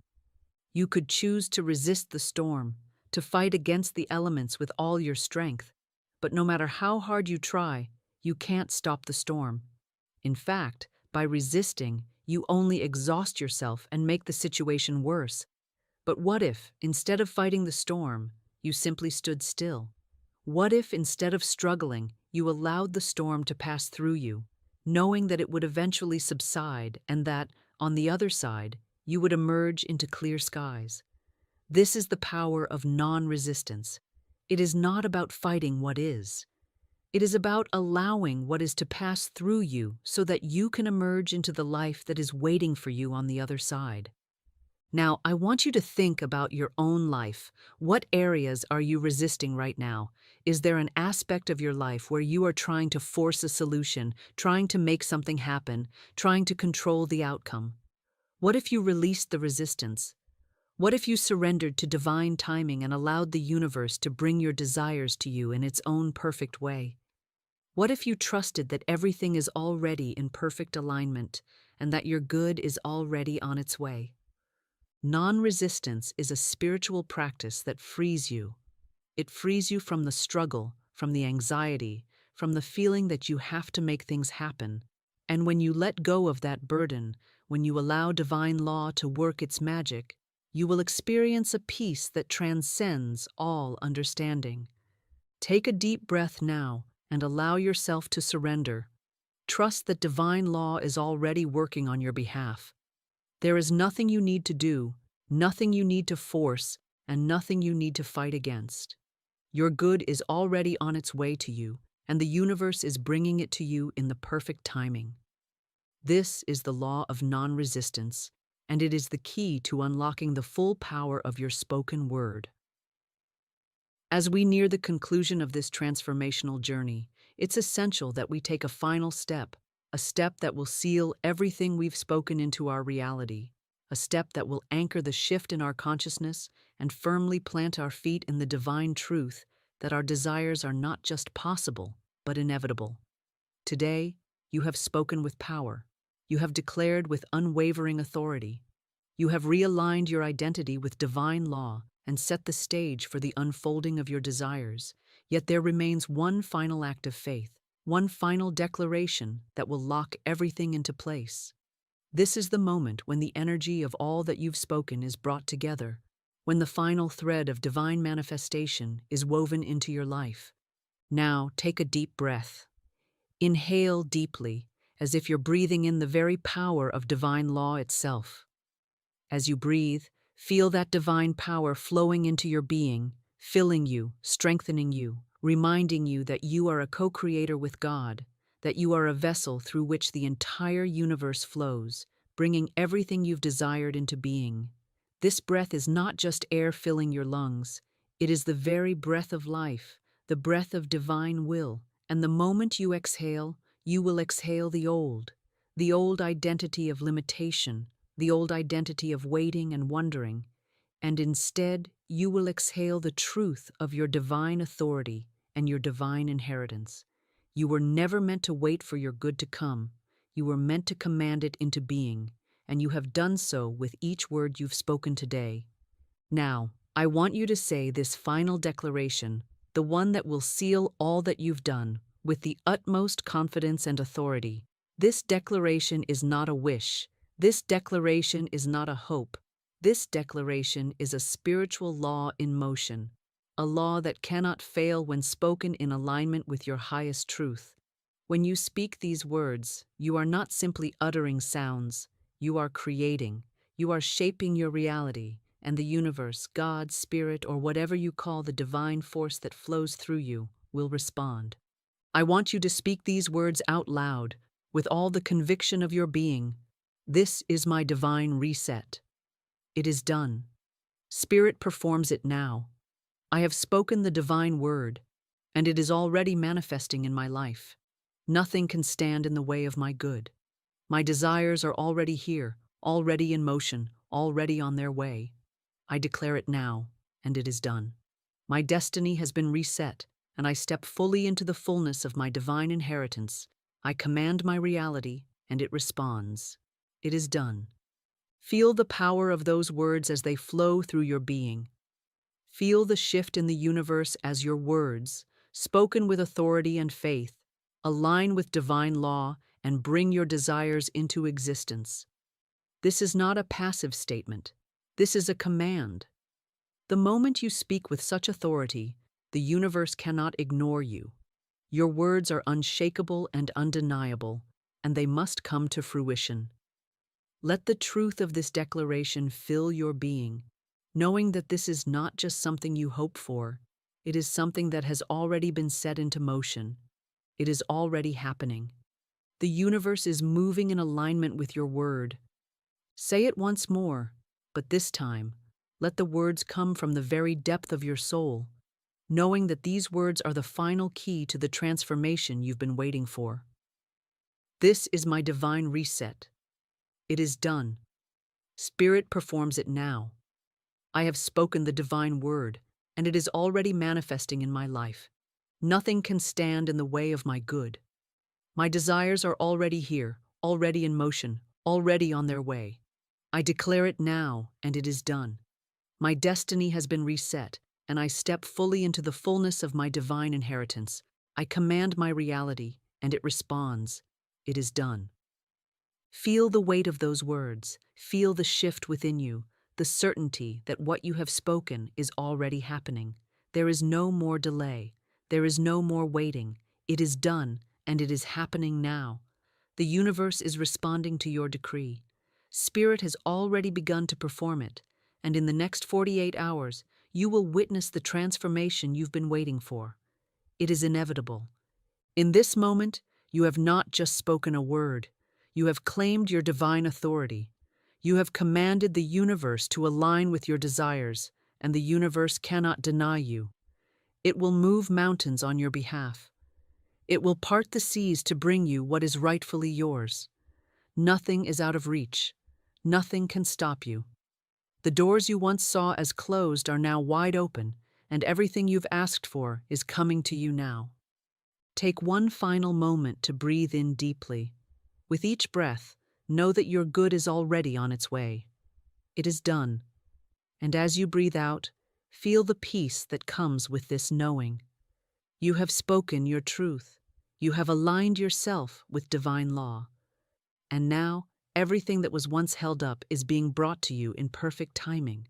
You could choose to resist the storm, to fight against the elements with all your strength, but no matter how hard you try, you can't stop the storm. In fact, by resisting, you only exhaust yourself and make the situation worse. But what if, instead of fighting the storm, you simply stood still? What if, instead of struggling, you allowed the storm to pass through you, knowing that it would eventually subside and that, on the other side, you would emerge into clear skies? This is the power of non-resistance. It is not about fighting what is. It is about allowing what is to pass through you so that you can emerge into the life that is waiting for you on the other side. Now, I want you to think about your own life. What areas are you resisting right now? Is there an aspect of your life where you are trying to force a solution, trying to make something happen, trying to control the outcome? What if you released the resistance? What if you surrendered to divine timing and allowed the universe to bring your desires to you in its own perfect way? What if you trusted that everything is already in perfect alignment and that your good is already on its way? Non-resistance is a spiritual practice that frees you. It frees you from the struggle, from the anxiety, from the feeling that you have to make things happen. And when you let go of that burden, when you allow divine law to work its magic, you will experience a peace that transcends all understanding. Take a deep breath now and allow yourself to surrender. Trust that divine law is already working on your behalf. There is nothing you need to do, nothing you need to force, and nothing you need to fight against. Your good is already on its way to you, and the universe is bringing it to you in the perfect timing. This is the law of non-resistance, and it is the key to unlocking the full power of your spoken word. As we near the conclusion of this transformational journey, it's essential that we take a final step, a step that will seal everything we've spoken into our reality, a step that will anchor the shift in our consciousness and firmly plant our feet in the divine truth that our desires are not just possible, but inevitable. Today, you have spoken with power. You have declared with unwavering authority. You have realigned your identity with divine law and set the stage for the unfolding of your desires. Yet there remains one final act of faith, one final declaration that will lock everything into place. This is the moment when the energy of all that you've spoken is brought together, when the final thread of divine manifestation is woven into your life. Now, take a deep breath. Inhale deeply, as if you're breathing in the very power of divine law itself. As you breathe, feel that divine power flowing into your being, filling you, strengthening you, reminding you that you are a co-creator with God, that you are a vessel through which the entire universe flows, bringing everything you've desired into being. This breath is not just air filling your lungs, it is the very breath of life, the breath of divine will, and the moment you exhale, you will exhale the old identity of limitation, the old identity of waiting and wondering, and instead you will exhale the truth of your divine authority and your divine inheritance. You were never meant to wait for your good to come. You were meant to command it into being, and you have done so with each word you've spoken today. Now, I want you to say this final declaration, the one that will seal all that you've done, with the utmost confidence and authority. This declaration is not a wish. This declaration is not a hope. This declaration is a spiritual law in motion, a law that cannot fail when spoken in alignment with your highest truth. When you speak these words, you are not simply uttering sounds. You are creating. You are shaping your reality, and the universe, God, Spirit, or whatever you call the divine force that flows through you, will respond. I want you to speak these words out loud, with all the conviction of your being. This is my divine reset. It is done. Spirit performs it now. I have spoken the divine word, and it is already manifesting in my life. Nothing can stand in the way of my good. My desires are already here, already in motion, already on their way. I declare it now, and it is done. My destiny has been reset, and I step fully into the fullness of my divine inheritance. I command my reality, and it responds. It is done. Feel the power of those words as they flow through your being. Feel the shift in the universe as your words, spoken with authority and faith, align with divine law and bring your desires into existence. This is not a passive statement. This is a command. The moment you speak with such authority, the universe cannot ignore you. Your words are unshakable and undeniable, and they must come to fruition. Let the truth of this declaration fill your being, knowing that this is not just something you hope for, it is something that has already been set into motion. It is already happening. The universe is moving in alignment with your word. Say it once more. But this time, let the words come from the very depth of your soul, knowing that these words are the final key to the transformation you've been waiting for. This is my divine reset. It is done. Spirit performs it now. I have spoken the divine word, and it is already manifesting in my life. Nothing can stand in the way of my good. My desires are already here, already in motion, already on their way. I declare it now, and it is done. My destiny has been reset, and I step fully into the fullness of my divine inheritance. I command my reality, and it responds. It is done. Feel the weight of those words. Feel the shift within you, the certainty that what you have spoken is already happening. There is no more delay. There is no more waiting. It is done, and it is happening now. The universe is responding to your decree. Spirit has already begun to perform it, and in the next 48 hours, you will witness the transformation you've been waiting for. It is inevitable. In this moment, you have not just spoken a word. You have claimed your divine authority. You have commanded the universe to align with your desires, and the universe cannot deny you. It will move mountains on your behalf. It will part the seas to bring you what is rightfully yours. Nothing is out of reach. Nothing can stop you. The doors you once saw as closed are now wide open, and everything you've asked for is coming to you now. Take one final moment to breathe in deeply. With each breath, know that your good is already on its way. It is done. And as you breathe out, feel the peace that comes with this knowing. You have spoken your truth. You have aligned yourself with divine law. And now, everything that was once held up is being brought to you in perfect timing.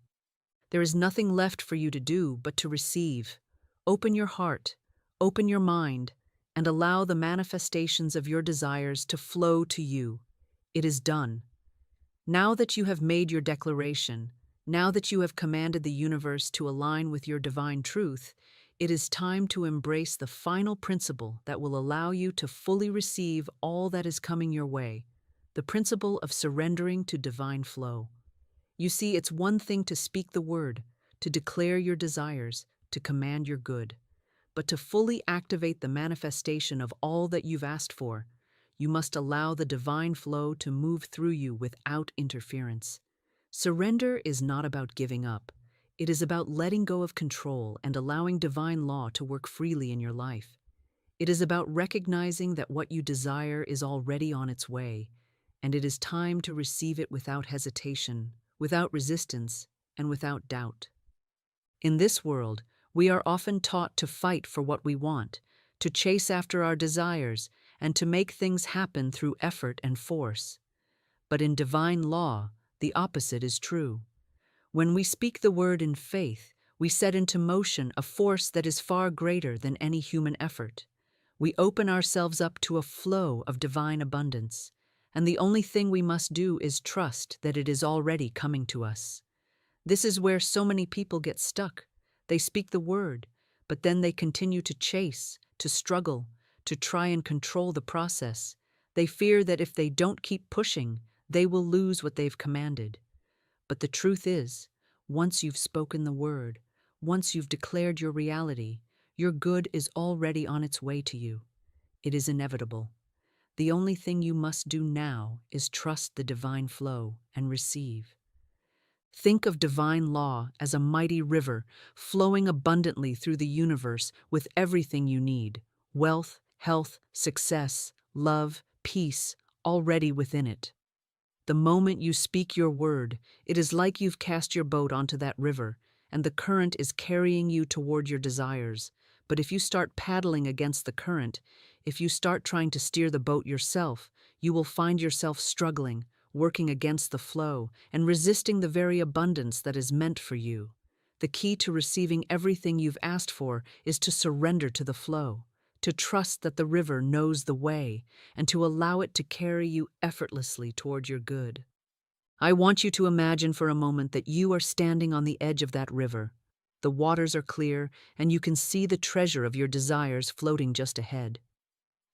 There is nothing left for you to do but to receive. Open your heart, open your mind, and allow the manifestations of your desires to flow to you. It is done. Now that you have made your declaration, now that you have commanded the universe to align with your divine truth, it is time to embrace the final principle that will allow you to fully receive all that is coming your way, the principle of surrendering to divine flow. You see, it's one thing to speak the word, to declare your desires, to command your good. But to fully activate the manifestation of all that you've asked for, you must allow the divine flow to move through you without interference. Surrender is not about giving up. It is about letting go of control and allowing divine law to work freely in your life. It is about recognizing that what you desire is already on its way, and it is time to receive it without hesitation, without resistance, and without doubt. In this world, we are often taught to fight for what we want, to chase after our desires, and to make things happen through effort and force. But in divine law, the opposite is true. When we speak the word in faith, we set into motion a force that is far greater than any human effort. We open ourselves up to a flow of divine abundance, and the only thing we must do is trust that it is already coming to us. This is where so many people get stuck. They speak the word, but then they continue to chase, to struggle, to try and control the process. They fear that if they don't keep pushing, they will lose what they've commanded. But the truth is, once you've spoken the word, once you've declared your reality, your good is already on its way to you. It is inevitable. The only thing you must do now is trust the divine flow and receive. Think of divine law as a mighty river flowing abundantly through the universe with everything you need: wealth, health, success, love, peace, already within it. The moment you speak your word, it is like you've cast your boat onto that river, and the current is carrying you toward your desires. But if you start paddling against the current, if you start trying to steer the boat yourself, you will find yourself struggling, working against the flow, and resisting the very abundance that is meant for you. The key to receiving everything you've asked for is to surrender to the flow, to trust that the river knows the way, and to allow it to carry you effortlessly toward your good. I want you to imagine for a moment that you are standing on the edge of that river. The waters are clear, and you can see the treasure of your desires floating just ahead.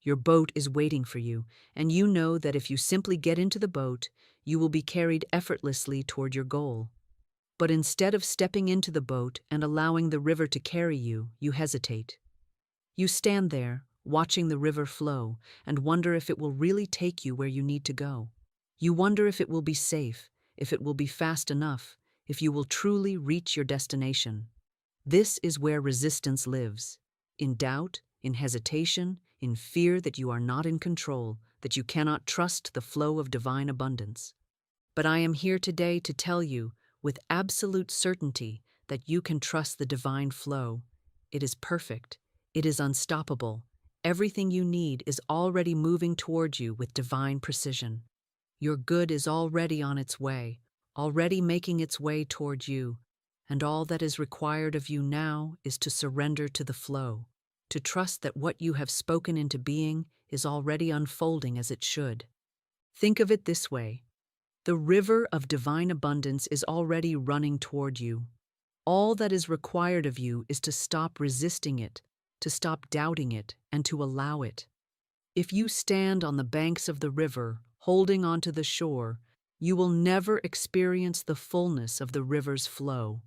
Your boat is waiting for you, and you know that if you simply get into the boat, you will be carried effortlessly toward your goal. But instead of stepping into the boat and allowing the river to carry you, you hesitate. You stand there, watching the river flow, and wonder if it will really take you where you need to go. You wonder if it will be safe, if it will be fast enough, if you will truly reach your destination. This is where resistance lives. In doubt, in hesitation, in fear that you are not in control, that you cannot trust the flow of divine abundance. But I am here today to tell you, with absolute certainty, that you can trust the divine flow. It is perfect. It is unstoppable. Everything you need is already moving toward you with divine precision. Your good is already on its way, already making its way toward you, and all that is required of you now is to surrender to the flow, to trust that what you have spoken into being is already unfolding as it should. Think of it this way. The river of divine abundance is already running toward you. All that is required of you is to stop resisting it, to stop doubting it, and to allow it. If you stand on the banks of the river, holding onto the shore, you will never experience the fullness of the river's flow.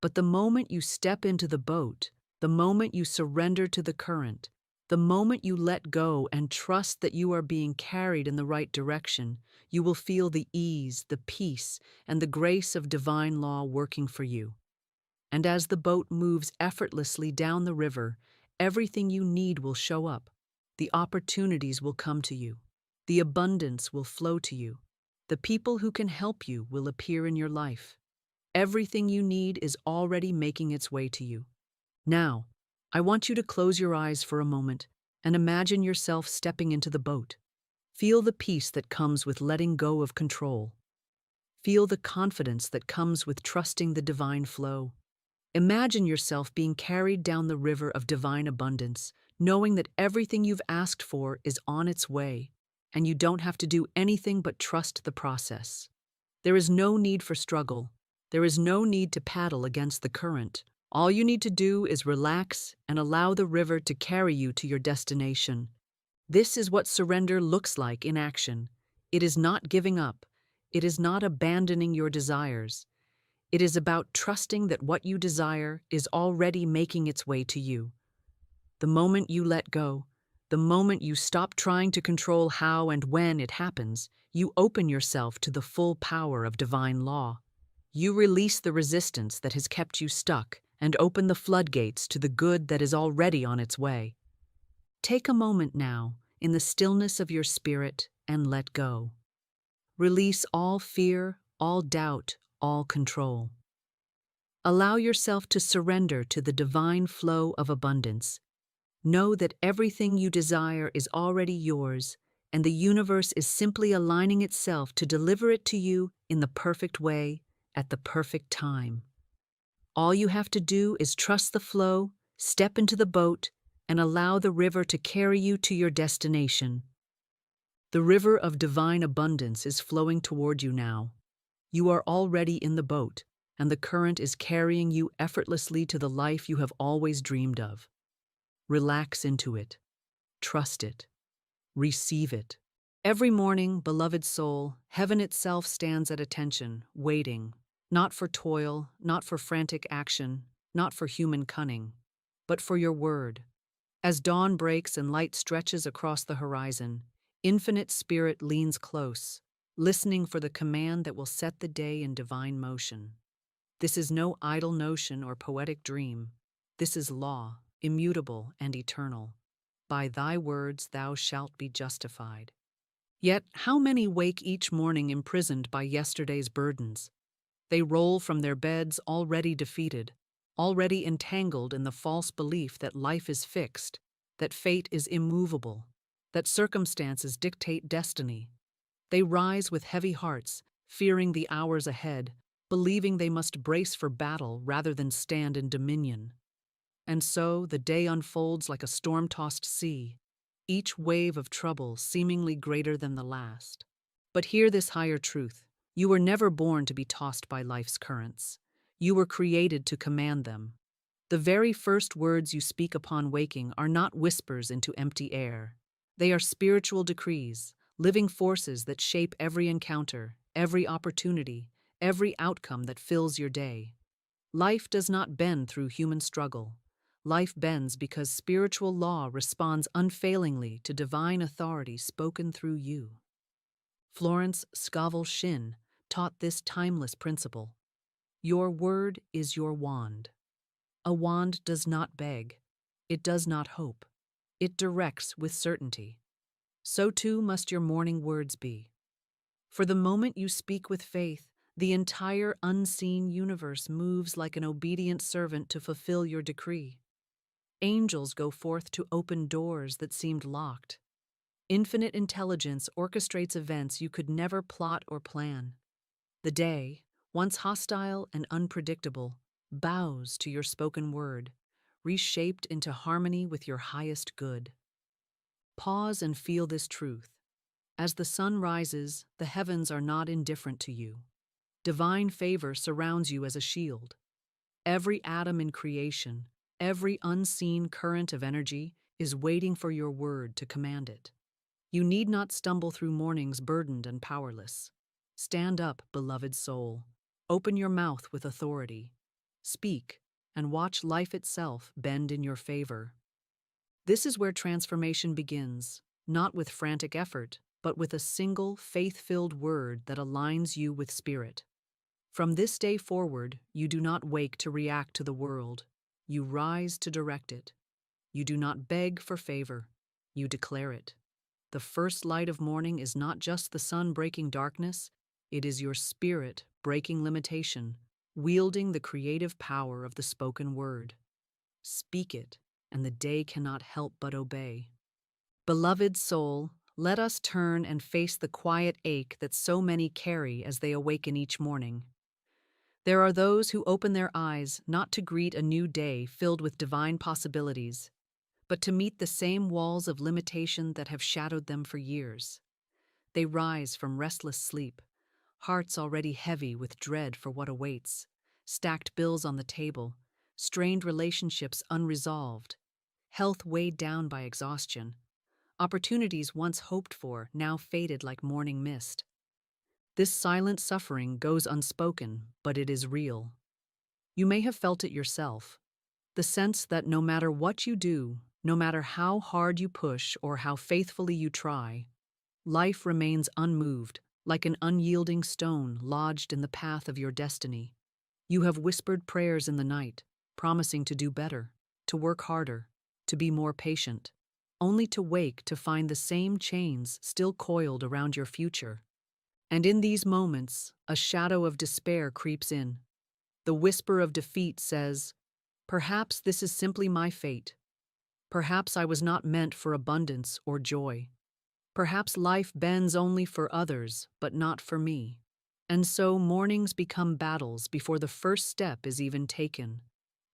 But the moment you step into the boat, the moment you surrender to the current, the moment you let go and trust that you are being carried in the right direction, you will feel the ease, the peace, and the grace of divine law working for you. And as the boat moves effortlessly down the river, everything you need will show up. The opportunities will come to you. The abundance will flow to you. The people who can help you will appear in your life. Everything you need is already making its way to you. Now, I want you to close your eyes for a moment and imagine yourself stepping into the boat. Feel the peace that comes with letting go of control. Feel the confidence that comes with trusting the divine flow. Imagine yourself being carried down the river of divine abundance, knowing that everything you've asked for is on its way, and you don't have to do anything but trust the process. There is no need for struggle. There is no need to paddle against the current. All you need to do is relax and allow the river to carry you to your destination. This is what surrender looks like in action. It is not giving up. It is not abandoning your desires. It is about trusting that what you desire is already making its way to you. The moment you let go, the moment you stop trying to control how and when it happens, you open yourself to the full power of divine law. You release the resistance that has kept you stuck and open the floodgates to the good that is already on its way. Take a moment now, in the stillness of your spirit, and let go. Release all fear, all doubt, all control. Allow yourself to surrender to the divine flow of abundance. Know that everything you desire is already yours, and the universe is simply aligning itself to deliver it to you in the perfect way, at the perfect time. All you have to do is trust the flow, step into the boat, and allow the river to carry you to your destination. The river of divine abundance is flowing toward you now. You are already in the boat, and the current is carrying you effortlessly to the life you have always dreamed of. Relax into it. Trust it. Receive it. Every morning, beloved soul, heaven itself stands at attention, waiting, not for toil, not for frantic action, not for human cunning, but for your word. As dawn breaks and light stretches across the horizon, infinite spirit leans close, listening for the command that will set the day in divine motion. This is no idle notion or poetic dream. This is law, immutable and eternal. By thy words thou shalt be justified. Yet how many wake each morning imprisoned by yesterday's burdens? They roll from their beds already defeated, already entangled in the false belief that life is fixed, that fate is immovable, that circumstances dictate destiny. They rise with heavy hearts, fearing the hours ahead, believing they must brace for battle rather than stand in dominion. And so the day unfolds like a storm-tossed sea, each wave of trouble seemingly greater than the last. But hear this higher truth. You were never born to be tossed by life's currents. You were created to command them. The very first words you speak upon waking are not whispers into empty air. They are spiritual decrees, living forces that shape every encounter, every opportunity, every outcome that fills your day. Life does not bend through human struggle. Life bends because spiritual law responds unfailingly to divine authority spoken through you. Florence Scovel Shinn taught this timeless principle. Your word is your wand. A wand does not beg. It does not hope. It directs with certainty. So too must your morning words be. For the moment you speak with faith, the entire unseen universe moves like an obedient servant to fulfill your decree. Angels go forth to open doors that seemed locked. Infinite intelligence orchestrates events you could never plot or plan. The day, once hostile and unpredictable, bows to your spoken word, reshaped into harmony with your highest good. Pause and feel this truth. As the sun rises, the heavens are not indifferent to you. Divine favor surrounds you as a shield. Every atom in creation, every unseen current of energy is waiting for your word to command it. You need not stumble through mornings burdened and powerless. Stand up, beloved soul. Open your mouth with authority. Speak, and watch life itself bend in your favor. This is where transformation begins, not with frantic effort, but with a single, faith-filled word that aligns you with spirit. From this day forward, you do not wake to react to the world. You rise to direct it. You do not beg for favor. You declare it. The first light of morning is not just the sun breaking darkness, it is your spirit breaking limitation, wielding the creative power of the spoken word. Speak it, and the day cannot help but obey. Beloved soul, let us turn and face the quiet ache that so many carry as they awaken each morning. There are those who open their eyes not to greet a new day filled with divine possibilities, but to meet the same walls of limitation that have shadowed them for years. They rise from restless sleep, hearts already heavy with dread for what awaits, stacked bills on the table, strained relationships unresolved, health weighed down by exhaustion, opportunities once hoped for now faded like morning mist. This silent suffering goes unspoken, but it is real. You may have felt it yourself, the sense that no matter what you do, no matter how hard you push or how faithfully you try, life remains unmoved, like an unyielding stone lodged in the path of your destiny. You have whispered prayers in the night, promising to do better, to work harder, to be more patient, only to wake to find the same chains still coiled around your future. And in these moments, a shadow of despair creeps in. The whisper of defeat says, "Perhaps this is simply my fate. Perhaps I was not meant for abundance or joy. Perhaps life bends only for others, but not for me." And so mornings become battles before the first step is even taken.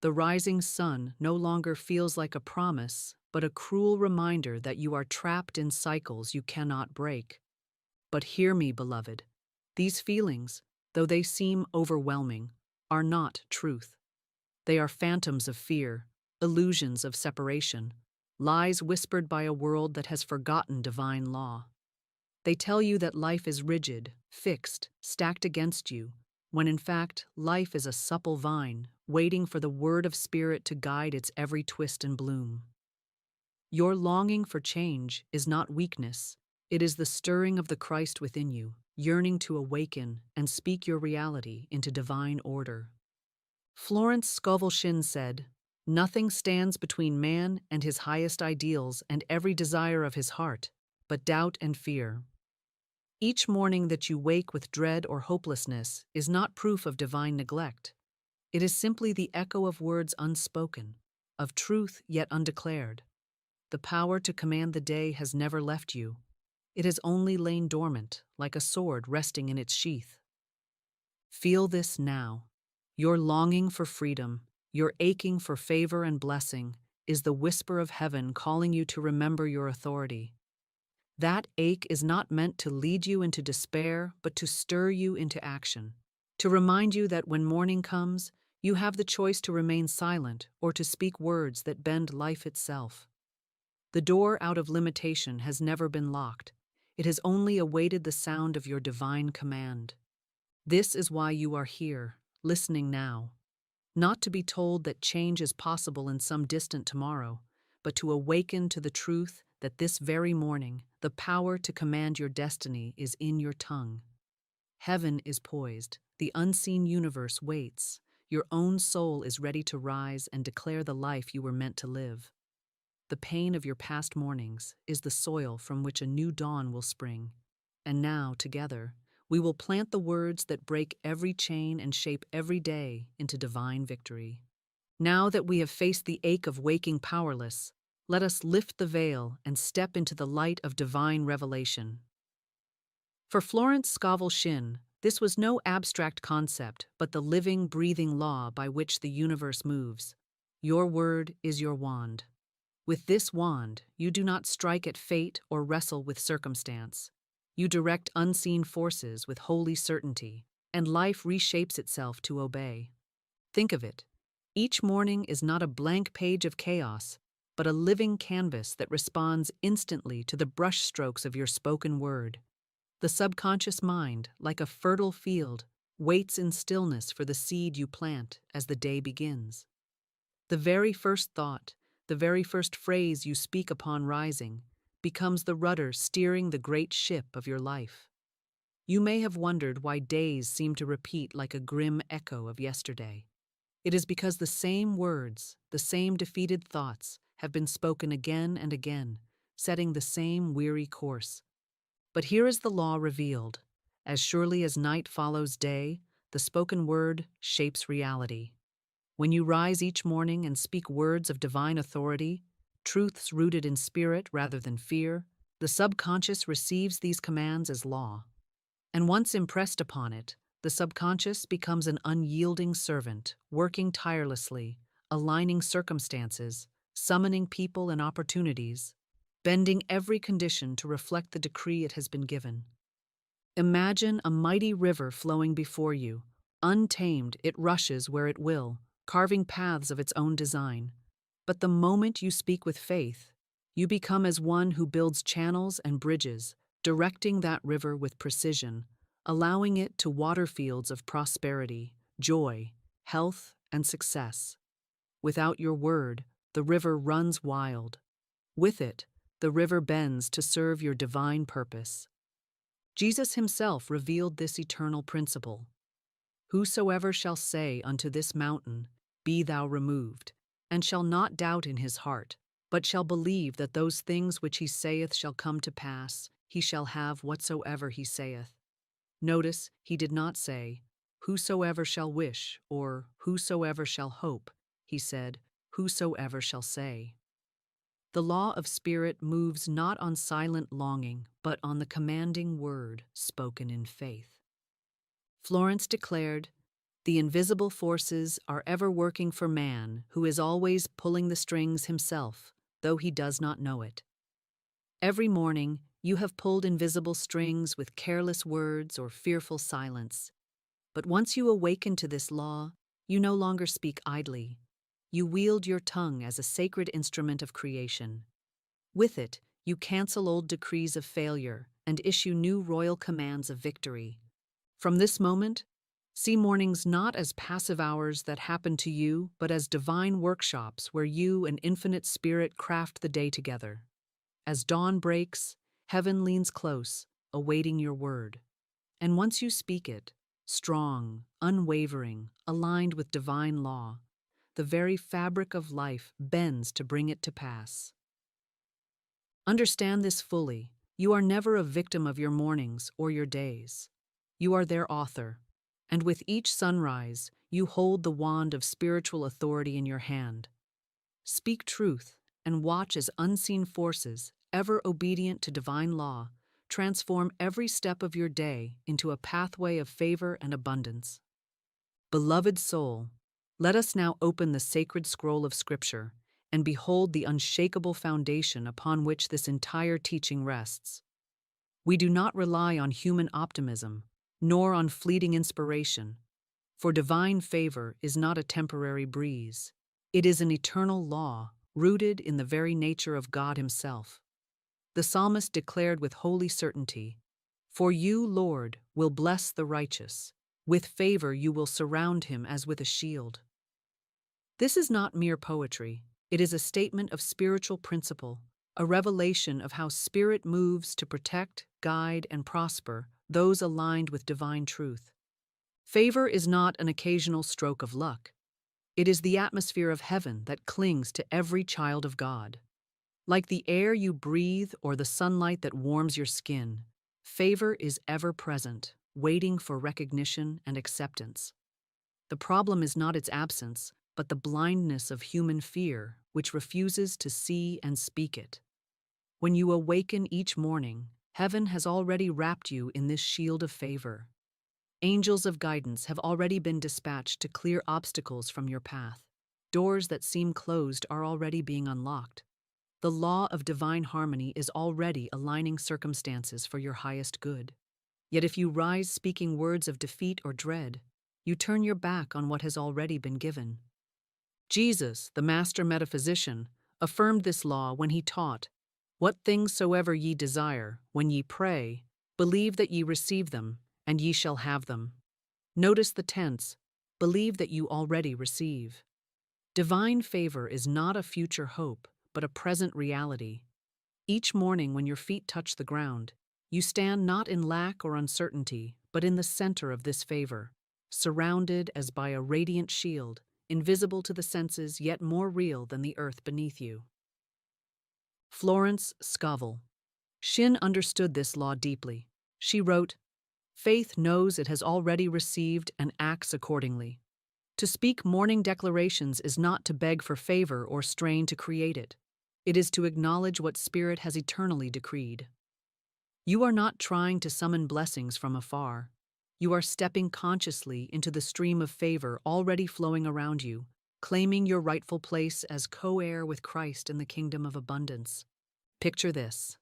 The rising sun no longer feels like a promise, but a cruel reminder that you are trapped in cycles you cannot break. But hear me, beloved. These feelings, though they seem overwhelming, are not truth. They are phantoms of fear, illusions of separation, lies whispered by a world that has forgotten divine law. They tell you that life is rigid, fixed, stacked against you, when in fact life is a supple vine, waiting for the word of spirit to guide its every twist and bloom. Your longing for change is not weakness. It is the stirring of the Christ within you, yearning to awaken and speak your reality into divine order. Florence Scovel Shinn said, "Nothing stands between man and his highest ideals and every desire of his heart, but doubt and fear." Each morning that you wake with dread or hopelessness is not proof of divine neglect. It is simply the echo of words unspoken, of truth yet undeclared. The power to command the day has never left you. It has only lain dormant, like a sword resting in its sheath. Feel this now. Your longing for freedom, your aching for favor and blessing, is the whisper of heaven calling you to remember your authority. That ache is not meant to lead you into despair, but to stir you into action, to remind you that when morning comes, you have the choice to remain silent or to speak words that bend life itself. The door out of limitation has never been locked. It has only awaited the sound of your divine command. This is why you are here, listening now. Not to be told that change is possible in some distant tomorrow, but to awaken to the truth that this very morning, the power to command your destiny is in your tongue. Heaven is poised, the unseen universe waits, your own soul is ready to rise and declare the life you were meant to live. The pain of your past mornings is the soil from which a new dawn will spring. And now, together, we will plant the words that break every chain and shape every day into divine victory. Now that we have faced the ache of waking powerless, let us lift the veil and step into the light of divine revelation. For Florence Scovel Shinn, this was no abstract concept, but the living, breathing law by which the universe moves. Your word is your wand. With this wand, you do not strike at fate or wrestle with circumstance. You direct unseen forces with holy certainty, and life reshapes itself to obey. Think of it. Each morning is not a blank page of chaos, but a living canvas that responds instantly to the brushstrokes of your spoken word. The subconscious mind, like a fertile field, waits in stillness for the seed you plant as the day begins. The very first thought, the very first phrase you speak upon rising, becomes the rudder steering the great ship of your life. You may have wondered why days seem to repeat like a grim echo of yesterday. It is because the same words, the same defeated thoughts, have been spoken again and again, setting the same weary course. But here is the law revealed. As surely as night follows day, the spoken word shapes reality. When you rise each morning and speak words of divine authority, truths rooted in spirit rather than fear, the subconscious receives these commands as law. And once impressed upon it, the subconscious becomes an unyielding servant, working tirelessly, aligning circumstances, summoning people and opportunities, bending every condition to reflect the decree it has been given. Imagine a mighty river flowing before you. Untamed, it rushes where it will, carving paths of its own design. But the moment you speak with faith, you become as one who builds channels and bridges, directing that river with precision, allowing it to water fields of prosperity, joy, health, and success. Without your word, the river runs wild. With it, the river bends to serve your divine purpose. Jesus himself revealed this eternal principle. Whosoever shall say unto this mountain, Be thou removed, and shall not doubt in his heart, but shall believe that those things which he saith shall come to pass, he shall have whatsoever he saith. Notice, he did not say, Whosoever shall wish, or whosoever shall hope. He said, Whosoever shall say. The law of spirit moves not on silent longing, but on the commanding word spoken in faith. Florence declared, The invisible forces are ever working for man, who is always pulling the strings himself, though he does not know it. Every morning, you have pulled invisible strings with careless words or fearful silence. But once you awaken to this law, you no longer speak idly. You wield your tongue as a sacred instrument of creation. With it, you cancel old decrees of failure and issue new royal commands of victory. From this moment, see mornings not as passive hours that happen to you, but as divine workshops where you and infinite spirit craft the day together. As dawn breaks, heaven leans close, awaiting your word. And once you speak it, strong, unwavering, aligned with divine law, the very fabric of life bends to bring it to pass. Understand this fully. You are never a victim of your mornings or your days. You are their author, and with each sunrise, you hold the wand of spiritual authority in your hand. Speak truth and watch as unseen forces, ever obedient to divine law, transform every step of your day into a pathway of favor and abundance. Beloved soul, let us now open the sacred scroll of Scripture and behold the unshakable foundation upon which this entire teaching rests. We do not rely on human optimism, nor on fleeting inspiration, for divine favor is not a temporary breeze. It is an eternal law, rooted in the very nature of God Himself. The psalmist declared with holy certainty, For you, Lord, will bless the righteous. With favor you will surround him as with a shield. This is not mere poetry, it is a statement of spiritual principle, a revelation of how spirit moves to protect, guide, and prosper those aligned with divine truth. Favor is not an occasional stroke of luck. It is the atmosphere of heaven that clings to every child of God. Like the air you breathe or the sunlight that warms your skin, favor is ever present, waiting for recognition and acceptance. The problem is not its absence, but the blindness of human fear, which refuses to see and speak it. When you awaken each morning, heaven has already wrapped you in this shield of favor. Angels of guidance have already been dispatched to clear obstacles from your path. Doors that seem closed are already being unlocked. The law of divine harmony is already aligning circumstances for your highest good. Yet if you rise speaking words of defeat or dread, you turn your back on what has already been given. Jesus, the master metaphysician, affirmed this law when he taught, "What things soever ye desire, when ye pray, believe that ye receive them, and ye shall have them." Notice the tense, believe that you already receive. Divine favor is not a future hope, but a present reality. Each morning when your feet touch the ground, you stand not in lack or uncertainty, but in the center of this favor, surrounded as by a radiant shield, invisible to the senses yet more real than the earth beneath you. Florence Scovel Shinn understood this law deeply. She wrote, "Faith knows it has already received and acts accordingly. To speak morning declarations is not to beg for favor or strain to create it. It is to acknowledge what Spirit has eternally decreed." You are not trying to summon blessings from afar. You are stepping consciously into the stream of favor already flowing around you, claiming your rightful place as co-heir with Christ in the kingdom of abundance. Picture this.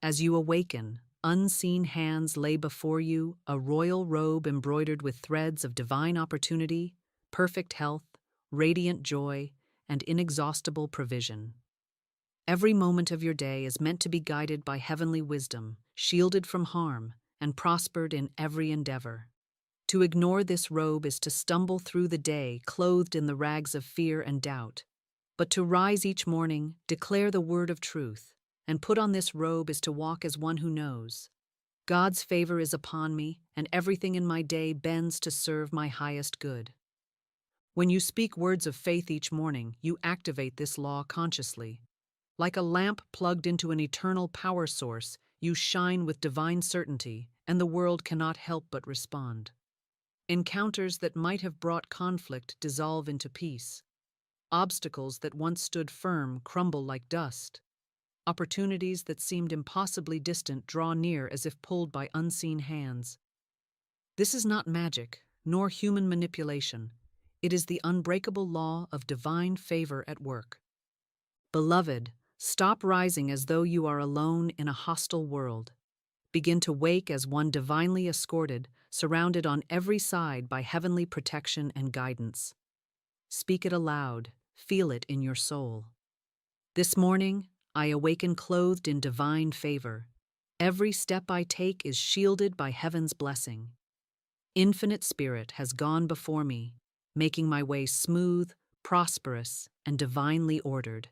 As you awaken, unseen hands lay before you a royal robe embroidered with threads of divine opportunity, perfect health, radiant joy, and inexhaustible provision. Every moment of your day is meant to be guided by heavenly wisdom, shielded from harm, and prospered in every endeavor. To ignore this robe is to stumble through the day clothed in the rags of fear and doubt. But to rise each morning, declare the word of truth, and put on this robe is to walk as one who knows. God's favor is upon me, and everything in my day bends to serve my highest good. When you speak words of faith each morning, you activate this law consciously. Like a lamp plugged into an eternal power source, you shine with divine certainty, and the world cannot help but respond. Encounters that might have brought conflict dissolve into peace. Obstacles that once stood firm crumble like dust. Opportunities that seemed impossibly distant draw near as if pulled by unseen hands. This is not magic, nor human manipulation. It is the unbreakable law of divine favor at work. Beloved, stop rising as though you are alone in a hostile world. Begin to wake as one divinely escorted, surrounded on every side by heavenly protection and guidance. Speak it aloud, feel it in your soul. This morning, I awaken clothed in divine favor. Every step I take is shielded by heaven's blessing. Infinite Spirit has gone before me, making my way smooth, prosperous, and divinely ordered.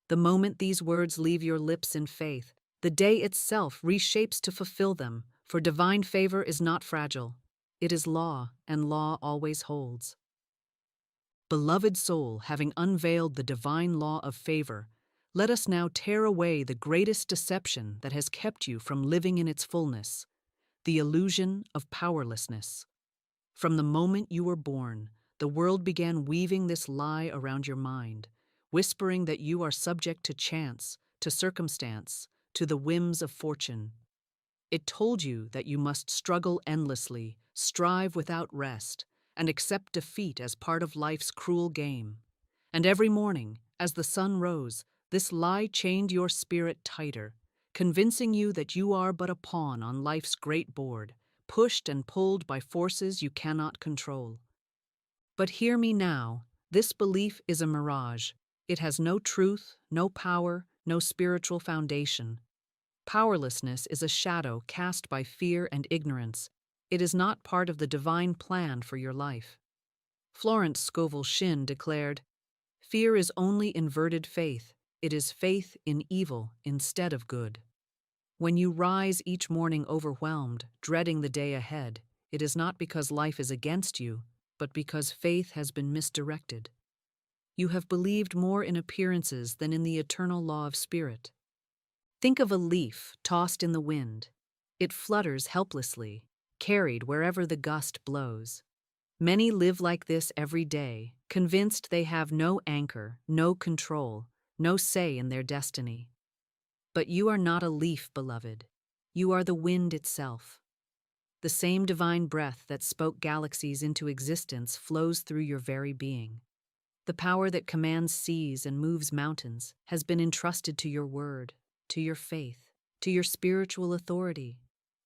The moment these words leave your lips in faith, the day itself reshapes to fulfill them, for divine favor is not fragile. It is law, and law always holds. Beloved soul, having unveiled the divine law of favor, let us now tear away the greatest deception that has kept you from living in its fullness, the illusion of powerlessness. From the moment you were born, the world began weaving this lie around your mind, whispering that you are subject to chance, to circumstance, to the whims of fortune. It told you that you must struggle endlessly, strive without rest, and accept defeat as part of life's cruel game. And every morning, as the sun rose, this lie chained your spirit tighter, convincing you that you are but a pawn on life's great board, pushed and pulled by forces you cannot control. But hear me now, this belief is a mirage. It has no truth, no power, no spiritual foundation. Powerlessness is a shadow cast by fear and ignorance, It is not part of the divine plan for your life. Florence Scovel Shinn declared, "Fear is only inverted faith. It is faith in evil instead of good." When you rise each morning overwhelmed, dreading the day ahead, it is not because life is against you, but because faith has been misdirected. You have believed more in appearances than in the eternal law of spirit. Think of a leaf tossed in the wind. It flutters helplessly, carried wherever the gust blows. Many live like this every day, convinced they have no anchor, no control, no say in their destiny. But you are not a leaf, beloved. You are the wind itself. The same divine breath that spoke galaxies into existence flows through your very being. The power that commands seas and moves mountains has been entrusted to your word, to your faith, to your spiritual authority.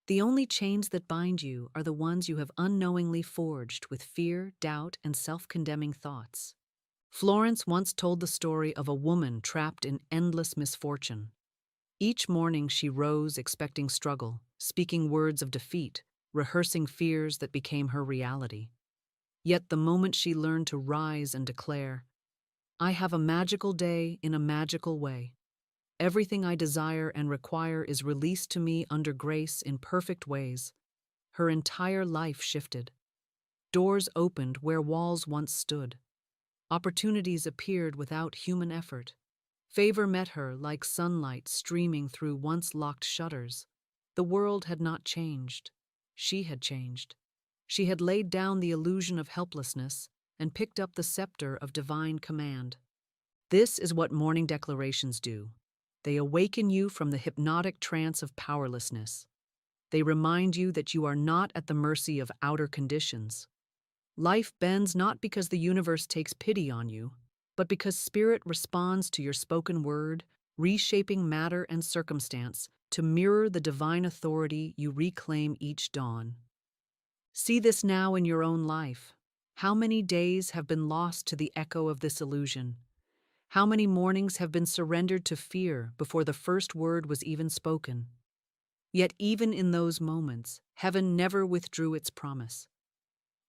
The only chains that bind you are the ones you have unknowingly forged with fear, doubt, and self-condemning thoughts. Florence once told the story of a woman trapped in endless misfortune. Each morning she rose expecting struggle, speaking words of defeat, rehearsing fears that became her reality. Yet the moment she learned to rise and declare, "I have a magical day in a magical way. Everything I desire and require is released to me under grace in perfect ways," her entire life shifted. Doors opened where walls once stood. Opportunities appeared without human effort. Favor met her like sunlight streaming through once locked shutters. The world had not changed. She had changed. She had laid down the illusion of helplessness and picked up the scepter of divine command. This is what morning declarations do. They awaken you from the hypnotic trance of powerlessness. They remind you that you are not at the mercy of outer conditions. Life bends not because the universe takes pity on you, but because spirit responds to your spoken word, reshaping matter and circumstance to mirror the divine authority you reclaim each dawn. See this now in your own life. How many days have been lost to the echo of this illusion? How many mornings have been surrendered to fear before the first word was even spoken? Yet even in those moments, heaven never withdrew its promise.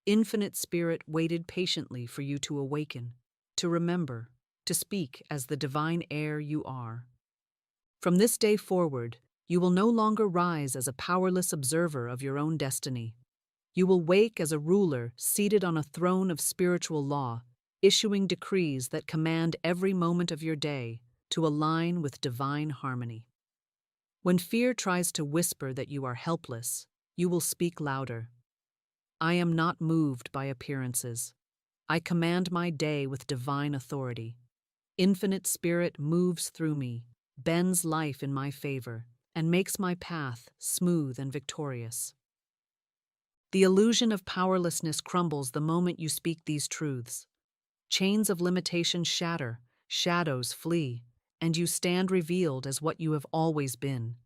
Infinite Spirit waited patiently for you to awaken, to remember, to speak as the divine heir you are. From this day forward, you will no longer rise as a powerless observer of your own destiny. You will wake as a ruler seated on a throne of spiritual law, issuing decrees that command every moment of your day to align with divine harmony. When fear tries to whisper that you are helpless, you will speak louder. "I am not moved by appearances. I command my day with divine authority. Infinite Spirit moves through me, bends life in my favor, and makes my path smooth and victorious." The illusion of powerlessness crumbles the moment you speak these truths. Chains of limitation shatter, shadows flee, and you stand revealed as what you have always been.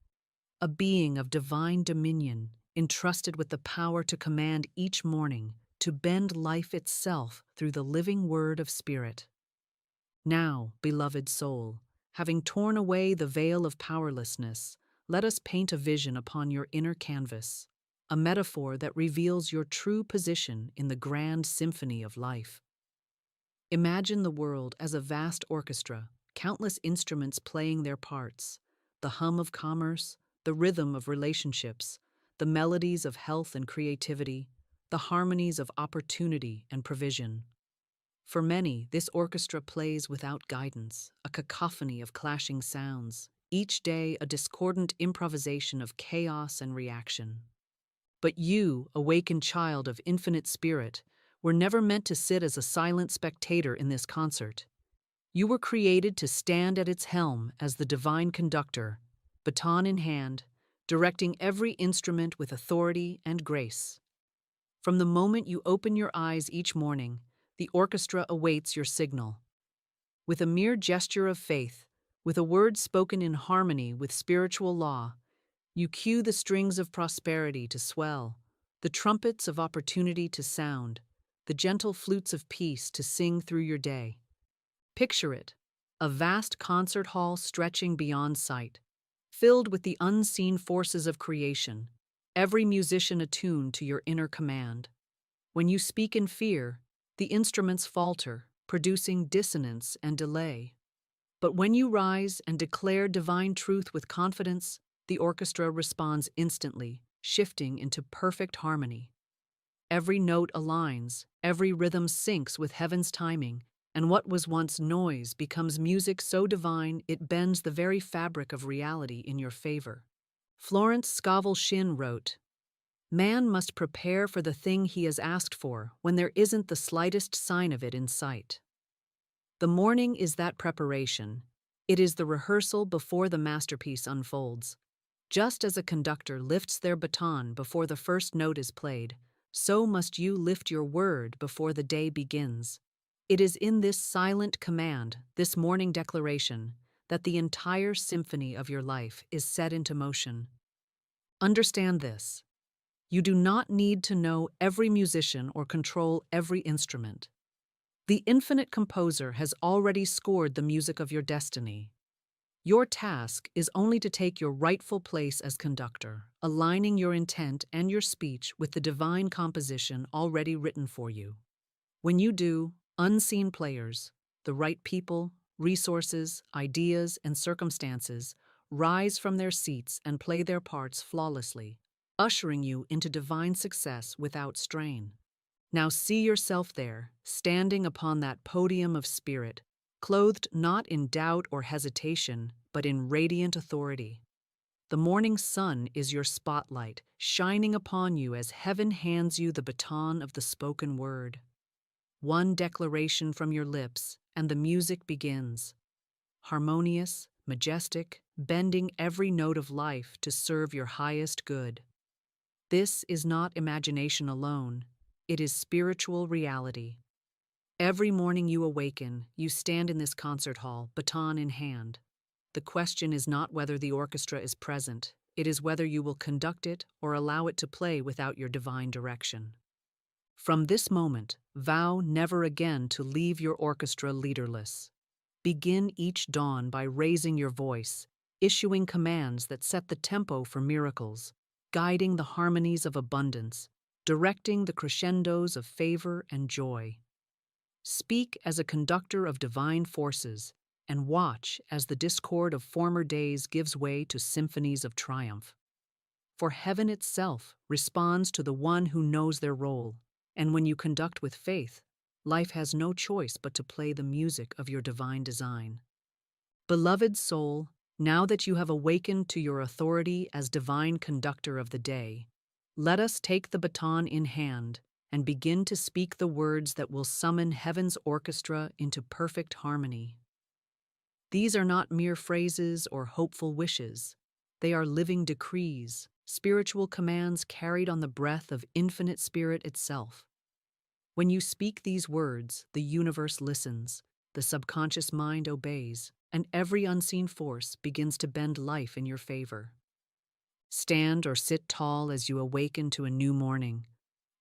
A being of divine dominion, entrusted with the power to command each morning, to bend life itself through the living word of spirit. Now, beloved soul, having torn away the veil of powerlessness, let us paint a vision upon your inner canvas, a metaphor that reveals your true position in the grand symphony of life. Imagine the world as a vast orchestra, countless instruments playing their parts, the hum of commerce, the rhythm of relationships, the melodies of health and creativity, the harmonies of opportunity and provision. For many, this orchestra plays without guidance, a cacophony of clashing sounds, each day a discordant improvisation of chaos and reaction. But you, awakened child of infinite spirit, were never meant to sit as a silent spectator in this concert. You were created to stand at its helm as the divine conductor, baton in hand, directing every instrument with authority and grace. From the moment you open your eyes each morning, the orchestra awaits your signal. With a mere gesture of faith, with a word spoken in harmony with spiritual law, you cue the strings of prosperity to swell, the trumpets of opportunity to sound, the gentle flutes of peace to sing through your day. Picture it, a vast concert hall stretching beyond sight, filled with the unseen forces of creation, every musician attuned to your inner command. When you speak in fear, the instruments falter, producing dissonance and delay. But when you rise and declare divine truth with confidence, the orchestra responds instantly, shifting into perfect harmony. Every note aligns, every rhythm syncs with heaven's timing, and what was once noise becomes music so divine it bends the very fabric of reality in your favor. Florence Scovel Shinn wrote, "Man must prepare for the thing he has asked for when there isn't the slightest sign of it in sight." The morning is that preparation. It is the rehearsal before the masterpiece unfolds. Just as a conductor lifts their baton before the first note is played, so must you lift your word before the day begins. It is in this silent command, this morning declaration, that the entire symphony of your life is set into motion. Understand this. You do not need to know every musician or control every instrument. The infinite composer has already scored the music of your destiny. Your task is only to take your rightful place as conductor, aligning your intent and your speech with the divine composition already written for you. When you do, unseen players, the right people, resources, ideas, and circumstances rise from their seats and play their parts flawlessly, ushering you into divine success without strain. Now see yourself there, standing upon that podium of spirit, clothed not in doubt or hesitation, but in radiant authority. The morning sun is your spotlight, shining upon you as heaven hands you the baton of the spoken word. One declaration from your lips, and the music begins. Harmonious, majestic, bending every note of life to serve your highest good. This is not imagination alone. It is spiritual reality. Every morning you awaken, you stand in this concert hall, baton in hand. The question is not whether the orchestra is present, it is whether you will conduct it or allow it to play without your divine direction. From this moment, vow never again to leave your orchestra leaderless. Begin each dawn by raising your voice, issuing commands that set the tempo for miracles, guiding the harmonies of abundance, directing the crescendos of favor and joy. Speak as a conductor of divine forces, and watch as the discord of former days gives way to symphonies of triumph. For heaven itself responds to the one who knows their role, and when you conduct with faith, life has no choice but to play the music of your divine design. Beloved soul, now that you have awakened to your authority as divine conductor of the day, let us take the baton in hand and begin to speak the words that will summon heaven's orchestra into perfect harmony. These are not mere phrases or hopeful wishes. They are living decrees, spiritual commands carried on the breath of infinite spirit itself. When you speak these words, the universe listens, the subconscious mind obeys, and every unseen force begins to bend life in your favor. Stand or sit tall as you awaken to a new morning.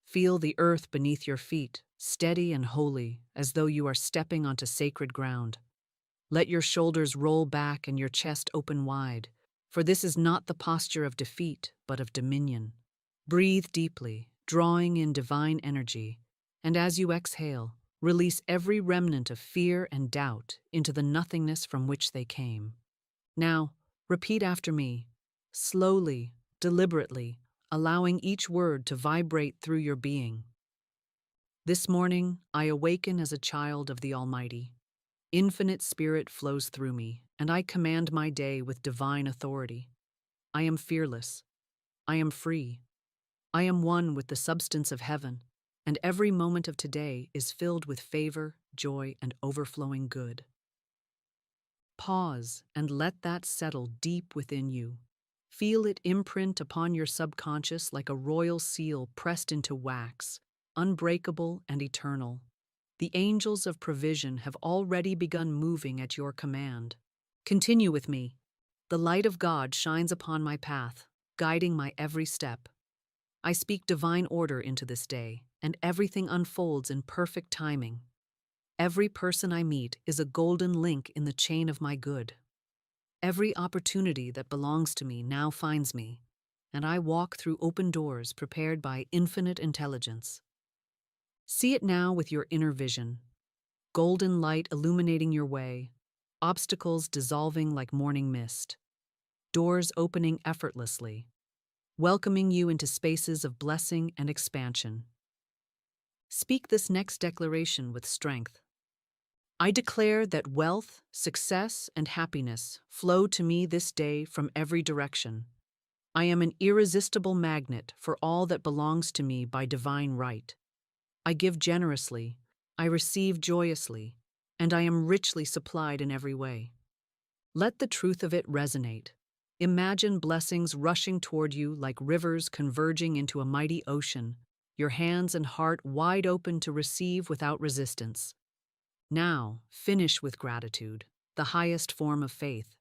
Feel the earth beneath your feet, steady and holy, as though you are stepping onto sacred ground. Let your shoulders roll back and your chest open wide, for this is not the posture of defeat, but of dominion. Breathe deeply, drawing in divine energy, and as you exhale, release every remnant of fear and doubt into the nothingness from which they came. Now, repeat after me, slowly, deliberately, allowing each word to vibrate through your being. This morning, I awaken as a child of the Almighty. Infinite Spirit flows through me, and I command my day with divine authority. I am fearless. I am free. I am one with the substance of heaven, and every moment of today is filled with favor, joy, and overflowing good. Pause and let that settle deep within you. Feel it imprint upon your subconscious like a royal seal pressed into wax, unbreakable and eternal. The angels of provision have already begun moving at your command. Continue with me. The light of God shines upon my path, guiding my every step. I speak divine order into this day, and everything unfolds in perfect timing. Every person I meet is a golden link in the chain of my good. Every opportunity that belongs to me now finds me, and I walk through open doors prepared by infinite intelligence. See it now with your inner vision. Golden light illuminating your way, obstacles dissolving like morning mist, doors opening effortlessly, welcoming you into spaces of blessing and expansion. Speak this next declaration with strength. I declare that wealth, success, and happiness flow to me this day from every direction. I am an irresistible magnet for all that belongs to me by divine right. I give generously, I receive joyously, and I am richly supplied in every way. Let the truth of it resonate. Imagine blessings rushing toward you like rivers converging into a mighty ocean, your hands and heart wide open to receive without resistance. Now, finish with gratitude, the highest form of faith.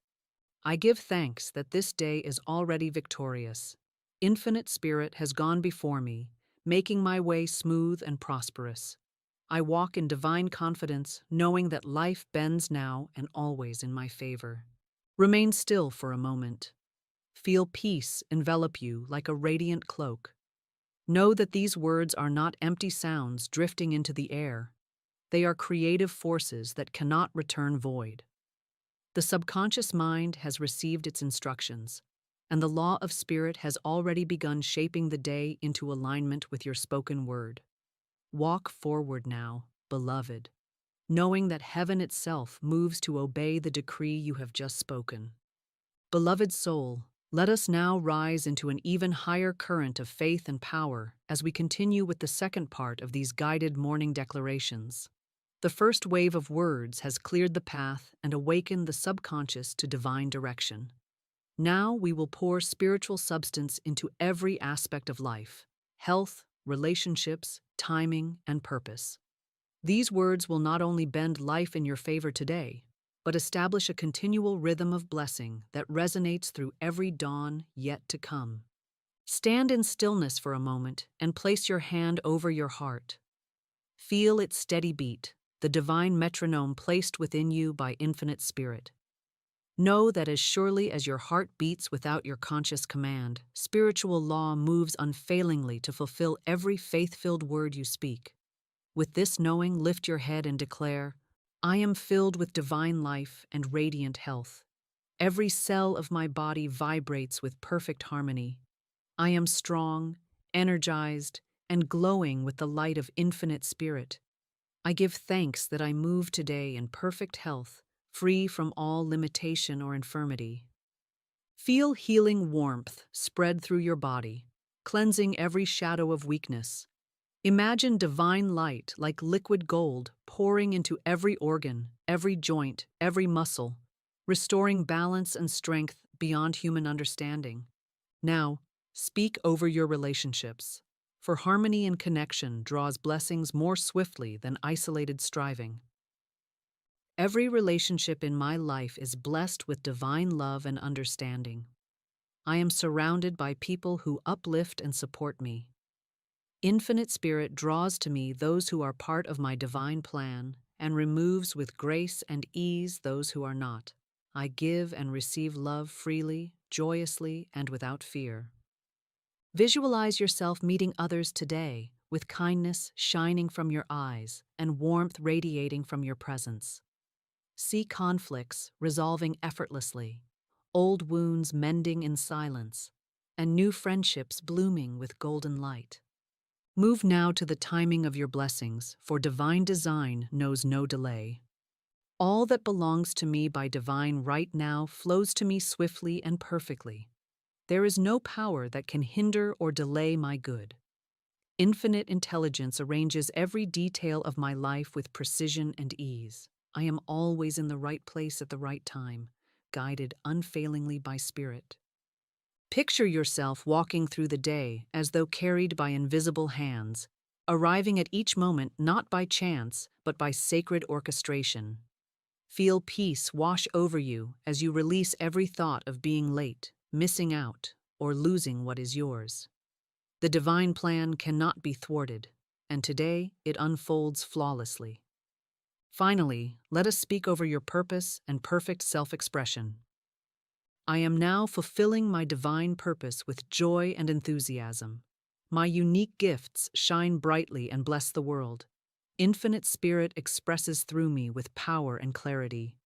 I give thanks that this day is already victorious. Infinite Spirit has gone before me, making my way smooth and prosperous. I walk in divine confidence, knowing that life bends now and always in my favor. Remain still for a moment. Feel peace envelop you like a radiant cloak. Know that these words are not empty sounds drifting into the air. They are creative forces that cannot return void. The subconscious mind has received its instructions, and the law of spirit has already begun shaping the day into alignment with your spoken word. Walk forward now, beloved, knowing that heaven itself moves to obey the decree you have just spoken. Beloved soul, let us now rise into an even higher current of faith and power as we continue with the second part of these guided morning declarations. The first wave of words has cleared the path and awakened the subconscious to divine direction. Now we will pour spiritual substance into every aspect of life: health, relationships, timing, and purpose. These words will not only bend life in your favor today, but establish a continual rhythm of blessing that resonates through every dawn yet to come. Stand in stillness for a moment and place your hand over your heart. Feel its steady beat, the divine metronome placed within you by infinite spirit. Know that as surely as your heart beats without your conscious command, spiritual law moves unfailingly to fulfill every faith-filled word you speak. With this knowing, lift your head and declare, I am filled with divine life and radiant health. Every cell of my body vibrates with perfect harmony. I am strong, energized, and glowing with the light of infinite spirit. I give thanks that I move today in perfect health, free from all limitation or infirmity. Feel healing warmth spread through your body, cleansing every shadow of weakness. Imagine divine light like liquid gold pouring into every organ, every joint, every muscle, restoring balance and strength beyond human understanding. Now, speak over your relationships, for harmony and connection draws blessings more swiftly than isolated striving. Every relationship in my life is blessed with divine love and understanding. I am surrounded by people who uplift and support me. Infinite Spirit draws to me those who are part of my divine plan and removes with grace and ease those who are not. I give and receive love freely, joyously, and without fear. Visualize yourself meeting others today with kindness shining from your eyes and warmth radiating from your presence. See conflicts resolving effortlessly, old wounds mending in silence, and new friendships blooming with golden light. Move now to the timing of your blessings, for divine design knows no delay. All that belongs to me by divine right now flows to me swiftly and perfectly. There is no power that can hinder or delay my good. Infinite intelligence arranges every detail of my life with precision and ease. I am always in the right place at the right time, guided unfailingly by spirit. Picture yourself walking through the day as though carried by invisible hands, arriving at each moment not by chance, but by sacred orchestration. Feel peace wash over you as you release every thought of being late, missing out, or losing what is yours. The divine plan cannot be thwarted, and today it unfolds flawlessly. Finally, let us speak over your purpose and perfect self-expression. I am now fulfilling my divine purpose with joy and enthusiasm. My unique gifts shine brightly and bless the world. Infinite Spirit expresses through me with power and clarity.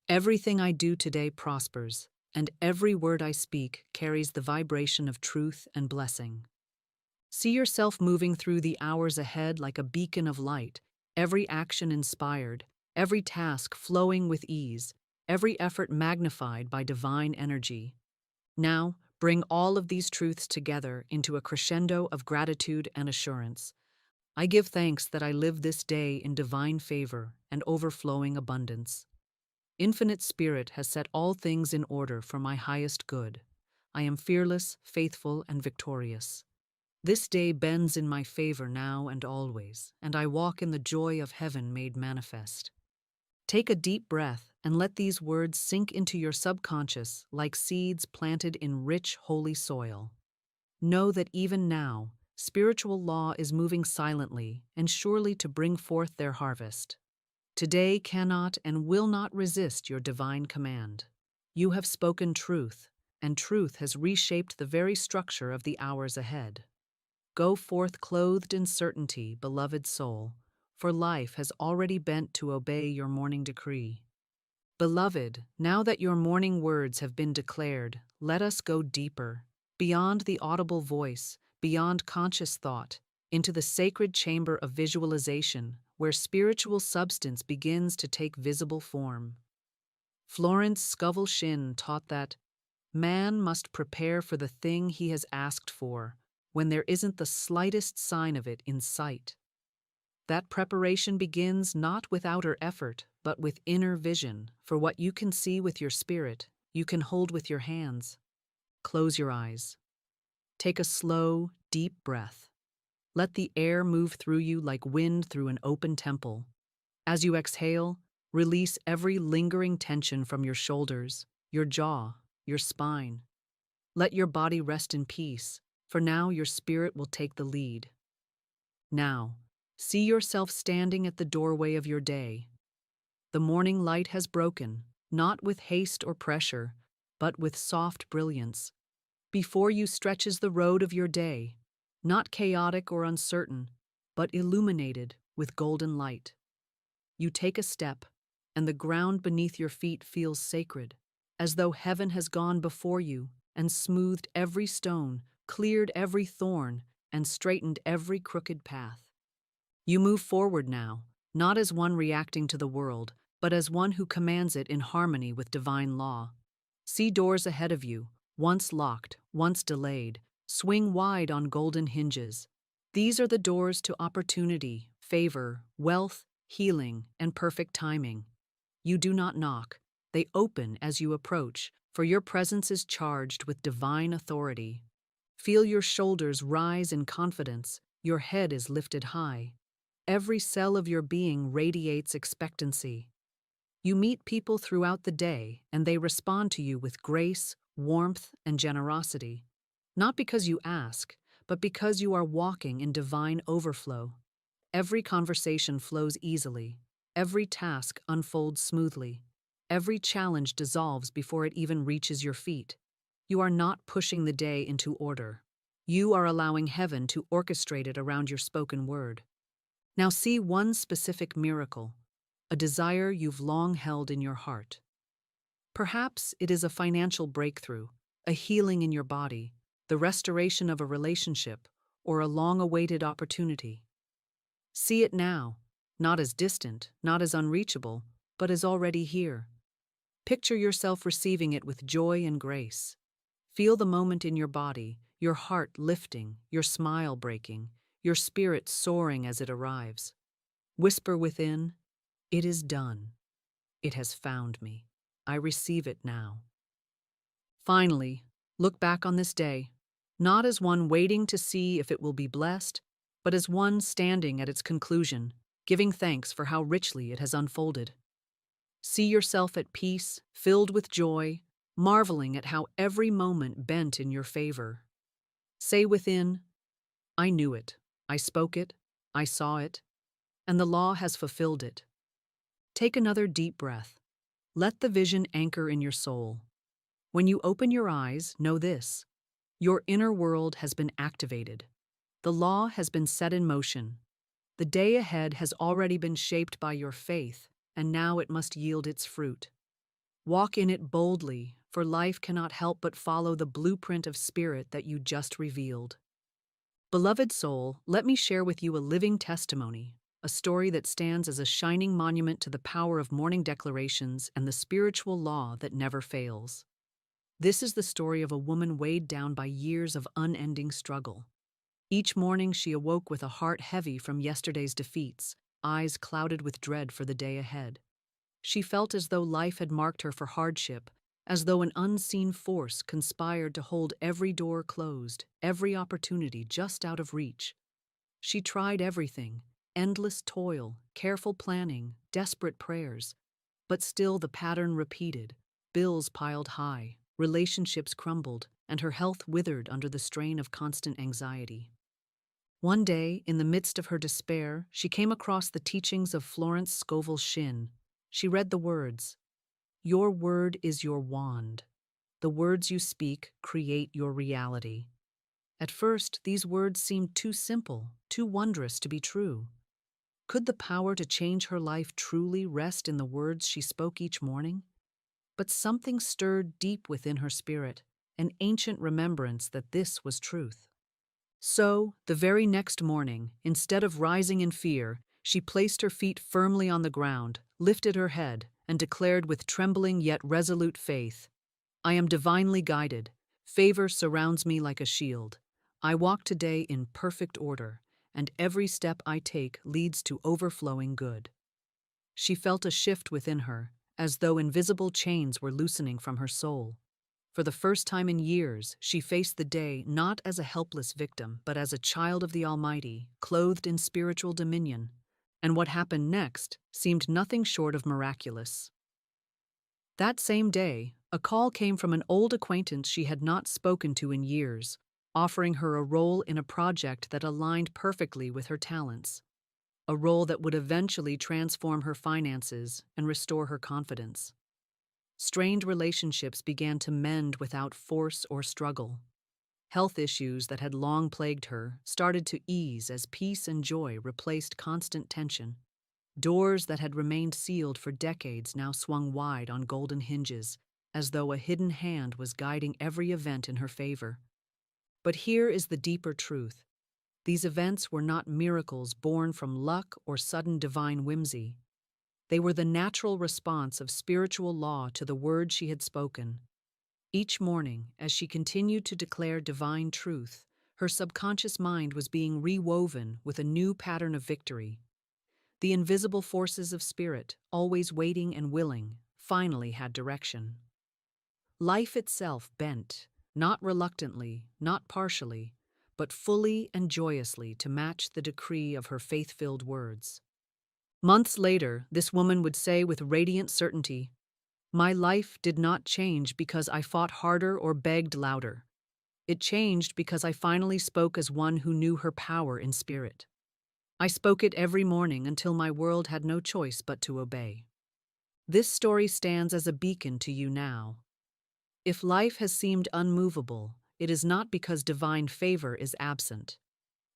Everything I do today prospers, and every word I speak carries the vibration of truth and blessing. See yourself moving through the hours ahead like a beacon of light, every action inspired, every task flowing with ease, every effort magnified by divine energy. Now, bring all of these truths together into a crescendo of gratitude and assurance. I give thanks that I live this day in divine favor and overflowing abundance. Infinite Spirit has set all things in order for my highest good. I am fearless, faithful, and victorious. This day bends in my favor now and always, and I walk in the joy of heaven made manifest. Take a deep breath and let these words sink into your subconscious like seeds planted in rich, holy soil. Know that even now, spiritual law is moving silently and surely to bring forth their harvest. Today cannot and will not resist your divine command. You have spoken truth, and truth has reshaped the very structure of the hours ahead. Go forth clothed in certainty, beloved soul, for life has already bent to obey your morning decree. Beloved, now that your morning words have been declared, let us go deeper, beyond the audible voice, beyond conscious thought, into the sacred chamber of visualization, where spiritual substance begins to take visible form. Florence Scovel Shinn taught that man must prepare for the thing he has asked for when there isn't the slightest sign of it in sight. That preparation begins not with outer effort, but with inner vision, for what you can see with your spirit, you can hold with your hands. Close your eyes. Take a slow, deep breath. Let the air move through you like wind through an open temple. As you exhale, release every lingering tension from your shoulders, your jaw, your spine. Let your body rest in peace, for now your spirit will take the lead. Now, see yourself standing at the doorway of your day. The morning light has broken, not with haste or pressure, but with soft brilliance. Before you stretches the road of your day, not chaotic or uncertain, but illuminated with golden light. You take a step, and the ground beneath your feet feels sacred, as though heaven has gone before you and smoothed every stone, cleared every thorn, and straightened every crooked path. You move forward now, not as one reacting to the world, but as one who commands it in harmony with divine law. See doors ahead of you, once locked, once delayed, swing wide on golden hinges. These are the doors to opportunity, favor, wealth, healing, and perfect timing. You do not knock. They open as you approach, for your presence is charged with divine authority. Feel your shoulders rise in confidence, your head is lifted high. Every cell of your being radiates expectancy. You meet people throughout the day, and they respond to you with grace, warmth, and generosity. Not because you ask, but because you are walking in divine overflow. Every conversation flows easily. Every task unfolds smoothly. Every challenge dissolves before it even reaches your feet. You are not pushing the day into order. You are allowing heaven to orchestrate it around your spoken word. Now see one specific miracle, a desire you've long held in your heart. Perhaps it is a financial breakthrough, a healing in your body, the restoration of a relationship, or a long-awaited opportunity. See it now, not as distant, not as unreachable, but as already here. Picture yourself receiving it with joy and grace. Feel the moment in your body, your heart lifting, your smile breaking, your spirit soaring as it arrives. Whisper within, "It is done. It has found me. I receive it now." Finally, look back on this day, not as one waiting to see if it will be blessed, but as one standing at its conclusion, giving thanks for how richly it has unfolded. See yourself at peace, filled with joy, marveling at how every moment bent in your favor. Say within, "I knew it, I spoke it, I saw it, and the law has fulfilled it." Take another deep breath. Let the vision anchor in your soul. When you open your eyes, know this: your inner world has been activated. The law has been set in motion. The day ahead has already been shaped by your faith, and now it must yield its fruit. Walk in it boldly, for life cannot help but follow the blueprint of spirit that you just revealed. Beloved soul, let me share with you a living testimony, a story that stands as a shining monument to the power of morning declarations and the spiritual law that never fails. This is the story of a woman weighed down by years of unending struggle. Each morning she awoke with a heart heavy from yesterday's defeats, eyes clouded with dread for the day ahead. She felt as though life had marked her for hardship, as though an unseen force conspired to hold every door closed, every opportunity just out of reach. She tried everything: endless toil, careful planning, desperate prayers. But still the pattern repeated. Bills piled high, relationships crumbled, and her health withered under the strain of constant anxiety. One day, in the midst of her despair, she came across the teachings of Florence Scovel Shinn. She read the words, "Your word is your wand. The words you speak create your reality." At first, these words seemed too simple, too wondrous to be true. Could the power to change her life truly rest in the words she spoke each morning? But something stirred deep within her spirit, an ancient remembrance that this was truth. So, the very next morning, instead of rising in fear, she placed her feet firmly on the ground, lifted her head, and declared with trembling yet resolute faith, "I am divinely guided. Favor surrounds me like a shield. I walk today in perfect order, and every step I take leads to overflowing good." She felt a shift within her, as though invisible chains were loosening from her soul. For the first time in years, she faced the day not as a helpless victim, but as a child of the Almighty, clothed in spiritual dominion. And what happened next seemed nothing short of miraculous. That same day, a call came from an old acquaintance she had not spoken to in years, offering her a role in a project that aligned perfectly with her talents. A role that would eventually transform her finances and restore her confidence. Strained relationships began to mend without force or struggle. Health issues that had long plagued her started to ease as peace and joy replaced constant tension. Doors that had remained sealed for decades now swung wide on golden hinges, as though a hidden hand was guiding every event in her favor. But here is the deeper truth. These events were not miracles born from luck or sudden divine whimsy. They were the natural response of spiritual law to the word she had spoken. Each morning, as she continued to declare divine truth, her subconscious mind was being rewoven with a new pattern of victory. The invisible forces of spirit, always waiting and willing, finally had direction. Life itself bent, not reluctantly, not partially, but fully and joyously to match the decree of her faith-filled words. Months later, this woman would say with radiant certainty, "My life did not change because I fought harder or begged louder. It changed because I finally spoke as one who knew her power in spirit. I spoke it every morning until my world had no choice but to obey." This story stands as a beacon to you now. If life has seemed unmovable, it is not because divine favor is absent.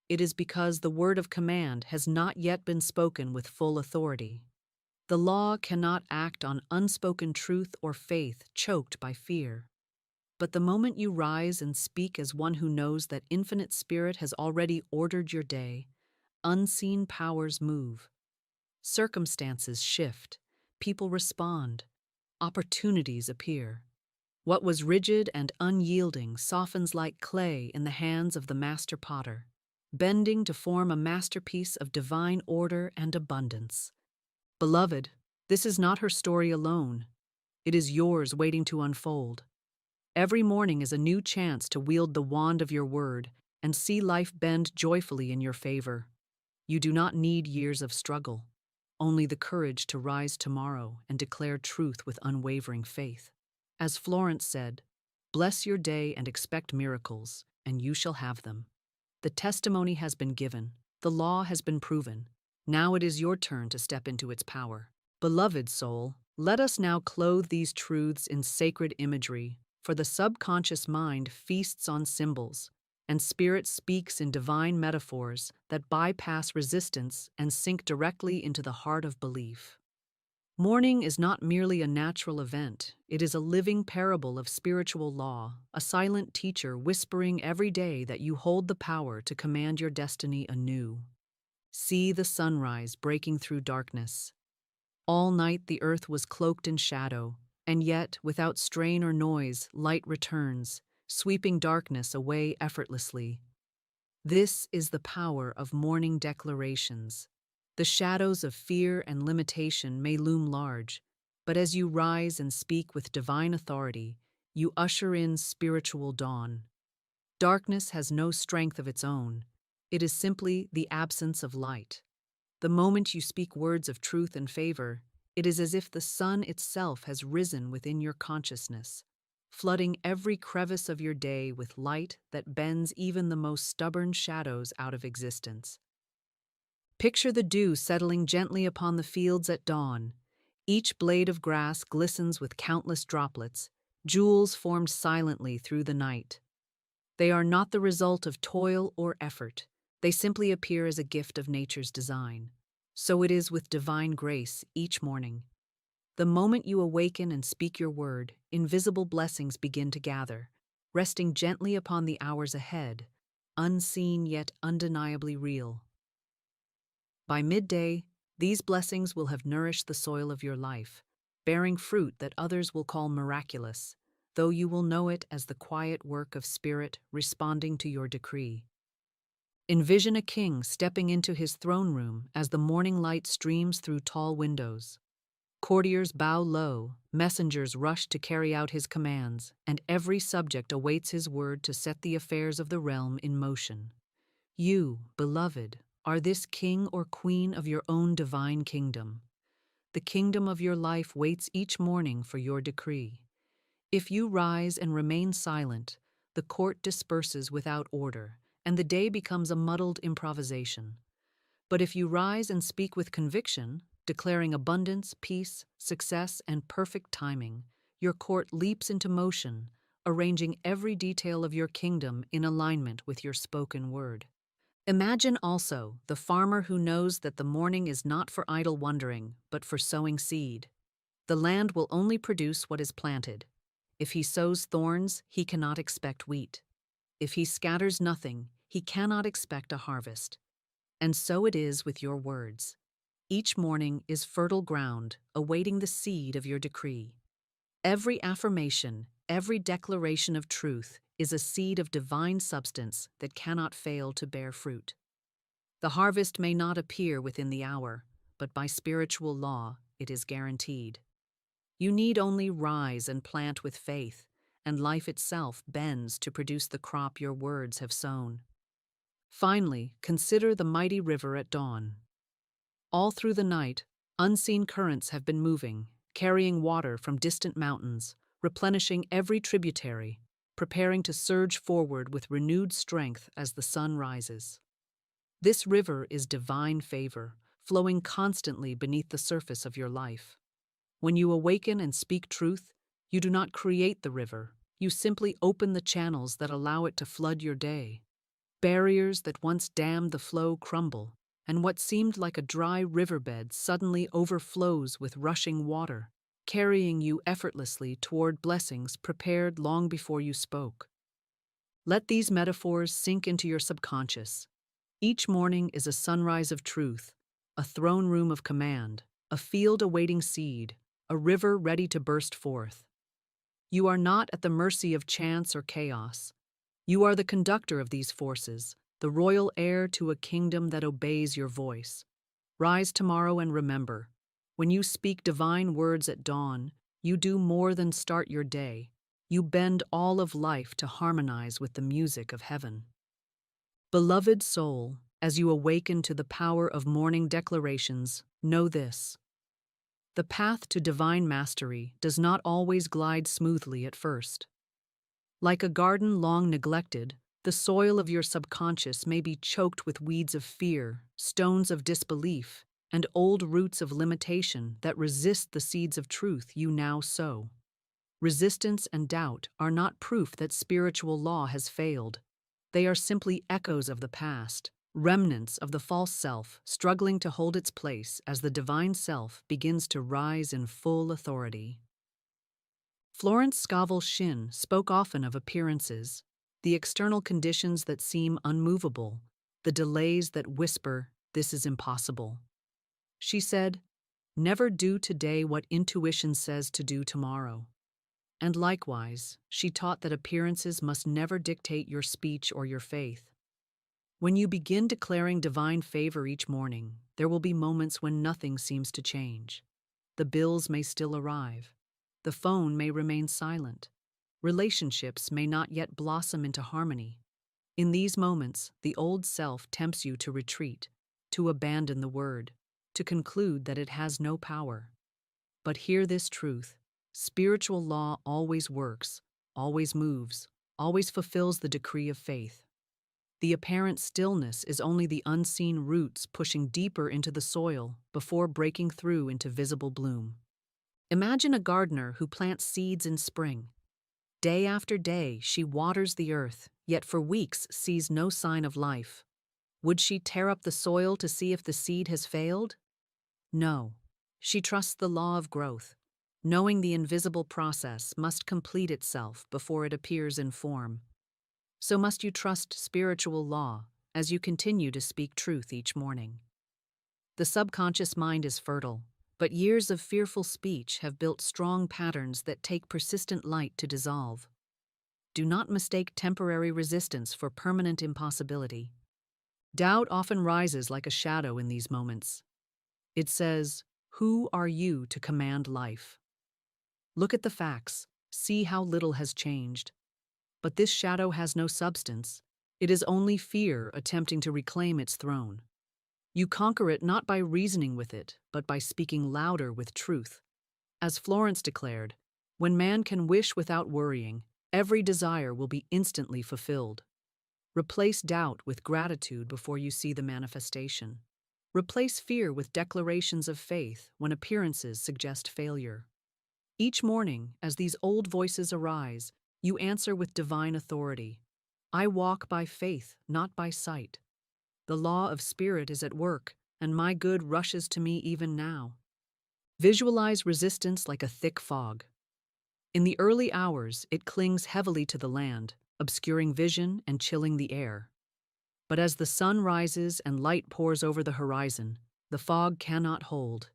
It is because the word of command has not yet been spoken with full authority. The law cannot act on unspoken truth or faith choked by fear. But the moment you rise and speak as one who knows that infinite spirit has already ordered your day, unseen powers move. Circumstances shift, people respond, opportunities appear. What was rigid and unyielding softens like clay in the hands of the master potter, bending to form a masterpiece of divine order and abundance. Beloved, this is not her story alone. It is yours waiting to unfold. Every morning is a new chance to wield the wand of your word and see life bend joyfully in your favor. You do not need years of struggle, only the courage to rise tomorrow and declare truth with unwavering faith. As Florence said, "Bless your day and expect miracles, and you shall have them." The testimony has been given, the law has been proven. Now it is your turn to step into its power. Beloved soul, let us now clothe these truths in sacred imagery, For the subconscious mind feasts on symbols, and spirit speaks in divine metaphors that bypass resistance and sink directly into the heart of belief. Morning is not merely a natural event, it is a living parable of spiritual law, a silent teacher whispering every day that you hold the power to command your destiny anew. See the sunrise breaking through darkness. All night the earth was cloaked in shadow, and yet, without strain or noise, light returns, sweeping darkness away effortlessly. This is the power of morning declarations. The shadows of fear and limitation may loom large, but as you rise and speak with divine authority, you usher in spiritual dawn. Darkness has no strength of its own. It is simply the absence of light. The moment you speak words of truth and favor, it is as if the sun itself has risen within your consciousness, flooding every crevice of your day with light that bends even the most stubborn shadows out of existence. Picture the dew settling gently upon the fields at dawn. Each blade of grass glistens with countless droplets, jewels formed silently through the night. They are not the result of toil or effort. They simply appear as a gift of nature's design. So it is with divine grace each morning. The moment you awaken and speak your word, invisible blessings begin to gather, resting gently upon the hours ahead, unseen yet undeniably real. By midday, these blessings will have nourished the soil of your life, bearing fruit that others will call miraculous, though you will know it as the quiet work of spirit responding to your decree. Envision a king stepping into his throne room as the morning light streams through tall windows. Courtiers bow low, messengers rush to carry out his commands, and every subject awaits his word to set the affairs of the realm in motion. You, beloved, are this king or queen of your own divine kingdom. The kingdom of your life waits each morning for your decree. If you rise and remain silent, the court disperses without order, and the day becomes a muddled improvisation. But if you rise and speak with conviction, declaring abundance, peace, success, and perfect timing, your court leaps into motion, arranging every detail of your kingdom in alignment with your spoken word. Imagine also the farmer who knows that the morning is not for idle wandering, but for sowing seed. The land will only produce what is planted. If he sows thorns, he cannot expect wheat. If he scatters nothing, he cannot expect a harvest. And so it is with your words. Each morning is fertile ground, awaiting the seed of your decree. Every affirmation, every declaration of truth is a seed of divine substance that cannot fail to bear fruit. The harvest may not appear within the hour, but by spiritual law, it is guaranteed. You need only rise and plant with faith, and life itself bends to produce the crop your words have sown. Finally, consider the mighty river at dawn. All through the night, unseen currents have been moving, carrying water from distant mountains, replenishing every tributary, preparing to surge forward with renewed strength as the sun rises. This river is divine favor, flowing constantly beneath the surface of your life. When you awaken and speak truth, you do not create the river, you simply open the channels that allow it to flood your day. Barriers that once dammed the flow crumble, and what seemed like a dry riverbed suddenly overflows with rushing water, carrying you effortlessly toward blessings prepared long before you spoke. Let these metaphors sink into your subconscious. Each morning is a sunrise of truth, a throne room of command, a field awaiting seed, a river ready to burst forth. You are not at the mercy of chance or chaos. You are the conductor of these forces, the royal heir to a kingdom that obeys your voice. Rise tomorrow and remember, when you speak divine words at dawn, you do more than start your day. You bend all of life to harmonize with the music of heaven. Beloved soul, as you awaken to the power of morning declarations, know this. The path to divine mastery does not always glide smoothly at first. Like a garden long neglected, the soil of your subconscious may be choked with weeds of fear, stones of disbelief, and old roots of limitation that resist the seeds of truth you now sow. Resistance and doubt are not proof that spiritual law has failed. They are simply echoes of the past, remnants of the false self struggling to hold its place as the divine self begins to rise in full authority. Florence Scovel Shinn spoke often of appearances, the external conditions that seem unmovable, the delays that whisper, "This is impossible." She said, "Never do today what intuition says to do tomorrow." And likewise, she taught that appearances must never dictate your speech or your faith. When you begin declaring divine favor each morning, there will be moments when nothing seems to change. The bills may still arrive. The phone may remain silent. Relationships may not yet blossom into harmony. In these moments, the old self tempts you to retreat, to abandon the word, to conclude that it has no power. But hear this truth: spiritual law always works, always moves, always fulfills the decree of faith. The apparent stillness is only the unseen roots pushing deeper into the soil before breaking through into visible bloom. Imagine a gardener who plants seeds in spring. Day after day, she waters the earth, yet for weeks sees no sign of life. Would she tear up the soil to see if the seed has failed? No. She trusts the law of growth, knowing the invisible process must complete itself before it appears in form. So must you trust spiritual law as you continue to speak truth each morning. The subconscious mind is fertile, but years of fearful speech have built strong patterns that take persistent light to dissolve. Do not mistake temporary resistance for permanent impossibility. Doubt often rises like a shadow in these moments. It says, "Who are you to command life?" Look at the facts, see how little has changed. But this shadow has no substance. It is only fear attempting to reclaim its throne. You conquer it not by reasoning with it, but by speaking louder with truth. As Florence declared, when man can wish without worrying, every desire will be instantly fulfilled. Replace doubt with gratitude before you see the manifestation. Replace fear with declarations of faith when appearances suggest failure. Each morning, as these old voices arise, you answer with divine authority. I walk by faith, not by sight. The law of spirit is at work, and my good rushes to me even now. Visualize resistance like a thick fog. In the early hours, it clings heavily to the land, obscuring vision and chilling the air. But as the sun rises and light pours over the horizon, the fog cannot hold.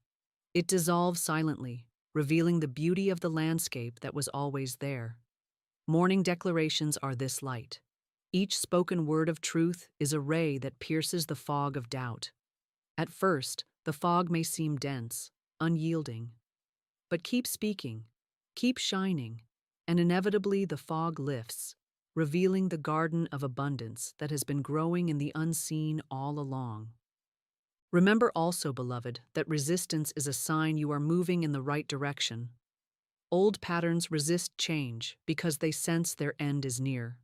It dissolves silently, revealing the beauty of the landscape that was always there. Morning declarations are this light. Each spoken word of truth is a ray that pierces the fog of doubt. At first, the fog may seem dense, unyielding. But keep speaking, keep shining, and inevitably the fog lifts, revealing the garden of abundance that has been growing in the unseen all along. Remember also, beloved, that resistance is a sign you are moving in the right direction. Old patterns resist change because they sense their end is near.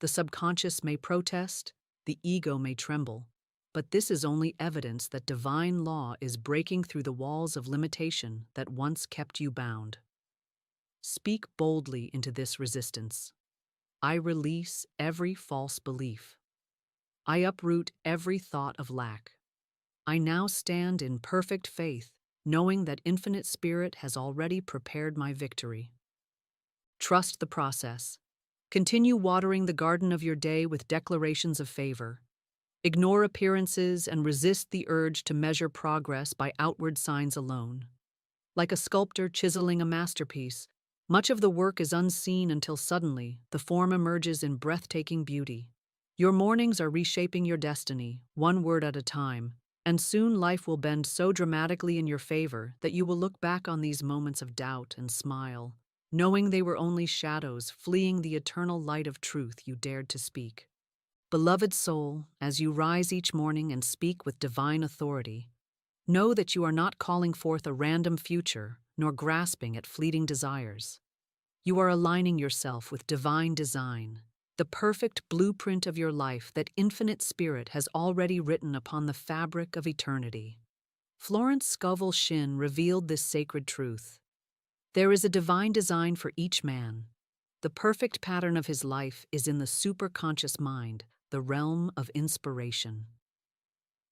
The subconscious may protest, the ego may tremble, but this is only evidence that divine law is breaking through the walls of limitation that once kept you bound. Speak boldly into this resistance. I release every false belief. I uproot every thought of lack. I now stand in perfect faith, knowing that infinite spirit has already prepared my victory. Trust the process. Continue watering the garden of your day with declarations of favor. Ignore appearances and resist the urge to measure progress by outward signs alone. Like a sculptor chiseling a masterpiece, much of the work is unseen until suddenly the form emerges in breathtaking beauty. Your mornings are reshaping your destiny, one word at a time, and soon life will bend so dramatically in your favor that you will look back on these moments of doubt and smile, knowing they were only shadows fleeing the eternal light of truth you dared to speak. Beloved soul, as you rise each morning and speak with divine authority, know that you are not calling forth a random future nor grasping at fleeting desires. You are aligning yourself with divine design, the perfect blueprint of your life that infinite spirit has already written upon the fabric of eternity. Florence Scovel Shinn revealed this sacred truth. There is a divine design for each man. The perfect pattern of his life is in the superconscious mind, the realm of inspiration.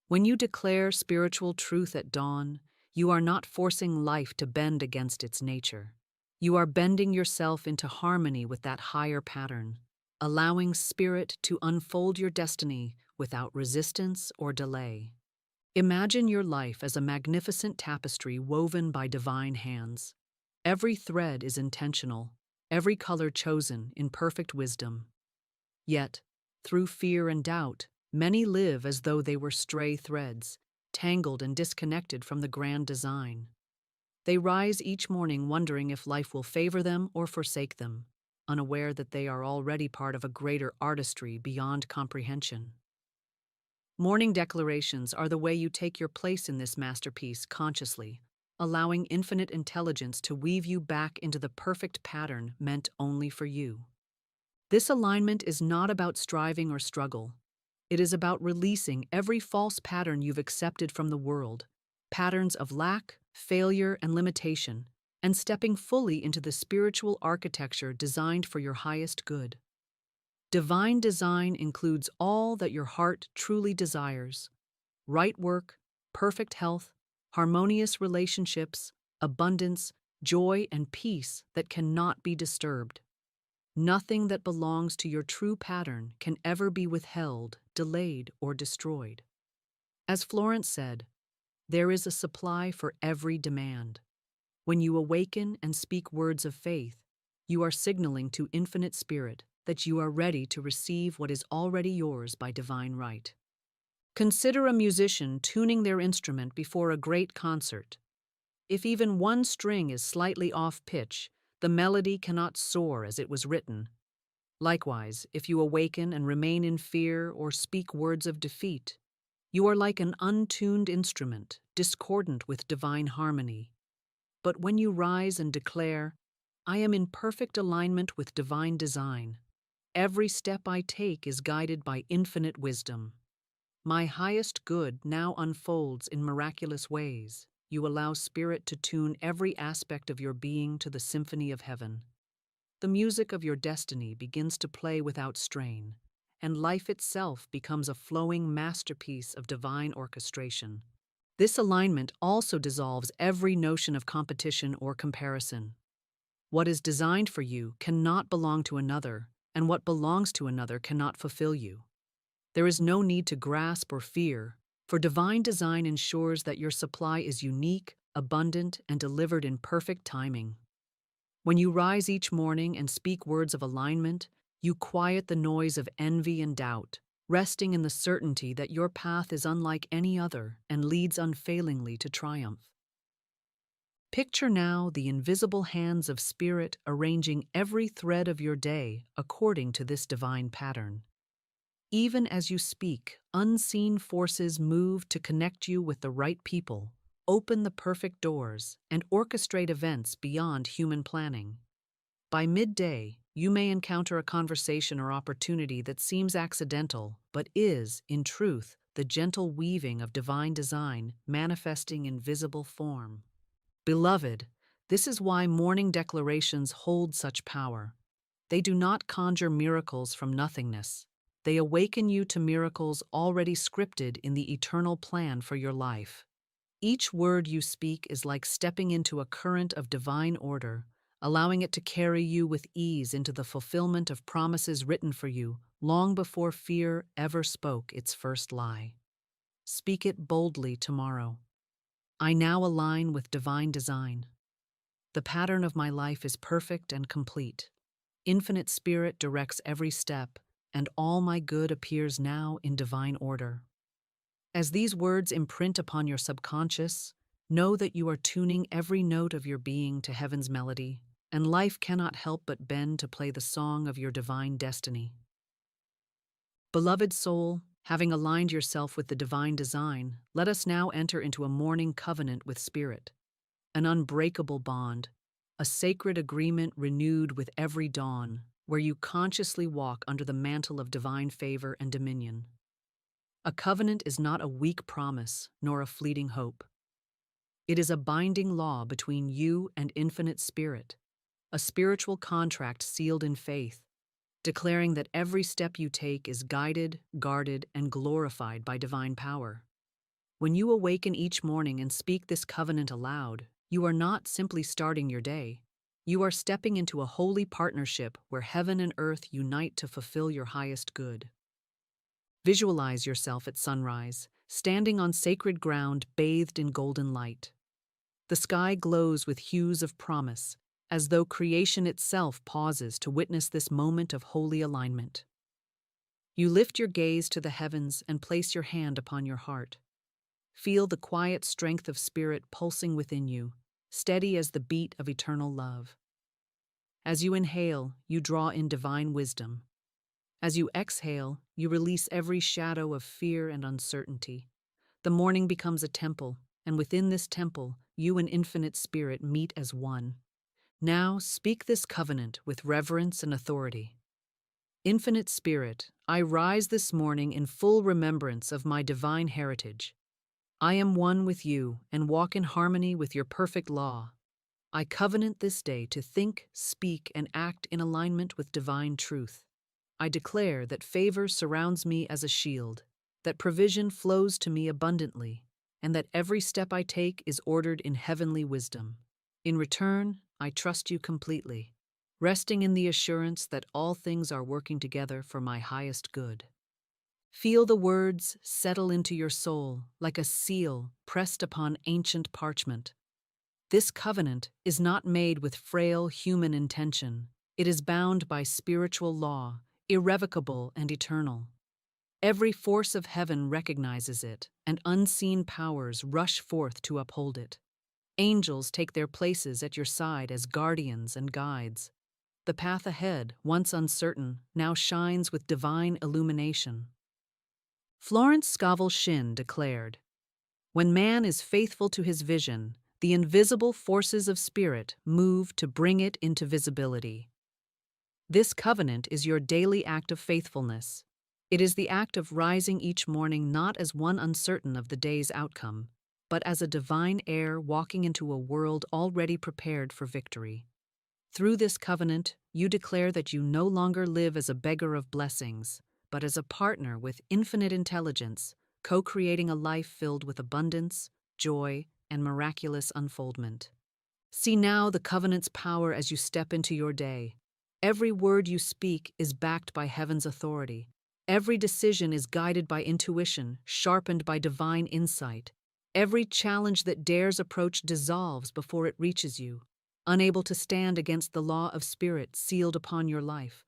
When you declare spiritual truth at dawn, you are not forcing life to bend against its nature. You are bending yourself into harmony with that higher pattern, allowing spirit to unfold your destiny without resistance or delay. Imagine your life as a magnificent tapestry woven by divine hands. Every thread is intentional, every color chosen in perfect wisdom. Yet, through fear and doubt, many live as though they were stray threads, tangled and disconnected from the grand design. They rise each morning wondering if life will favor them or forsake them, unaware that they are already part of a greater artistry beyond comprehension. Morning declarations are the way you take your place in this masterpiece consciously, allowing infinite intelligence to weave you back into the perfect pattern meant only for you. This alignment is not about striving or struggle. It is about releasing every false pattern you've accepted from the world, patterns of lack, failure, and limitation, and stepping fully into the spiritual architecture designed for your highest good. Divine design includes all that your heart truly desires: right work, perfect health, harmonious relationships, abundance, joy, and peace that cannot be disturbed. Nothing that belongs to your true pattern can ever be withheld, delayed, or destroyed. As Florence said, there is a supply for every demand. When you awaken and speak words of faith, you are signaling to infinite spirit that you are ready to receive what is already yours by divine right. Consider a musician tuning their instrument before a great concert. If even one string is slightly off pitch, the melody cannot soar as it was written. Likewise, if you awaken and remain in fear or speak words of defeat, you are like an untuned instrument, discordant with divine harmony. But when you rise and declare, "I am in perfect alignment with divine design. Every step I take is guided by infinite wisdom. My highest good now unfolds in miraculous ways," you allow spirit to tune every aspect of your being to the symphony of heaven. The music of your destiny begins to play without strain, and life itself becomes a flowing masterpiece of divine orchestration. This alignment also dissolves every notion of competition or comparison. What is designed for you cannot belong to another, and what belongs to another cannot fulfill you. There is no need to grasp or fear, for divine design ensures that your supply is unique, abundant, and delivered in perfect timing. When you rise each morning and speak words of alignment, you quiet the noise of envy and doubt, resting in the certainty that your path is unlike any other and leads unfailingly to triumph. Picture now the invisible hands of spirit arranging every thread of your day according to this divine pattern. Even as you speak, unseen forces move to connect you with the right people, open the perfect doors, and orchestrate events beyond human planning. By midday, you may encounter a conversation or opportunity that seems accidental, but is, in truth, the gentle weaving of divine design manifesting in visible form. Beloved, this is why morning declarations hold such power. They do not conjure miracles from nothingness. They awaken you to miracles already scripted in the eternal plan for your life. Each word you speak is like stepping into a current of divine order, allowing it to carry you with ease into the fulfillment of promises written for you long before fear ever spoke its first lie. Speak it boldly tomorrow. I now align with divine design. The pattern of my life is perfect and complete. Infinite Spirit directs every step, and all my good appears now in divine order. As these words imprint upon your subconscious, know that you are tuning every note of your being to heaven's melody, and life cannot help but bend to play the song of your divine destiny. Beloved soul, having aligned yourself with the divine design, let us now enter into a morning covenant with Spirit, an unbreakable bond, a sacred agreement renewed with every dawn, where you consciously walk under the mantle of divine favor and dominion. A covenant is not a weak promise, nor a fleeting hope. It is a binding law between you and infinite spirit, a spiritual contract sealed in faith, declaring that every step you take is guided, guarded, and glorified by divine power. When you awaken each morning and speak this covenant aloud, you are not simply starting your day. You are stepping into a holy partnership where heaven and earth unite to fulfill your highest good. Visualize yourself at sunrise, standing on sacred ground bathed in golden light. The sky glows with hues of promise, as though creation itself pauses to witness this moment of holy alignment. You lift your gaze to the heavens and place your hand upon your heart. Feel the quiet strength of spirit pulsing within you, steady as the beat of eternal love. As you inhale, you draw in divine wisdom. As you exhale, you release every shadow of fear and uncertainty. The morning becomes a temple, and within this temple, you and infinite spirit meet as one. Now speak this covenant with reverence and authority. Infinite Spirit, I rise this morning in full remembrance of my divine heritage. I am one with you and walk in harmony with your perfect law. I covenant this day to think, speak, and act in alignment with divine truth. I declare that favor surrounds me as a shield, that provision flows to me abundantly, and that every step I take is ordered in heavenly wisdom. In return, I trust you completely, resting in the assurance that all things are working together for my highest good. Feel the words settle into your soul like a seal pressed upon ancient parchment. This covenant is not made with frail human intention. It is bound by spiritual law, irrevocable and eternal. Every force of heaven recognizes it, and unseen powers rush forth to uphold it. Angels take their places at your side as guardians and guides. The path ahead, once uncertain, now shines with divine illumination. Florence Scovel Shinn declared, "When man is faithful to his vision, the invisible forces of spirit move to bring it into visibility." This covenant is your daily act of faithfulness. It is the act of rising each morning not as one uncertain of the day's outcome, but as a divine heir walking into a world already prepared for victory. Through this covenant, you declare that you no longer live as a beggar of blessings, but as a partner with infinite intelligence, co-creating a life filled with abundance, joy, and miraculous unfoldment. See now the covenant's power as you step into your day. Every word you speak is backed by heaven's authority. Every decision is guided by intuition, sharpened by divine insight. Every challenge that dares approach dissolves before it reaches you, unable to stand against the law of spirit sealed upon your life.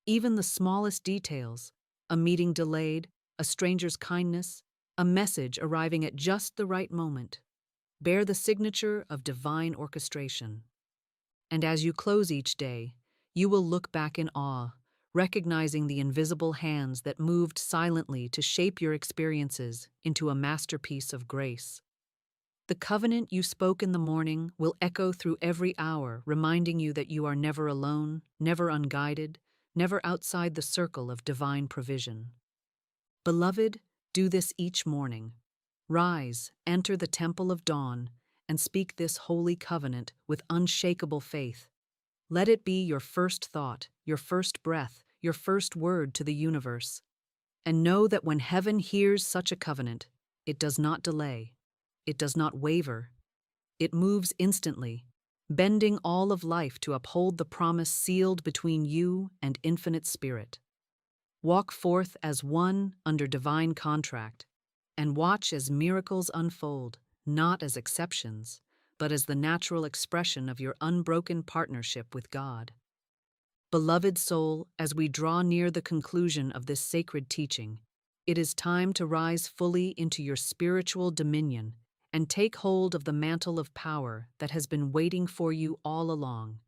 Even the smallest details, a meeting delayed, a stranger's kindness, a message arriving at just the right moment, bear the signature of divine orchestration. And as you close each day, you will look back in awe, recognizing the invisible hands that moved silently to shape your experiences into a masterpiece of grace. The covenant you spoke in the morning will echo through every hour, reminding you that you are never alone, never unguided, never outside the circle of divine provision. Beloved, do this each morning. Rise, enter the temple of dawn, and speak this holy covenant with unshakable faith. Let it be your first thought, your first breath, your first word to the universe. And know that when heaven hears such a covenant, it does not delay, it does not waver, it moves instantly, bending all of life to uphold the promise sealed between you and infinite spirit. Walk forth as one under divine contract, and watch as miracles unfold, not as exceptions, but as the natural expression of your unbroken partnership with God. Beloved soul, as we draw near the conclusion of this sacred teaching, it is time to rise fully into your spiritual dominion and take hold of the mantle of power that has been waiting for you all along.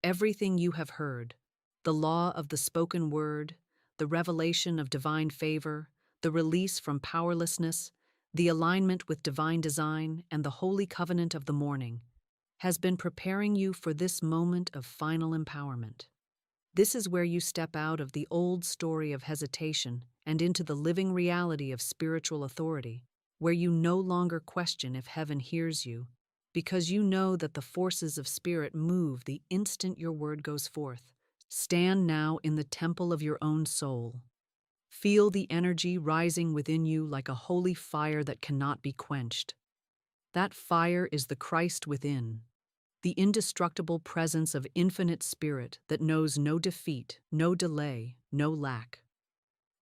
Everything you have heard, the law of the spoken word, the revelation of divine favor, the release from powerlessness, the alignment with divine design, and the holy covenant of the morning, has been preparing you for this moment of final empowerment. This is where you step out of the old story of hesitation and into the living reality of spiritual authority. where you no longer question if heaven hears you, because you know that the forces of spirit move the instant your word goes forth. Stand now in the temple of your own soul. Feel the energy rising within you like a holy fire that cannot be quenched. That fire is the Christ within, the indestructible presence of infinite spirit that knows no defeat, no delay, no lack.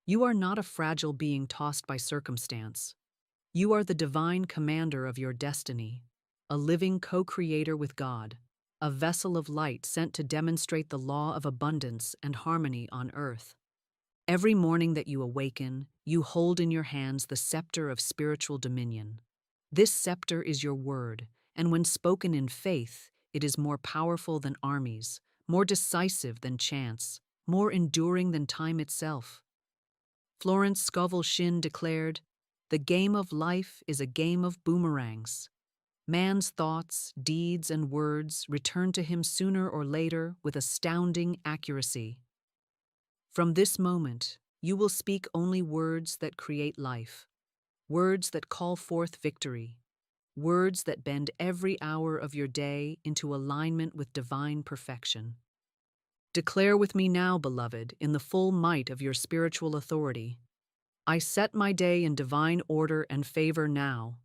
You are not a fragile being tossed by circumstance. You are the divine commander of your destiny, a living co-creator with God, a vessel of light sent to demonstrate the law of abundance and harmony on earth. Every morning that you awaken, you hold in your hands the scepter of spiritual dominion. This scepter is your word, and when spoken in faith, it is more powerful than armies, more decisive than chance, more enduring than time itself. Florence Scovel Shinn declared, "The game of life is a game of boomerangs. Man's thoughts, deeds, and words return to him sooner or later with astounding accuracy." From this moment, you will speak only words that create life, words that call forth victory, words that bend every hour of your day into alignment with divine perfection. Declare with me now, beloved, in the full might of your spiritual authority, "I set my day in divine order and favor now.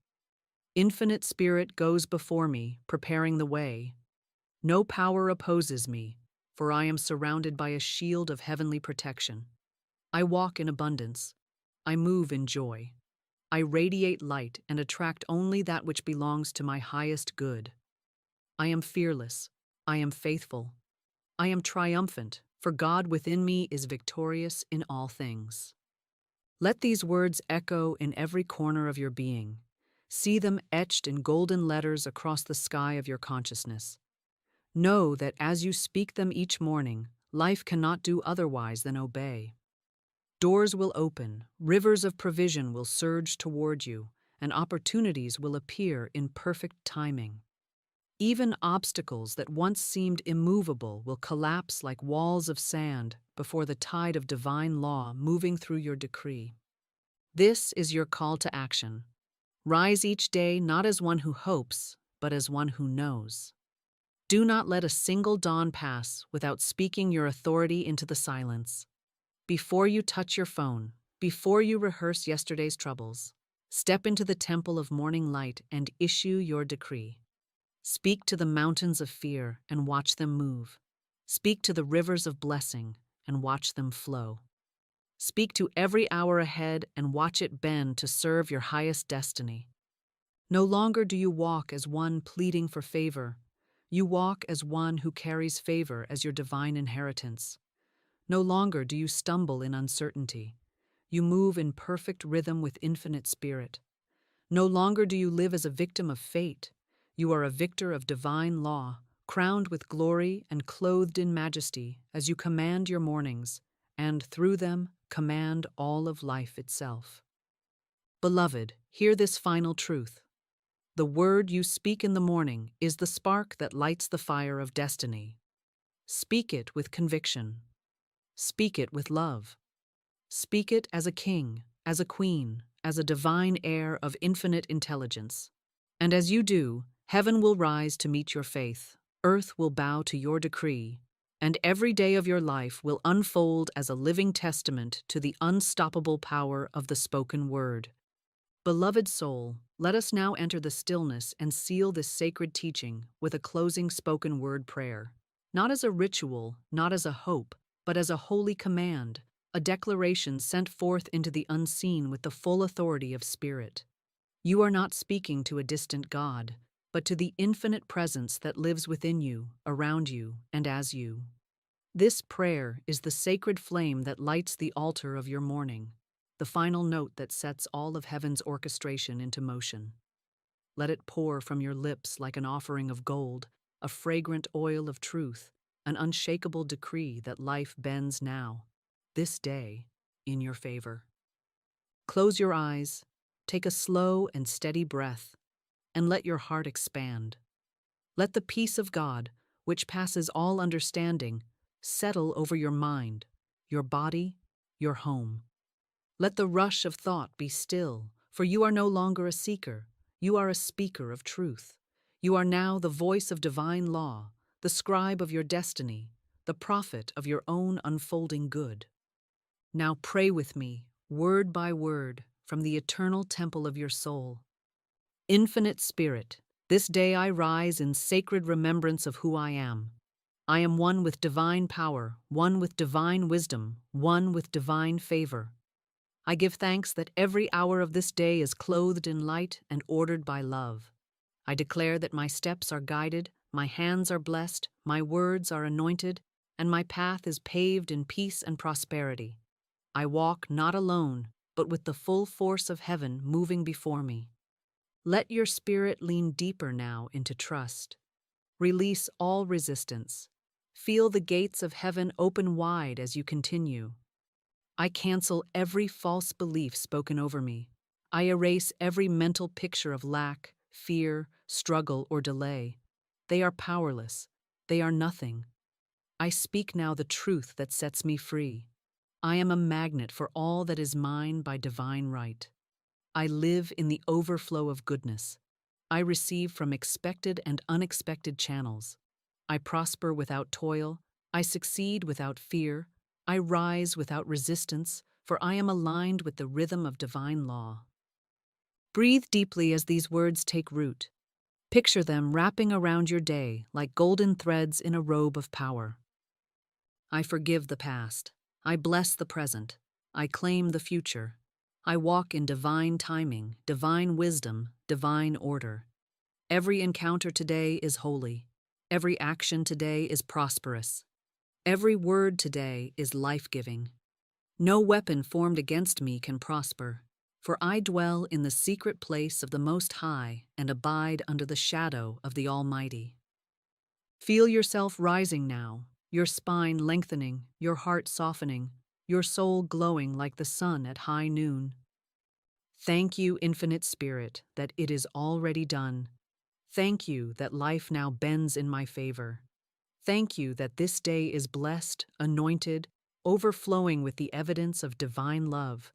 Infinite Spirit goes before me, preparing the way. No power opposes me, for I am surrounded by a shield of heavenly protection. I walk in abundance. I move in joy. I radiate light and attract only that which belongs to my highest good. I am fearless. I am faithful. I am triumphant, for God within me is victorious in all things." Let these words echo in every corner of your being. See them etched in golden letters across the sky of your consciousness. Know that as you speak them each morning, life cannot do otherwise than obey. Doors will open, rivers of provision will surge toward you, and opportunities will appear in perfect timing. Even obstacles that once seemed immovable will collapse like walls of sand before the tide of divine law moving through your decree. This is your call to action. Rise each day not as one who hopes, but as one who knows. Do not let a single dawn pass without speaking your authority into the silence. Before you touch your phone, before you rehearse yesterday's troubles, step into the temple of morning light and issue your decree. Speak to the mountains of fear and watch them move. Speak to the rivers of blessing and watch them flow. Speak to every hour ahead and watch it bend to serve your highest destiny. No longer do you walk as one pleading for favor. You walk as one who carries favor as your divine inheritance. No longer do you stumble in uncertainty. You move in perfect rhythm with infinite spirit. No longer do you live as a victim of fate. You are a victor of divine law, crowned with glory and clothed in majesty as you command your mornings, and through them command all of life itself. Beloved, hear this final truth. The word you speak in the morning is the spark that lights the fire of destiny. Speak it with conviction. Speak it with love. Speak it as a king, as a queen, as a divine heir of infinite intelligence. And as you do, heaven will rise to meet your faith, earth will bow to your decree, and every day of your life will unfold as a living testament to the unstoppable power of the spoken word. Beloved soul, let us now enter the stillness and seal this sacred teaching with a closing spoken word prayer. Not as a ritual, not as a hope, but as a holy command, a declaration sent forth into the unseen with the full authority of Spirit. You are not speaking to a distant God, but to the infinite presence that lives within you, around you, and as you. This prayer is the sacred flame that lights the altar of your morning, the final note that sets all of heaven's orchestration into motion. Let it pour from your lips like an offering of gold, a fragrant oil of truth, an unshakable decree that life bends now, this day, in your favor. Close your eyes, take a slow and steady breath, and let your heart expand. Let the peace of God, which passes all understanding, settle over your mind, your body, your home. Let the rush of thought be still, For you are no longer a seeker, you are a speaker of truth. You are now the voice of divine law, the scribe of your destiny, the prophet of your own unfolding good. Now pray with me, word by word, from the eternal temple of your soul. Infinite Spirit, this day I rise in sacred remembrance of who I am. I am one with divine power, one with divine wisdom, one with divine favor. I give thanks that every hour of this day is clothed in light and ordered by love. I declare that my steps are guided, my hands are blessed, my words are anointed, and my path is paved in peace and prosperity. I walk not alone, but with the full force of heaven moving before me. Let your spirit lean deeper now into trust. Release all resistance. Feel the gates of heaven open wide as you continue. I cancel every false belief spoken over me. I erase every mental picture of lack, fear, struggle, or delay. They are powerless. They are nothing. I speak now the truth that sets me free. I am a magnet for all that is mine by divine right. I live in the overflow of goodness. I receive from expected and unexpected channels. I prosper without toil. I succeed without fear. I rise without resistance, for I am aligned with the rhythm of divine law. Breathe deeply as these words take root. Picture them wrapping around your day like golden threads in a robe of power. I forgive the past. I bless the present. I claim the future. I walk in divine timing, divine wisdom, divine order. Every encounter today is holy. Every action today is prosperous. Every word today is life-giving. No weapon formed against me can prosper, for I dwell in the secret place of the Most High and abide under the shadow of the Almighty. Feel yourself rising now, your spine lengthening, your heart softening, your soul glowing like the sun at high noon. Thank you, Infinite Spirit, that it is already done. Thank you that life now bends in my favor. Thank you that this day is blessed, anointed, overflowing with the evidence of divine love.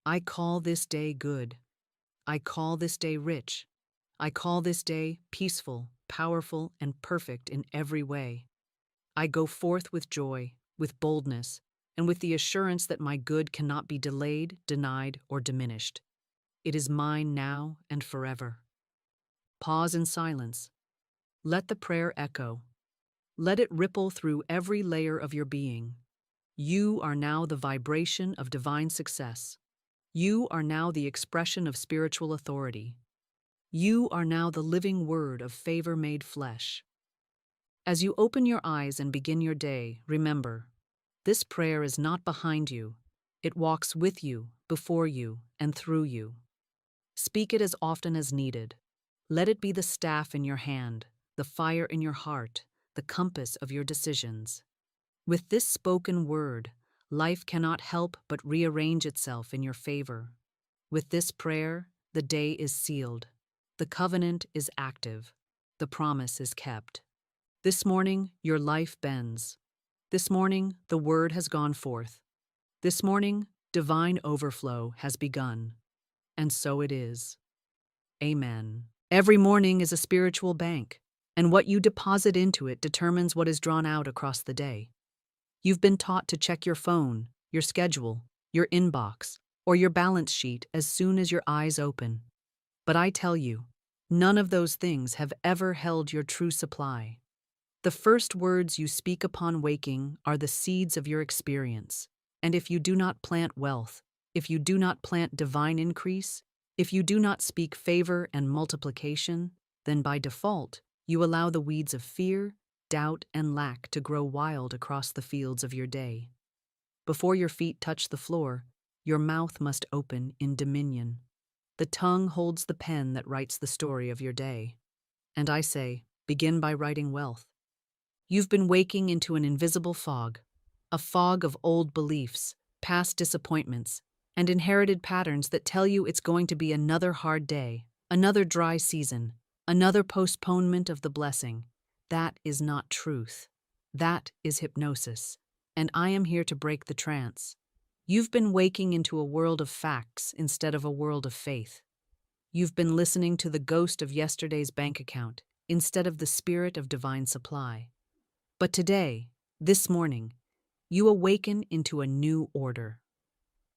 I call this day good. I call this day rich. I call this day peaceful, powerful, and perfect in every way. I go forth with joy, with boldness, and with the assurance that my good cannot be delayed, denied, or diminished. It is mine now and forever. Pause in silence. Let the prayer echo. Let it ripple through every layer of your being. You are now the vibration of divine success. You are now the expression of spiritual authority. You are now the living word of favor made flesh. As you open your eyes and begin your day, remember, this prayer is not behind you. It walks with you, before you, and through you. Speak it as often as needed. Let it be the staff in your hand, the fire in your heart, the compass of your decisions. With this spoken word, life cannot help but rearrange itself in your favor. With this prayer, the day is sealed. The covenant is active. The promise is kept. This morning, your life bends. This morning, the word has gone forth. This morning, divine overflow has begun. And so it is. Amen. Every morning is a spiritual bank, and what you deposit into it determines what is drawn out across the day. You've been taught to check your phone, your schedule, your inbox, or your balance sheet as soon as your eyes open. But I tell you, none of those things have ever held your true supply. The first words you speak upon waking are the seeds of your experience. And if you do not plant wealth, if you do not plant divine increase, if you do not speak favor and multiplication, then by default, you allow the weeds of fear, doubt, and lack to grow wild across the fields of your day. Before your feet touch the floor, your mouth must open in dominion. The tongue holds the pen that writes the story of your day. And I say, begin by writing wealth. You've been waking into an invisible fog, a fog of old beliefs, past disappointments, and inherited patterns that tell you it's going to be another hard day, another dry season, another postponement of the blessing. That is not truth. That is hypnosis. And I am here to break the trance. You've been waking into a world of facts instead of a world of faith. You've been listening to the ghost of yesterday's bank account instead of the spirit of divine supply. But today, this morning, you awaken into a new order.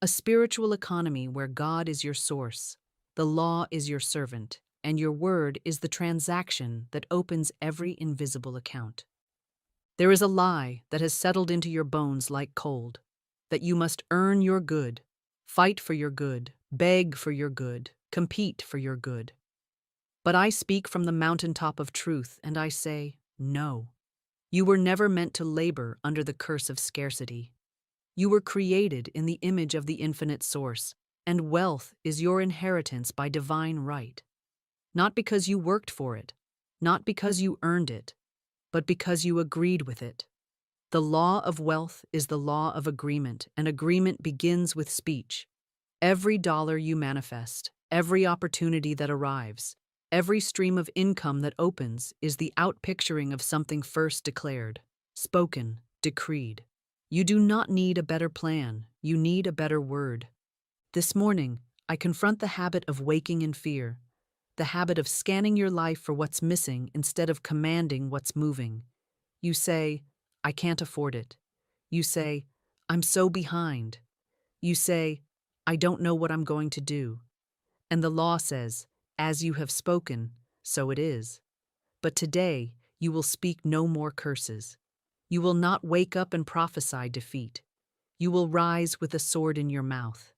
A spiritual economy where God is your source, the law is your servant, and your word is the transaction that opens every invisible account. There is a lie that has settled into your bones like cold, that you must earn your good, fight for your good, beg for your good, compete for your good. But I speak from the mountaintop of truth, and I say, no. You were never meant to labor under the curse of scarcity. You were created in the image of the infinite source, and wealth is your inheritance by divine right. Not because you worked for it, not because you earned it, but because you agreed with it. The law of wealth is the law of agreement, and agreement begins with speech. Every dollar you manifest, every opportunity that arrives, every stream of income that opens is the outpicturing of something first declared, spoken, decreed. You do not need a better plan, you need a better word. This morning, I confront the habit of waking in fear, the habit of scanning your life for what's missing instead of commanding what's moving. You say, I can't afford it. You say, I'm so behind. You say, I don't know what I'm going to do. And the law says, as you have spoken, so it is. But today, you will speak no more curses. You will not wake up and prophesy defeat. You will rise with a sword in your mouth,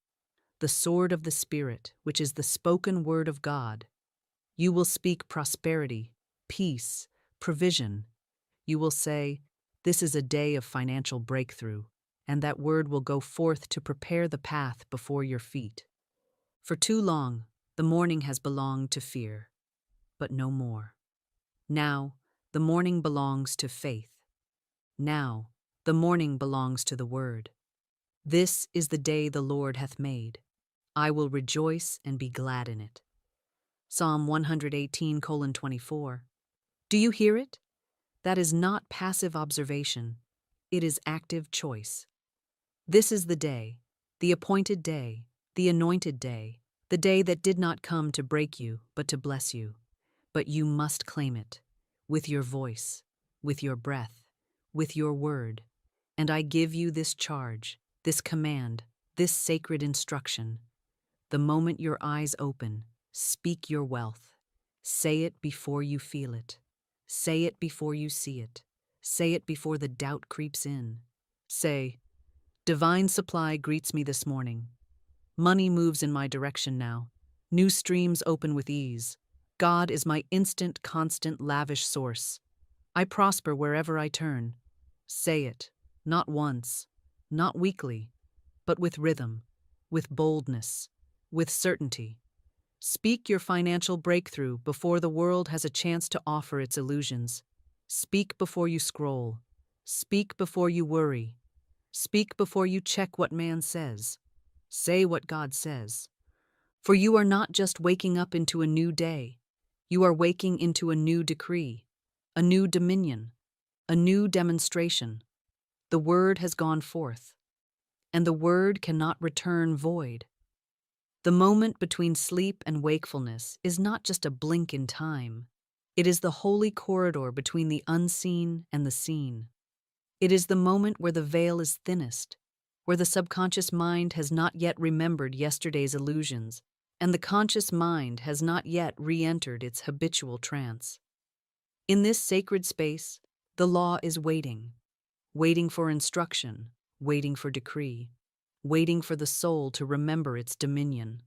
the sword of the Spirit, which is the spoken word of God. You will speak prosperity, peace, provision. You will say, this is a day of financial breakthrough, and that word will go forth to prepare the path before your feet. For too long, the morning has belonged to fear, but no more. Now, the morning belongs to faith. Now, the morning belongs to the word. This is the day the Lord hath made. I will rejoice and be glad in it. Psalm 118:24. Do you hear it? That is not passive observation. It is active choice. This is the appointed day, the anointed day, the day that did not come to break you, but to bless you. But you must claim it, with your voice, with your breath, with your word. And I give you this charge, this command, this sacred instruction. The moment your eyes open, speak your wealth. Say it before you feel it. Say it before you see it. Say it before the doubt creeps in. Say, divine supply greets me this morning. Money moves in my direction now. New streams open with ease. God is my instant, constant, lavish source. I prosper wherever I turn. Say it, not once, not weakly, but with rhythm, with boldness, with certainty. Speak your financial breakthrough before the world has a chance to offer its illusions. Speak before you scroll. Speak before you worry. Speak before you check what man says. Say what God says. For you are not just waking up into a new day. You are waking into a new decree, a new dominion, a new demonstration. The word has gone forth, and the word cannot return void. The moment between sleep and wakefulness is not just a blink in time. It is the holy corridor between the unseen and the seen. It is the moment where the veil is thinnest, where the subconscious mind has not yet remembered yesterday's illusions, and the conscious mind has not yet re-entered its habitual trance. In this sacred space, the law is waiting, waiting for instruction, waiting for decree, waiting for the soul to remember its dominion.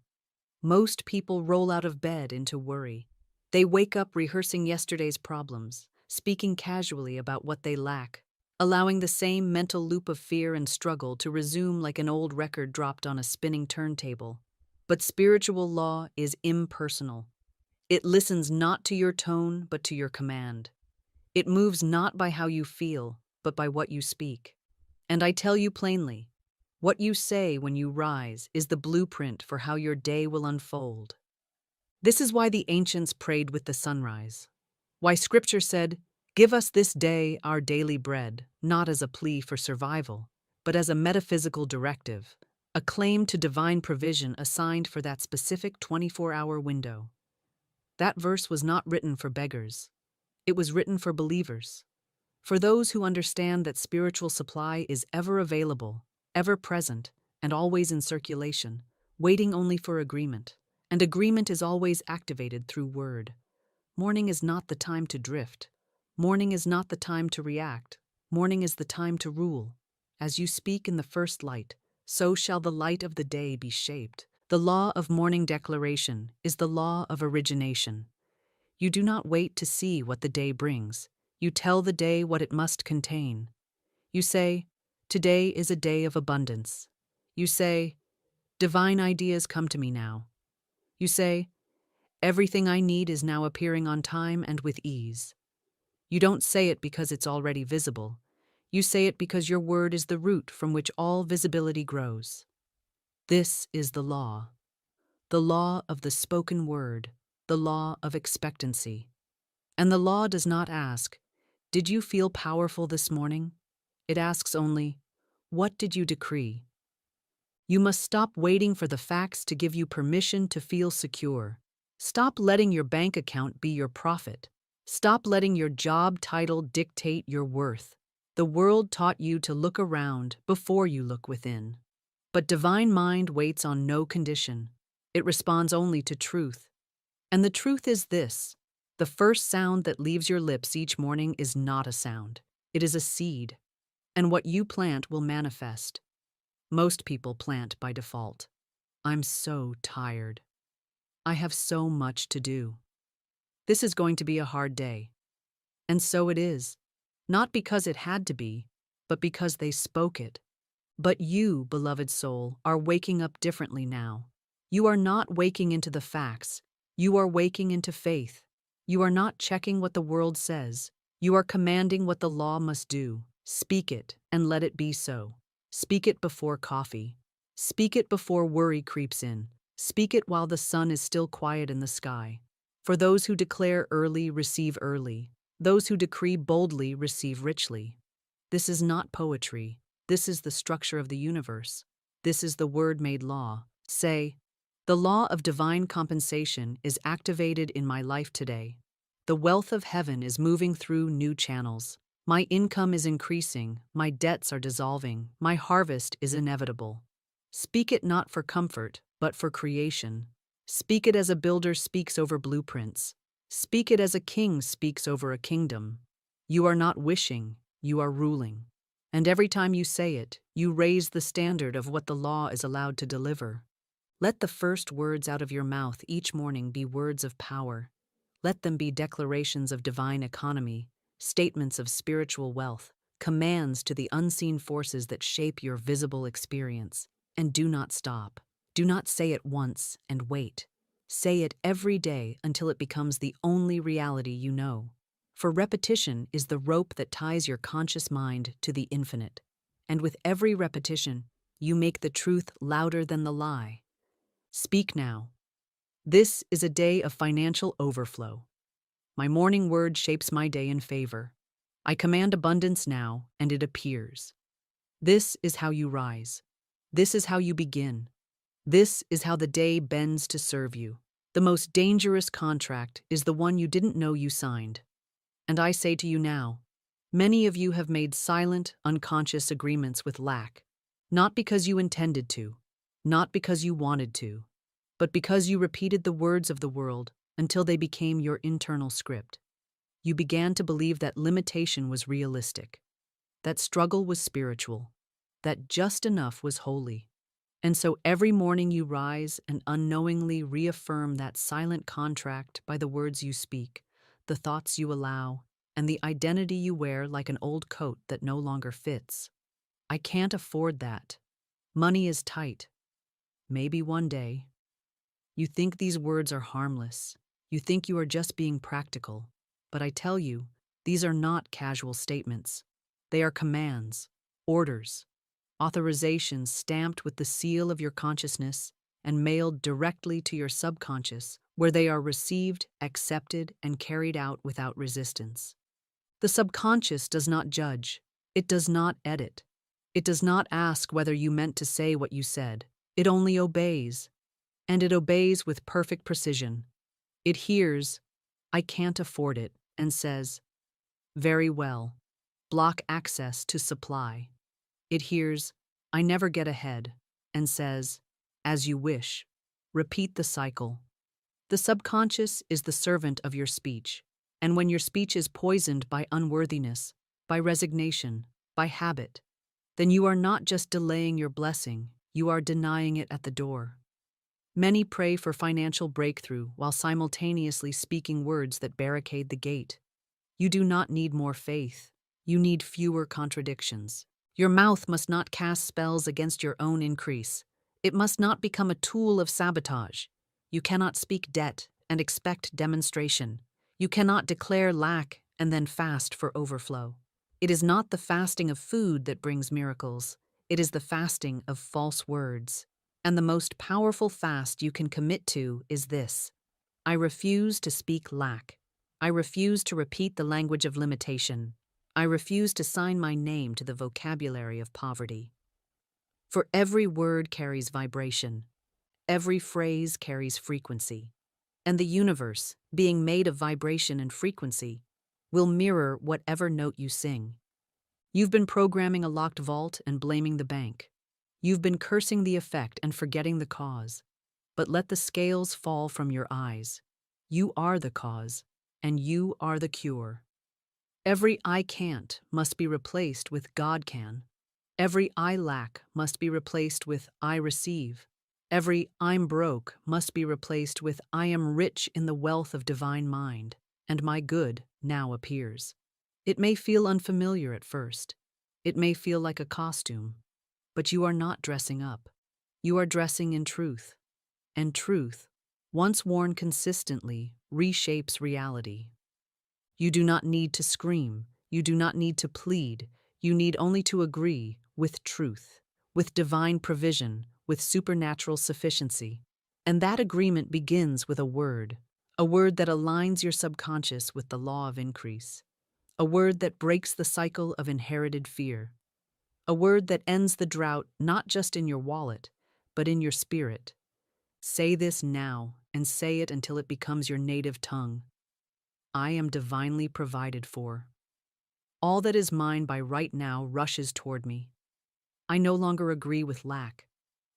Most people roll out of bed into worry. They wake up rehearsing yesterday's problems, speaking casually about what they lack, allowing the same mental loop of fear and struggle to resume like an old record dropped on a spinning turntable. But spiritual law is impersonal. It listens not to your tone, but to your command. It moves not by how you feel, but by what you speak. And I tell you plainly, what you say when you rise is the blueprint for how your day will unfold. This is why the ancients prayed with the sunrise. Why Scripture said, "Give us this day our daily bread," not as a plea for survival, but as a metaphysical directive. a claim to divine provision assigned for that specific 24-hour window. That verse was not written for beggars. It was written for believers, for those who understand that spiritual supply is ever available, ever present, and always in circulation, waiting only for agreement. And agreement is always activated through word. Morning is not the time to drift. Morning is not the time to react. Morning is the time to rule. As you speak in the first light, so shall the light of the day be shaped. The law of morning declaration is the law of origination. You do not wait to see what the day brings. You tell the day what it must contain. You say, "Today is a day of abundance." You say, "Divine ideas come to me now." You say, "Everything I need is now appearing on time and with ease." You don't say it because it's already visible. You say it because your word is the root from which all visibility grows. This is the law of the spoken word, the law of expectancy. And the law does not ask, "Did you feel powerful this morning?" It asks only, "What did you decree?" You must stop waiting for the facts to give you permission to feel secure. Stop letting your bank account be your prophet. Stop letting your job title dictate your worth. The world taught you to look around before you look within. But divine mind waits on no condition. It responds only to truth. And the truth is this: the first sound that leaves your lips each morning is not a sound. It is a seed. And what you plant will manifest. Most people plant by default. I'm so tired. I have so much to do. This is going to be a hard day. And so it is. Not because it had to be, but because they spoke it. But you, beloved soul, are waking up differently now. You are not waking into the facts. You are waking into faith. You are not checking what the world says. You are commanding what the law must do. Speak it and let it be so. Speak it before coffee. Speak it before worry creeps in. Speak it while the sun is still quiet in the sky. For those who declare early receive early. Those who decree boldly receive richly. This is not poetry. This is the structure of the universe. This is the word made law. Say, "The law of divine compensation is activated in my life today. The wealth of heaven is moving through new channels. My income is increasing. My debts are dissolving. My harvest is inevitable." Speak it not for comfort, but for creation. Speak it as a builder speaks over blueprints. Speak it as a king speaks over a kingdom. You are not wishing, you are ruling. And every time you say it, you raise the standard of what the law is allowed to deliver. Let the first words out of your mouth each morning be words of power. Let them be declarations of divine economy, statements of spiritual wealth, commands to the unseen forces that shape your visible experience. And do not stop. Do not say it once and wait. Say it every day until it becomes the only reality you know. For repetition is the rope that ties your conscious mind to the infinite. And with every repetition, you make the truth louder than the lie. Speak now. This is a day of financial overflow. My morning word shapes my day in favor. I command abundance now, and it appears. This is how you rise. This is how you begin. This is how the day bends to serve you. The most dangerous contract is the one you didn't know you signed. And I say to you now, many of you have made silent, unconscious agreements with lack, not because you intended to, not because you wanted to, but because you repeated the words of the world until they became your internal script. You began to believe that limitation was realistic, that struggle was spiritual, that just enough was holy. And so every morning you rise and unknowingly reaffirm that silent contract by the words you speak, the thoughts you allow, and the identity you wear like an old coat that no longer fits. I can't afford that. Money is tight. Maybe one day. You think these words are harmless. You think you are just being practical. But I tell you, these are not casual statements. They are commands, orders, authorizations stamped with the seal of your consciousness and mailed directly to your subconscious, where they are received, accepted, and carried out without resistance. The subconscious does not judge. It does not edit. It does not ask whether you meant to say what you said. It only obeys. And it obeys with perfect precision. It hears, "I can't afford it," and says, "Very well. Block access to supply." It hears, "I never get ahead," and says, "As you wish." Repeat the cycle. The subconscious is the servant of your speech, and when your speech is poisoned by unworthiness, by resignation, by habit, then you are not just delaying your blessing, you are denying it at the door. Many pray for financial breakthrough while simultaneously speaking words that barricade the gate. You do not need more faith, you need fewer contradictions. Your mouth must not cast spells against your own increase. It must not become a tool of sabotage. You cannot speak debt and expect demonstration. You cannot declare lack and then fast for overflow. It is not the fasting of food that brings miracles. It is the fasting of false words. And the most powerful fast you can commit to is this: I refuse to speak lack. I refuse to repeat the language of limitation. I refuse to sign my name to the vocabulary of poverty. For every word carries vibration. Every phrase carries frequency. And the universe, being made of vibration and frequency, will mirror whatever note you sing. You've been programming a locked vault and blaming the bank. You've been cursing the effect and forgetting the cause. But let the scales fall from your eyes. You are the cause, and you are the cure. Every "I can't" must be replaced with "God can." Every "I lack" must be replaced with "I receive." Every "I'm broke" must be replaced with "I am rich in the wealth of divine mind, and my good now appears." It may feel unfamiliar at first. It may feel like a costume. But you are not dressing up. You are dressing in truth. And truth, once worn consistently, reshapes reality. You do not need to scream. You do not need to plead. You need only to agree with truth, with divine provision, with supernatural sufficiency. And that agreement begins with a word that aligns your subconscious with the law of increase, a word that breaks the cycle of inherited fear, a word that ends the drought not just in your wallet, but in your spirit. Say this now, and say it until it becomes your native tongue. I am divinely provided for. All that is mine by right now rushes toward me. I no longer agree with lack.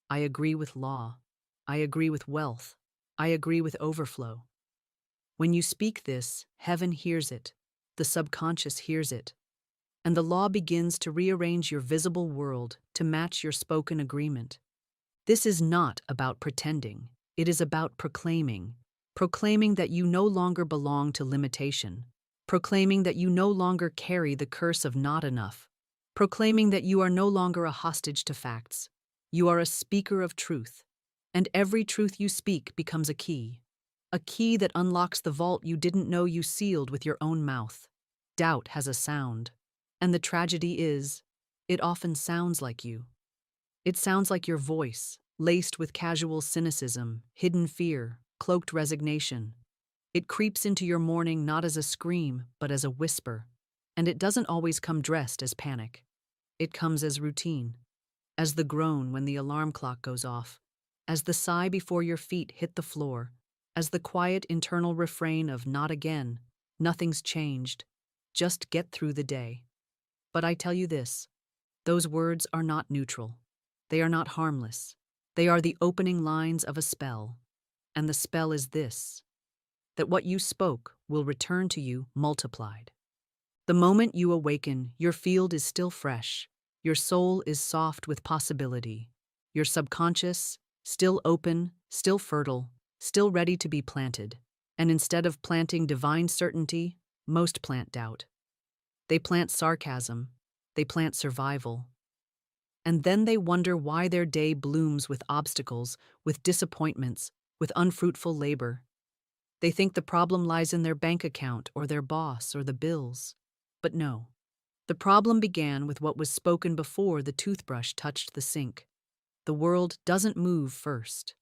I agree with law. I agree with wealth. I agree with overflow. When you speak this, heaven hears it. The subconscious hears it. And the law begins to rearrange your visible world to match your spoken agreement. This is not about pretending. It is about proclaiming. Proclaiming that you no longer belong to limitation. Proclaiming that you no longer carry the curse of not enough. Proclaiming that you are no longer a hostage to facts. You are a speaker of truth. And every truth you speak becomes a key. A key that unlocks the vault you didn't know you sealed with your own mouth. Doubt has a sound. And the tragedy is, it often sounds like you. It sounds like your voice, laced with casual cynicism, hidden fear, cloaked resignation. It creeps into your morning not as a scream, but as a whisper. And it doesn't always come dressed as panic. It comes as routine, as the groan when the alarm clock goes off, as the sigh before your feet hit the floor, as the quiet internal refrain of "not again, nothing's changed, just get through the day." But I tell you this, those words are not neutral. They are not harmless. They are the opening lines of a spell. And the spell is this: that what you spoke will return to you multiplied. The moment you awaken, your field is still fresh. Your soul is soft with possibility. Your subconscious, still open, still fertile, still ready to be planted. And instead of planting divine certainty, most plant doubt. They plant sarcasm. They plant survival. And then they wonder why their day blooms with obstacles, with disappointments, with unfruitful labor. They think the problem lies in their bank account or their boss or the bills. But no. The problem began with what was spoken before the toothbrush touched the sink. The world doesn't move first.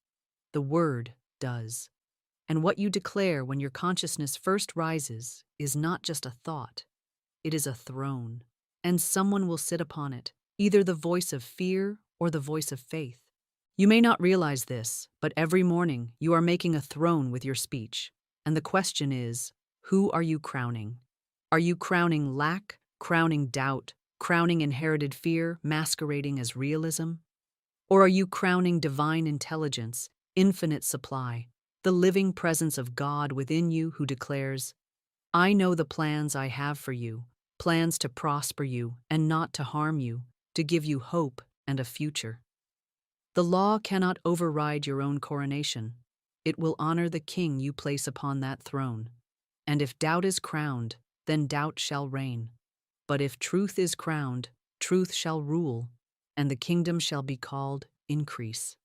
The word does. And what you declare when your consciousness first rises is not just a thought. It is a throne. And someone will sit upon it, either the voice of fear or the voice of faith. You may not realize this, but every morning you are making a throne with your speech. And the question is, who are you crowning? Are you crowning lack, crowning doubt, crowning inherited fear, masquerading as realism? Or are you crowning divine intelligence, infinite supply, the living presence of God within you who declares, I know the plans I have for you, plans to prosper you and not to harm you, to give you hope and a future. The law cannot override your own coronation. It will honor the king you place upon that throne. And if doubt is crowned, then doubt shall reign. But if truth is crowned, truth shall rule, and the kingdom shall be called increase.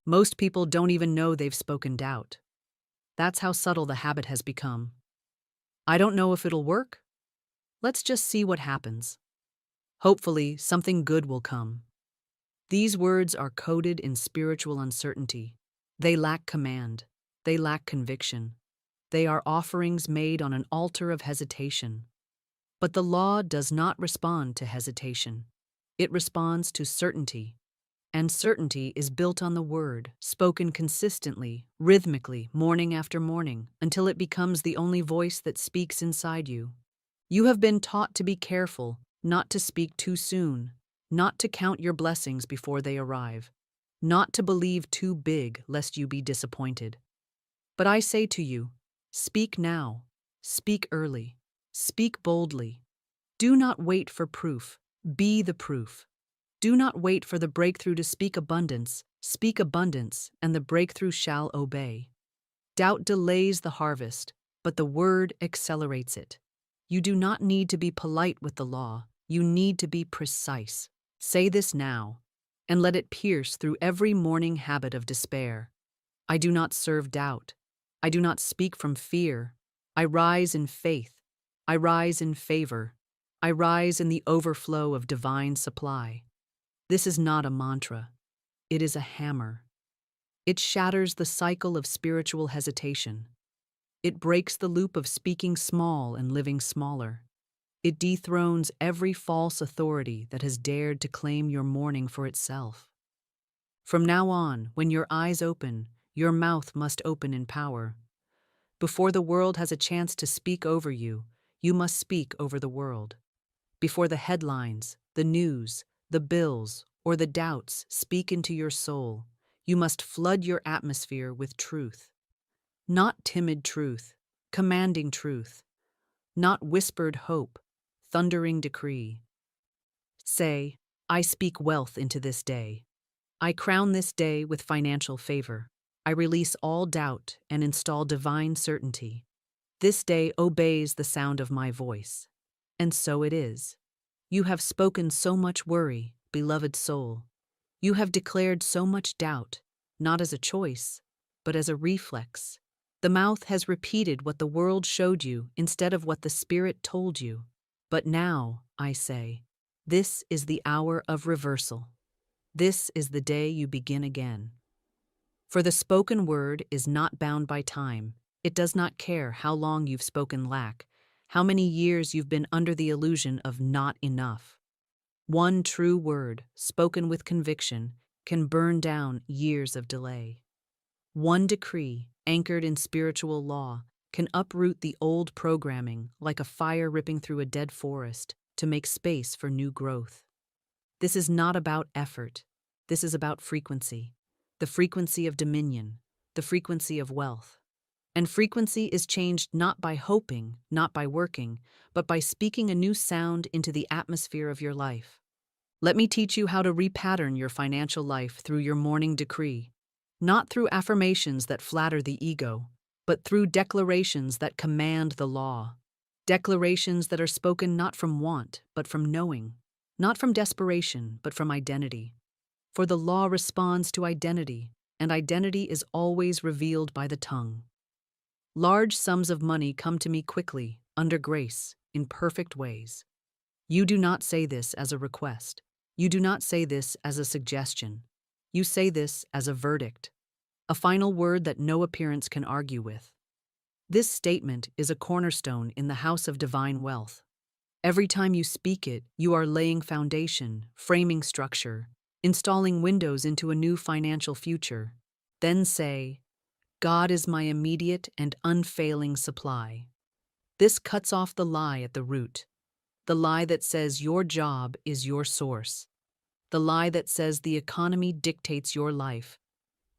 Most people don't even know they've spoken doubt. That's how subtle the habit has become. I don't know if it'll work. Let's just see what happens. Hopefully, something good will come. These words are coded in spiritual uncertainty. They lack command. They lack conviction. They are offerings made on an altar of hesitation. But the law does not respond to hesitation. It responds to certainty. And certainty is built on the word, spoken consistently, rhythmically, morning after morning, until it becomes the only voice that speaks inside you. You have been taught to be careful, not to speak too soon, not to count your blessings before they arrive, not to believe too big lest you be disappointed. But I say to you, speak now, speak early, speak boldly. Do not wait for proof, be the proof. Do not wait for the breakthrough to speak abundance, and the breakthrough shall obey. Doubt delays the harvest, but the word accelerates it. You do not need to be polite with the law, you need to be precise. Say this now, and let it pierce through every morning habit of despair. I do not serve doubt. I do not speak from fear. I rise in faith. I rise in favor. I rise in the overflow of divine supply. This is not a mantra. It is a hammer. It shatters the cycle of spiritual hesitation. It breaks the loop of speaking small and living smaller. It dethrones every false authority that has dared to claim your morning for itself. From now on, when your eyes open, your mouth must open in power. Before the world has a chance to speak over you, you must speak over the world. Before the headlines, the news, the bills, or the doubts speak into your soul, you must flood your atmosphere with truth. Not timid truth, commanding truth. Not whispered hope, thundering decree. Say, I speak wealth into this day. I crown this day with financial favor. I release all doubt and install divine certainty. This day obeys the sound of my voice. And so it is. You have spoken so much worry, beloved soul. You have declared so much doubt, not as a choice, but as a reflex. The mouth has repeated what the world showed you instead of what the Spirit told you. But now, I say, this is the hour of reversal. This is the day you begin again. For the spoken word is not bound by time. It does not care how long you've spoken lack, how many years you've been under the illusion of not enough. One true word, spoken with conviction, can burn down years of delay. One decree, anchored in spiritual law, can uproot the old programming like a fire ripping through a dead forest to make space for new growth. This is not about effort. This is about frequency. The frequency of dominion, the frequency of wealth. And frequency is changed not by hoping, not by working, but by speaking a new sound into the atmosphere of your life. Let me teach you how to repattern your financial life through your morning decree, not through affirmations that flatter the ego, but through declarations that command the law. Declarations that are spoken not from want, but from knowing, not from desperation, but from identity. For the law responds to identity, and identity is always revealed by the tongue. Large sums of money come to me quickly, under grace, in perfect ways. You do not say this as a request. You do not say this as a suggestion. You say this as a verdict, a final word that no appearance can argue with. This statement is a cornerstone in the house of divine wealth. Every time you speak it, you are laying foundation, framing structure, installing windows into a new financial future. Then say, God is my immediate and unfailing supply. This cuts off the lie at the root, the lie that says your job is your source, the lie that says the economy dictates your life,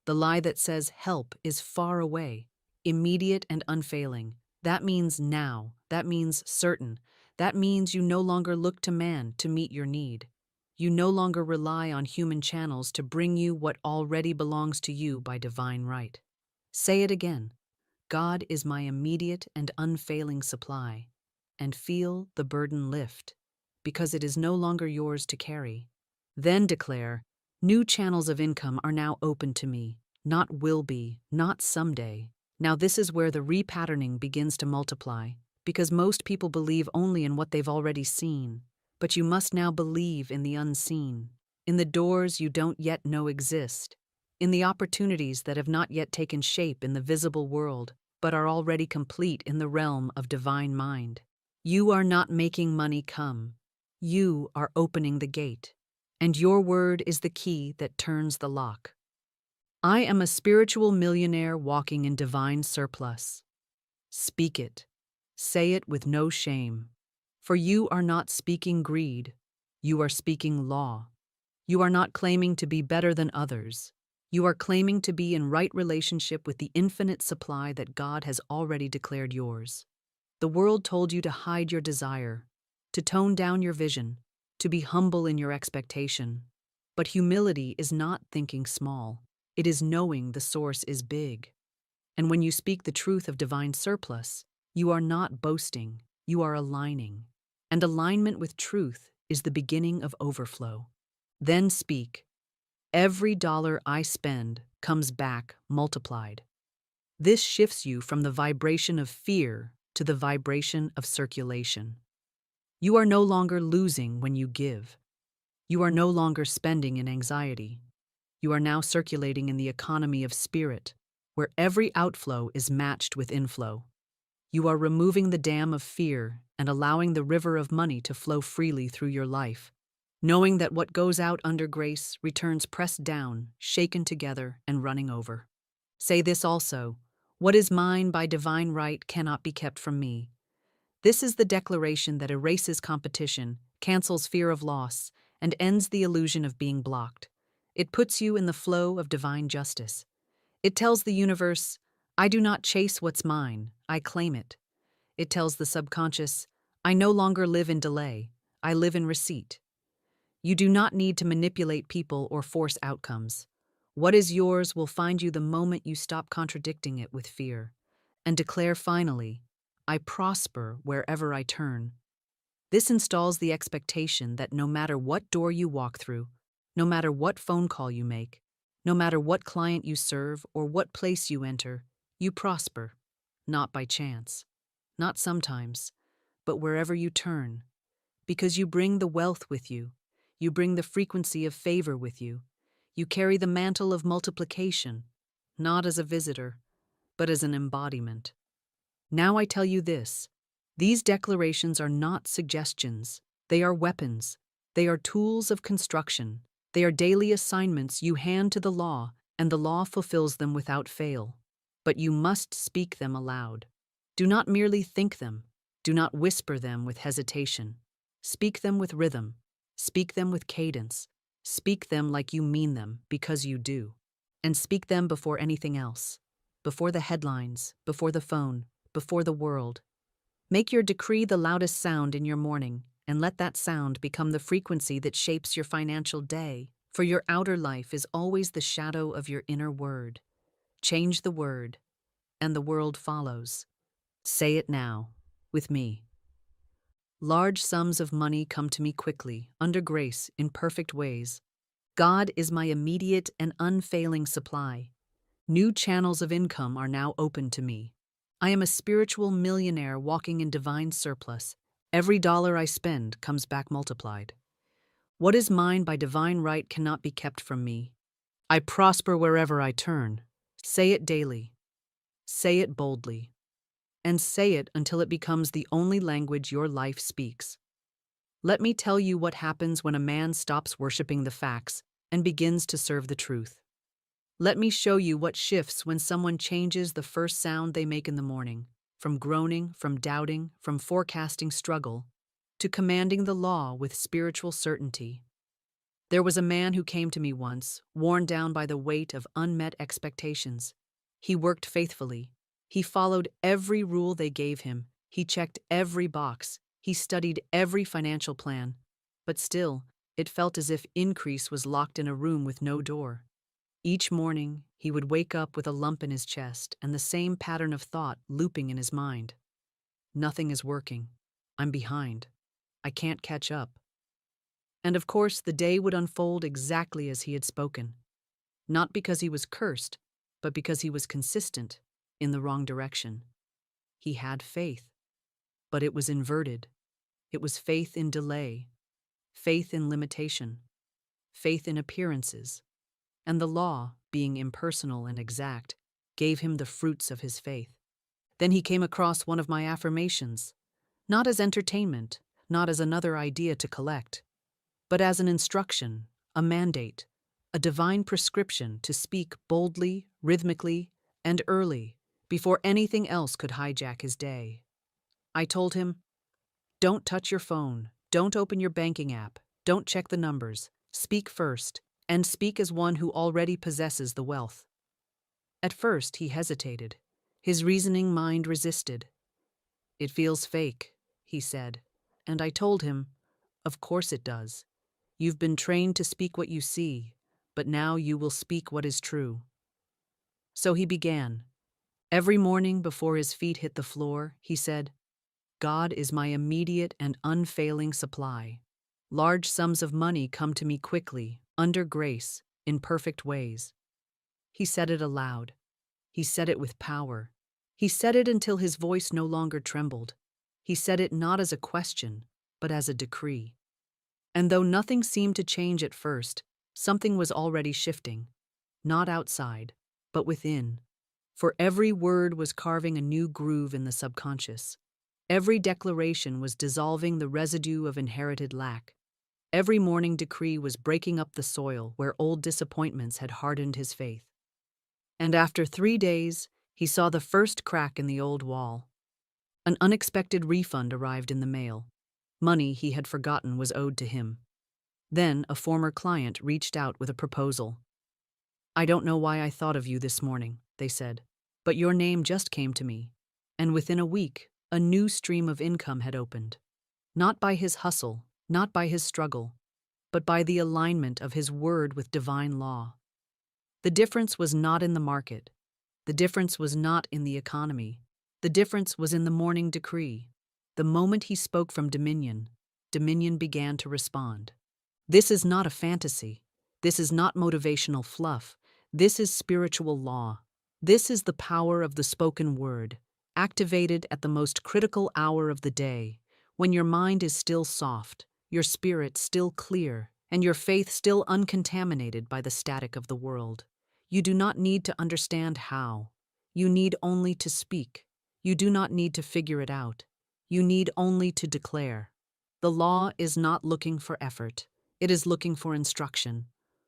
the lie that says help is far away, immediate and unfailing. That means now, that means certain, that means you no longer look to man to meet your need. You no longer rely on human channels to bring you what already belongs to you by divine right. Say it again. God is my immediate and unfailing supply, and feel the burden lift, because it is no longer yours to carry. Then declare, new channels of income are now open to me, not will be, not someday. Now this is where the repatterning begins to multiply, because most people believe only in what they've already seen, but you must now believe in the unseen, in the doors you don't yet know exist, in the opportunities that have not yet taken shape in the visible world, but are already complete in the realm of divine mind. You are not making money come. You are opening the gate, and your word is the key that turns the lock. I am a spiritual millionaire walking in divine surplus. Speak it. Say it with no shame. For you are not speaking greed. You are speaking law. You are not claiming to be better than others. You are claiming to be in right relationship with the infinite supply that God has already declared yours. The world told you to hide your desire, to tone down your vision, to be humble in your expectation. But humility is not thinking small. It is knowing the source is big. And when you speak the truth of divine surplus, you are not boasting, you are aligning. And alignment with truth is the beginning of overflow. Then speak. Every dollar I spend comes back multiplied. This shifts you from the vibration of fear to the vibration of circulation. You are no longer losing when you give. You are no longer spending in anxiety. You are now circulating in the economy of spirit, where every outflow is matched with inflow. You are removing the dam of fear and allowing the river of money to flow freely through your life, knowing that what goes out under grace returns pressed down, shaken together, and running over. Say this also, what is mine by divine right cannot be kept from me. This is the declaration that erases competition, cancels fear of loss, and ends the illusion of being blocked. It puts you in the flow of divine justice. It tells the universe, I do not chase what's mine, I claim it. It tells the subconscious, I no longer live in delay, I live in receipt. You do not need to manipulate people or force outcomes. What is yours will find you the moment you stop contradicting it with fear, and declare finally, I prosper wherever I turn. This installs the expectation that no matter what door you walk through, no matter what phone call you make, no matter what client you serve or what place you enter, you prosper, not by chance, not sometimes, but wherever you turn, because you bring the wealth with you, you bring the frequency of favor with you, you carry the mantle of multiplication, not as a visitor, but as an embodiment. Now I tell you this, these declarations are not suggestions, they are weapons, they are tools of construction, they are daily assignments you hand to the law, and the law fulfills them without fail. But you must speak them aloud. Do not merely think them, do not whisper them with hesitation. Speak them with rhythm, speak them with cadence, speak them like you mean them because you do. And speak them before anything else, before the headlines, before the phone, before the world. Make your decree the loudest sound in your morning, and let that sound become the frequency that shapes your financial day, for your outer life is always the shadow of your inner word. Change the word, and the world follows. Say it now, with me. Large sums of money come to me quickly, under grace, in perfect ways. God is my immediate and unfailing supply. New channels of income are now open to me. I am a spiritual millionaire walking in divine surplus. Every dollar I spend comes back multiplied. What is mine by divine right cannot be kept from me. I prosper wherever I turn. Say it daily. Say it boldly. And say it until it becomes the only language your life speaks. Let me tell you what happens when a man stops worshiping the facts and begins to serve the truth. Let me show you what shifts when someone changes the first sound they make in the morning, from groaning, from doubting, from forecasting struggle, to commanding the law with spiritual certainty. There was a man who came to me once, worn down by the weight of unmet expectations. He worked faithfully. He followed every rule they gave him. He checked every box. He studied every financial plan. But still, it felt as if increase was locked in a room with no door. Each morning, he would wake up with a lump in his chest and the same pattern of thought looping in his mind. Nothing is working. I'm behind. I can't catch up. And of course, the day would unfold exactly as he had spoken. Not because he was cursed, but because he was consistent in the wrong direction. He had faith, but it was inverted. It was faith in delay, faith in limitation, faith in appearances. And the law, being impersonal and exact, gave him the fruits of his faith. Then he came across one of my affirmations, not as entertainment, not as another idea to collect, but as an instruction, a mandate, a divine prescription to speak boldly, rhythmically, and early, before anything else could hijack his day. I told him, don't touch your phone, don't open your banking app, don't check the numbers, speak first, and speak as one who already possesses the wealth. At first, he hesitated. His reasoning mind resisted. It feels fake, he said, and I told him, of course it does. You've been trained to speak what you see, but now you will speak what is true. So he began. Every morning before his feet hit the floor, he said, God is my immediate and unfailing supply. Large sums of money come to me quickly, under grace, in perfect ways. He said it aloud. He said it with power. He said it until his voice no longer trembled. He said it not as a question, but as a decree. And though nothing seemed to change at first, something was already shifting. Not outside, but within. For every word was carving a new groove in the subconscious. Every declaration was dissolving the residue of inherited lack. Every morning decree was breaking up the soil where old disappointments had hardened his faith. And after 3 days, he saw the first crack in the old wall. An unexpected refund arrived in the mail. Money he had forgotten was owed to him. Then a former client reached out with a proposal. I don't know why I thought of you this morning, they said, but your name just came to me. And within a week, a new stream of income had opened. Not by his hustle, not by his struggle, but by the alignment of his word with divine law. The difference was not in the market. The difference was not in the economy. The difference was in the morning decree. The moment he spoke from dominion, dominion began to respond. This is not a fantasy. This is not motivational fluff. This is spiritual law. This is the power of the spoken word, activated at the most critical hour of the day, when your mind is still soft, your spirit still clear, and your faith still uncontaminated by the static of the world. You do not need to understand how. You need only to speak. You do not need to figure it out. You need only to declare. The law is not looking for effort. It is looking for instruction.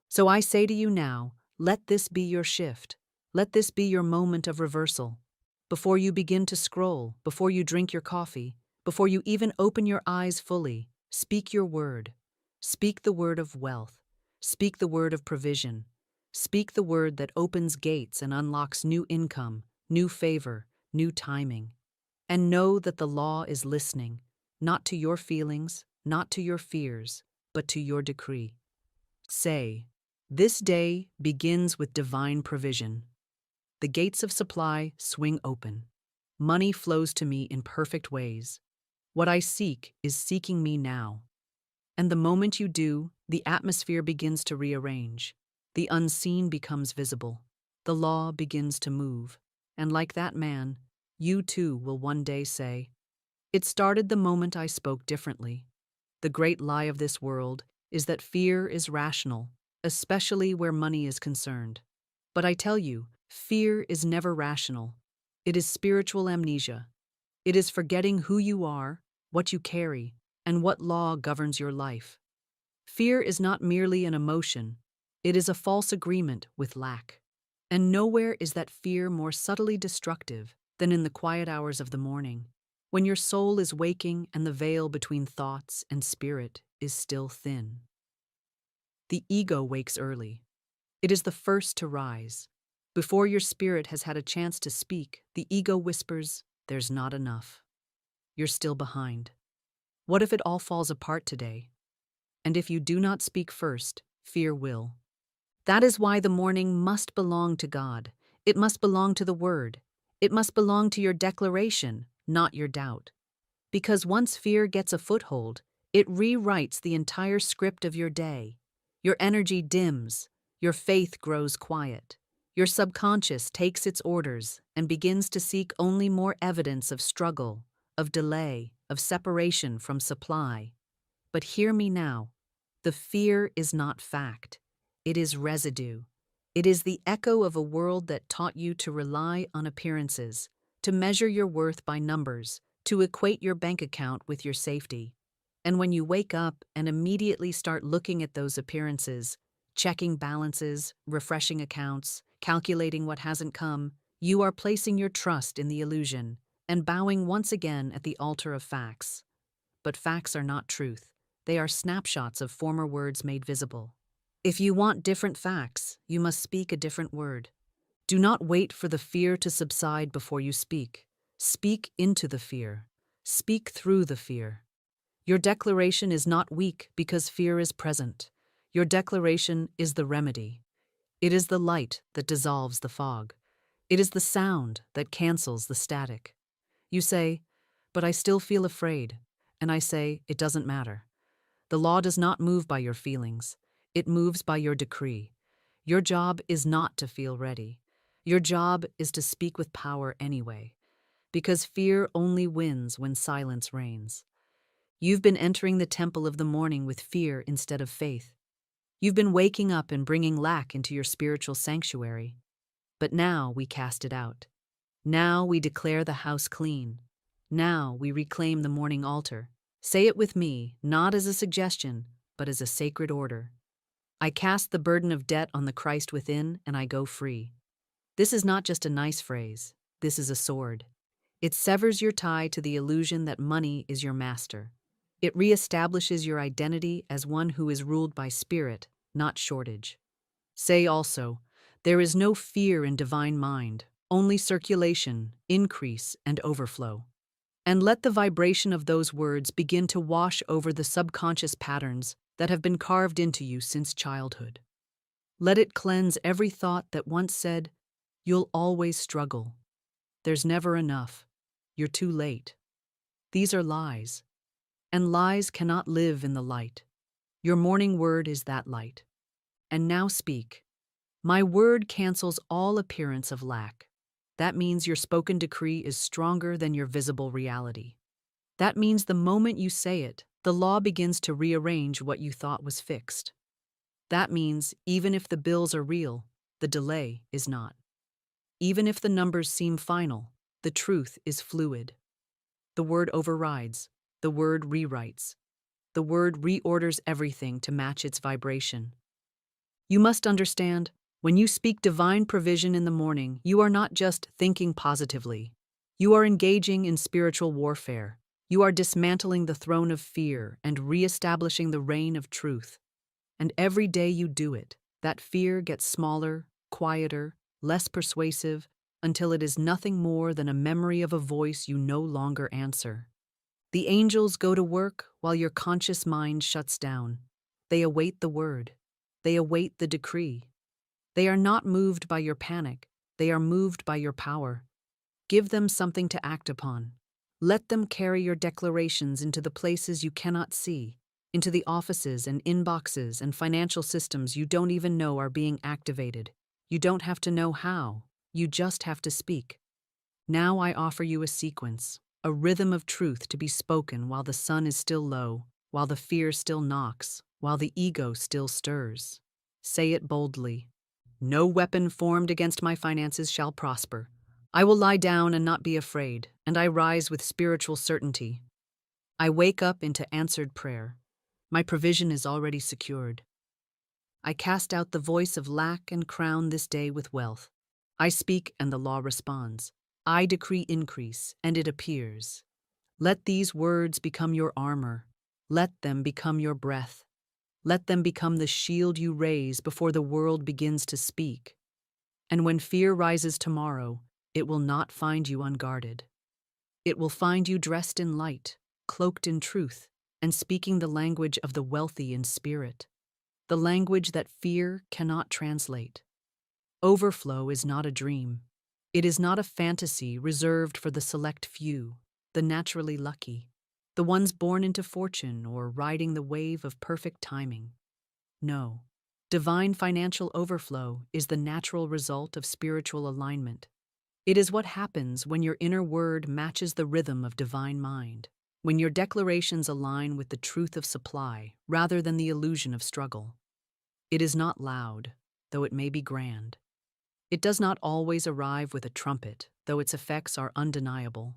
So I say to you now, let this be your shift. Let this be your moment of reversal. Before you begin to scroll, before you drink your coffee, before you even open your eyes fully, speak your word. Speak the word of wealth. Speak the word of provision. Speak the word that opens gates and unlocks new income, new favor, new timing. And know that the law is listening, not to your feelings, not to your fears, but to your decree. Say, this day begins with divine provision. The gates of supply swing open. Money flows to me in perfect ways. What I seek is seeking me now. And the moment you do, the atmosphere begins to rearrange. The unseen becomes visible. The law begins to move. And like that man, you too will one day say, it started the moment I spoke differently. The great lie of this world is that fear is rational, especially where money is concerned. But I tell you, fear is never rational. It is spiritual amnesia. It is forgetting who you are, what you carry, And what law governs your life? Fear is not merely an emotion, it is a false agreement with lack. And nowhere is that fear more subtly destructive than in the quiet hours of the morning, when your soul is waking and the veil between thoughts and spirit is still thin. The ego wakes early. It is the first to rise. Before your spirit has had a chance to speak, the ego whispers, "There's not enough. You're still behind. What if it all falls apart today?" And if you do not speak first, fear will. That is why the morning must belong to God. It must belong to the Word. It must belong to your declaration, not your doubt. Because once fear gets a foothold, it rewrites the entire script of your day. Your energy dims. Your faith grows quiet. Your subconscious takes its orders and begins to seek only more evidence of struggle, of delay, of separation from supply. But hear me now. The fear is not fact. It is residue. It is the echo of a world that taught you to rely on appearances, to measure your worth by numbers, to equate your bank account with your safety. And when you wake up and immediately start looking at those appearances, checking balances, refreshing accounts, calculating what hasn't come, you are placing your trust in the illusion and bowing once again at the altar of facts. But facts are not truth. They are snapshots of former words made visible. If you want different facts, you must speak a different word. Do not wait for the fear to subside before you speak. Speak into the fear. Speak through the fear. Your declaration is not weak because fear is present. Your declaration is the remedy. It is the light that dissolves the fog. It is the sound that cancels the static. You say, "But I still feel afraid." And I say, "It doesn't matter." The law does not move by your feelings. It moves by your decree. Your job is not to feel ready. Your job is to speak with power anyway. Because fear only wins when silence reigns. You've been entering the temple of the morning with fear instead of faith. You've been waking up and bringing lack into your spiritual sanctuary. But now we cast it out. Now we declare the house clean. Now we reclaim the morning altar. Say it with me, not as a suggestion, but as a sacred order. I cast the burden of debt on the Christ within, and I go free. This is not just a nice phrase. This is a sword. It severs your tie to the illusion that money is your master. It reestablishes your identity as one who is ruled by spirit, not shortage. Say also, there is no fear in divine mind, only circulation, increase, and overflow. And let the vibration of those words begin to wash over the subconscious patterns that have been carved into you since childhood. Let it cleanse every thought that once said, "You'll always struggle. There's never enough. You're too late." These are lies, and lies cannot live in the light. Your morning word is that light. And now speak. My word cancels all appearance of lack. That means your spoken decree is stronger than your visible reality. That means the moment you say it, the law begins to rearrange what you thought was fixed. That means even if the bills are real, the delay is not. Even if the numbers seem final, the truth is fluid. The word overrides. The word rewrites. The word reorders everything to match its vibration. You must understand, when you speak divine provision in the morning, you are not just thinking positively. You are engaging in spiritual warfare. You are dismantling the throne of fear and reestablishing the reign of truth. And every day you do it, that fear gets smaller, quieter, less persuasive, until it is nothing more than a memory of a voice you no longer answer. The angels go to work while your conscious mind shuts down. They await the word. They await the decree. They are not moved by your panic. They are moved by your power. Give them something to act upon. Let them carry your declarations into the places you cannot see, into the offices and inboxes and financial systems you don't even know are being activated. You don't have to know how. You just have to speak. Now I offer you a sequence, a rhythm of truth to be spoken while the sun is still low, while the fear still knocks, while the ego still stirs. Say it boldly. No weapon formed against my finances shall prosper. I will lie down and not be afraid, and I rise with spiritual certainty. I wake up into answered prayer. My provision is already secured. I cast out the voice of lack and crown this day with wealth. I speak and the law responds. I decree increase, and it appears. Let these words become your armor. Let them become your breath. Let them become the shield you raise before the world begins to speak. And when fear rises tomorrow, it will not find you unguarded. It will find you dressed in light, cloaked in truth, and speaking the language of the wealthy in spirit, the language that fear cannot translate. Overflow is not a dream. It is not a fantasy reserved for the select few, the naturally lucky, the ones born into fortune or riding the wave of perfect timing. No. Divine financial overflow is the natural result of spiritual alignment. It is what happens when your inner word matches the rhythm of divine mind, when your declarations align with the truth of supply rather than the illusion of struggle. It is not loud, though it may be grand. It does not always arrive with a trumpet, though its effects are undeniable.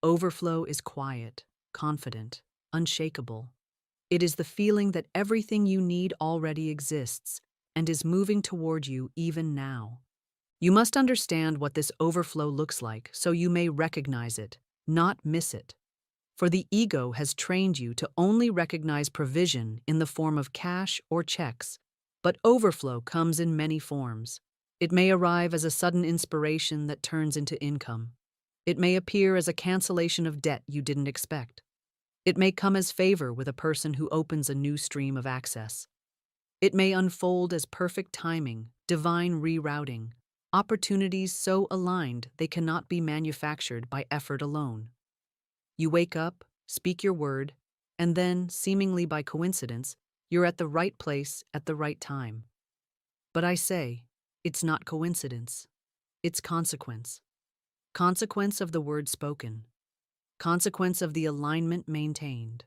Overflow is quiet, confident, unshakable. It is the feeling that everything you need already exists and is moving toward you even now. You must understand what this overflow looks like so you may recognize it, not miss it. For the ego has trained you to only recognize provision in the form of cash or checks, but overflow comes in many forms. It may arrive as a sudden inspiration that turns into income. It may appear as a cancellation of debt you didn't expect. It may come as favor with a person who opens a new stream of access. It may unfold as perfect timing, divine rerouting, opportunities so aligned they cannot be manufactured by effort alone. You wake up, speak your word, and then, seemingly by coincidence, you're at the right place at the right time. But I say, it's not coincidence. It's consequence. Consequence of the word spoken. Consequence of the alignment maintained.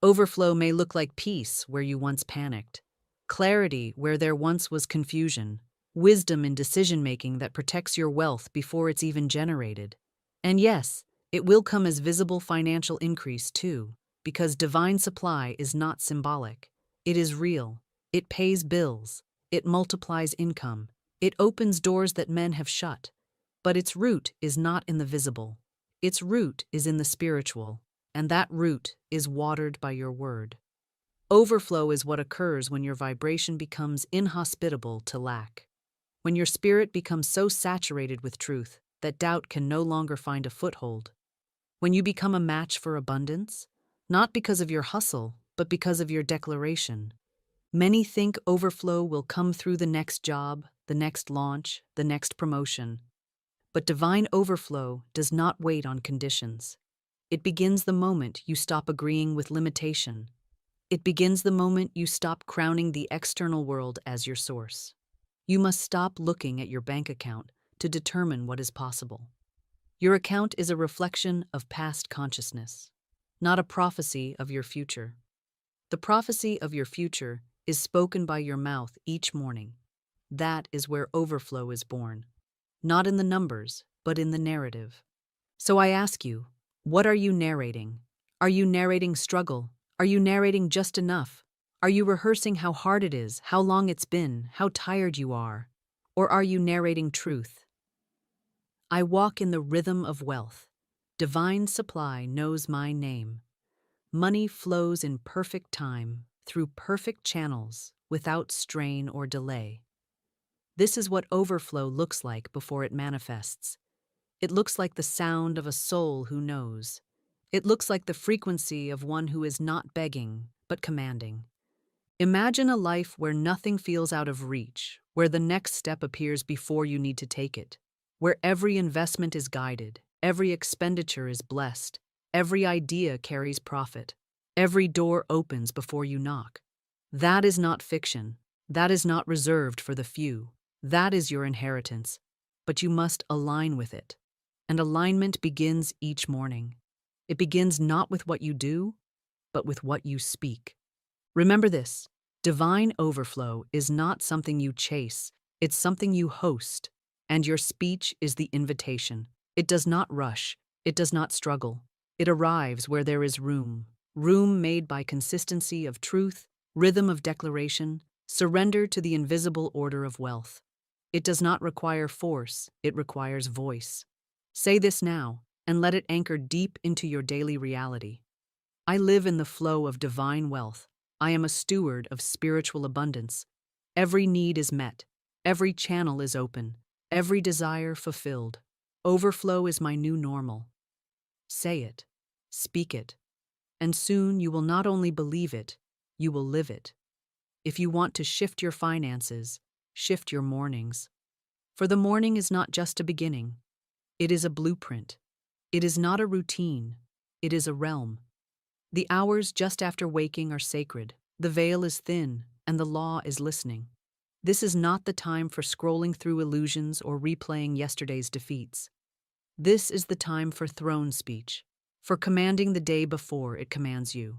Overflow may look like peace where you once panicked, clarity where there once was confusion, wisdom in decision-making that protects your wealth before it's even generated. And yes, it will come as visible financial increase too, because divine supply is not symbolic. It is real. It pays bills. It multiplies income. It opens doors that men have shut. But its root is not in the visible. Its root is in the spiritual, and that root is watered by your word. Overflow is what occurs when your vibration becomes inhospitable to lack. When your spirit becomes so saturated with truth that doubt can no longer find a foothold. When you become a match for abundance, not because of your hustle, but because of your declaration. Many think overflow will come through the next job, the next launch, the next promotion. But divine overflow does not wait on conditions. It begins the moment you stop agreeing with limitation. It begins the moment you stop crowning the external world as your source. You must stop looking at your bank account to determine what is possible. Your account is a reflection of past consciousness, not a prophecy of your future. The prophecy of your future is spoken by your mouth each morning. That is where overflow is born. Not in the numbers, but in the narrative. So I ask you, what are you narrating? Are you narrating struggle? Are you narrating just enough? Are you rehearsing how hard it is, how long it's been, how tired you are? Or are you narrating truth? I walk in the rhythm of wealth. Divine supply knows my name. Money flows in perfect time, through perfect channels, without strain or delay. This is what overflow looks like before it manifests. It looks like the sound of a soul who knows. It looks like the frequency of one who is not begging, but commanding. Imagine a life where nothing feels out of reach, where the next step appears before you need to take it, where every investment is guided, every expenditure is blessed, every idea carries profit, every door opens before you knock. That is not fiction. That is not reserved for the few. That is your inheritance, but you must align with it. And alignment begins each morning. It begins not with what you do, but with what you speak. Remember this, divine overflow is not something you chase, it's something you host, and your speech is the invitation. It does not rush, it does not struggle. It arrives where there is room, room made by consistency of truth, rhythm of declaration, surrender to the invisible order of wealth. It does not require force, it requires voice. Say this now, and let it anchor deep into your daily reality. I live in the flow of divine wealth. I am a steward of spiritual abundance. Every need is met. Every channel is open. Every desire fulfilled. Overflow is my new normal. Say it. Speak it. And soon you will not only believe it, you will live it. If you want to shift your finances, shift your mornings. For the morning is not just a beginning. It is a blueprint. It is not a routine. It is a realm. The hours just after waking are sacred. The veil is thin, and the law is listening. This is not the time for scrolling through illusions or replaying yesterday's defeats. This is the time for throne speech, for commanding the day before it commands you.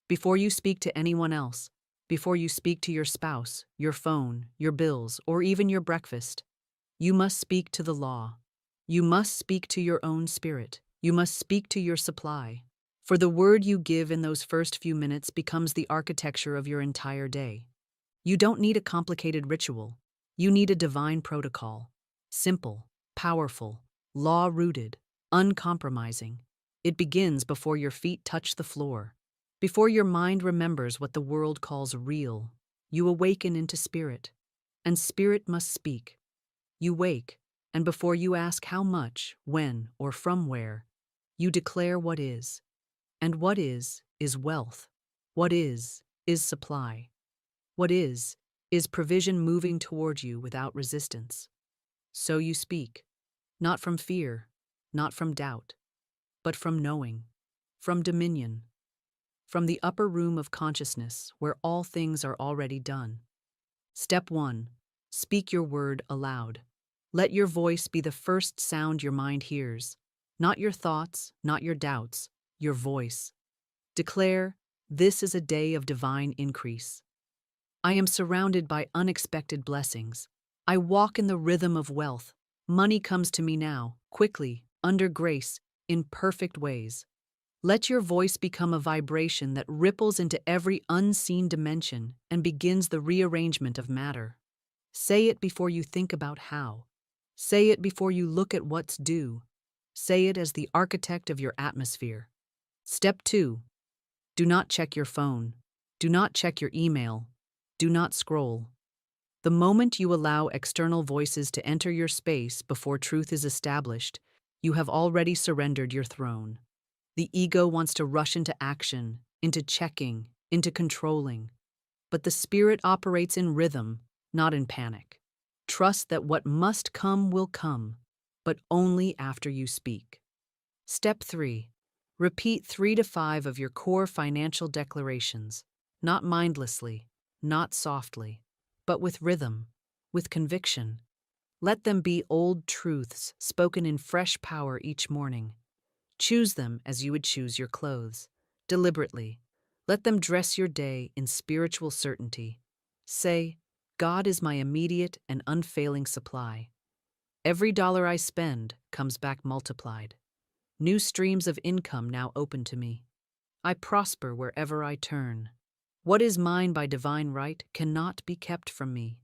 Before you speak to anyone else, before you speak to your spouse, your phone, your bills, or even your breakfast, you must speak to the law. You must speak to your own spirit. You must speak to your supply. For the word you give in those first few minutes becomes the architecture of your entire day. You don't need a complicated ritual. You need a divine protocol. Simple, powerful, law-rooted, uncompromising. It begins before your feet touch the floor. Before your mind remembers what the world calls real, you awaken into spirit. And spirit must speak. You wake, and before you ask how much, when, or from where, you declare what is. And what is wealth. What is supply. What is provision moving toward you without resistance. So you speak, not from fear, not from doubt, but from knowing, from dominion, from the upper room of consciousness where all things are already done. Step 1. Speak your word aloud. Let your voice be the first sound your mind hears. Not your thoughts, not your doubts, your voice. Declare, this is a day of divine increase. I am surrounded by unexpected blessings. I walk in the rhythm of wealth. Money comes to me now, quickly, under grace, in perfect ways. Let your voice become a vibration that ripples into every unseen dimension and begins the rearrangement of matter. Say it before you think about how. Say it before you look at what's due. Say it as the architect of your atmosphere. Step 2. Do not check your phone. Do not check your email. Do not scroll. The moment you allow external voices to enter your space before truth is established, you have already surrendered your throne. The ego wants to rush into action, into checking, into controlling. But the spirit operates in rhythm, not in panic. Trust that what must come will come, but only after you speak. Step 3. Repeat 3 to 5 of your core financial declarations, not mindlessly, not softly, but with rhythm, with conviction. Let them be old truths spoken in fresh power each morning. Choose them as you would choose your clothes, deliberately. Let them dress your day in spiritual certainty. Say, God is my immediate and unfailing supply. Every dollar I spend comes back multiplied. New streams of income now open to me. I prosper wherever I turn. What is mine by divine right cannot be kept from me.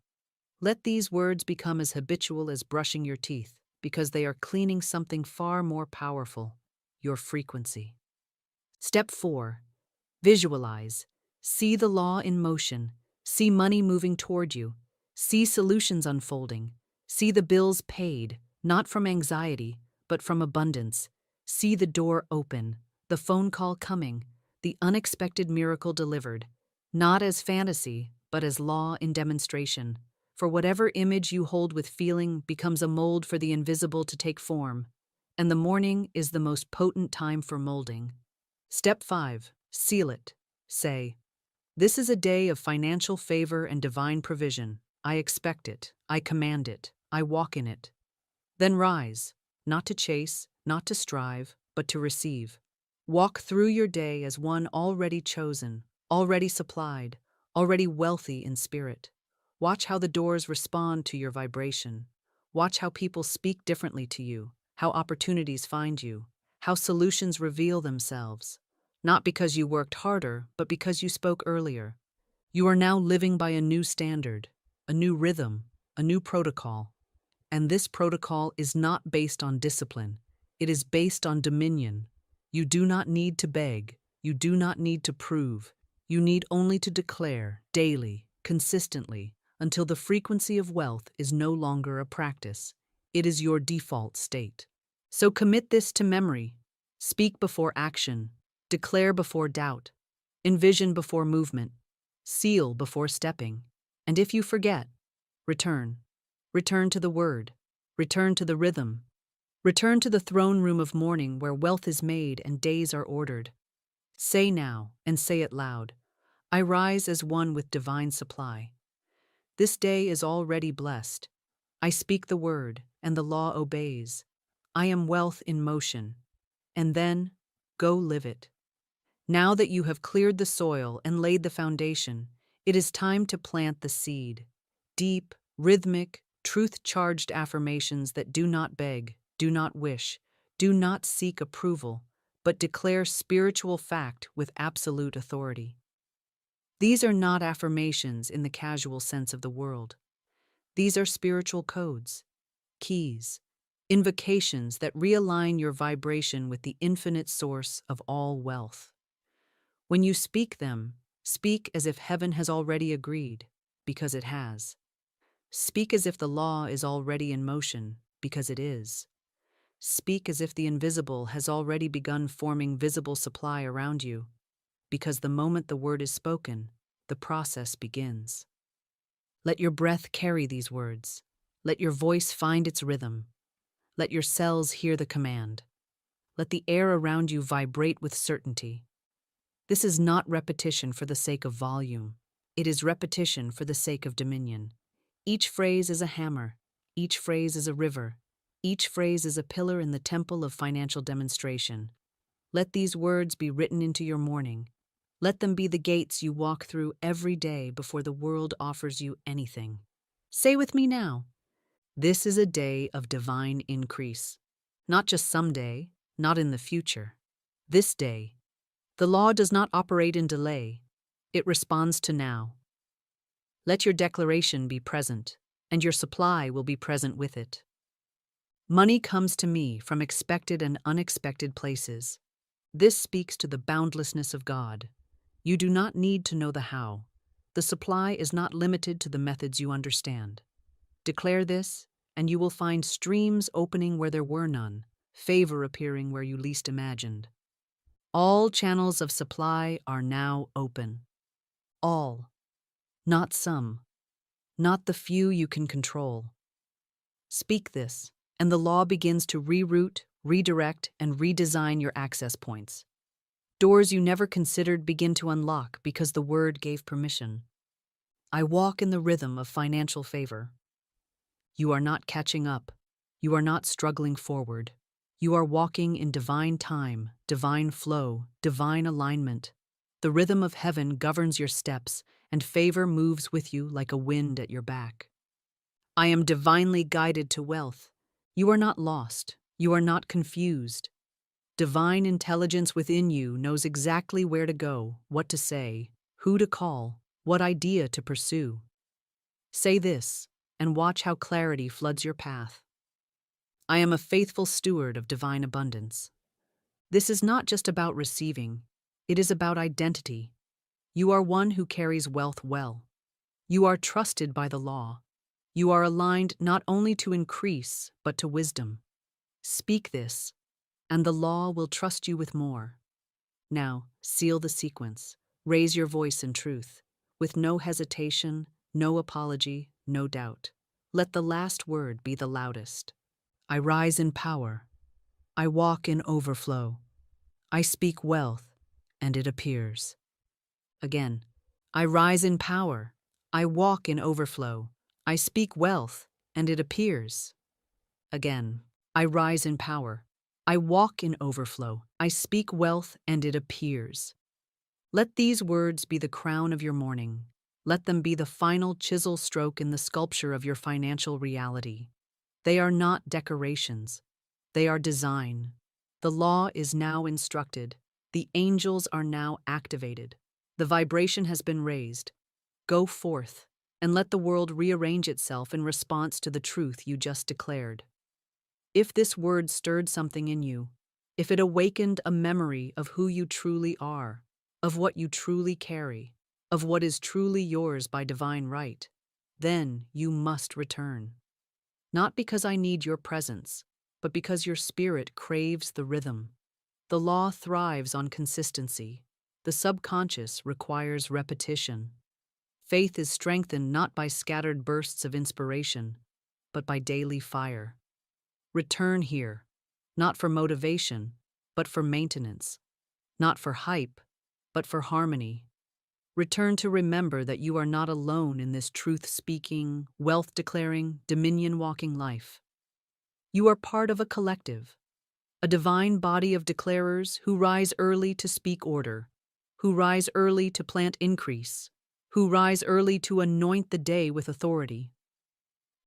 Let these words become as habitual as brushing your teeth, because they are cleaning something far more powerful, your frequency. Step 4. Visualize. See the law in motion. See money moving toward you. See solutions unfolding. See the bills paid, not from anxiety, but from abundance. See the door open, the phone call coming, the unexpected miracle delivered, not as fantasy, but as law in demonstration. For whatever image you hold with feeling becomes a mold for the invisible to take form, and the morning is the most potent time for molding. Step 5. Seal it. Say, this is a day of financial favor and divine provision. I expect it. I command it. I walk in it. Then rise, not to chase, not to strive, but to receive. Walk through your day as one already chosen, already supplied, already wealthy in spirit. Watch how the doors respond to your vibration. Watch how people speak differently to you, how opportunities find you, how solutions reveal themselves, not because you worked harder, but because you spoke earlier. You are now living by a new standard, a new rhythm, a new protocol. And this protocol is not based on discipline. It is based on dominion. You do not need to beg. You do not need to prove. You need only to declare, daily, consistently, until the frequency of wealth is no longer a practice. It is your default state. So commit this to memory. Speak before action. Declare before doubt. Envision before movement. Seal before stepping. And if you forget, return. Return to the word. Return to the rhythm. Return to the throne room of morning where wealth is made and days are ordered. Say now, and say it loud, I rise as one with divine supply. This day is already blessed. I speak the word, and the law obeys. I am wealth in motion. And then, go live it. Now that you have cleared the soil and laid the foundation, it is time to plant the seed. Deep, rhythmic, truth-charged affirmations that do not beg, do not wish, do not seek approval, but declare spiritual fact with absolute authority. These are not affirmations in the casual sense of the word. These are spiritual codes, keys, invocations that realign your vibration with the infinite source of all wealth. When you speak them, speak as if heaven has already agreed, because it has. Speak as if the law is already in motion, because it is. Speak as if the invisible has already begun forming visible supply around you, because the moment the word is spoken, the process begins. Let your breath carry these words. Let your voice find its rhythm. Let your cells hear the command. Let the air around you vibrate with certainty. This is not repetition for the sake of volume. It is repetition for the sake of dominion. Each phrase is a hammer. Each phrase is a river. Each phrase is a pillar in the temple of financial demonstration. Let these words be written into your morning. Let them be the gates you walk through every day before the world offers you anything. Say with me now, this is a day of divine increase. Not just someday, not in the future. This day. The law does not operate in delay. It responds to now. Let your declaration be present, and your supply will be present with it. Money comes to me from expected and unexpected places. This speaks to the boundlessness of God. You do not need to know the how. The supply is not limited to the methods you understand. Declare this, and you will find streams opening where there were none, favor appearing where you least imagined. All channels of supply are now open. All. Not some. Not the few you can control. Speak this, and the law begins to reroute, redirect, and redesign your access points. Doors you never considered begin to unlock because the word gave permission. I walk in the rhythm of financial favor. You are not catching up. You are not struggling forward. You are walking in divine time, divine flow, divine alignment. The rhythm of heaven governs your steps, and favor moves with you like a wind at your back. I am divinely guided to wealth. You are not lost. You are not confused. Divine intelligence within you knows exactly where to go, what to say, who to call, what idea to pursue. Say this, and watch how clarity floods your path. I am a faithful steward of divine abundance. This is not just about receiving, it is about identity. You are one who carries wealth well. You are trusted by the law. You are aligned not only to increase, but to wisdom. Speak this, and the law will trust you with more. Now, seal the sequence. Raise your voice in truth, with no hesitation, no apology, no doubt. Let the last word be the loudest. I rise in power. I walk in overflow. I speak wealth, and it appears. Again, I rise in power. I walk in overflow. I speak wealth, and it appears. Again, I rise in power. I walk in overflow. I speak wealth, and it appears. Let these words be the crown of your morning. Let them be the final chisel stroke in the sculpture of your financial reality. They are not decorations. They are design. The law is now instructed. The angels are now activated. The vibration has been raised. Go forth and let the world rearrange itself in response to the truth you just declared. If this word stirred something in you, if it awakened a memory of who you truly are, of what you truly carry, of what is truly yours by divine right, then you must return. Not because I need your presence, but because your spirit craves the rhythm. The law thrives on consistency. The subconscious requires repetition. Faith is strengthened not by scattered bursts of inspiration, but by daily fire. Return here, not for motivation, but for maintenance. Not for hype, but for harmony. Return to remember that you are not alone in this truth-speaking, wealth-declaring, dominion-walking life. You are part of a collective, a divine body of declarers who rise early to speak order, who rise early to plant increase, who rise early to anoint the day with authority.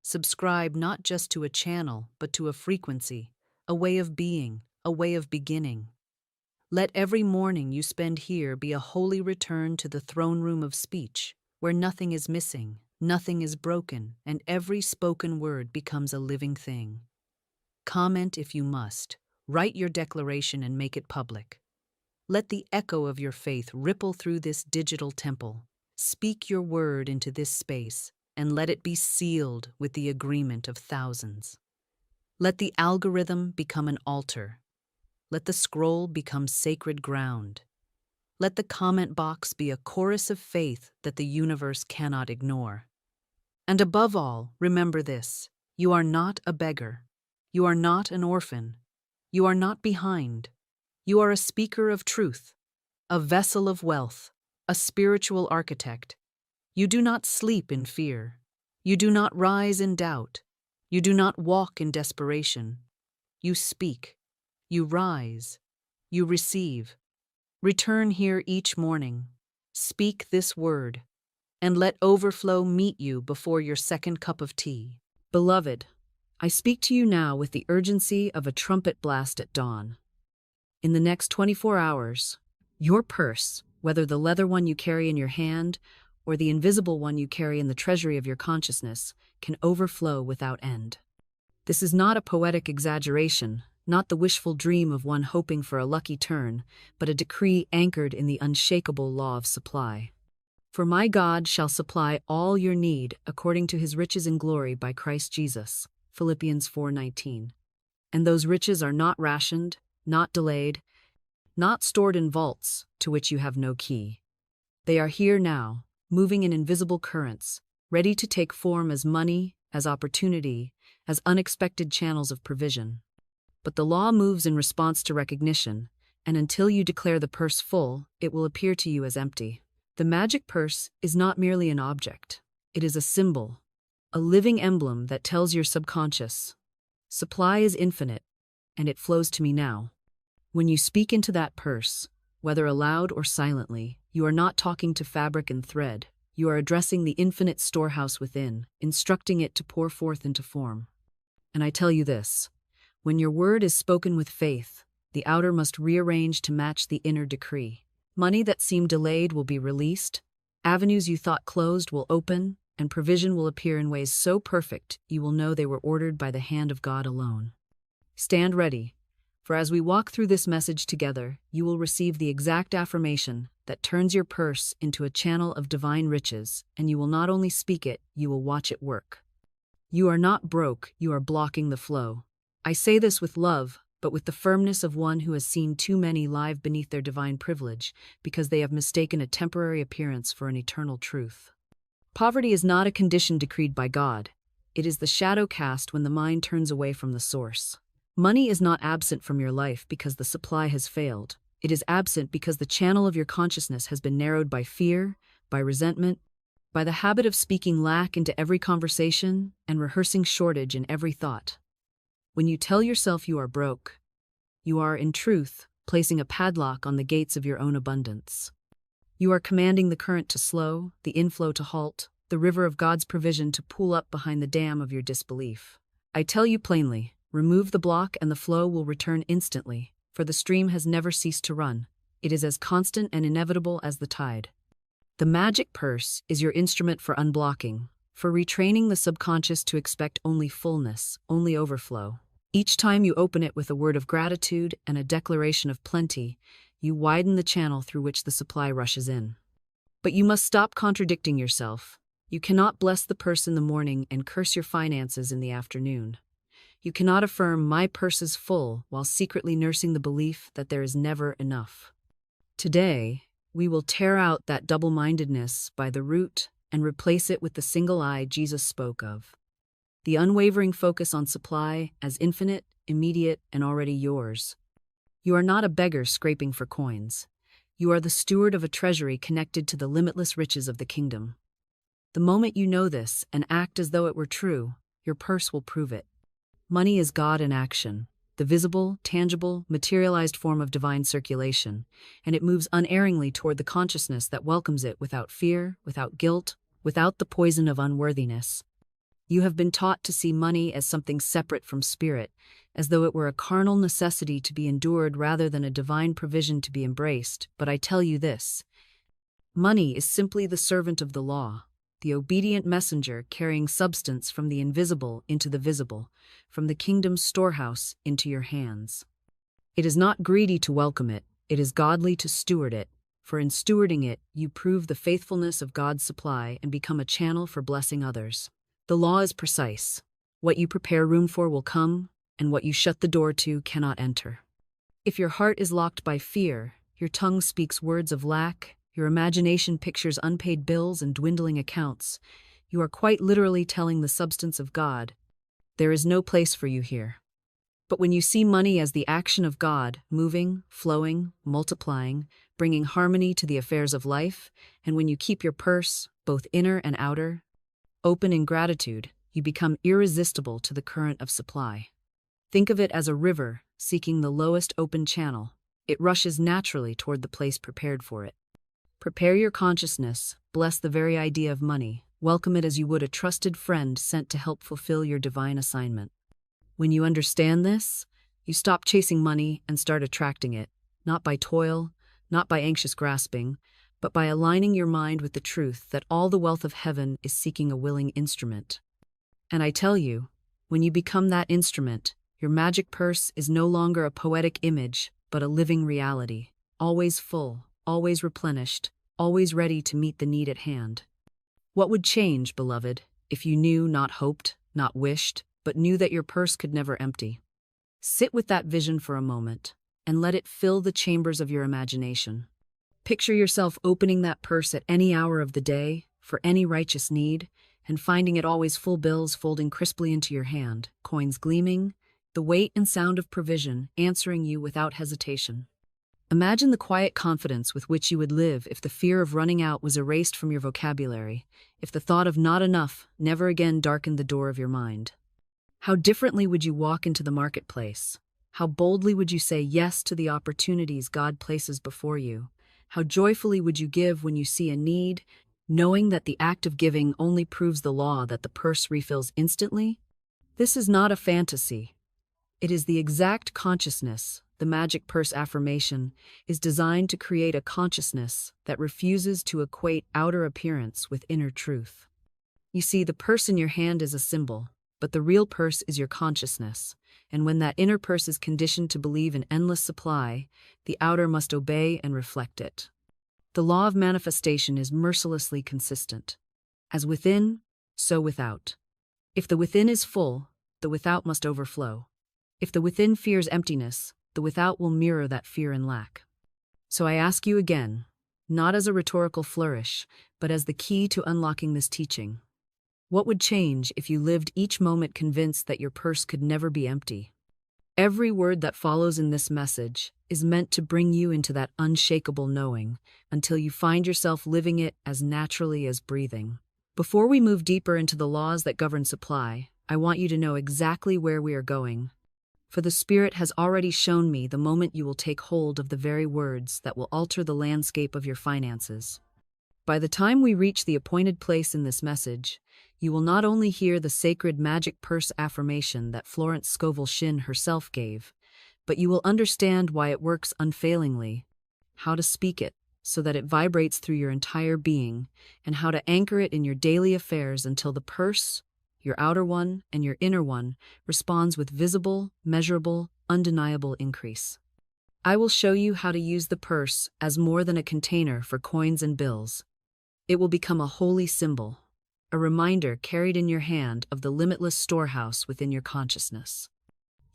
Subscribe not just to a channel, but to a frequency, a way of being, a way of beginning. Let every morning you spend here be a holy return to the throne room of speech, where nothing is missing, nothing is broken, and every spoken word becomes a living thing. Comment if you must. Write your declaration and make it public. Let the echo of your faith ripple through this digital temple. Speak your word into this space, and let it be sealed with the agreement of thousands. Let the algorithm become an altar. Let the scroll become sacred ground. Let the comment box be a chorus of faith that the universe cannot ignore. And above all, remember this: you are not a beggar. You are not an orphan. You are not behind. You are a speaker of truth, a vessel of wealth, a spiritual architect. You do not sleep in fear. You do not rise in doubt. You do not walk in desperation. You speak. You rise. You receive. Return here each morning. Speak this word, and let overflow meet you before your second cup of tea. Beloved, I speak to you now with the urgency of a trumpet blast at dawn. In the next 24 hours, your purse, whether the leather one you carry in your hand or the invisible one you carry in the treasury of your consciousness, can overflow without end. This is not a poetic exaggeration, not the wishful dream of one hoping for a lucky turn, but a decree anchored in the unshakable law of supply. For my God shall supply all your need according to his riches in glory by Christ Jesus. Philippians 4:19. And those riches are not rationed, not delayed, not stored in vaults to which you have no key. They are here now, moving in invisible currents, ready to take form as money, as opportunity, as unexpected channels of provision. But the law moves in response to recognition, and until you declare the purse full, it will appear to you as empty. The magic purse is not merely an object. It is a symbol, a living emblem that tells your subconscious, supply is infinite, and it flows to me now. When you speak into that purse, whether aloud or silently, you are not talking to fabric and thread. You are addressing the infinite storehouse within, instructing it to pour forth into form. And I tell you this, when your word is spoken with faith, the outer must rearrange to match the inner decree. Money that seemed delayed will be released, avenues you thought closed will open, and provision will appear in ways so perfect you will know they were ordered by the hand of God alone. Stand ready, for as we walk through this message together, you will receive the exact affirmation that turns your purse into a channel of divine riches, and you will not only speak it, you will watch it work. You are not broke, you are blocking the flow. I say this with love, but with the firmness of one who has seen too many live beneath their divine privilege because they have mistaken a temporary appearance for an eternal truth. Poverty is not a condition decreed by God. It is the shadow cast when the mind turns away from the source. Money is not absent from your life because the supply has failed. It is absent because the channel of your consciousness has been narrowed by fear, by resentment, by the habit of speaking lack into every conversation and rehearsing shortage in every thought. When you tell yourself you are broke, you are, in truth, placing a padlock on the gates of your own abundance. You are commanding the current to slow, the inflow to halt, the river of God's provision to pool up behind the dam of your disbelief. I tell you plainly, remove the block and the flow will return instantly, for the stream has never ceased to run. It is as constant and inevitable as the tide. The magic purse is your instrument for unblocking, for retraining the subconscious to expect only fullness, only overflow. Each time you open it with a word of gratitude and a declaration of plenty, you widen the channel through which the supply rushes in. But you must stop contradicting yourself. You cannot bless the purse in the morning and curse your finances in the afternoon. You cannot affirm "my purse is full" while secretly nursing the belief that there is never enough. Today, we will tear out that double-mindedness by the root and replace it with the single eye Jesus spoke of. The unwavering focus on supply as infinite, immediate, and already yours. You are not a beggar scraping for coins. You are the steward of a treasury connected to the limitless riches of the kingdom. The moment you know this and act as though it were true, your purse will prove it. Money is God in action, the visible, tangible, materialized form of divine circulation, and it moves unerringly toward the consciousness that welcomes it without fear, without guilt, without the poison of unworthiness. You have been taught to see money as something separate from spirit, as though it were a carnal necessity to be endured rather than a divine provision to be embraced. But I tell you this: money is simply the servant of the law, the obedient messenger carrying substance from the invisible into the visible, from the kingdom's storehouse into your hands. It is not greedy to welcome it, it is godly to steward it, for in stewarding it, you prove the faithfulness of God's supply and become a channel for blessing others. The law is precise. What you prepare room for will come, and what you shut the door to cannot enter. If your heart is locked by fear, your tongue speaks words of lack, your imagination pictures unpaid bills and dwindling accounts, you are quite literally telling the substance of God, there is no place for you here. But when you see money as the action of God, moving, flowing, multiplying, bringing harmony to the affairs of life, and when you keep your purse, both inner and outer, open in gratitude, you become irresistible to the current of supply. Think of it as a river seeking the lowest open channel. It rushes naturally toward the place prepared for it. Prepare your consciousness, bless the very idea of money, welcome it as you would a trusted friend sent to help fulfill your divine assignment. When you understand this, you stop chasing money and start attracting it, not by toil, not by anxious grasping, but by aligning your mind with the truth that all the wealth of heaven is seeking a willing instrument. And I tell you, when you become that instrument, your magic purse is no longer a poetic image, but a living reality, always full, always replenished, always ready to meet the need at hand. What would change, beloved, if you knew, not hoped, not wished, but knew that your purse could never empty? Sit with that vision for a moment, and let it fill the chambers of your imagination. Picture yourself opening that purse at any hour of the day, for any righteous need, and finding it always full, bills folding crisply into your hand, coins gleaming, the weight and sound of provision answering you without hesitation. Imagine the quiet confidence with which you would live if the fear of running out was erased from your vocabulary, if the thought of not enough never again darkened the door of your mind. How differently would you walk into the marketplace? How boldly would you say yes to the opportunities God places before you? How joyfully would you give when you see a need, knowing that the act of giving only proves the law that the purse refills instantly? This is not a fantasy. It is the exact consciousness. The magic purse affirmation is designed to create a consciousness that refuses to equate outer appearance with inner truth. You see, the purse in your hand is a symbol, but the real purse is your consciousness, and when that inner purse is conditioned to believe in endless supply, the outer must obey and reflect it. The law of manifestation is mercilessly consistent. As within, so without. If the within is full, the without must overflow. If the within fears emptiness, the without will mirror that fear and lack. So I ask you again, not as a rhetorical flourish, but as the key to unlocking this teaching. What would change if you lived each moment convinced that your purse could never be empty? Every word that follows in this message is meant to bring you into that unshakable knowing until you find yourself living it as naturally as breathing. Before we move deeper into the laws that govern supply, I want you to know exactly where we are going. For the Spirit has already shown me the moment you will take hold of the very words that will alter the landscape of your finances. By the time we reach the appointed place in this message, you will not only hear the sacred magic purse affirmation that Florence Scovel Shinn herself gave, but you will understand why it works unfailingly, how to speak it so that it vibrates through your entire being, and how to anchor it in your daily affairs until the purse, your outer one and your inner one, responds with visible, measurable, undeniable increase. I will show you how to use the purse as more than a container for coins and bills. It will become a holy symbol, a reminder carried in your hand of the limitless storehouse within your consciousness.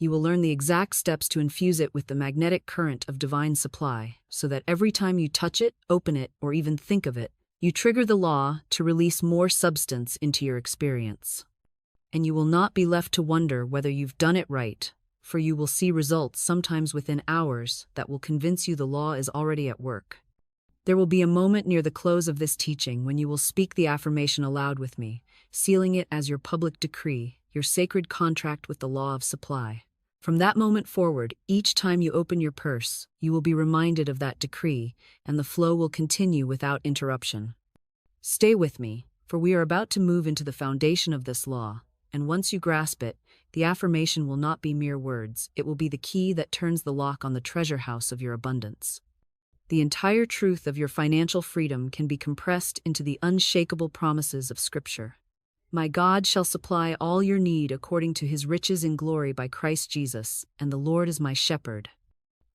You will learn the exact steps to infuse it with the magnetic current of divine supply, so that every time you touch it, open it, or even think of it, you trigger the law to release more substance into your experience. And you will not be left to wonder whether you've done it right, for you will see results sometimes within hours that will convince you the law is already at work. There will be a moment near the close of this teaching when you will speak the affirmation aloud with me, sealing it as your public decree, your sacred contract with the law of supply. From that moment forward, each time you open your purse, you will be reminded of that decree, and the flow will continue without interruption. Stay with me, for we are about to move into the foundation of this law, and once you grasp it, the affirmation will not be mere words, it will be the key that turns the lock on the treasure house of your abundance. The entire truth of your financial freedom can be compressed into the unshakable promises of Scripture. My God shall supply all your need according to his riches in glory by Christ Jesus, and the Lord is my shepherd.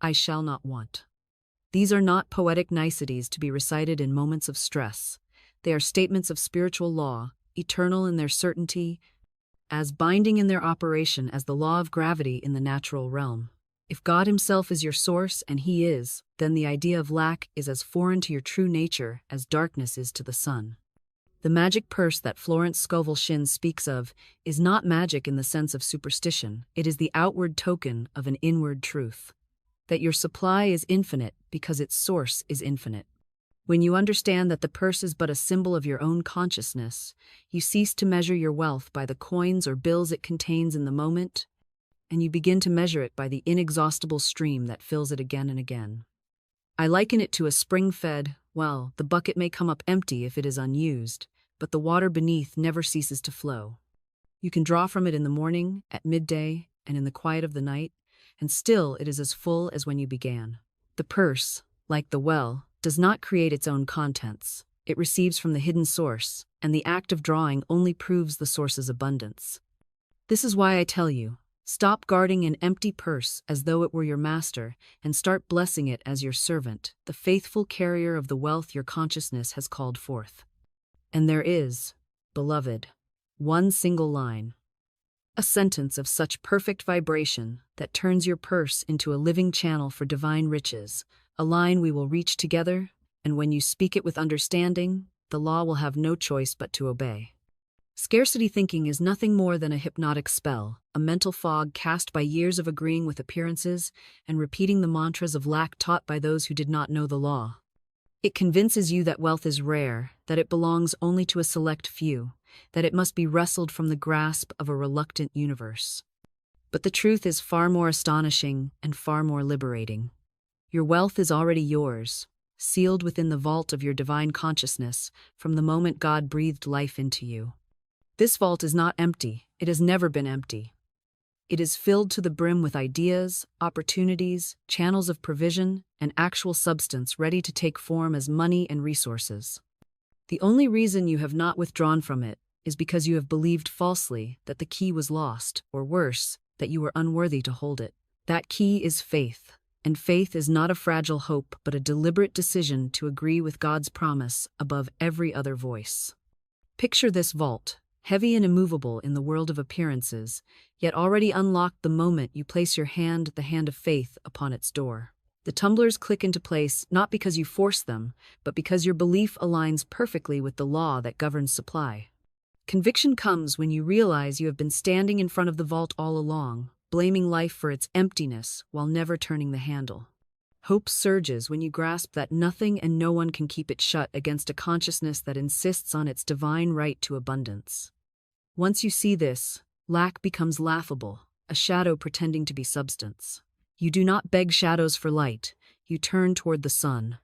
I shall not want. These are not poetic niceties to be recited in moments of stress. They are statements of spiritual law, eternal in their certainty, as binding in their operation as the law of gravity in the natural realm. If God himself is your source, and he is, then the idea of lack is as foreign to your true nature as darkness is to the sun. The magic purse that Florence Scovel Shinn speaks of is not magic in the sense of superstition. It is the outward token of an inward truth, that your supply is infinite because its source is infinite. When you understand that the purse is but a symbol of your own consciousness, you cease to measure your wealth by the coins or bills it contains in the moment, and you begin to measure it by the inexhaustible stream that fills it again and again. I liken it to a spring-fed well. The bucket may come up empty if it is unused, but the water beneath never ceases to flow. You can draw from it in the morning, at midday, and in the quiet of the night, and still it is as full as when you began. The purse, like the well, does not create its own contents. It receives from the hidden source, and the act of drawing only proves the source's abundance. This is why I tell you, stop guarding an empty purse as though it were your master, and start blessing it as your servant, the faithful carrier of the wealth your consciousness has called forth. And there is, beloved, one single line, a sentence of such perfect vibration that turns your purse into a living channel for divine riches, a line we will reach together, and when you speak it with understanding, the law will have no choice but to obey. Scarcity thinking is nothing more than a hypnotic spell, a mental fog cast by years of agreeing with appearances and repeating the mantras of lack taught by those who did not know the law. It convinces you that wealth is rare, that it belongs only to a select few, that it must be wrestled from the grasp of a reluctant universe. But the truth is far more astonishing and far more liberating. Your wealth is already yours, sealed within the vault of your divine consciousness from the moment God breathed life into you. This vault is not empty. It has never been empty. It is filled to the brim with ideas, opportunities, channels of provision, and actual substance ready to take form as money and resources. The only reason you have not withdrawn from it is because you have believed falsely that the key was lost, or worse, that you were unworthy to hold it. That key is faith, and faith is not a fragile hope but a deliberate decision to agree with God's promise above every other voice. Picture this vault, heavy and immovable in the world of appearances, yet already unlocked the moment you place your hand, the hand of faith, upon its door. The tumblers click into place not because you force them, but because your belief aligns perfectly with the law that governs supply. Conviction comes when you realize you have been standing in front of the vault all along, blaming life for its emptiness while never turning the handle. Hope surges when you grasp that nothing and no one can keep it shut against a consciousness that insists on its divine right to abundance. Once you see this, lack becomes laughable, a shadow pretending to be substance. You do not beg shadows for light, you turn toward the sun.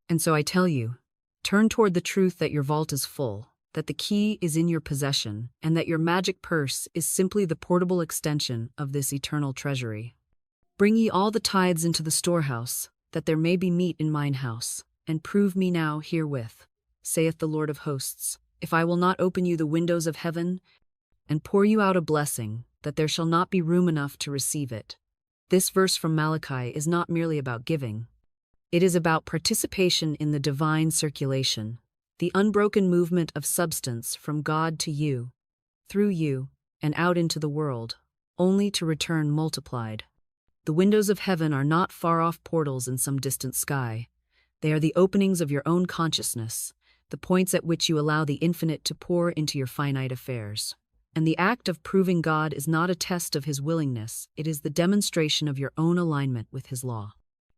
And so I tell you, turn toward the truth that your vault is full, that the key is in your possession, and that your magic purse is simply the portable extension of this eternal treasury. Bring ye all the tithes into the storehouse, that there may be meat in mine house, and prove me now herewith, saith the Lord of hosts, if I will not open you the windows of heaven, and pour you out a blessing, that there shall not be room enough to receive it. This verse from Malachi is not merely about giving. It is about participation in the divine circulation, the unbroken movement of substance from God to you, through you, and out into the world, only to return multiplied. The windows of heaven are not far-off portals in some distant sky. They are the openings of your own consciousness, the points at which you allow the infinite to pour into your finite affairs. And the act of proving God is not a test of His willingness, it is the demonstration of your own alignment with His law.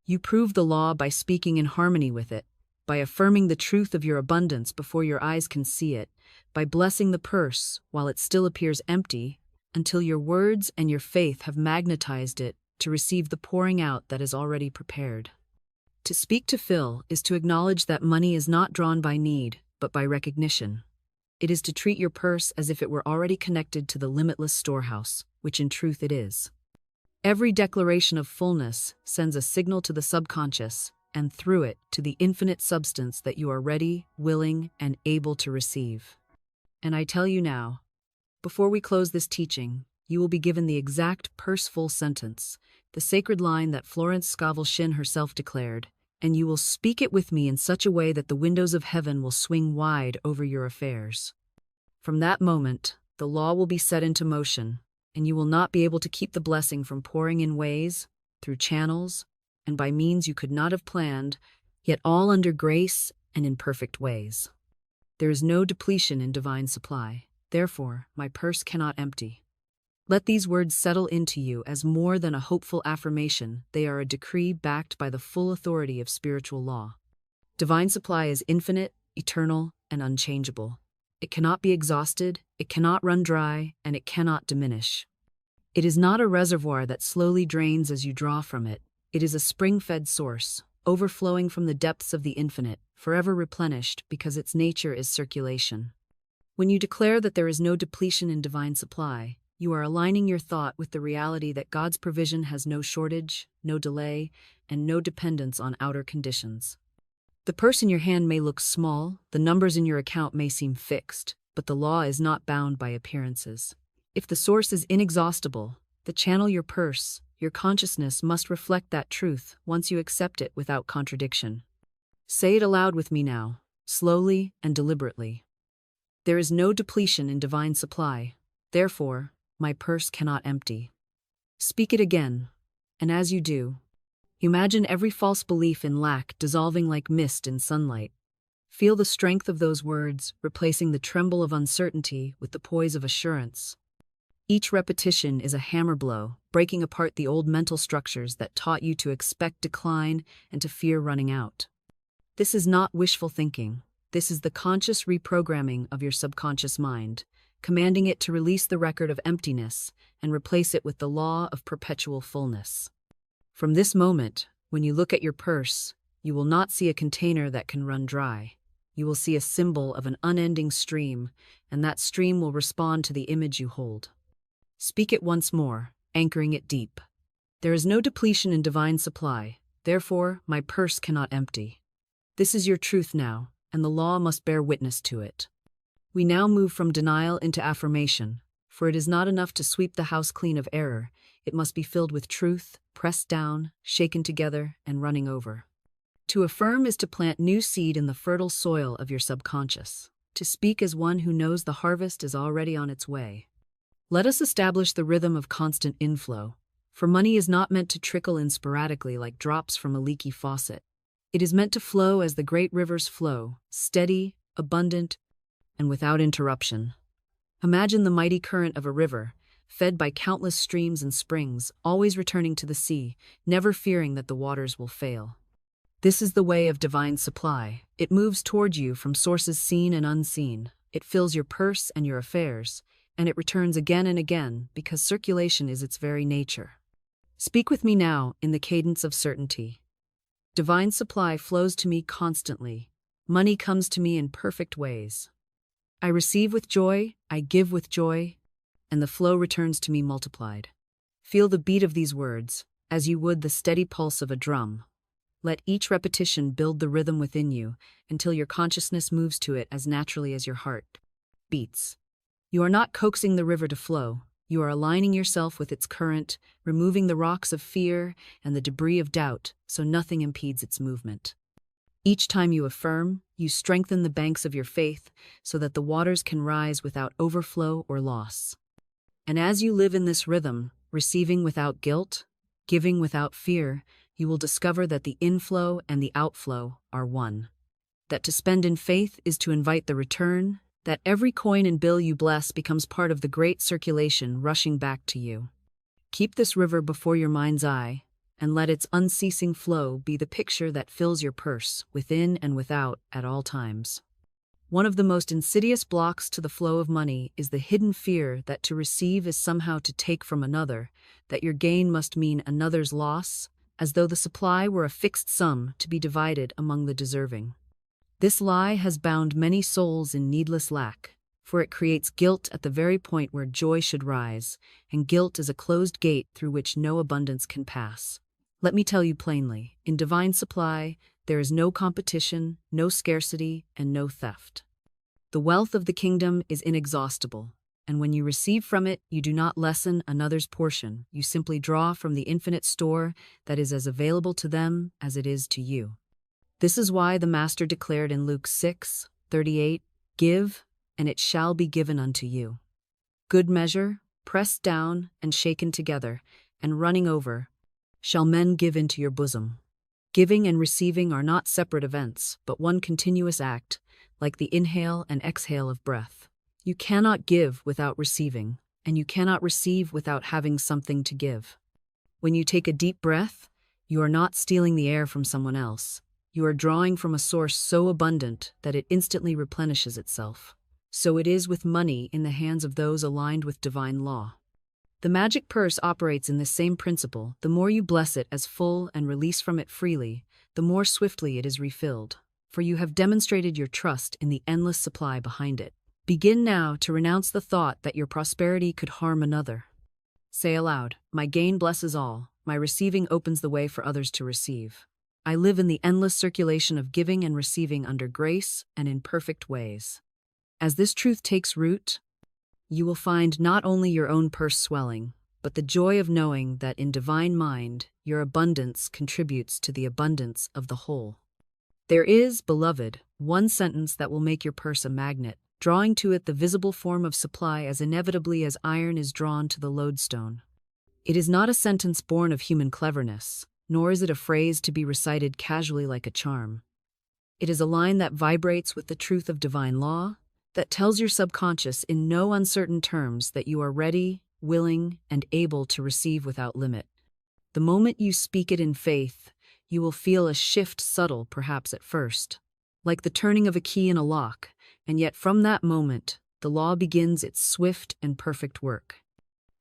You prove the law by speaking in harmony with it, by affirming the truth of your abundance before your eyes can see it, by blessing the purse while it still appears empty, until your words and your faith have magnetized it to receive the pouring out that is already prepared. To speak to fill is to acknowledge that money is not drawn by need, but by recognition. It is to treat your purse as if it were already connected to the limitless storehouse, which in truth it is. Every declaration of fullness sends a signal to the subconscious, and through it to the infinite substance that you are ready, willing, and able to receive. And I tell you now, before we close this teaching, you will be given the exact purse-full sentence, the sacred line that Florence Scovel Shinn herself declared, and you will speak it with me in such a way that the windows of heaven will swing wide over your affairs. From that moment, the law will be set into motion, and you will not be able to keep the blessing from pouring in ways, through channels, and by means you could not have planned, yet all under grace and in perfect ways. There is no depletion in divine supply. Therefore, my purse cannot empty. Let these words settle into you as more than a hopeful affirmation. They are a decree backed by the full authority of spiritual law. Divine supply is infinite, eternal, and unchangeable. It cannot be exhausted, it cannot run dry, and it cannot diminish. It is not a reservoir that slowly drains as you draw from it. It is a spring-fed source, overflowing from the depths of the infinite, forever replenished because its nature is circulation. When you declare that there is no depletion in divine supply, you are aligning your thought with the reality that God's provision has no shortage, no delay, and no dependence on outer conditions. The purse in your hand may look small, the numbers in your account may seem fixed, but the law is not bound by appearances. If the source is inexhaustible, the channel your purse, your consciousness must reflect that truth once you accept it without contradiction. Say it aloud with me now, slowly and deliberately. There is no depletion in divine supply. Therefore, my purse cannot empty. Speak it again, and as you do, imagine every false belief in lack dissolving like mist in sunlight. Feel the strength of those words, replacing the tremble of uncertainty with the poise of assurance. Each repetition is a hammer blow, breaking apart the old mental structures that taught you to expect decline and to fear running out. This is not wishful thinking. This is the conscious reprogramming of your subconscious mind, commanding it to release the record of emptiness and replace it with the law of perpetual fullness. From this moment, when you look at your purse, you will not see a container that can run dry. You will see a symbol of an unending stream, and that stream will respond to the image you hold. Speak it once more, anchoring it deep. There is no depletion in divine supply, therefore my purse cannot empty. This is your truth now, and the law must bear witness to it. We now move from denial into affirmation, for it is not enough to sweep the house clean of error, it must be filled with truth, pressed down, shaken together, and running over. To affirm is to plant new seed in the fertile soil of your subconscious, to speak as one who knows the harvest is already on its way. Let us establish the rhythm of constant inflow, for money is not meant to trickle in sporadically like drops from a leaky faucet. It is meant to flow as the great rivers flow, steady, abundant, and without interruption. Imagine the mighty current of a river, fed by countless streams and springs, always returning to the sea, never fearing that the waters will fail. This is the way of divine supply. It moves toward you from sources seen and unseen. It fills your purse and your affairs, and it returns again and again because circulation is its very nature. Speak with me now in the cadence of certainty. Divine supply flows to me constantly. Money comes to me in perfect ways. I receive with joy, I give with joy, and the flow returns to me multiplied. Feel the beat of these words. as you would the steady pulse of a drum. Let each repetition build the rhythm within you until your consciousness moves to it as naturally as your heart beats. You are not coaxing the river to flow. You are aligning yourself with its current, removing the rocks of fear and the debris of doubt so nothing impedes its movement. Each time you affirm, you strengthen the banks of your faith so that the waters can rise without overflow or loss. And as you live in this rhythm, receiving without guilt, giving without fear, you will discover that the inflow and the outflow are one. That to spend in faith is to invite the return, that every coin and bill you bless becomes part of the great circulation rushing back to you. Keep this river before your mind's eye, and let its unceasing flow be the picture that fills your purse, within and without, at all times. One of the most insidious blocks to the flow of money is the hidden fear that to receive is somehow to take from another, that your gain must mean another's loss, as though the supply were a fixed sum to be divided among the deserving. This lie has bound many souls in needless lack, for it creates guilt at the very point where joy should rise, and guilt is a closed gate through which no abundance can pass. Let me tell you plainly, in divine supply, there is no competition, no scarcity, and no theft. The wealth of the kingdom is inexhaustible, and when you receive from it, you do not lessen another's portion, you simply draw from the infinite store that is as available to them as it is to you. This is why the Master declared in Luke 6:38, "Give, and it shall be given unto you. Good measure, pressed down and shaken together, and running over, shall men give into your bosom." Giving and receiving are not separate events, but one continuous act, like the inhale and exhale of breath. You cannot give without receiving, and you cannot receive without having something to give. When you take a deep breath, you are not stealing the air from someone else. You are drawing from a source so abundant that it instantly replenishes itself. So it is with money in the hands of those aligned with divine law. The magic purse operates in this same principle. The more you bless it as full and release from it freely, the more swiftly it is refilled, for you have demonstrated your trust in the endless supply behind it. Begin now to renounce the thought that your prosperity could harm another. Say aloud, "My gain blesses all, my receiving opens the way for others to receive. I live in the endless circulation of giving and receiving under grace and in perfect ways." As this truth takes root, you will find not only your own purse swelling, but the joy of knowing that in divine mind, your abundance contributes to the abundance of the whole. There is, beloved, one sentence that will make your purse a magnet, drawing to it the visible form of supply as inevitably as iron is drawn to the lodestone. It is not a sentence born of human cleverness, nor is it a phrase to be recited casually like a charm. It is a line that vibrates with the truth of divine law, that tells your subconscious in no uncertain terms that you are ready, willing, and able to receive without limit. The moment you speak it in faith, you will feel a shift, subtle perhaps at first, like the turning of a key in a lock, and yet from that moment, the law begins its swift and perfect work.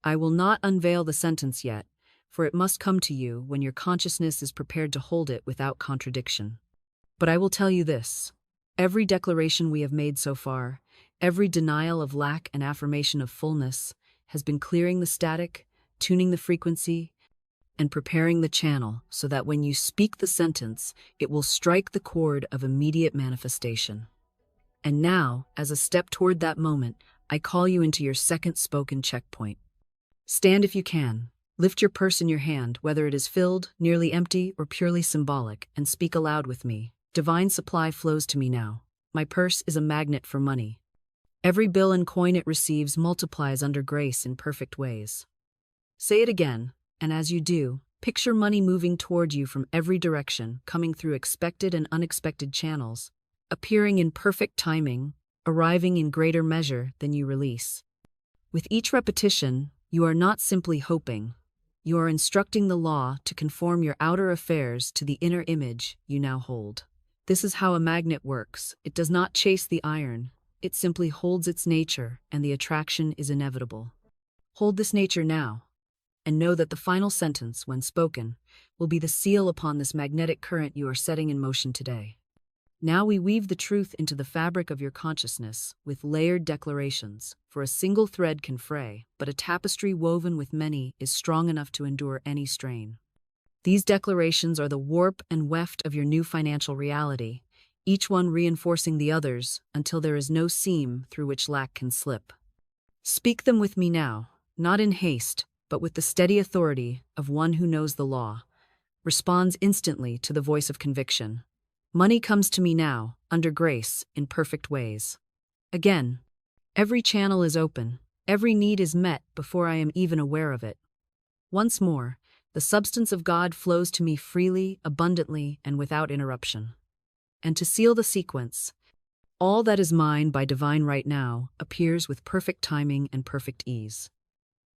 I will not unveil the sentence yet, for it must come to you when your consciousness is prepared to hold it without contradiction. But I will tell you this. Every declaration we have made so far, every denial of lack and affirmation of fullness, has been clearing the static, tuning the frequency, and preparing the channel so that when you speak the sentence, it will strike the chord of immediate manifestation. And now, as a step toward that moment, I call you into your second spoken checkpoint. Stand if you can. Lift your purse in your hand, whether it is filled, nearly empty, or purely symbolic, and speak aloud with me. Divine supply flows to me now. My purse is a magnet for money. Every bill and coin it receives multiplies under grace in perfect ways. Say it again, and as you do, picture money moving toward you from every direction, coming through expected and unexpected channels, appearing in perfect timing, arriving in greater measure than you release. With each repetition, you are not simply hoping. You are instructing the law to conform your outer affairs to the inner image you now hold. This is how a magnet works. It does not chase the iron. It simply holds its nature, and the attraction is inevitable. Hold this nature now, and know that the final sentence, when spoken, will be the seal upon this magnetic current you are setting in motion today. Now we weave the truth into the fabric of your consciousness with layered declarations, for a single thread can fray, but a tapestry woven with many is strong enough to endure any strain. These declarations are the warp and weft of your new financial reality, each one reinforcing the others until there is no seam through which lack can slip. Speak them with me now, not in haste, but with the steady authority of one who knows the law, responds instantly to the voice of conviction. Money comes to me now, under grace, in perfect ways. Again, every channel is open, every need is met before I am even aware of it. Once more, the substance of God flows to me freely, abundantly, and without interruption. And to seal the sequence, all that is mine by divine right now appears with perfect timing and perfect ease.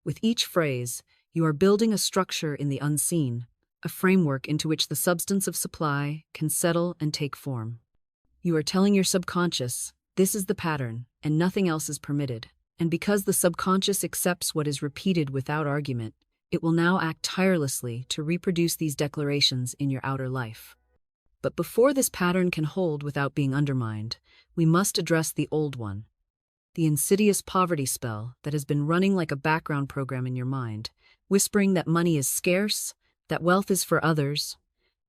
With each phrase, you are building a structure in the unseen, a framework into which the substance of supply can settle and take form. You are telling your subconscious, this is the pattern, and nothing else is permitted. And because the subconscious accepts what is repeated without argument, it will now act tirelessly to reproduce these declarations in your outer life. But before this pattern can hold without being undermined, we must address the old one, the insidious poverty spell that has been running like a background program in your mind, whispering that money is scarce, that wealth is for others,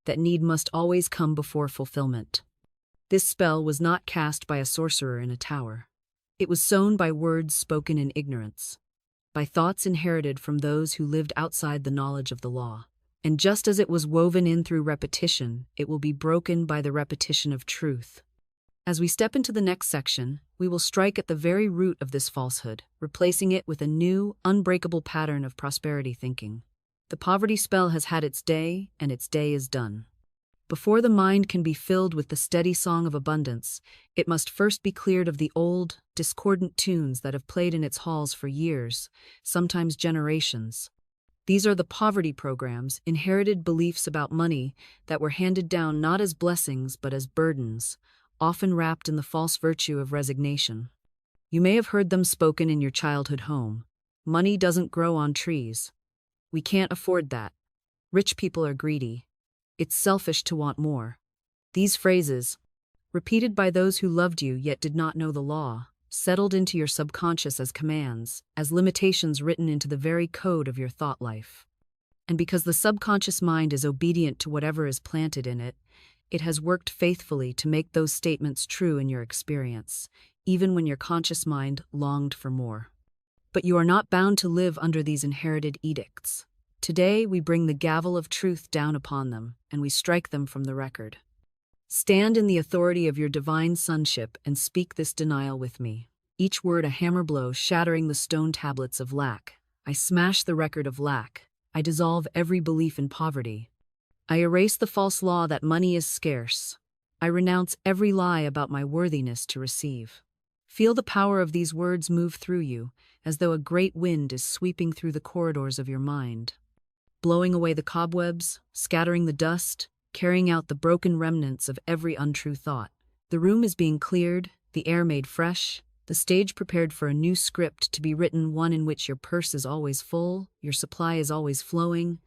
that need must always come before fulfillment. This spell was not cast by a sorcerer in a tower. It was sown by words spoken in ignorance, by thoughts inherited from those who lived outside the knowledge of the law. And just as it was woven in through repetition, it will be broken by the repetition of truth. As we step into the next section, we will strike at the very root of this falsehood, replacing it with a new, unbreakable pattern of prosperity thinking. The poverty spell has had its day, and its day is done. Before the mind can be filled with the steady song of abundance, it must first be cleared of the old, discordant tunes that have played in its halls for years, sometimes generations. These are the poverty programs, inherited beliefs about money that were handed down not as blessings but as burdens, often wrapped in the false virtue of resignation. You may have heard them spoken in your childhood home. Money doesn't grow on trees. We can't afford that. Rich people are greedy. It's selfish to want more. These phrases, repeated by those who loved you yet did not know the law, settled into your subconscious as commands, as limitations written into the very code of your thought life. And because the subconscious mind is obedient to whatever is planted in it, it has worked faithfully to make those statements true in your experience, even when your conscious mind longed for more. But you are not bound to live under these inherited edicts. Today, we bring the gavel of truth down upon them, and we strike them from the record. Stand in the authority of your divine sonship and speak this denial with me. Each word a hammer blow shattering the stone tablets of lack. I smash the record of lack. I dissolve every belief in poverty. I erase the false law that money is scarce. I renounce every lie about my worthiness to receive. Feel the power of these words move through you, as though a great wind is sweeping through the corridors of your mind, blowing away the cobwebs, scattering the dust, carrying out the broken remnants of every untrue thought. The room is being cleared, the air made fresh, the stage prepared for a new script to be written, one in which your purse is always full, your supply is always flowing,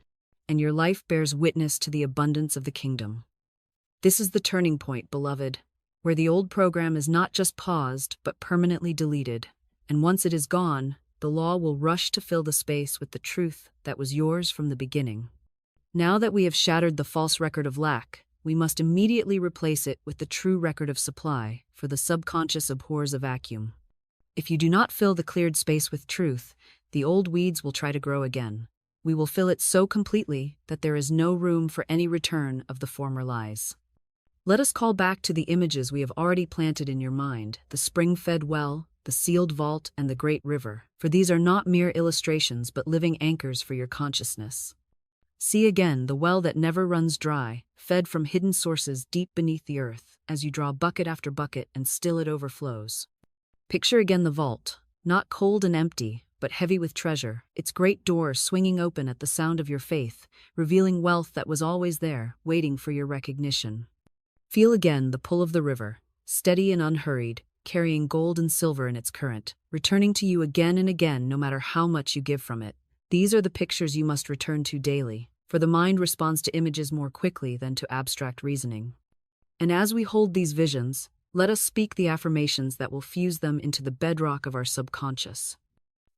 and your life bears witness to the abundance of the kingdom. This is the turning point, beloved, where the old program is not just paused, but permanently deleted, and once it is gone, the law will rush to fill the space with the truth that was yours from the beginning. Now that we have shattered the false record of lack, we must immediately replace it with the true record of supply, for the subconscious abhors a vacuum. If you do not fill the cleared space with truth, the old weeds will try to grow again. We will fill it so completely that there is no room for any return of the former lies. Let us call back to the images we have already planted in your mind, the spring-fed well, the sealed vault, and the great river, for these are not mere illustrations but living anchors for your consciousness. See again the well that never runs dry, fed from hidden sources deep beneath the earth, as you draw bucket after bucket and still it overflows. Picture again the vault, not cold and empty, but heavy with treasure, its great door swinging open at the sound of your faith, revealing wealth that was always there, waiting for your recognition. Feel again the pull of the river, steady and unhurried, carrying gold and silver in its current, returning to you again and again no matter how much you give from it. These are the pictures you must return to daily, for the mind responds to images more quickly than to abstract reasoning. And as we hold these visions, let us speak the affirmations that will fuse them into the bedrock of our subconscious.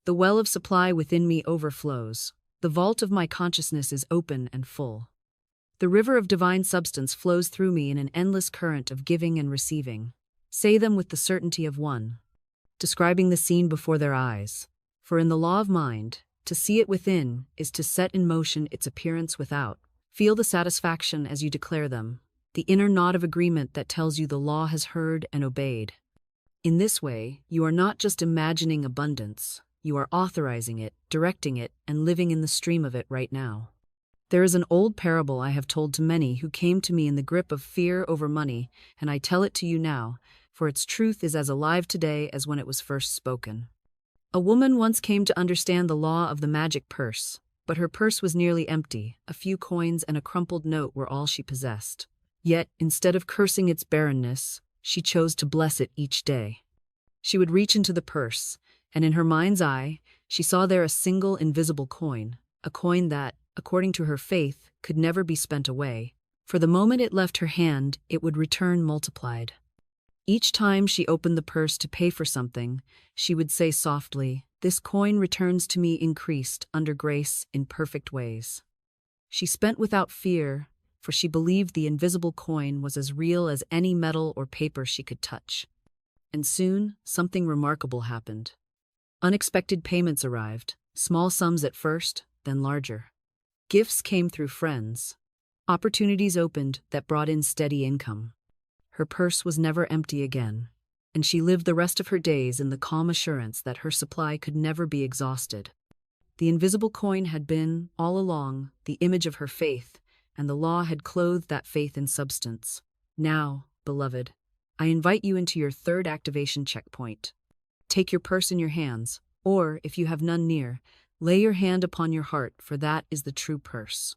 The well of supply within me overflows. The vault of my consciousness is open and full. The river of divine substance flows through me in an endless current of giving and receiving. Say them with the certainty of one, describing the scene before their eyes. For in the law of mind, to see it within is to set in motion its appearance without. Feel the satisfaction as you declare them, the inner nod of agreement that tells you the law has heard and obeyed. In this way, you are not just imagining abundance, you are authorizing it, directing it, and living in the stream of it right now. There is an old parable I have told to many who came to me in the grip of fear over money, and I tell it to you now, for its truth is as alive today as when it was first spoken. A woman once came to understand the law of the magic purse, but her purse was nearly empty. A few coins and a crumpled note were all she possessed. Yet, instead of cursing its barrenness, she chose to bless it each day. She would reach into the purse, and in her mind's eye, she saw there a single invisible coin, a coin that, according to her faith, could never be spent away. For the moment it left her hand, it would return multiplied. Each time she opened the purse to pay for something, she would say softly, "This coin returns to me increased, under grace, in perfect ways." She spent without fear, for she believed the invisible coin was as real as any metal or paper she could touch. And soon, something remarkable happened. Unexpected payments arrived, small sums at first, then larger. Gifts came through friends. Opportunities opened that brought in steady income. Her purse was never empty again, and she lived the rest of her days in the calm assurance that her supply could never be exhausted. The invisible coin had been, all along, the image of her faith, and the law had clothed that faith in substance. Now, beloved, I invite you into your third activation checkpoint. Take your purse in your hands, or, if you have none near, lay your hand upon your heart, for that is the true purse.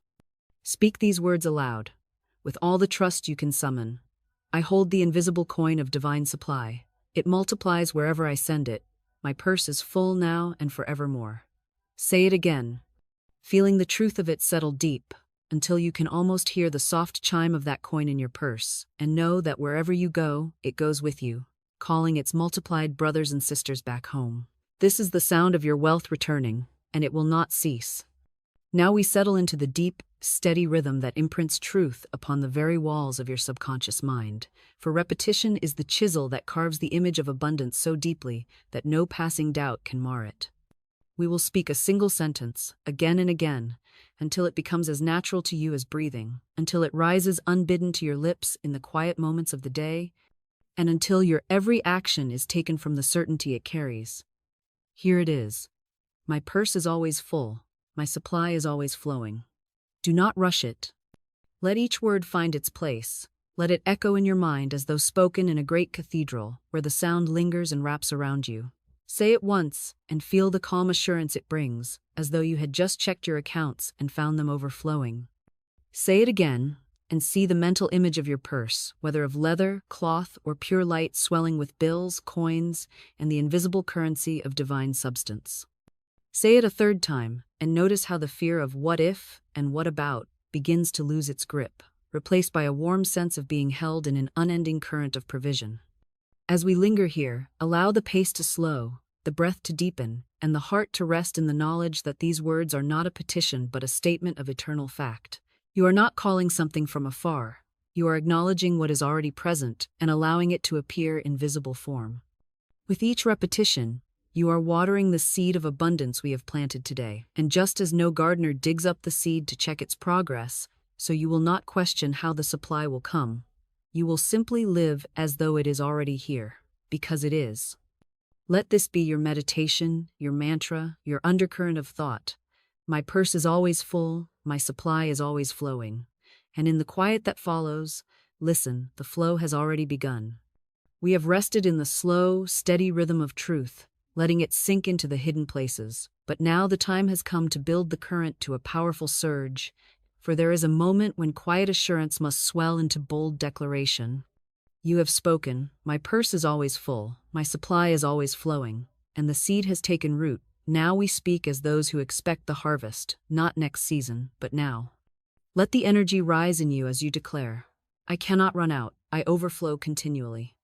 Speak these words aloud, with all the trust you can summon. I hold the invisible coin of divine supply. It multiplies wherever I send it. My purse is full now and forevermore. Say it again, feeling the truth of it settle deep, until you can almost hear the soft chime of that coin in your purse, and know that wherever you go, it goes with you, calling its multiplied brothers and sisters back home. This is the sound of your wealth returning, and it will not cease. Now we settle into the deep, steady rhythm that imprints truth upon the very walls of your subconscious mind, for repetition is the chisel that carves the image of abundance so deeply that no passing doubt can mar it. We will speak a single sentence, again and again, until it becomes as natural to you as breathing, until it rises unbidden to your lips in the quiet moments of the day, and until your every action is taken from the certainty it carries. Here it is. My purse is always full. My supply is always flowing. Do not rush it. Let each word find its place. Let it echo in your mind as though spoken in a great cathedral, where the sound lingers and wraps around you. Say it once, and feel the calm assurance it brings, as though you had just checked your accounts and found them overflowing. Say it again, and see the mental image of your purse, whether of leather, cloth, or pure light, swelling with bills, coins, and the invisible currency of divine substance. Say it a third time, and notice how the fear of what if and what about begins to lose its grip, replaced by a warm sense of being held in an unending current of provision. As we linger here, allow the pace to slow, the breath to deepen, and the heart to rest in the knowledge that these words are not a petition but a statement of eternal fact. You are not calling something from afar. You are acknowledging what is already present and allowing it to appear in visible form. With each repetition, you are watering the seed of abundance we have planted today. And just as no gardener digs up the seed to check its progress, so you will not question how the supply will come. You will simply live as though it is already here, because it is. Let this be your meditation, your mantra, your undercurrent of thought. My purse is always full, my supply is always flowing. And in the quiet that follows, listen, the flow has already begun. We have rested in the slow, steady rhythm of truth, letting it sink into the hidden places. But now the time has come to build the current to a powerful surge, for there is a moment when quiet assurance must swell into bold declaration. You have spoken, my purse is always full, my supply is always flowing, and the seed has taken root. Now we speak as those who expect the harvest, not next season, but now. Let the energy rise in you as you declare, I cannot run out, I overflow continually.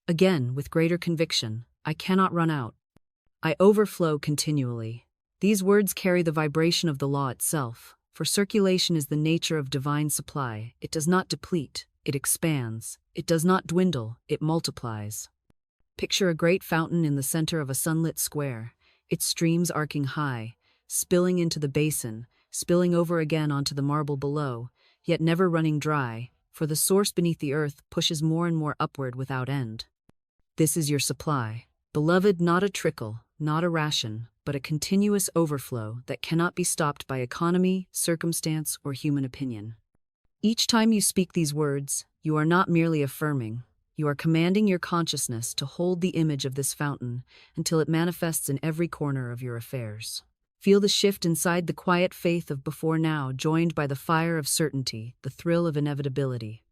Again, with greater conviction, I cannot run out. I overflow continually. These words carry the vibration of the law itself, For circulation is the nature of divine supply. It does not deplete, it expands. It does not dwindle, it multiplies. Picture a great fountain in the center of a sunlit square, its streams arcing high, spilling into the basin, spilling over again onto the marble below, yet never running dry, for the source beneath the earth pushes more and more upward without end. This is your supply. Beloved, not a trickle, not a ration, but a continuous overflow that cannot be stopped by economy, circumstance, or human opinion. Each time you speak these words, you are not merely affirming, you are commanding your consciousness to hold the image of this fountain until it manifests in every corner of your affairs. Feel the shift inside the quiet faith of before now, joined by the fire of certainty, the thrill of inevitability.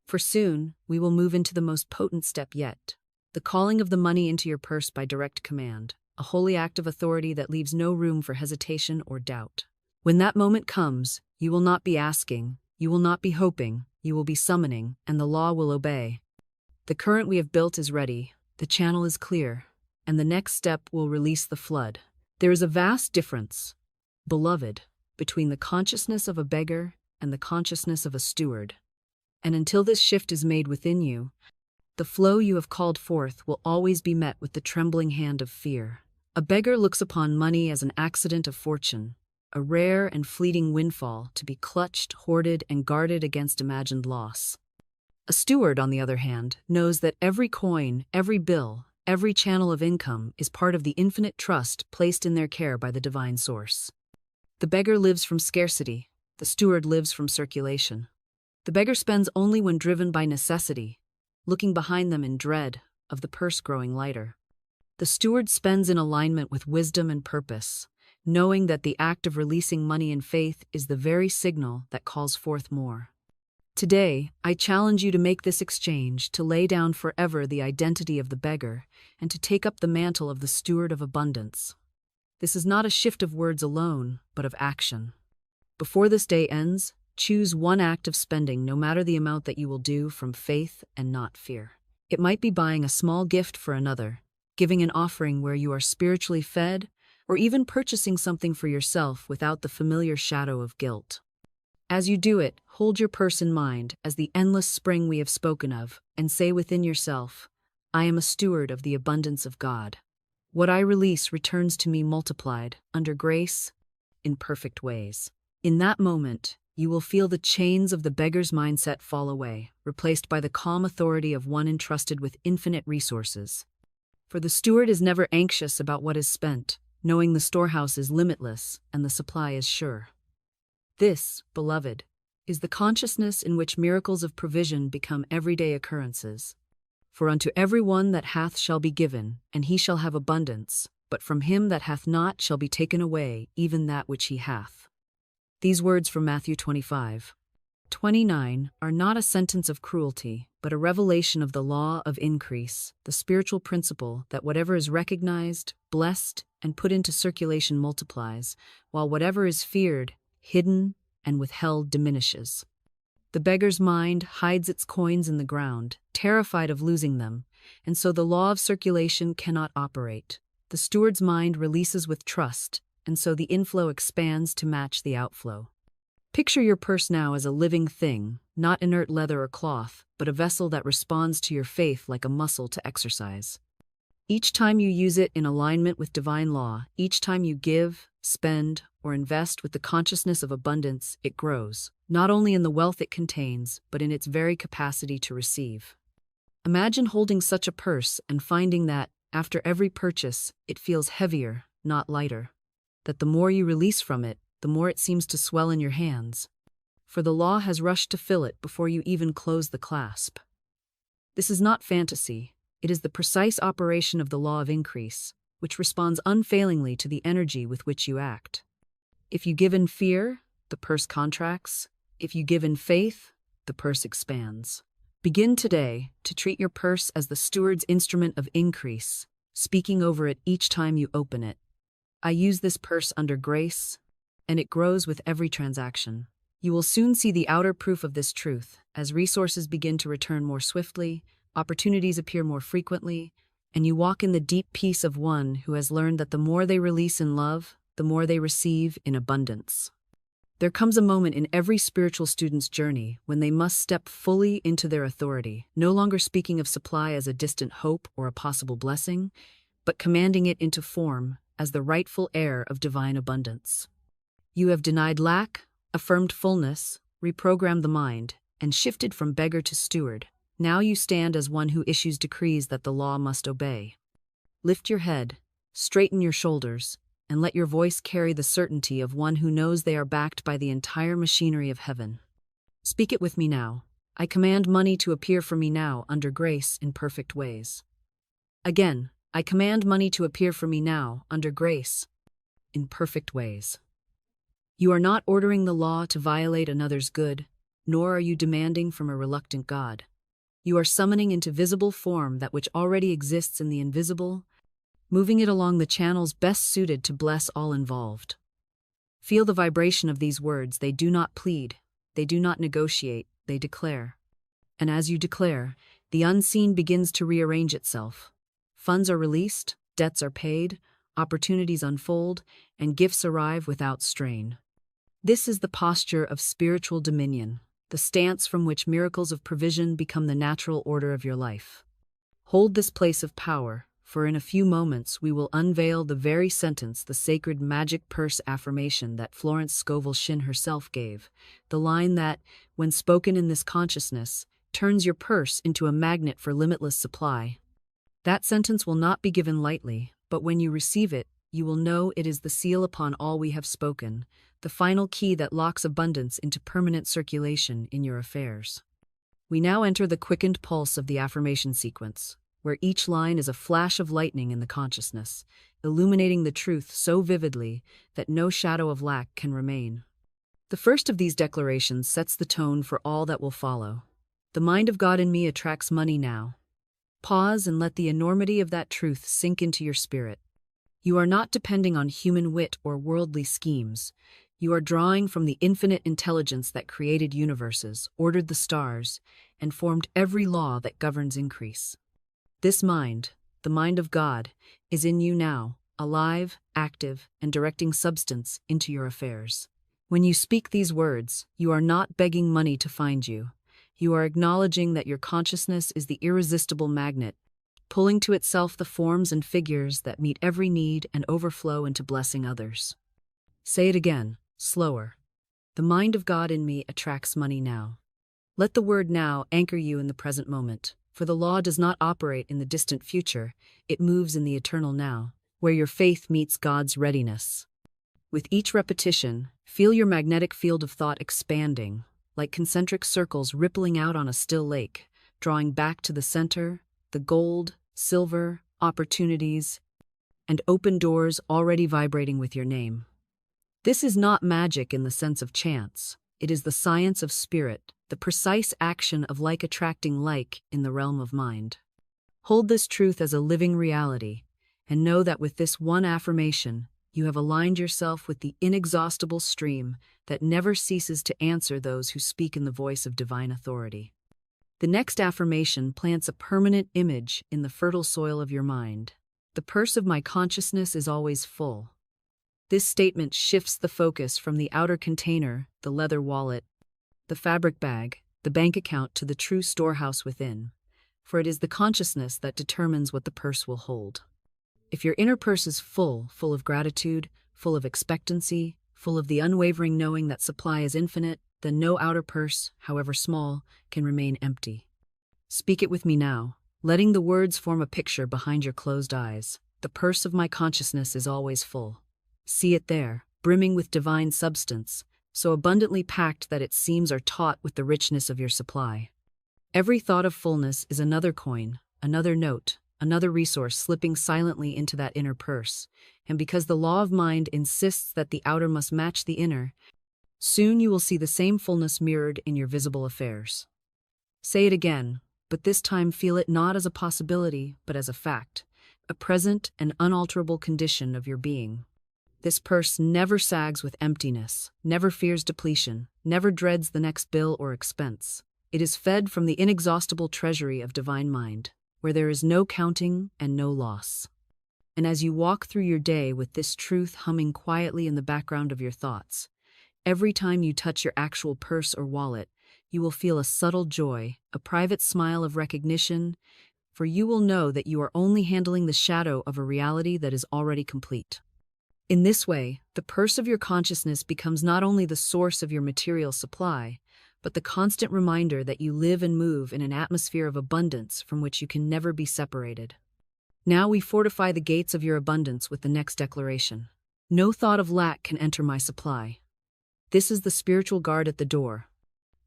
For soon, we will move into the most potent step yet, the calling of the money into your purse by direct command, a holy act of authority that leaves no room for hesitation or doubt. When that moment comes, you will not be asking, you will not be hoping, you will be summoning, and the law will obey. The current we have built is ready, the channel is clear, and the next step will release the flood. There is a vast difference, beloved, between the consciousness of a beggar and the consciousness of a steward. And until this shift is made within you, the flow you have called forth will always be met with the trembling hand of fear. A beggar looks upon money as an accident of fortune, a rare and fleeting windfall to be clutched, hoarded, and guarded against imagined loss. A steward, on the other hand, knows that every coin, every bill, every channel of income is part of the infinite trust placed in their care by the divine source. The beggar lives from scarcity, the steward lives from circulation. The beggar spends only when driven by necessity, looking behind them in dread of the purse growing lighter. The steward spends in alignment with wisdom and purpose, knowing that the act of releasing money in faith is the very signal that calls forth more. Today, I challenge you to make this exchange, to lay down forever the identity of the beggar, and to take up the mantle of the steward of abundance. This is not a shift of words alone, but of action. Before this day ends, choose one act of spending, no matter the amount, that you will do from faith and not fear. It might be buying a small gift for another, giving an offering where you are spiritually fed, or even purchasing something for yourself without the familiar shadow of guilt. As you do it, hold your purse in mind as the endless spring we have spoken of, and say within yourself, I am a steward of the abundance of God. What I release returns to me multiplied, under grace, in perfect ways. In that moment, you will feel the chains of the beggar's mindset fall away, replaced by the calm authority of one entrusted with infinite resources. For the steward is never anxious about what is spent, knowing the storehouse is limitless and the supply is sure. This, beloved, is the consciousness in which miracles of provision become everyday occurrences. For unto every one that hath shall be given, and he shall have abundance, but from him that hath not shall be taken away even that which he hath. These words from Matthew 25:29 are not a sentence of cruelty, but a revelation of the law of increase, the spiritual principle that whatever is recognized, blessed, and put into circulation multiplies, while whatever is feared, hidden, and withheld diminishes. The beggar's mind hides its coins in the ground, terrified of losing them, and so the law of circulation cannot operate. The steward's mind releases with trust, and so the inflow expands to match the outflow. Picture your purse now as a living thing, not inert leather or cloth, but a vessel that responds to your faith like a muscle to exercise. Each time you use it in alignment with divine law, each time you give, spend, or invest with the consciousness of abundance, it grows, not only in the wealth it contains, but in its very capacity to receive. Imagine holding such a purse and finding that, after every purchase, it feels heavier, not lighter. That the more you release from it, the more it seems to swell in your hands. For the law has rushed to fill it before you even close the clasp. This is not fantasy. It is the precise operation of the law of increase, which responds unfailingly to the energy with which you act. If you give in fear, the purse contracts. If you give in faith, the purse expands. Begin today to treat your purse as the steward's instrument of increase, speaking over it each time you open it. I use this purse under grace, and it grows with every transaction. You will soon see the outer proof of this truth as resources begin to return more swiftly, opportunities appear more frequently, and you walk in the deep peace of one who has learned that the more they release in love, the more they receive in abundance. There comes a moment in every spiritual student's journey when they must step fully into their authority, no longer speaking of supply as a distant hope or a possible blessing, but commanding it into form as the rightful heir of divine abundance. You have denied lack, affirmed fullness, reprogrammed the mind, and shifted from beggar to steward. Now you stand as one who issues decrees that the law must obey. Lift your head, straighten your shoulders, and let your voice carry the certainty of one who knows they are backed by the entire machinery of heaven. Speak it with me now. I command money to appear for me now under grace in perfect ways. Again, I command money to appear for me now under grace in perfect ways. You are not ordering the law to violate another's good, nor are you demanding from a reluctant God. You are summoning into visible form that which already exists in the invisible, moving it along the channels best suited to bless all involved. Feel the vibration of these words. They do not plead, they do not negotiate, they declare. And as you declare, the unseen begins to rearrange itself. Funds are released, debts are paid, opportunities unfold, and gifts arrive without strain. This is the posture of spiritual dominion, the stance from which miracles of provision become the natural order of your life. Hold this place of power, for in a few moments we will unveil the very sentence, the sacred magic purse affirmation that Florence Scovel Shinn herself gave, the line that, when spoken in this consciousness, turns your purse into a magnet for limitless supply. That sentence will not be given lightly, but when you receive it, you will know it is the seal upon all we have spoken, the final key that locks abundance into permanent circulation in your affairs. We now enter the quickened pulse of the affirmation sequence, where each line is a flash of lightning in the consciousness, illuminating the truth so vividly that no shadow of lack can remain. The first of these declarations sets the tone for all that will follow. The mind of God in me attracts money now. Pause and let the enormity of that truth sink into your spirit. You are not depending on human wit or worldly schemes. You are drawing from the infinite intelligence that created universes, ordered the stars, and formed every law that governs increase. This mind, the mind of God, is in you now, alive, active, and directing substance into your affairs. When you speak these words, you are not begging money to find you. You are acknowledging that your consciousness is the irresistible magnet, pulling to itself the forms and figures that meet every need and overflow into blessing others. Say it again, slower. The mind of God in me attracts money now. Let the word now anchor you in the present moment, for the law does not operate in the distant future, it moves in the eternal now, where your faith meets God's readiness. With each repetition, feel your magnetic field of thought expanding, like concentric circles rippling out on a still lake, drawing back to the center, the gold, silver, opportunities, and open doors already vibrating with your name. This is not magic in the sense of chance. It is the science of spirit, the precise action of like attracting like in the realm of mind. Hold this truth as a living reality, and know that with this one affirmation, you have aligned yourself with the inexhaustible stream that never ceases to answer those who speak in the voice of divine authority. The next affirmation plants a permanent image in the fertile soil of your mind. The purse of my consciousness is always full. This statement shifts the focus from the outer container, the leather wallet, the fabric bag, the bank account, to the true storehouse within, for it is the consciousness that determines what the purse will hold. If your inner purse is full of gratitude, full of expectancy, full of the unwavering knowing that supply is infinite, then no outer purse, however small, can remain empty. Speak it with me now, letting the words form a picture behind your closed eyes. The purse of my consciousness is always full. See it there, brimming with divine substance, so abundantly packed that its seams are taut with the richness of your supply. Every thought of fullness is another coin, another note, another resource slipping silently into that inner purse, and because the law of mind insists that the outer must match the inner, soon you will see the same fullness mirrored in your visible affairs. Say it again, but this time feel it not as a possibility, but as a fact, a present and unalterable condition of your being. This purse never sags with emptiness, never fears depletion, never dreads the next bill or expense. It is fed from the inexhaustible treasury of divine mind, where there is no counting and no loss. And as you walk through your day with this truth humming quietly in the background of your thoughts, Every time you touch your actual purse or wallet, you will feel a subtle joy, a private smile of recognition, for you will know that you are only handling the shadow of a reality that is already complete. In this way, the purse of your consciousness becomes not only the source of your material supply, but the constant reminder that you live and move in an atmosphere of abundance from which you can never be separated. Now we fortify the gates of your abundance with the next declaration. No thought of lack can enter my supply. This is the spiritual guard at the door,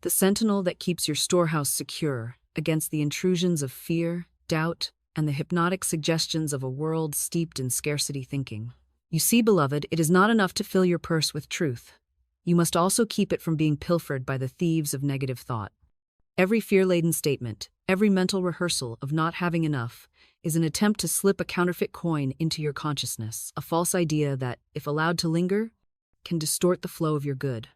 the sentinel that keeps your storehouse secure against the intrusions of fear, doubt, and the hypnotic suggestions of a world steeped in scarcity thinking. You see, beloved, it is not enough to fill your purse with truth. You must also keep it from being pilfered by the thieves of negative thought. Every fear-laden statement, every mental rehearsal of not having enough, is an attempt to slip a counterfeit coin into your consciousness, a false idea that, if allowed to linger, can distort the flow of your good.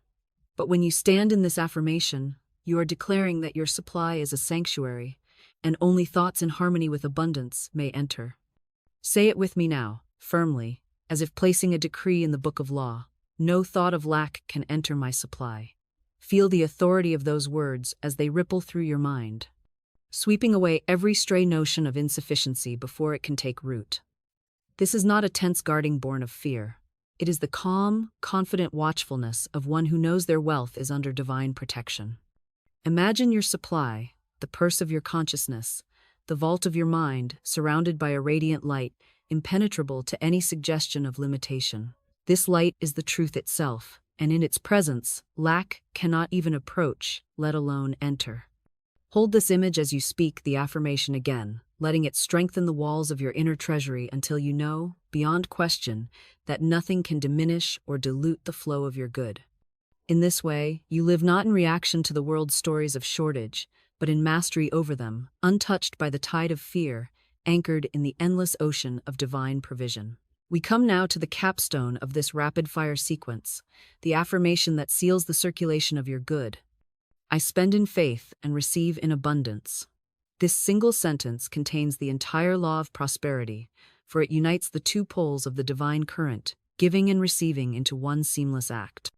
But when you stand in this affirmation, you are declaring that your supply is a sanctuary, and only thoughts in harmony with abundance may enter. Say it with me now, firmly, as if placing a decree in the book of law. No thought of lack can enter my supply. Feel the authority of those words as they ripple through your mind, sweeping away every stray notion of insufficiency before it can take root. This is not a tense guarding born of fear. It is the calm, confident watchfulness of one who knows their wealth is under divine protection. Imagine your supply, the purse of your consciousness, the vault of your mind, surrounded by a radiant light, impenetrable to any suggestion of limitation. This light is the truth itself, and in its presence, lack cannot even approach, let alone enter. Hold this image as you speak the affirmation again, letting it strengthen the walls of your inner treasury until you know, beyond question, that nothing can diminish or dilute the flow of your good. In this way, you live not in reaction to the world's stories of shortage, but in mastery over them, untouched by the tide of fear, anchored in the endless ocean of divine provision. We come now to the capstone of this rapid-fire sequence, the affirmation that seals the circulation of your good. I spend in faith and receive in abundance. This single sentence contains the entire law of prosperity, for it unites the two poles of the divine current, giving and receiving into one seamless act.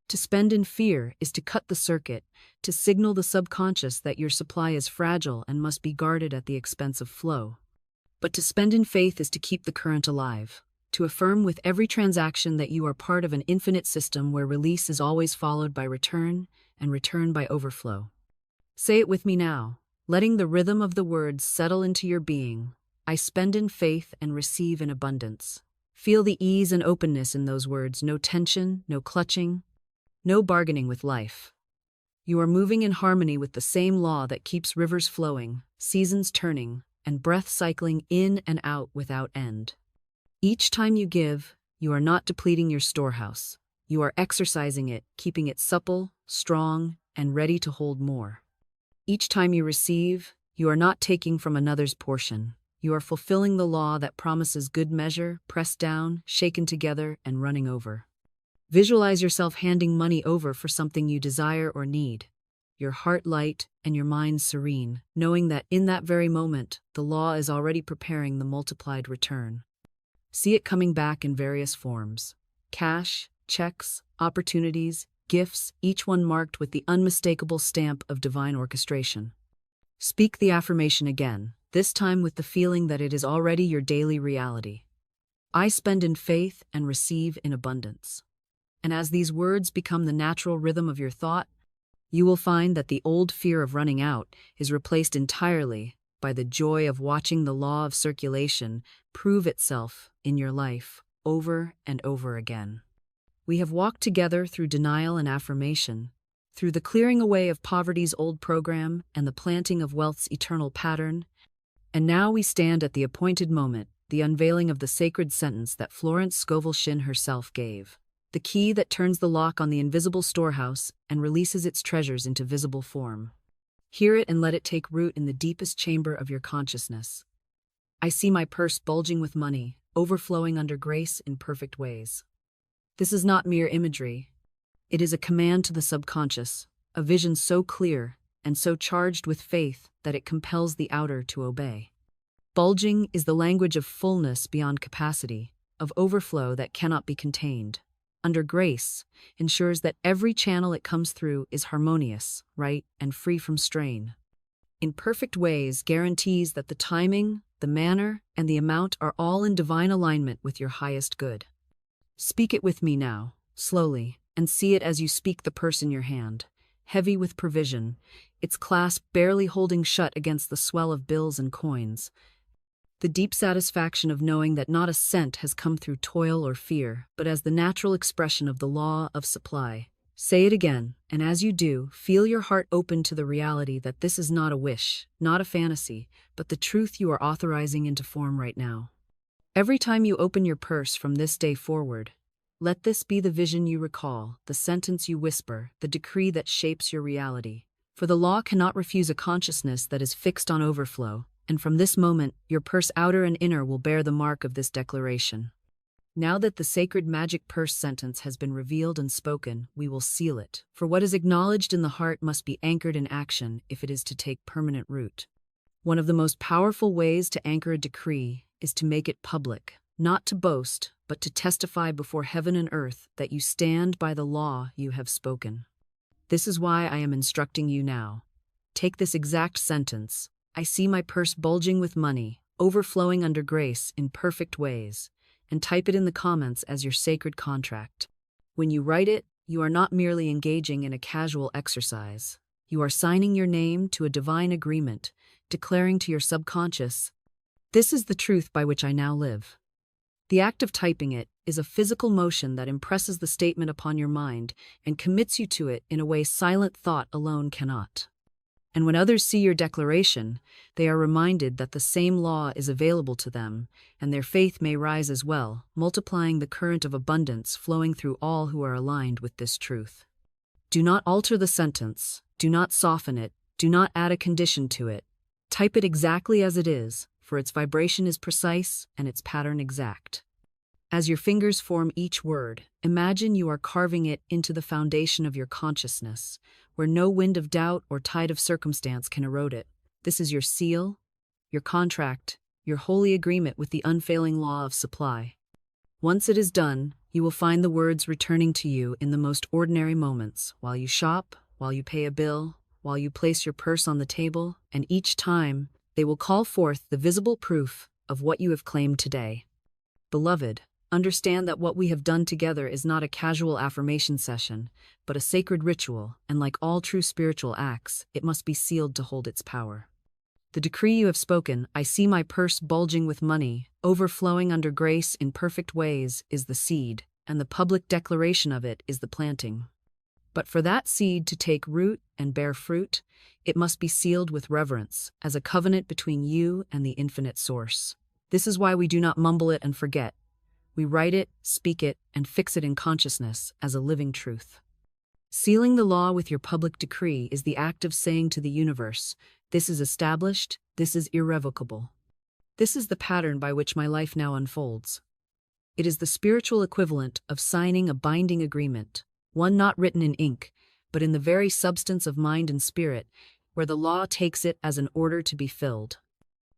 To spend in fear is to cut the circuit, to signal the subconscious that your supply is fragile and must be guarded at the expense of flow. But to spend in faith is to keep the current alive, to affirm with every transaction that you are part of an infinite system where release is always followed by return, and return by overflow. Say it with me now, letting the rhythm of the words settle into your being. I spend in faith and receive in abundance. Feel the ease and openness in those words, no tension, no clutching, no bargaining with life. You are moving in harmony with the same law that keeps rivers flowing, seasons turning, and breath cycling in and out without end. Each time you give, you are not depleting your storehouse. You are exercising it, keeping it supple, strong, and ready to hold more. Each time you receive, you are not taking from another's portion. You are fulfilling the law that promises good measure, pressed down, shaken together, and running over. Visualize yourself handing money over for something you desire or need, your heart light and your mind serene, knowing that in that very moment, the law is already preparing the multiplied return. See it coming back in various forms: cash, checks, opportunities, gifts, each one marked with the unmistakable stamp of divine orchestration. Speak the affirmation again, this time with the feeling that it is already your daily reality. I spend in faith and receive in abundance. And as these words become the natural rhythm of your thought, you will find that the old fear of running out is replaced entirely by the joy of watching the law of circulation prove itself in your life over and over again. We have walked together through denial and affirmation, through the clearing away of poverty's old program and the planting of wealth's eternal pattern, and now we stand at the appointed moment, the unveiling of the sacred sentence that Florence Scovel Shinn herself gave, the key that turns the lock on the invisible storehouse and releases its treasures into visible form. Hear it and let it take root in the deepest chamber of your consciousness. I see my purse bulging with money, overflowing under grace in perfect ways. This is not mere imagery. It is a command to the subconscious, a vision so clear and so charged with faith that it compels the outer to obey. Bulging is the language of fullness beyond capacity, of overflow that cannot be contained. under grace, ensures that every channel it comes through is harmonious, right, and free from strain. In perfect ways guarantees that the timing, the manner, and the amount are all in divine alignment with your highest good. Speak it with me now, slowly, and see it as you speak the purse in your hand, heavy with provision, its clasp barely holding shut against the swell of bills and coins. The deep satisfaction of knowing that not a cent has come through toil or fear, but as the natural expression of the law of supply. Say it again, and as you do, feel your heart open to the reality that this is not a wish, not a fantasy, but the truth you are authorizing into form right now. Every time you open your purse from this day forward, let this be the vision you recall, the sentence you whisper, the decree that shapes your reality. For the law cannot refuse a consciousness that is fixed on overflow, and from this moment, your purse outer and inner will bear the mark of this declaration. Now that the sacred magic purse sentence has been revealed and spoken, we will seal it. For what is acknowledged in the heart must be anchored in action if it is to take permanent root. One of the most powerful ways to anchor a decree is to make it public, not to boast, but to testify before heaven and earth that you stand by the law you have spoken. This is why I am instructing you now. Take this exact sentence. I see my purse bulging with money, overflowing under grace in perfect ways, and type it in the comments as your sacred contract. When you write it, you are not merely engaging in a casual exercise. You are signing your name to a divine agreement, declaring to your subconscious, "This is the truth by which I now live." The act of typing it is a physical motion that impresses the statement upon your mind and commits you to it in a way silent thought alone cannot. And when others see your declaration, they are reminded that the same law is available to them, and their faith may rise as well, multiplying the current of abundance flowing through all who are aligned with this truth. Do not alter the sentence, do not soften it, do not add a condition to it. Type it exactly as it is, for its vibration is precise and its pattern exact. As your fingers form each word, imagine you are carving it into the foundation of your consciousness, where no wind of doubt or tide of circumstance can erode it. This is your seal, your contract, your holy agreement with the unfailing law of supply. Once it is done, you will find the words returning to you in the most ordinary moments, while you shop, while you pay a bill, while you place your purse on the table, and each time, they will call forth the visible proof of what you have claimed today. Beloved, understand that what we have done together is not a casual affirmation session, but a sacred ritual, and like all true spiritual acts, it must be sealed to hold its power. The decree you have spoken, "I see my purse bulging with money, overflowing under grace in perfect ways," is the seed, and the public declaration of it is the planting. But for that seed to take root and bear fruit, it must be sealed with reverence, as a covenant between you and the infinite source. This is why we do not mumble it and forget. We write it, speak it, and fix it in consciousness as a living truth. Sealing the law with your public decree is the act of saying to the universe, "This is established, this is irrevocable. This is the pattern by which my life now unfolds." It is the spiritual equivalent of signing a binding agreement, one not written in ink, but in the very substance of mind and spirit, where the law takes it as an order to be filled.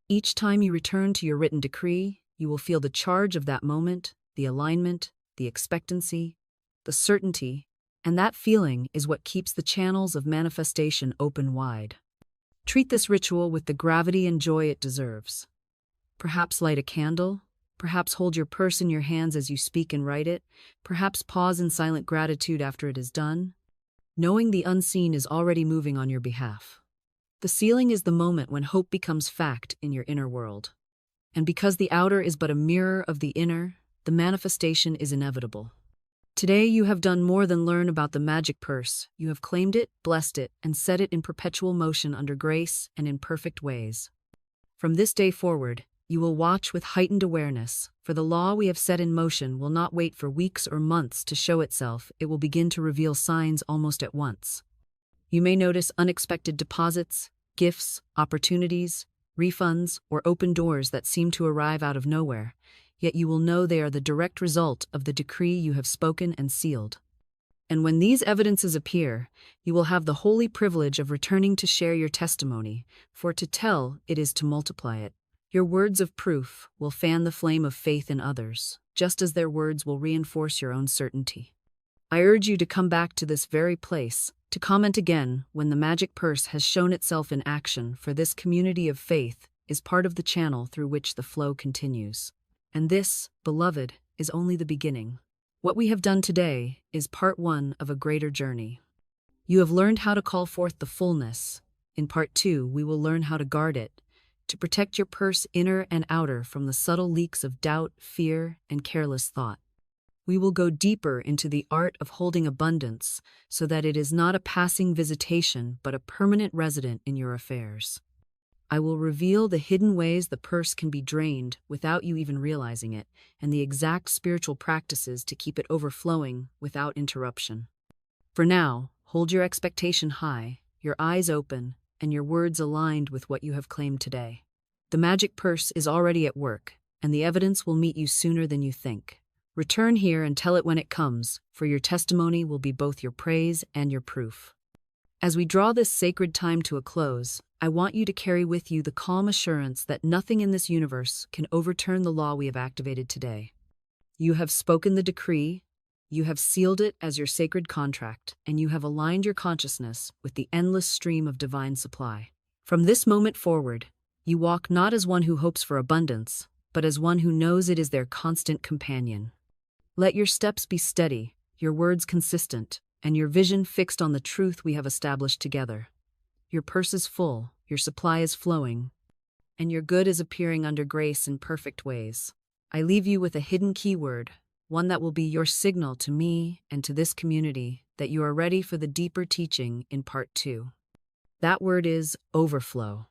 Each time you return to your written decree, you will feel the charge of that moment, the alignment, the expectancy, the certainty, and that feeling is what keeps the channels of manifestation open wide. Treat this ritual with the gravity and joy it deserves. Perhaps light a candle, perhaps hold your purse in your hands as you speak and write it, perhaps pause in silent gratitude after it is done, knowing the unseen is already moving on your behalf. The sealing is the moment when hope becomes fact in your inner world. And because the outer is but a mirror of the inner, the manifestation is inevitable. Today you have done more than learn about the magic purse. You have claimed it, blessed it, and set it in perpetual motion under grace and in perfect ways. From this day forward, you will watch with heightened awareness, for the law we have set in motion will not wait for weeks or months to show itself. It will begin to reveal signs almost at once. You may notice unexpected deposits, gifts, opportunities, refunds, or open doors that seem to arrive out of nowhere, yet you will know they are the direct result of the decree you have spoken and sealed. And when these evidences appear, you will have the holy privilege of returning to share your testimony, for to tell it is to multiply it. Your words of proof will fan the flame of faith in others, just as their words will reinforce your own certainty. I urge you to come back to this very place, to comment again when the magic purse has shown itself in action, for this community of faith is part of the channel through which the flow continues. And this, beloved, is only the beginning. What we have done today is part one of a greater journey. You have learned how to call forth the fullness. In part two, we will learn how to guard it, to protect your purse inner and outer from the subtle leaks of doubt, fear, and careless thought. We will go deeper into the art of holding abundance so that it is not a passing visitation but a permanent resident in your affairs. I will reveal the hidden ways the purse can be drained without you even realizing it, and the exact spiritual practices to keep it overflowing without interruption. For now, hold your expectation high, your eyes open, and your words aligned with what you have claimed today. The magic purse is already at work, and the evidence will meet you sooner than you think. Return here and tell it when it comes, for your testimony will be both your praise and your proof. As we draw this sacred time to a close, I want you to carry with you the calm assurance that nothing in this universe can overturn the law we have activated today. You have spoken the decree, you have sealed it as your sacred contract, and you have aligned your consciousness with the endless stream of divine supply. From this moment forward, you walk not as one who hopes for abundance, but as one who knows it is their constant companion. Let your steps be steady, your words consistent, and your vision fixed on the truth we have established together. Your purse is full, your supply is flowing, and your good is appearing under grace in perfect ways. I leave you with a hidden keyword, one that will be your signal to me and to this community that you are ready for the deeper teaching in part two. That word is overflow.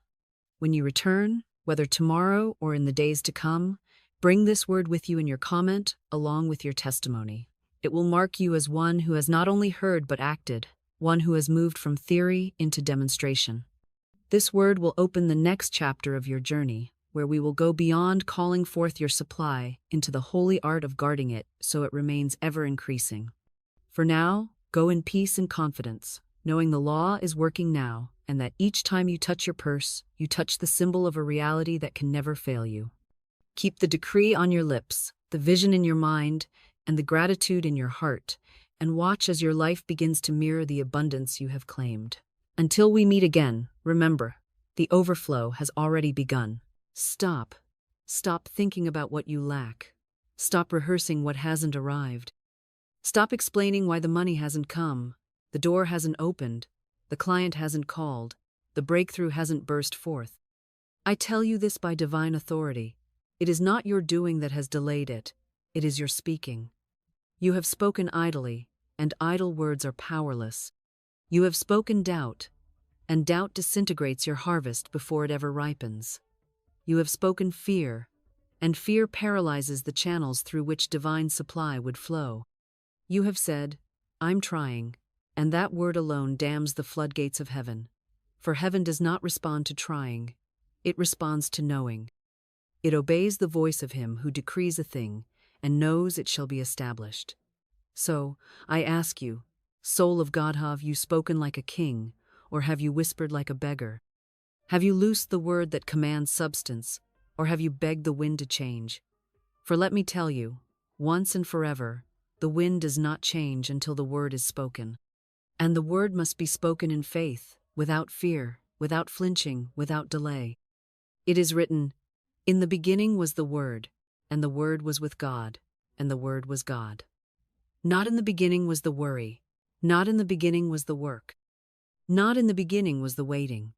When you return, whether tomorrow or in the days to come, bring this word with you in your comment along with your testimony. It will mark you as one who has not only heard but acted, one who has moved from theory into demonstration. This word will open the next chapter of your journey, where we will go beyond calling forth your supply into the holy art of guarding it so it remains ever increasing. For now, go in peace and confidence, knowing the law is working now, and that each time you touch your purse, you touch the symbol of a reality that can never fail you. Keep the decree on your lips, the vision in your mind, and the gratitude in your heart, and watch as your life begins to mirror the abundance you have claimed. Until we meet again, remember, the overflow has already begun. Stop. Stop thinking about what you lack. Stop rehearsing what hasn't arrived. Stop explaining why the money hasn't come, the door hasn't opened, the client hasn't called, the breakthrough hasn't burst forth. I tell you this by divine authority. It is not your doing that has delayed it. It is your speaking. You have spoken idly, and idle words are powerless. You have spoken doubt, and doubt disintegrates your harvest before it ever ripens. You have spoken fear, and fear paralyzes the channels through which divine supply would flow. You have said, "I'm trying," and that word alone dams the floodgates of heaven. For heaven does not respond to trying, it responds to knowing. It obeys the voice of him who decrees a thing and knows it shall be established. So, I ask you, soul of God, have you spoken like a king, or have you whispered like a beggar? Have you loosed the word that commands substance, or have you begged the wind to change? For let me tell you, once and forever, the wind does not change until the word is spoken. And the word must be spoken in faith, without fear, without flinching, without delay. It is written, "In the beginning was the Word, and the Word was with God, and the Word was God." Not in the beginning was the worry, not in the beginning was the work, not in the beginning was the waiting.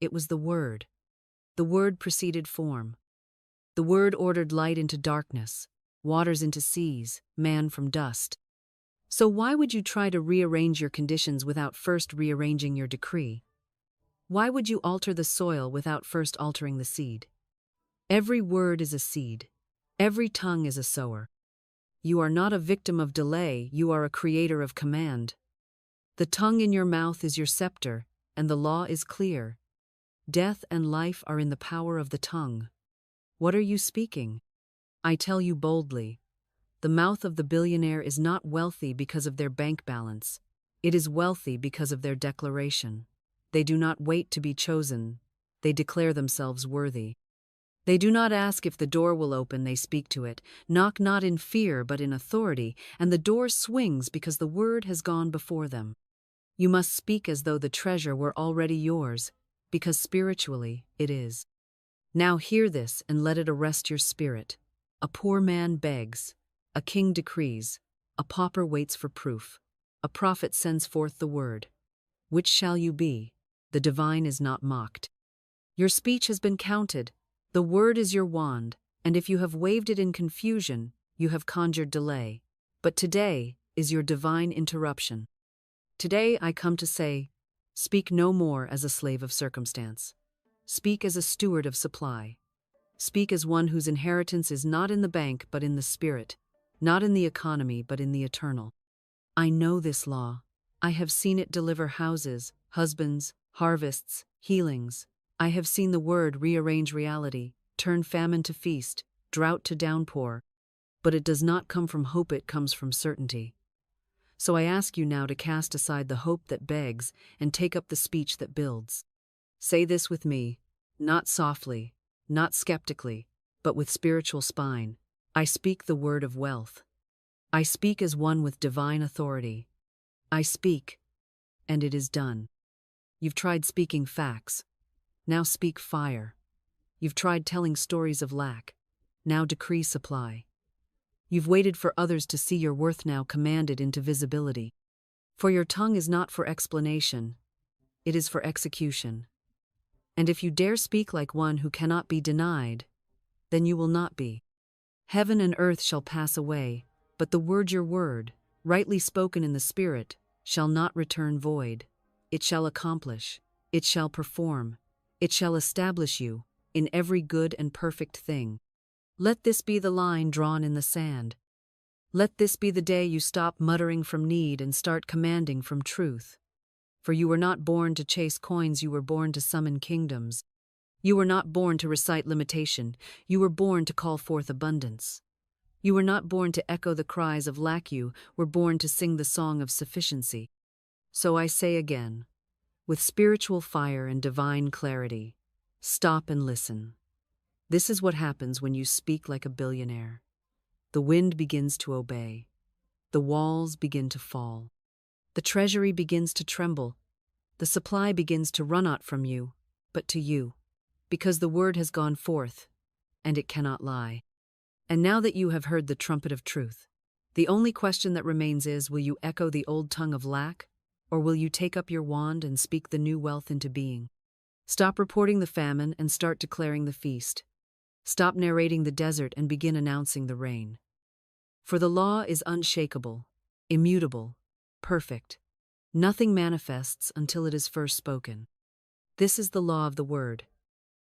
It was the Word. The Word preceded form. The Word ordered light into darkness, waters into seas, man from dust. So why would you try to rearrange your conditions without first rearranging your decree? Why would you alter the soil without first altering the seed? Every word is a seed. Every tongue is a sower. You are not a victim of delay, you are a creator of command. The tongue in your mouth is your scepter, and the law is clear. Death and life are in the power of the tongue. What are you speaking? I tell you boldly, the mouth of the billionaire is not wealthy because of their bank balance. It is wealthy because of their declaration. They do not wait to be chosen. They declare themselves worthy. They do not ask if the door will open, they speak to it. Knock not in fear, but in authority, and the door swings because the word has gone before them. You must speak as though the treasure were already yours, because spiritually it is. Now hear this and let it arrest your spirit. A poor man begs, a king decrees, a pauper waits for proof, a prophet sends forth the word. Which shall you be? The divine is not mocked. Your speech has been counted. The word is your wand, and if you have waved it in confusion, you have conjured delay. But today is your divine interruption. Today I come to say, speak no more as a slave of circumstance. Speak as a steward of supply. Speak as one whose inheritance is not in the bank but in the spirit, not in the economy but in the eternal. I know this law. I have seen it deliver houses, husbands, harvests, healings. I have seen the word rearrange reality, turn famine to feast, drought to downpour. But it does not come from hope, it comes from certainty. So I ask you now to cast aside the hope that begs and take up the speech that builds. Say this with me, not softly, not skeptically, but with spiritual spine. I speak the word of wealth. I speak as one with divine authority. I speak, and it is done. You've tried speaking facts. Now speak fire. You've tried telling stories of lack. Now decree supply. You've waited for others to see your worth, now command it into visibility. For your tongue is not for explanation, it is for execution. And if you dare speak like one who cannot be denied, then you will not be. Heaven and earth shall pass away, but the word, your word, rightly spoken in the Spirit, shall not return void. It shall accomplish, it shall perform, it shall establish you in every good and perfect thing. Let this be the line drawn in the sand. Let this be the day you stop muttering from need and start commanding from truth. For you were not born to chase coins, you were born to summon kingdoms. You were not born to recite limitation, you were born to call forth abundance. You were not born to echo the cries of lack, you were born to sing the song of sufficiency. So I say again, with spiritual fire and divine clarity, stop and listen. This is what happens when you speak like a billionaire. The wind begins to obey. The walls begin to fall. The treasury begins to tremble. The supply begins to run out from you, but to you, because the word has gone forth, and it cannot lie. And now that you have heard the trumpet of truth, the only question that remains is, will you echo the old tongue of lack, or will you take up your wand and speak the new wealth into being? Stop reporting the famine and start declaring the feast. Stop narrating the desert and begin announcing the rain. For the law is unshakable, immutable, perfect. Nothing manifests until it is first spoken. This is the law of the word,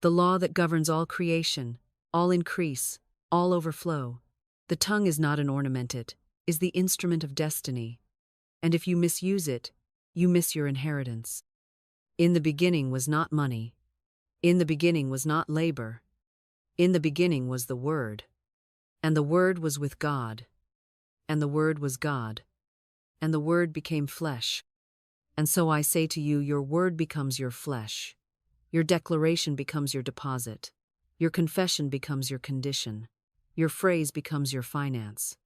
the law that governs all creation, all increase, all overflow. The tongue is not an ornament, it is the instrument of destiny. And if you misuse it, you miss your inheritance. In the beginning was not money. In the beginning was not labor. In the beginning was the Word. And the Word was with God. And the Word was God. And the Word became flesh. And so I say to you, your word becomes your flesh. Your declaration becomes your deposit. Your confession becomes your condition. Your phrase becomes your finance.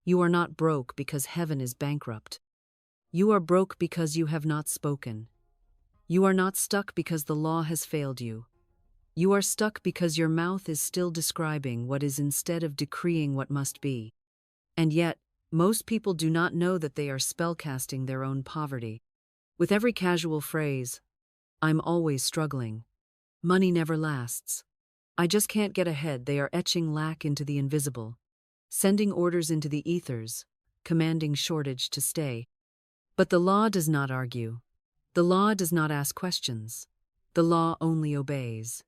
You are not broke because heaven is bankrupt. You are broke because you have not spoken. You are not stuck because the law has failed you. You are stuck because your mouth is still describing what is instead of decreeing what must be. And yet, most people do not know that they are spellcasting their own poverty. With every casual phrase, I'm always struggling. Money never lasts. I just can't get ahead, they are etching lack into the invisible, sending orders into the ethers, commanding shortage to stay. But the law does not argue. The law does not ask questions. The law only obeys.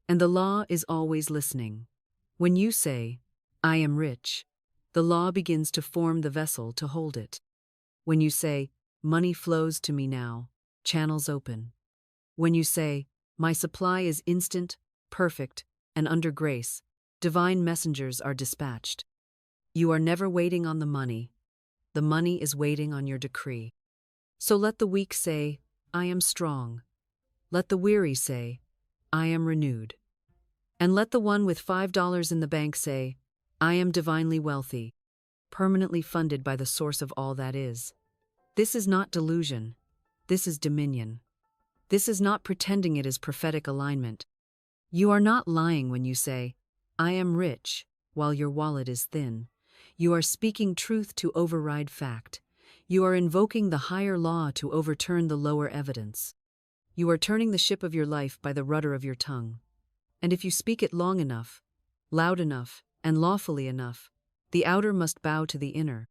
And the law is always listening. When you say, I am rich, the law begins to form the vessel to hold it. When you say, money flows to me now, channels open. When you say, my supply is instant, perfect, and under grace, divine messengers are dispatched. You are never waiting on the money is waiting on your decree. So let the weak say, I am strong. Let the weary say, I am renewed. And let the one with $5 in the bank say, I am divinely wealthy, permanently funded by the source of all that is. This is not delusion. This is dominion. This is not pretending it is prophetic alignment. You are not lying when you say, I am rich, while your wallet is thin. You are speaking truth to override fact. You are invoking the higher law to overturn the lower evidence. You are turning the ship of your life by the rudder of your tongue. And if you speak it long enough, loud enough, and lawfully enough, the outer must bow to the inner.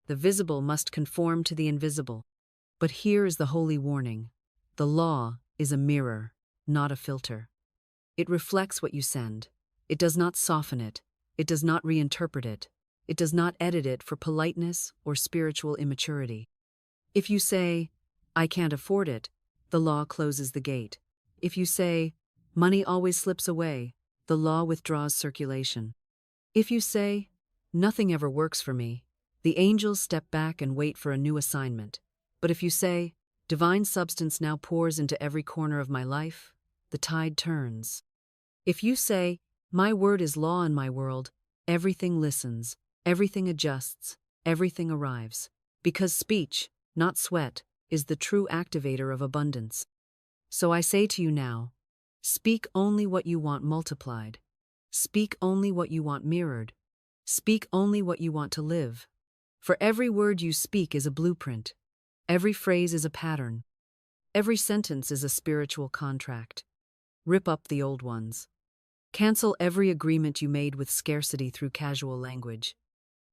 The visible must conform to the invisible. But here is the holy warning. The law is a mirror, not a filter. It reflects what you send. It does not soften it. It does not reinterpret it. It does not edit it for politeness or spiritual immaturity. If you say, I can't afford it, the law closes the gate. If you say, money always slips away, the law withdraws circulation. If you say, nothing ever works for me, the angels step back and wait for a new assignment. But if you say, divine substance now pours into every corner of my life, the tide turns. If you say, my word is law in my world, everything listens, everything adjusts, everything arrives. Because speech, not sweat, is the true activator of abundance. So I say to you now, speak only what you want multiplied. Speak only what you want mirrored. Speak only what you want to live. For every word you speak is a blueprint. Every phrase is a pattern. Every sentence is a spiritual contract. Rip up the old ones. Cancel every agreement you made with scarcity through casual language.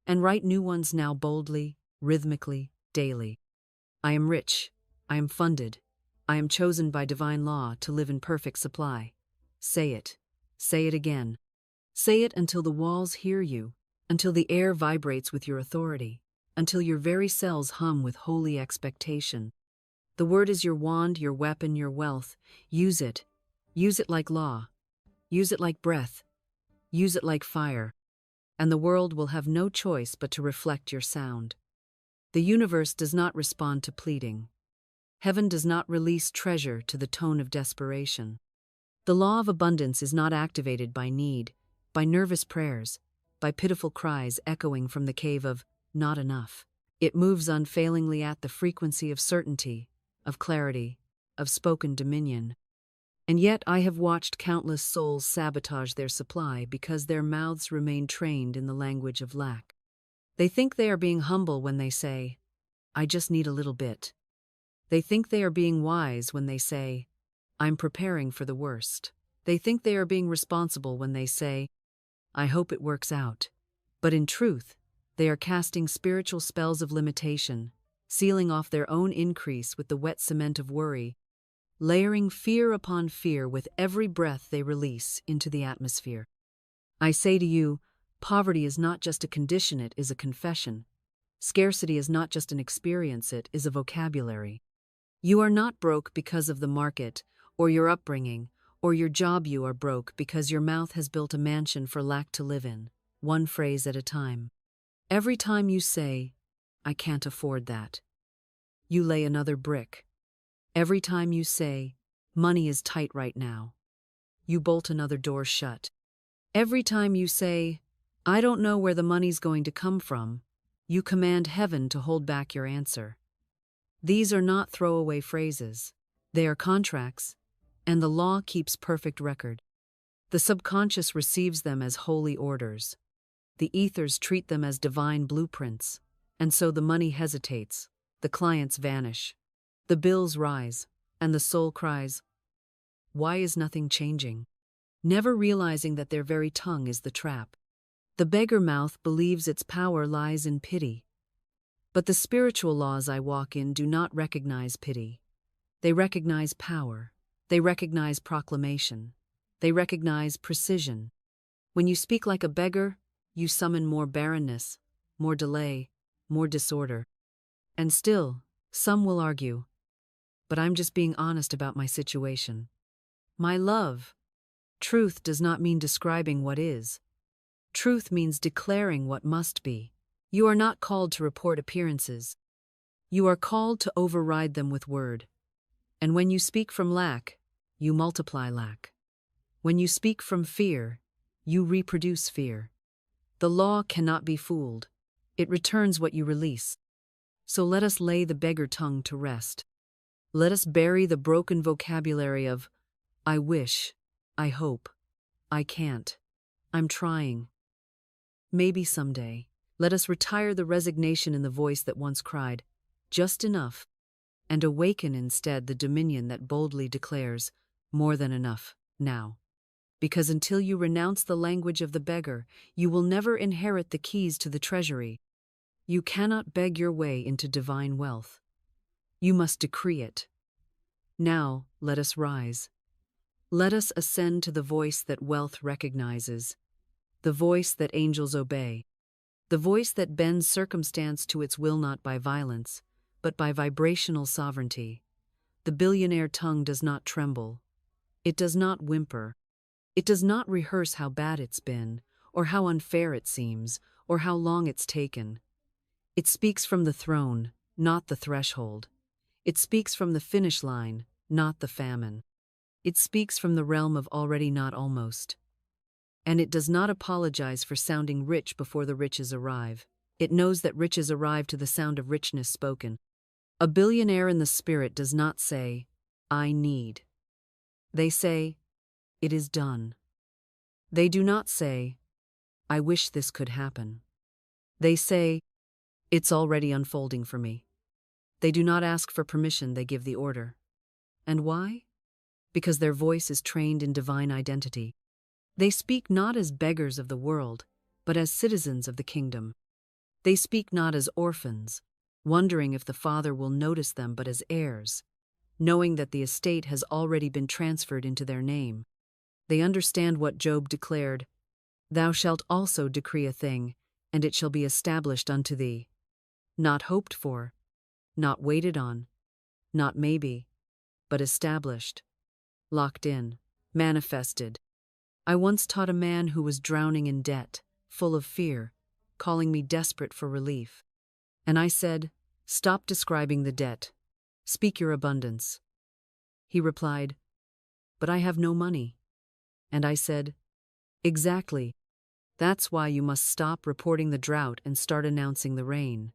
And write new ones now boldly, rhythmically, daily. I am rich. I am funded. I am chosen by divine law to live in perfect supply. Say it. Say it again. Say it until the walls hear you, until the air vibrates with your authority, until your very cells hum with holy expectation. The word is your wand, your weapon, your wealth. Use it. Use it like law. Use it like breath. Use it like fire. And the world will have no choice but to reflect your sound. The universe does not respond to pleading. Heaven does not release treasure to the tone of desperation. The law of abundance is not activated by need, by nervous prayers, by pitiful cries echoing from the cave of not enough. It moves unfailingly at the frequency of certainty, of clarity, of spoken dominion. And yet I have watched countless souls sabotage their supply because their mouths remain trained in the language of lack. They think they are being humble when they say, I just need a little bit. They think they are being wise when they say, I'm preparing for the worst. They think they are being responsible when they say, I hope it works out. But in truth, they are casting spiritual spells of limitation, sealing off their own increase with the wet cement of worry, layering fear upon fear with every breath they release into the atmosphere. I say to you, poverty is not just a condition, it is a confession. Scarcity is not just an experience, it is a vocabulary. You are not broke because of the market, or your upbringing, or your job. You are broke because your mouth has built a mansion for lack to live in, one phrase at a time. Every time you say, I can't afford that, you lay another brick. Every time you say, money is tight right now, you bolt another door shut. Every time you say, I don't know where the money's going to come from, you command heaven to hold back your answer. These are not throwaway phrases. They are contracts, and the law keeps perfect record. The subconscious receives them as holy orders. The ethers treat them as divine blueprints, and so the money hesitates, the clients vanish, the bills rise, and the soul cries, why is nothing changing? Never realizing that their very tongue is the trap. The beggar mouth believes its power lies in pity. But the spiritual laws I walk in do not recognize pity. They recognize power. They recognize proclamation. They recognize precision. When you speak like a beggar, you summon more barrenness, more delay, more disorder. And still, some will argue, but I'm just being honest about my situation. My love, truth does not mean describing what is. Truth means declaring what must be. You are not called to report appearances. You are called to override them with word. And when you speak from lack, you multiply lack. When you speak from fear, you reproduce fear. The law cannot be fooled. It returns what you release. So let us lay the beggar tongue to rest. Let us bury the broken vocabulary of, I wish, I hope, I can't, I'm trying. Maybe someday. Let us retire the resignation in the voice that once cried, just enough, and awaken instead the dominion that boldly declares, more than enough, now. Because until you renounce the language of the beggar, you will never inherit the keys to the treasury. You cannot beg your way into divine wealth. You must decree it. Now, let us rise. Let us ascend to the voice that wealth recognizes, the voice that angels obey, the voice that bends circumstance to its will not by violence, but by vibrational sovereignty. The billionaire tongue does not tremble. It does not whimper. It does not rehearse how bad it's been, or how unfair it seems, or how long it's taken. It speaks from the throne, not the threshold. It speaks from the finish line, not the famine. It speaks from the realm of already not almost. And it does not apologize for sounding rich before the riches arrive. It knows that riches arrive to the sound of richness spoken. A billionaire in the spirit does not say, I need. They say, it is done. They do not say, I wish this could happen. They say, it's already unfolding for me. They do not ask for permission, they give the order. And why? Because their voice is trained in divine identity. They speak not as beggars of the world, but as citizens of the kingdom. They speak not as orphans, wondering if the Father will notice them, but as heirs, knowing that the estate has already been transferred into their name. They understand what Job declared, Thou shalt also decree a thing, and it shall be established unto thee. Not hoped for, not waited on, not maybe, but established, locked in, manifested. I once taught a man who was drowning in debt, full of fear, calling me desperate for relief. And I said, Stop describing the debt. Speak your abundance. He replied, But I have no money. And I said, Exactly. That's why you must stop reporting the drought and start announcing the rain.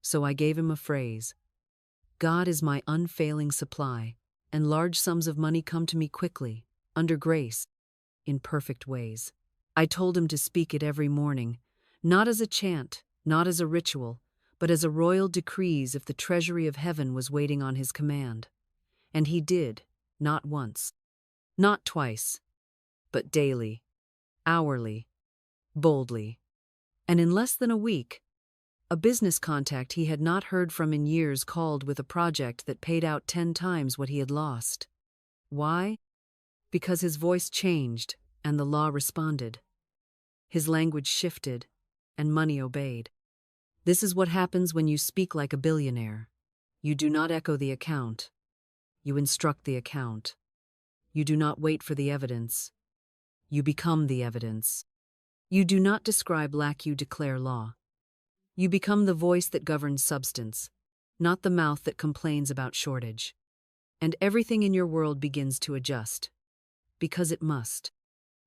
So I gave him a phrase. God is my unfailing supply, and large sums of money come to me quickly, under grace, in perfect ways. I told him to speak it every morning, not as a chant, not as a ritual, but as a royal decrees if the treasury of heaven was waiting on his command. And he did, not once, not twice, but daily, hourly, boldly. And in less than a week, a business contact he had not heard from in years called with a project that paid out 10 times what he had lost. Why? Because his voice changed and the law responded. His language shifted and money obeyed. This is what happens when you speak like a billionaire. You do not echo the account. You instruct the account. You do not wait for the evidence. You become the evidence. You do not describe lack, you declare law. You become the voice that governs substance, not the mouth that complains about shortage. And everything in your world begins to adjust. Because it must.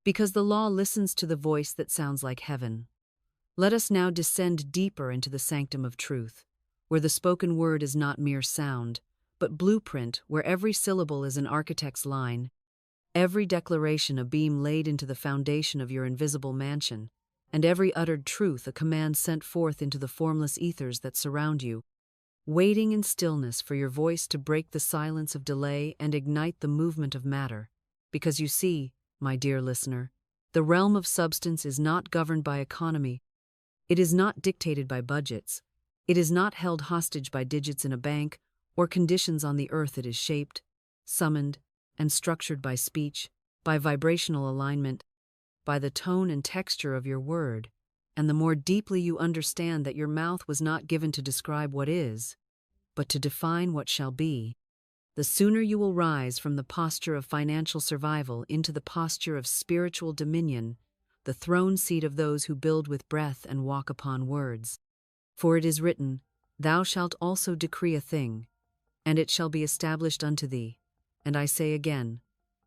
Because the law listens to the voice that sounds like heaven. Let us now descend deeper into the sanctum of truth, where the spoken word is not mere sound, but blueprint where every syllable is an architect's line, every declaration a beam laid into the foundation of your invisible mansion, and every uttered truth a command sent forth into the formless ethers that surround you, waiting in stillness for your voice to break the silence of delay and ignite the movement of matter. Because you see, my dear listener, the realm of substance is not governed by economy. It is not dictated by budgets. It is not held hostage by digits in a bank or conditions on the earth. It is shaped, summoned, and structured by speech, by vibrational alignment, by the tone and texture of your word. And the more deeply you understand that your mouth was not given to describe what is, but to define what shall be, the sooner you will rise from the posture of financial survival into the posture of spiritual dominion, the throne seat of those who build with breath and walk upon words. For it is written, Thou shalt also decree a thing, and it shall be established unto thee. And I say again,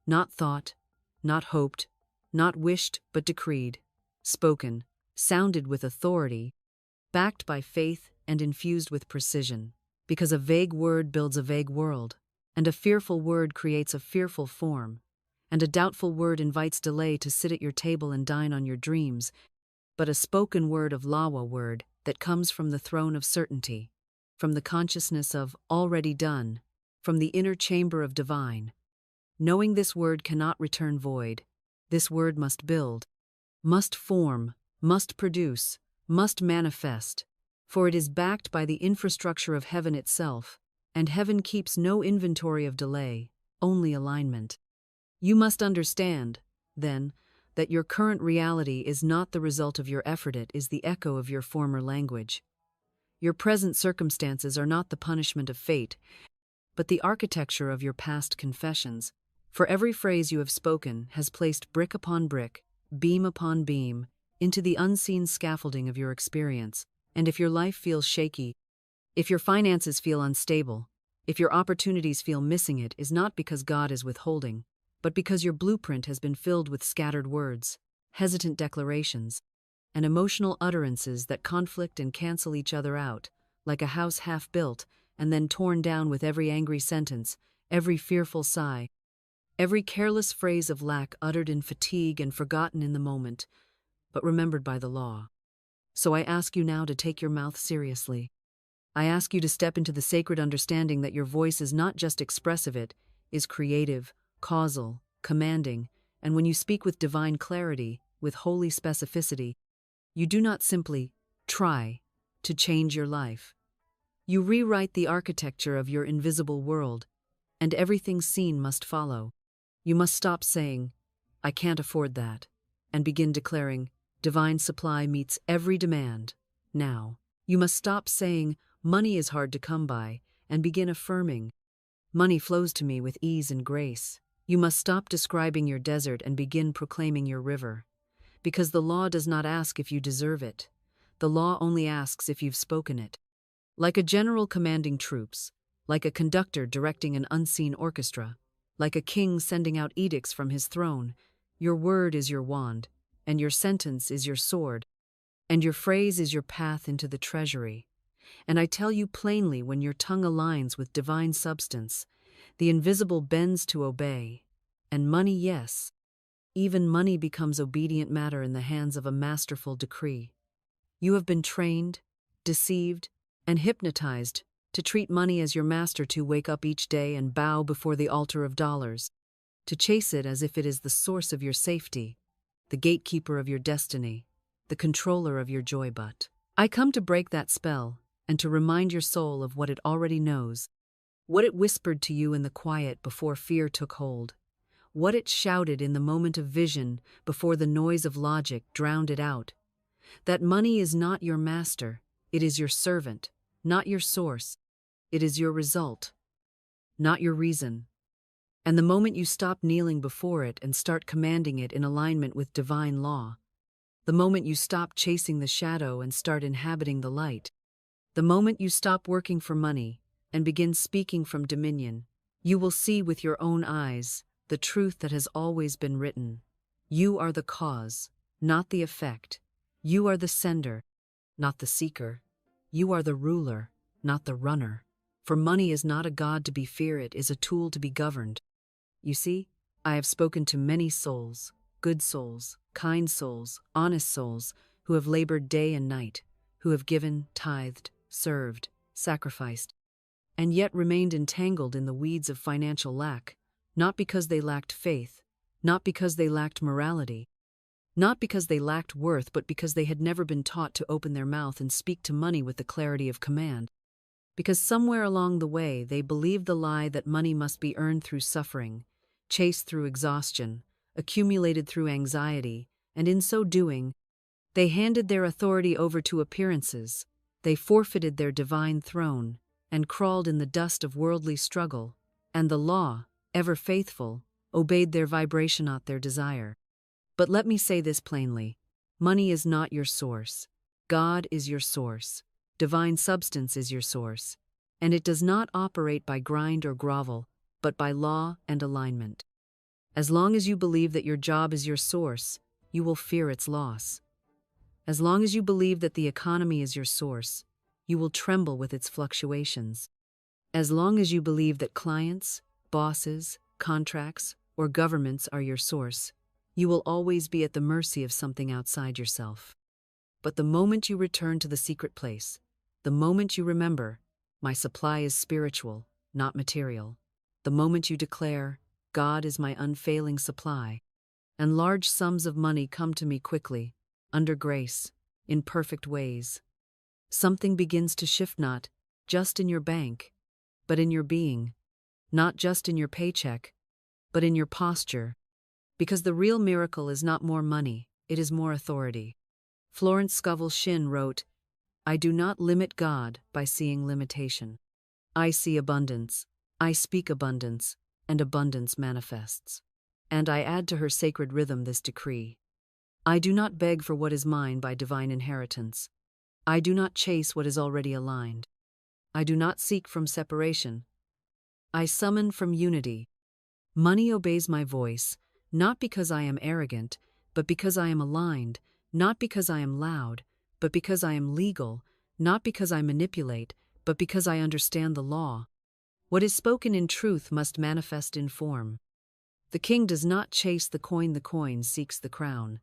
not thought, not hoped, not wished but decreed, spoken, sounded with authority, backed by faith and infused with precision. Because a vague word builds a vague world, and a fearful word creates a fearful form, and a doubtful word invites delay to sit at your table and dine on your dreams, but a spoken word of lawa word that comes from the throne of certainty, from the consciousness of already done, from the inner chamber of divine. Knowing this word cannot return void, this word must build, must form, must produce, must manifest, for it is backed by the infrastructure of heaven itself, and heaven keeps no inventory of delay, only alignment. You must understand, then, that your current reality is not the result of your effort, it is the echo of your former language. Your present circumstances are not the punishment of fate, but the architecture of your past confessions. For every phrase you have spoken has placed brick upon brick, beam upon beam, into the unseen scaffolding of your experience. And if your life feels shaky, if your finances feel unstable, if your opportunities feel missing, it is not because God is withholding, but because your blueprint has been filled with scattered words, hesitant declarations, and emotional utterances that conflict and cancel each other out, like a house half built and then torn down with every angry sentence, every fearful sigh, every careless phrase of lack uttered in fatigue and forgotten in the moment, but remembered by the law. So I ask you now to take your mouth seriously. I ask you to step into the sacred understanding that your voice is not just expressive, it is creative, causal, commanding, and when you speak with divine clarity, with holy specificity, you do not simply try to change your life. You rewrite the architecture of your invisible world, and everything seen must follow. You must stop saying, "I can't afford that," and begin declaring, "Divine supply meets every demand." Now, you must stop saying, "Money is hard to come by," and begin affirming, "Money flows to me with ease and grace." You must stop describing your desert and begin proclaiming your river. Because the law does not ask if you deserve it. The law only asks if you've spoken it. Like a general commanding troops, like a conductor directing an unseen orchestra, like a king sending out edicts from his throne, your word is your wand, and your sentence is your sword, and your phrase is your path into the treasury. And I tell you plainly, when your tongue aligns with divine substance, the invisible bends to obey, and money, yes, even money becomes obedient matter in the hands of a masterful decree. You have been trained, deceived, and hypnotized to treat money as your master, to wake up each day and bow before the altar of dollars, to chase it as if it is the source of your safety, the gatekeeper of your destiny, the controller of your joy. But I come to break that spell and to remind your soul of what it already knows, what it whispered to you in the quiet before fear took hold, what it shouted in the moment of vision before the noise of logic drowned it out. That money is not your master, it is your servant, not your source. It is your result, not your reason. And the moment you stop kneeling before it and start commanding it in alignment with divine law, the moment you stop chasing the shadow and start inhabiting the light, the moment you stop working for money and begin speaking from dominion, you will see with your own eyes the truth that has always been written. You are the cause, not the effect. You are the sender, not the seeker. You are the ruler, not the runner. For money is not a god to be feared, it is a tool to be governed. You see, I have spoken to many souls, good souls, kind souls, honest souls, who have labored day and night, who have given, tithed, served, sacrificed, and yet remained entangled in the weeds of financial lack, not because they lacked faith, not because they lacked morality, not because they lacked worth, but because they had never been taught to open their mouth and speak to money with the clarity of command. Because somewhere along the way they believed the lie that money must be earned through suffering, chased through exhaustion, accumulated through anxiety, and in so doing, they handed their authority over to appearances, they forfeited their divine throne, and crawled in the dust of worldly struggle, and the law, ever faithful, obeyed their vibration, not their desire. But let me say this plainly, money is not your source. God is your source. Divine substance is your source, and it does not operate by grind or grovel, but by law and alignment. As long as you believe that your job is your source, you will fear its loss. As long as you believe that the economy is your source, you will tremble with its fluctuations. As long as you believe that clients, bosses, contracts, or governments are your source, you will always be at the mercy of something outside yourself. But the moment you return to the secret place, the moment you remember, my supply is spiritual, not material, the moment you declare, God is my unfailing supply, and large sums of money come to me quickly, under grace, in perfect ways, something begins to shift, not just in your bank, but in your being, not just in your paycheck, but in your posture, because the real miracle is not more money, it is more authority. Florence Scovel Shinn wrote, I do not limit God by seeing limitation. I see abundance, I speak abundance, and abundance manifests. And I add to her sacred rhythm this decree. I do not beg for what is mine by divine inheritance. I do not chase what is already aligned. I do not seek from separation. I summon from unity. Money obeys my voice, not because I am arrogant, but because I am aligned, not because I am loud, but because I am legal, not because I manipulate, but because I understand the law. What is spoken in truth must manifest in form. The king does not chase the coin seeks the crown.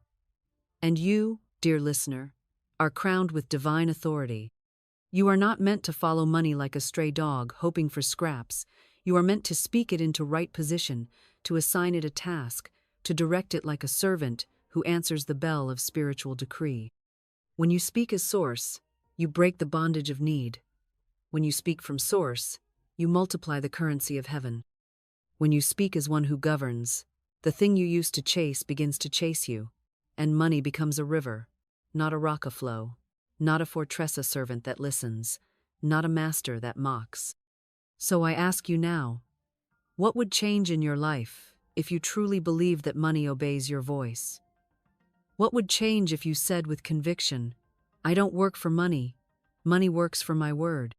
And you, dear listener, are crowned with divine authority. You are not meant to follow money like a stray dog, hoping for scraps. You are meant to speak it into right position, to assign it a task, to direct it like a servant who answers the bell of spiritual decree. When you speak as source, you break the bondage of need. When you speak from source, you multiply the currency of heaven. When you speak as one who governs, the thing you used to chase begins to chase you, and money becomes a river, not a rock aflow, not a fortressa servant that listens, not a master that mocks. So I ask you now, what would change in your life if you truly believed that money obeys your voice? What would change if you said with conviction, I don't work for money, money works for my word?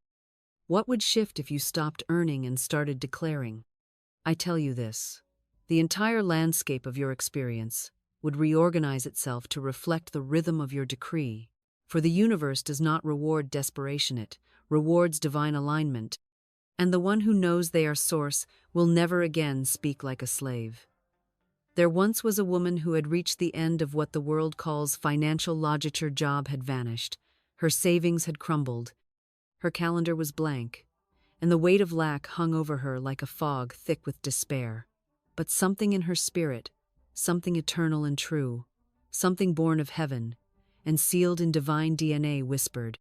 What would shift if you stopped earning and started declaring? I tell you this, the entire landscape of your experience would reorganize itself to reflect the rhythm of your decree, for the universe does not reward desperation, it rewards divine alignment, and the one who knows they are source will never again speak like a slave. There once was a woman who had reached the end of what the world calls financial logic. Her job had vanished, her savings had crumbled, her calendar was blank, and the weight of lack hung over her like a fog thick with despair. But something in her spirit, something eternal and true, something born of heaven, and sealed in divine DNA whispered,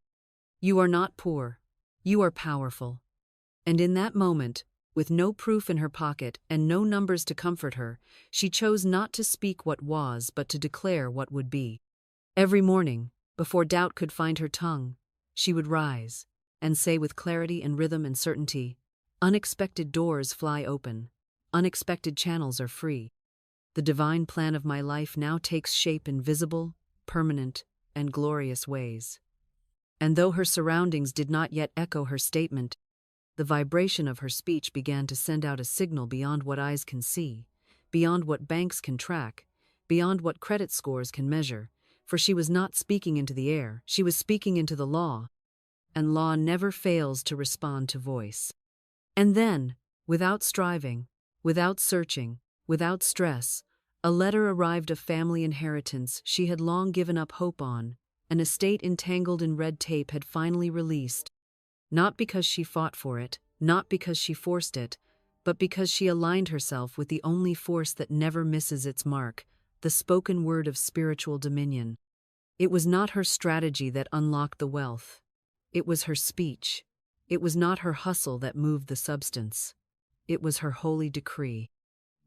You are not poor, you are powerful. And in that moment, with no proof in her pocket and no numbers to comfort her, she chose not to speak what was but to declare what would be. Every morning, before doubt could find her tongue, she would rise and say with clarity and rhythm and certainty, Unexpected doors fly open, unexpected channels are free. The divine plan of my life now takes shape in visible, permanent, and glorious ways. And though her surroundings did not yet echo her statement, the vibration of her speech began to send out a signal beyond what eyes can see, beyond what banks can track, beyond what credit scores can measure, for she was not speaking into the air, she was speaking into the law, and law never fails to respond to voice. And then, without striving, without searching, without stress, a letter arrived of family inheritance she had long given up hope on, an estate entangled in red tape had finally released. Not because she fought for it, not because she forced it, but because she aligned herself with the only force that never misses its mark, the spoken word of spiritual dominion. It was not her strategy that unlocked the wealth. It was her speech. It was not her hustle that moved the substance. It was her holy decree.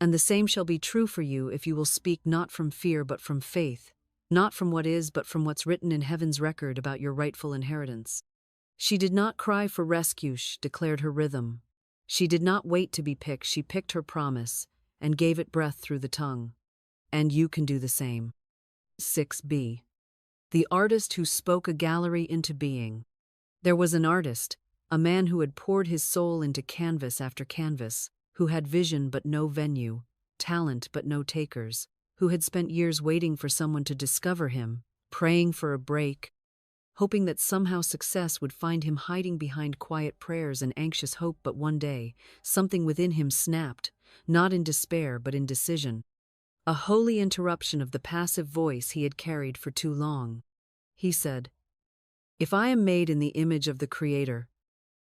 And the same shall be true for you if you will speak not from fear but from faith, not from what is but from what's written in heaven's record about your rightful inheritance. She did not cry for rescue, declared her rhythm. She did not wait to be picked, she picked her promise and gave it breath through the tongue. And you can do the same. 6b. The artist who spoke a gallery into being. There was an artist, a man who had poured his soul into canvas after canvas, who had vision but no venue, talent but no takers, who had spent years waiting for someone to discover him, praying for a break, hoping that somehow success would find him hiding behind quiet prayers and anxious hope. But one day, something within him snapped, not in despair but in decision. A holy interruption of the passive voice he had carried for too long. He said, "If I am made in the image of the Creator,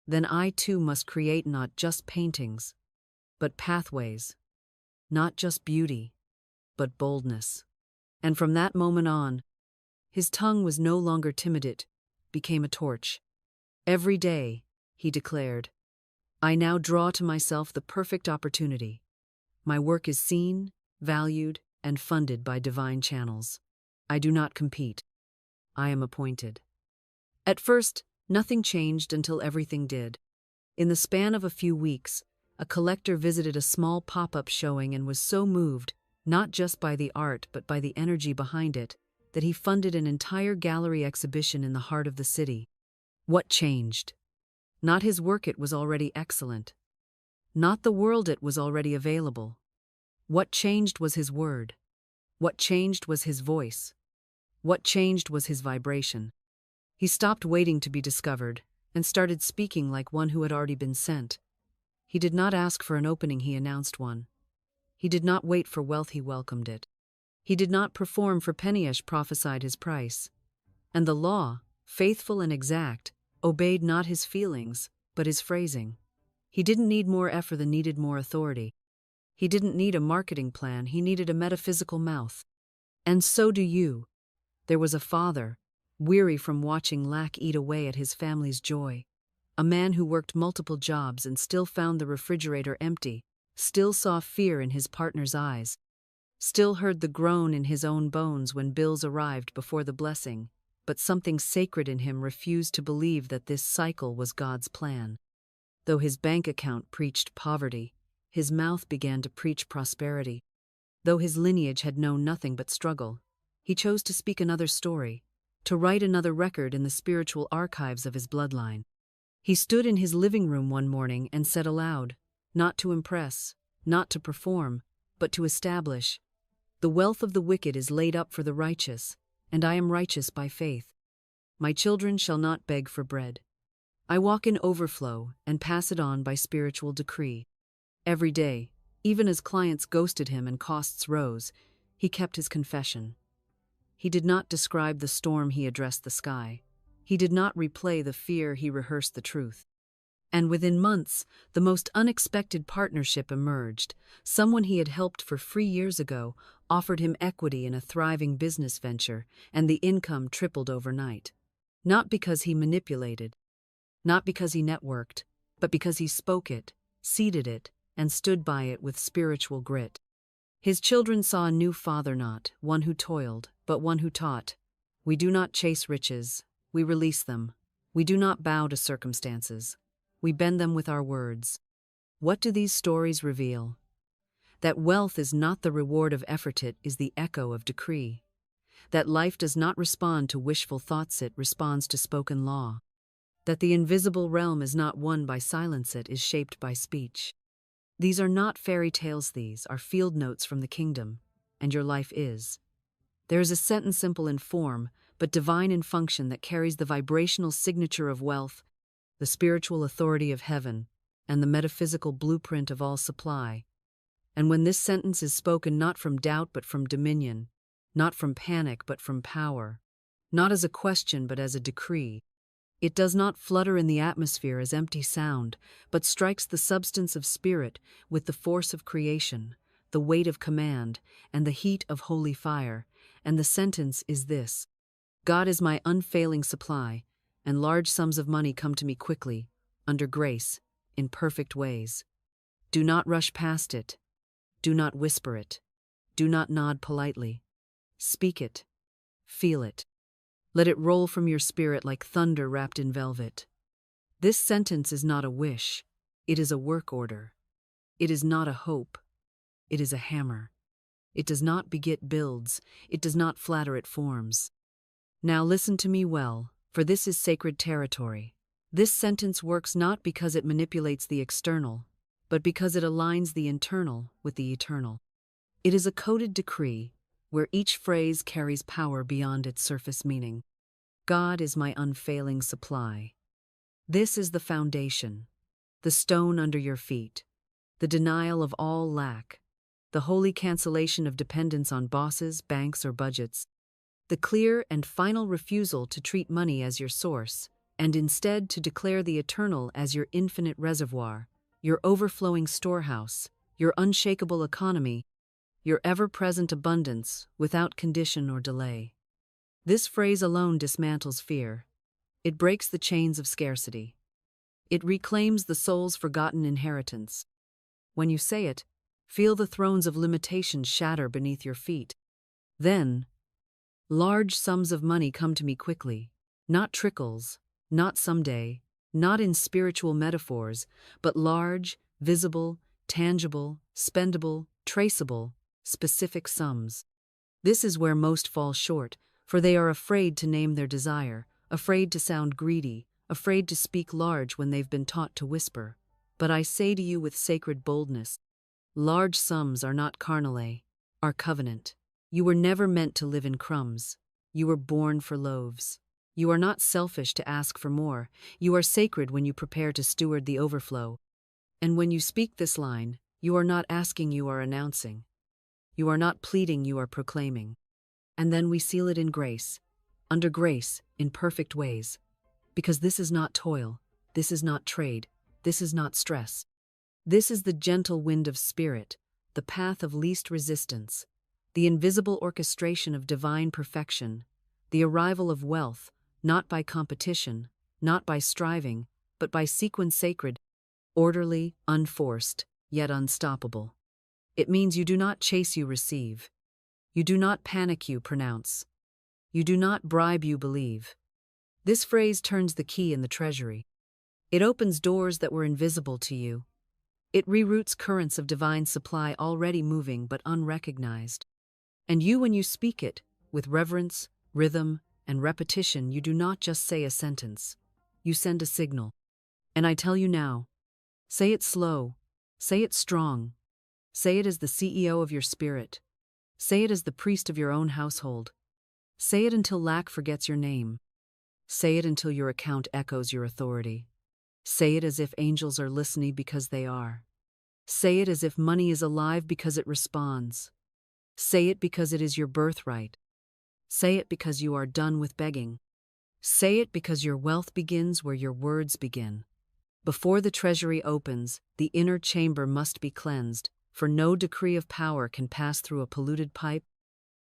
then I too must create not just paintings, but pathways, not just beauty, but boldness." And from that moment on, his tongue was no longer timid, it became a torch. "Every day," he declared, "I now draw to myself the perfect opportunity. My work is seen, valued, and funded by divine channels. I do not compete. I am appointed." At first, nothing changed until everything did. In the span of a few weeks, a collector visited a small pop-up showing and was so moved, not just by the art but by the energy behind it, that he funded an entire gallery exhibition in the heart of the city. What changed? Not his work, it was already excellent. Not the world, it was already available. What changed was his word. What changed was his voice. What changed was his vibration. He stopped waiting to be discovered and started speaking like one who had already been sent. He did not ask for an opening, he announced one. He did not wait for wealth, he welcomed it. He did not perform for pennies, prophesied his price. And the law, faithful and exact, obeyed not his feelings, but his phrasing. He didn't need more effort than needed more authority. He didn't need a marketing plan, he needed a metaphysical mouth. And so do you. There was a father, weary from watching lack eat away at his family's joy. A man who worked multiple jobs and still found the refrigerator empty, still saw fear in his partner's eyes, still heard the groan in his own bones when bills arrived before the blessing, but something sacred in him refused to believe that this cycle was God's plan. Though his bank account preached poverty, his mouth began to preach prosperity. Though his lineage had known nothing but struggle, he chose to speak another story, to write another record in the spiritual archives of his bloodline. He stood in his living room one morning and said aloud, not to impress, not to perform, but to establish, "The wealth of the wicked is laid up for the righteous, and I am righteous by faith. My children shall not beg for bread. I walk in overflow and pass it on by spiritual decree." Every day, even as clients ghosted him and costs rose, he kept his confession. He did not describe the storm, he addressed the sky. He did not replay the fear, he rehearsed the truth. And within months, the most unexpected partnership emerged. Someone he had helped for free years ago offered him equity in a thriving business venture, and the income tripled overnight. Not because he manipulated, not because he networked, but because he spoke it, seeded it, and stood by it with spiritual grit. His children saw a new father, not one who toiled, but one who taught. We do not chase riches, we release them. We do not bow to circumstances, we bend them with our words. What do these stories reveal? That wealth is not the reward of effort, it is the echo of decree. That life does not respond to wishful thoughts, it responds to spoken law. That the invisible realm is not won by silence, it is shaped by speech. These are not fairy tales, these are field notes from the kingdom, and your life is. There is a sentence simple in form, but divine in function, that carries the vibrational signature of wealth, the spiritual authority of heaven, and the metaphysical blueprint of all supply. And when this sentence is spoken not from doubt but from dominion, not from panic but from power, not as a question but as a decree, it does not flutter in the atmosphere as empty sound, but strikes the substance of spirit with the force of creation, the weight of command, and the heat of holy fire. And the sentence is this: God is my unfailing supply, and large sums of money come to me quickly, under grace, in perfect ways. Do not rush past it. Do not whisper it. Do not nod politely. Speak it. Feel it. Let it roll from your spirit like thunder wrapped in velvet. This sentence is not a wish. It is a work order. It is not a hope. It is a hammer. It does not beget builds. It does not flatter, it forms. Now listen to me well, for this is sacred territory. This sentence works not because it manipulates the external, but because it aligns the internal with the eternal. It is a coded decree, where each phrase carries power beyond its surface meaning. God is my unfailing supply. This is the foundation, the stone under your feet, the denial of all lack, the holy cancellation of dependence on bosses, banks, or budgets, the clear and final refusal to treat money as your source, and instead to declare the eternal as your infinite reservoir, your overflowing storehouse, your unshakable economy, your ever-present abundance without condition or delay. This phrase alone dismantles fear. It breaks the chains of scarcity. It reclaims the soul's forgotten inheritance. When you say it, feel the thrones of limitation shatter beneath your feet. Then, large sums of money come to me quickly, not trickles, not someday, not in spiritual metaphors, but large, visible, tangible, spendable, traceable, specific sums. This is where most fall short, for they are afraid to name their desire, afraid to sound greedy, afraid to speak large when they've been taught to whisper. But I say to you with sacred boldness, large sums are not carnale, are covenant. You were never meant to live in crumbs. You were born for loaves. You are not selfish to ask for more. You are sacred when you prepare to steward the overflow. And when you speak this line, you are not asking, you are announcing. You are not pleading, you are proclaiming. And then we seal it in grace, under grace, in perfect ways. Because this is not toil, this is not trade, this is not stress. This is the gentle wind of spirit, the path of least resistance, the invisible orchestration of divine perfection, the arrival of wealth, not by competition, not by striving, but by sequence sacred, orderly, unforced, yet unstoppable. It means you do not chase, you receive. You do not panic, you pronounce. You do not bribe, you believe. This phrase turns the key in the treasury. It opens doors that were invisible to you. It reroutes currents of divine supply already moving but unrecognized. And you, when you speak it, with reverence, rhythm, and repetition, you do not just say a sentence. You send a signal. And I tell you now, say it slow, say it strong, say it as the CEO of your spirit, say it as the priest of your own household, say it until lack forgets your name, say it until your account echoes your authority, say it as if angels are listening because they are, say it as if money is alive because it responds, say it because it is your birthright, say it because you are done with begging, say it because your wealth begins where your words begin. Before the treasury opens, the inner chamber must be cleansed, for no decree of power can pass through a polluted pipe,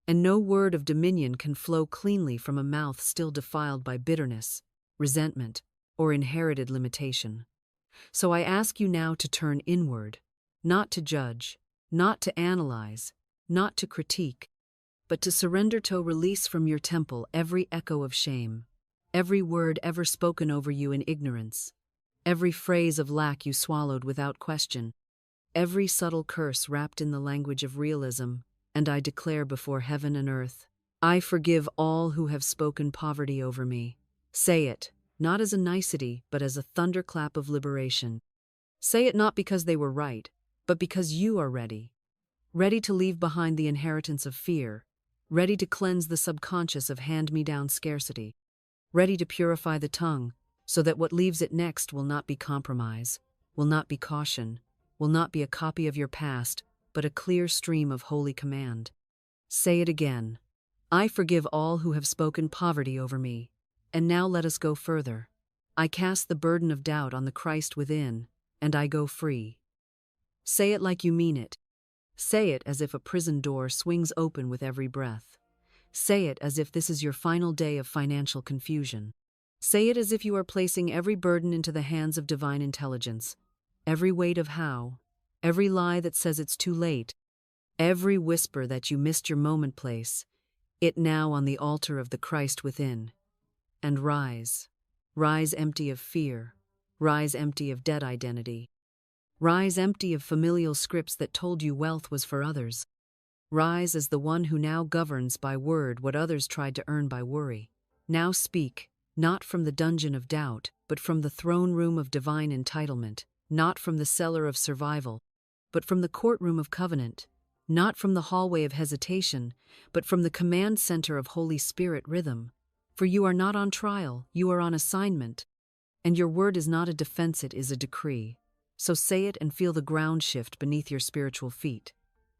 and no word of dominion can flow cleanly from a mouth still defiled by bitterness, resentment, or inherited limitation. So I ask you now to turn inward, not to judge, not to analyze, not to critique, but to surrender, to release from your temple every echo of shame, every word ever spoken over you in ignorance, every phrase of lack you swallowed without question, every subtle curse wrapped in the language of realism, and I declare before heaven and earth, I forgive all who have spoken poverty over me. Say it, not as a nicety, but as a thunderclap of liberation. Say it not because they were right, but because you are ready. Ready to leave behind the inheritance of fear, ready to cleanse the subconscious of hand-me-down scarcity, ready to purify the tongue, so that what leaves it next will not be compromise, will not be caution, will not be a copy of your past, but a clear stream of holy command. Say it again. I forgive all who have spoken poverty over me. And now let us go further. I cast the burden of doubt on the Christ within, and I go free. Say it like you mean it. Say it as if a prison door swings open with every breath. Say it as if this is your final day of financial confusion. Say it as if you are placing every burden into the hands of divine intelligence. Every weight of how, every lie that says it's too late, every whisper that you missed your moment, place it now on the altar of the Christ within. And rise. Rise empty of fear. Rise empty of dead identity. Rise empty of familial scripts that told you wealth was for others. Rise as the one who now governs by word what others tried to earn by worry. Now speak, not from the dungeon of doubt, but from the throne room of divine entitlement, not from the cellar of survival, but from the courtroom of covenant. not from the hallway of hesitation, but from the command center of Holy Spirit rhythm. For you are not on trial, you are on assignment. And your word is not a defense, it is a decree. So say it and feel the ground shift beneath your spiritual feet.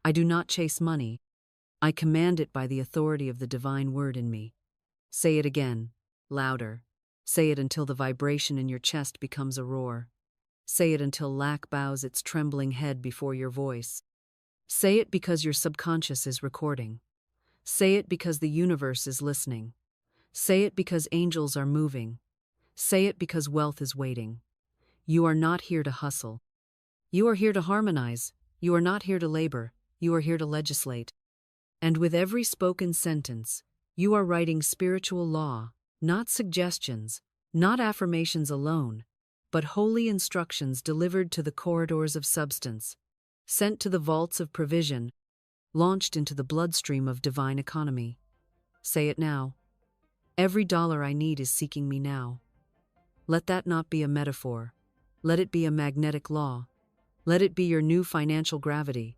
I do not chase money. I command it by the authority of the divine word in me. Say it again, louder. Say it until the vibration in your chest becomes a roar. Say it until lack bows its trembling head before your voice. Say it because your subconscious is recording. Say it because the universe is listening. Say it because angels are moving. Say it because wealth is waiting. You are not here to hustle. You are here to harmonize. You are not here to labor. You are here to legislate. And with every spoken sentence, you are writing spiritual law, not suggestions, not affirmations alone, but holy instructions delivered to the corridors of substance, sent to the vaults of provision, launched into the bloodstream of divine economy. Say it now. Every dollar I need is seeking me now. Let that not be a metaphor. Let it be a magnetic law. Let it be your new financial gravity.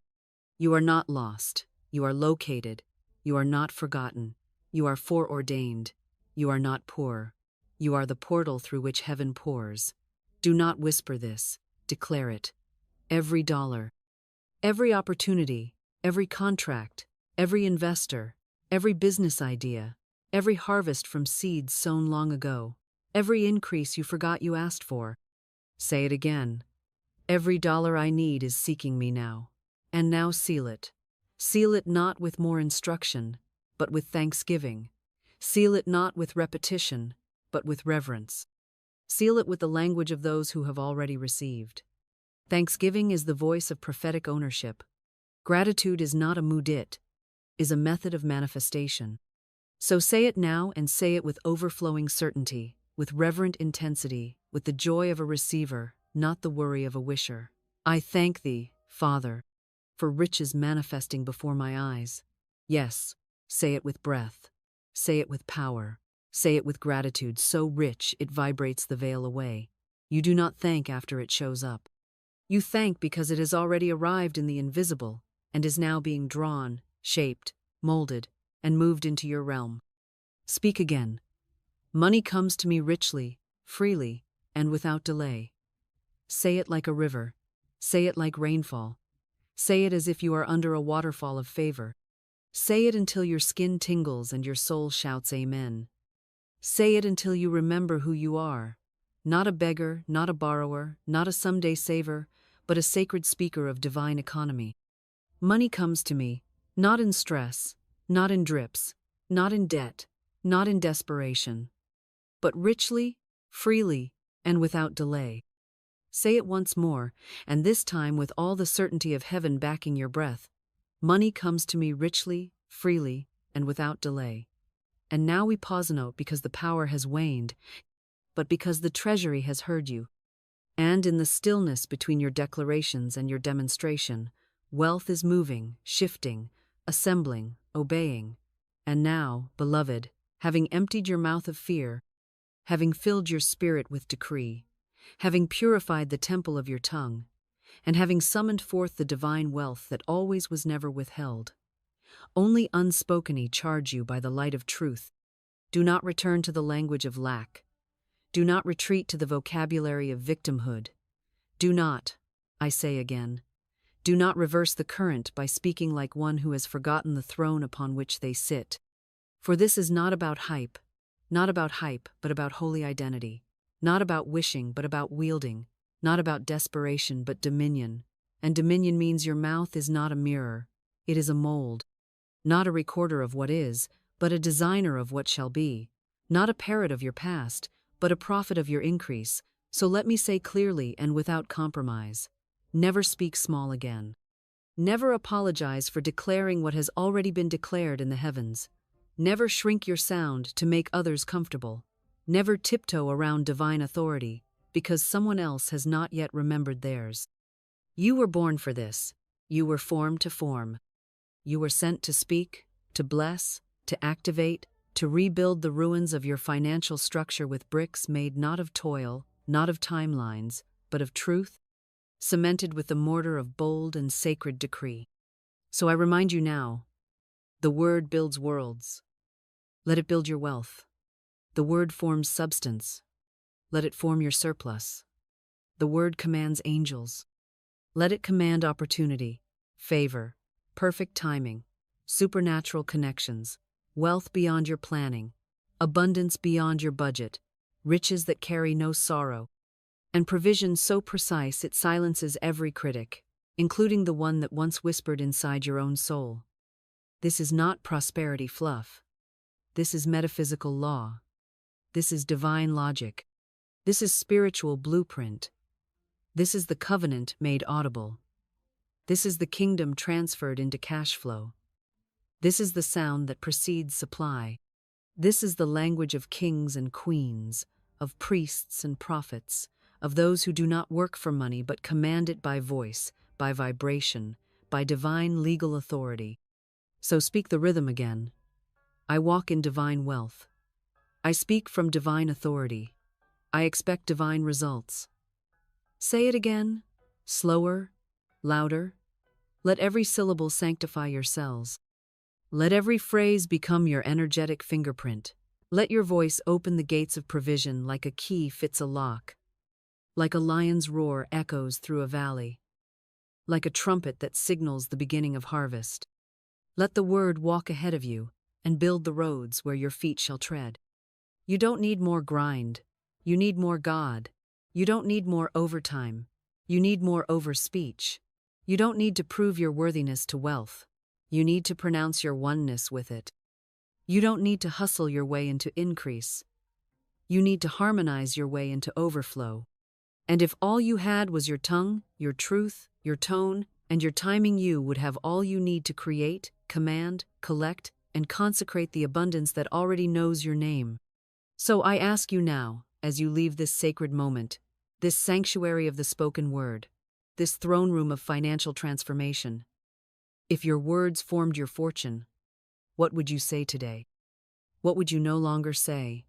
You are not lost. You are located. You are not forgotten. You are foreordained. You are not poor. You are the portal through which heaven pours. Do not whisper this. Declare it. Every dollar, every opportunity, every contract, every investor, every business idea, every harvest from seeds sown long ago, every increase you forgot you asked for. Say it again. Every dollar I need is seeking me now. And now seal it. Seal it not with more instruction, but with thanksgiving. Seal it not with repetition, but with reverence. Seal it with the language of those who have already received. Thanksgiving is the voice of prophetic ownership. Gratitude is not a mudit, is a method of manifestation. So say it now and say it with overflowing certainty, with reverent intensity, with the joy of a receiver, not the worry of a wisher. I thank thee, Father, for riches manifesting before my eyes. Yes, say it with breath. Say it with power. Say it with gratitude so rich it vibrates the veil away. You do not thank after it shows up. You thank because it has already arrived in the invisible and is now being drawn, shaped, molded, and moved into your realm. Speak again. Money comes to me richly, freely, and without delay. Say it like a river. Say it like rainfall. Say it as if you are under a waterfall of favor. Say it until your skin tingles and your soul shouts amen. Say it until you remember who you are. Not a beggar, not a borrower, not a someday saver, but a sacred speaker of divine economy. Money comes to me, not in stress, not in drips, not in debt, not in desperation, but richly, freely, and without delay. Say it once more, and this time with all the certainty of heaven backing your breath. Money comes to me richly, freely, and without delay. And now we pause a note because the power has waned, but because the treasury has heard you. And in the stillness between your declarations and your demonstration, wealth is moving, shifting, assembling, obeying. And now, beloved, having emptied your mouth of fear, having filled your spirit with decree, having purified the temple of your tongue, and having summoned forth the divine wealth that always was never withheld, only unspokeny charge you by the light of truth. Do not return to the language of lack. Do not retreat to the vocabulary of victimhood. Do not, I say again, do not reverse the current by speaking like one who has forgotten the throne upon which they sit. For this is not about hype, but about holy identity. Not about wishing, but about wielding. Not about desperation, but dominion. And dominion means your mouth is not a mirror. It is a mold. Not a recorder of what is, but a designer of what shall be. Not a parrot of your past, but a prophet of your increase. So let me say clearly and without compromise. Never speak small again. Never apologize for declaring what has already been declared in the heavens. Never shrink your sound to make others comfortable. Never tiptoe around divine authority, because someone else has not yet remembered theirs. You were born for this. You were formed to form. You were sent to speak, to bless, to activate, to rebuild the ruins of your financial structure with bricks made not of toil, not of timelines, but of truth, cemented with the mortar of bold and sacred decree. So I remind you now, the word builds worlds. Let it build your wealth. The word forms substance. Let it form your surplus. The word commands angels. Let it command opportunity, favor, perfect timing, supernatural connections, wealth beyond your planning, abundance beyond your budget, riches that carry no sorrow, and provision so precise it silences every critic, including the one that once whispered inside your own soul. This is not prosperity fluff. This is metaphysical law. This is divine logic. This is spiritual blueprint. This is the covenant made audible. This is the kingdom transferred into cash flow. This is the sound that precedes supply. This is the language of kings and queens, of priests and prophets, of those who do not work for money but command it by voice, by vibration, by divine legal authority. So speak the rhythm again. I walk in divine wealth. I speak from divine authority. I expect divine results. Say it again, slower, louder. Let every syllable sanctify your cells. Let every phrase become your energetic fingerprint. Let your voice open the gates of provision like a key fits a lock. Like a lion's roar echoes through a valley. Like a trumpet that signals the beginning of harvest. Let the word walk ahead of you and build the roads where your feet shall tread. You don't need more grind. You need more God. You don't need more overtime. You need more overspeech. You don't need to prove your worthiness to wealth. You need to pronounce your oneness with it. You don't need to hustle your way into increase. You need to harmonize your way into overflow. And if all you had was your tongue, your truth, your tone, and your timing, you would have all you need to create, command, collect, and consecrate the abundance that already knows your name. So I ask you now, as you leave this sacred moment, this sanctuary of the spoken word, this throne room of financial transformation, if your words formed your fortune, what would you say today? What would you no longer say?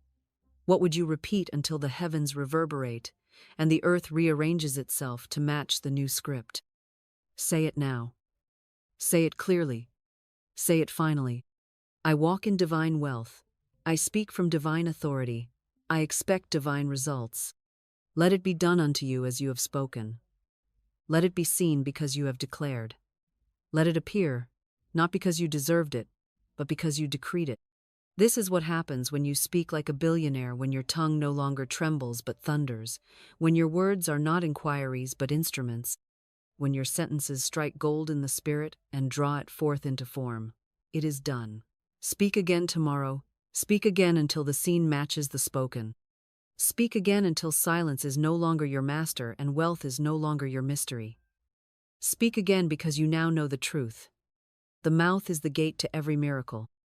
What would you repeat until the heavens reverberate and the earth rearranges itself to match the new script? Say it now. Say it clearly. Say it finally. I walk in divine wealth. I speak from divine authority. I expect divine results. Let it be done unto you as you have spoken. Let it be seen because you have declared. Let it appear, not because you deserved it, but because you decreed it. This is what happens when you speak like a billionaire, when your tongue no longer trembles but thunders, when your words are not inquiries but instruments, when your sentences strike gold in the spirit and draw it forth into form. It is done. Speak again tomorrow. Speak again until the scene matches the spoken. Speak again until silence is no longer your master and wealth is no longer your mystery. Speak again because you now know the truth. The mouth is the gate to every miracle.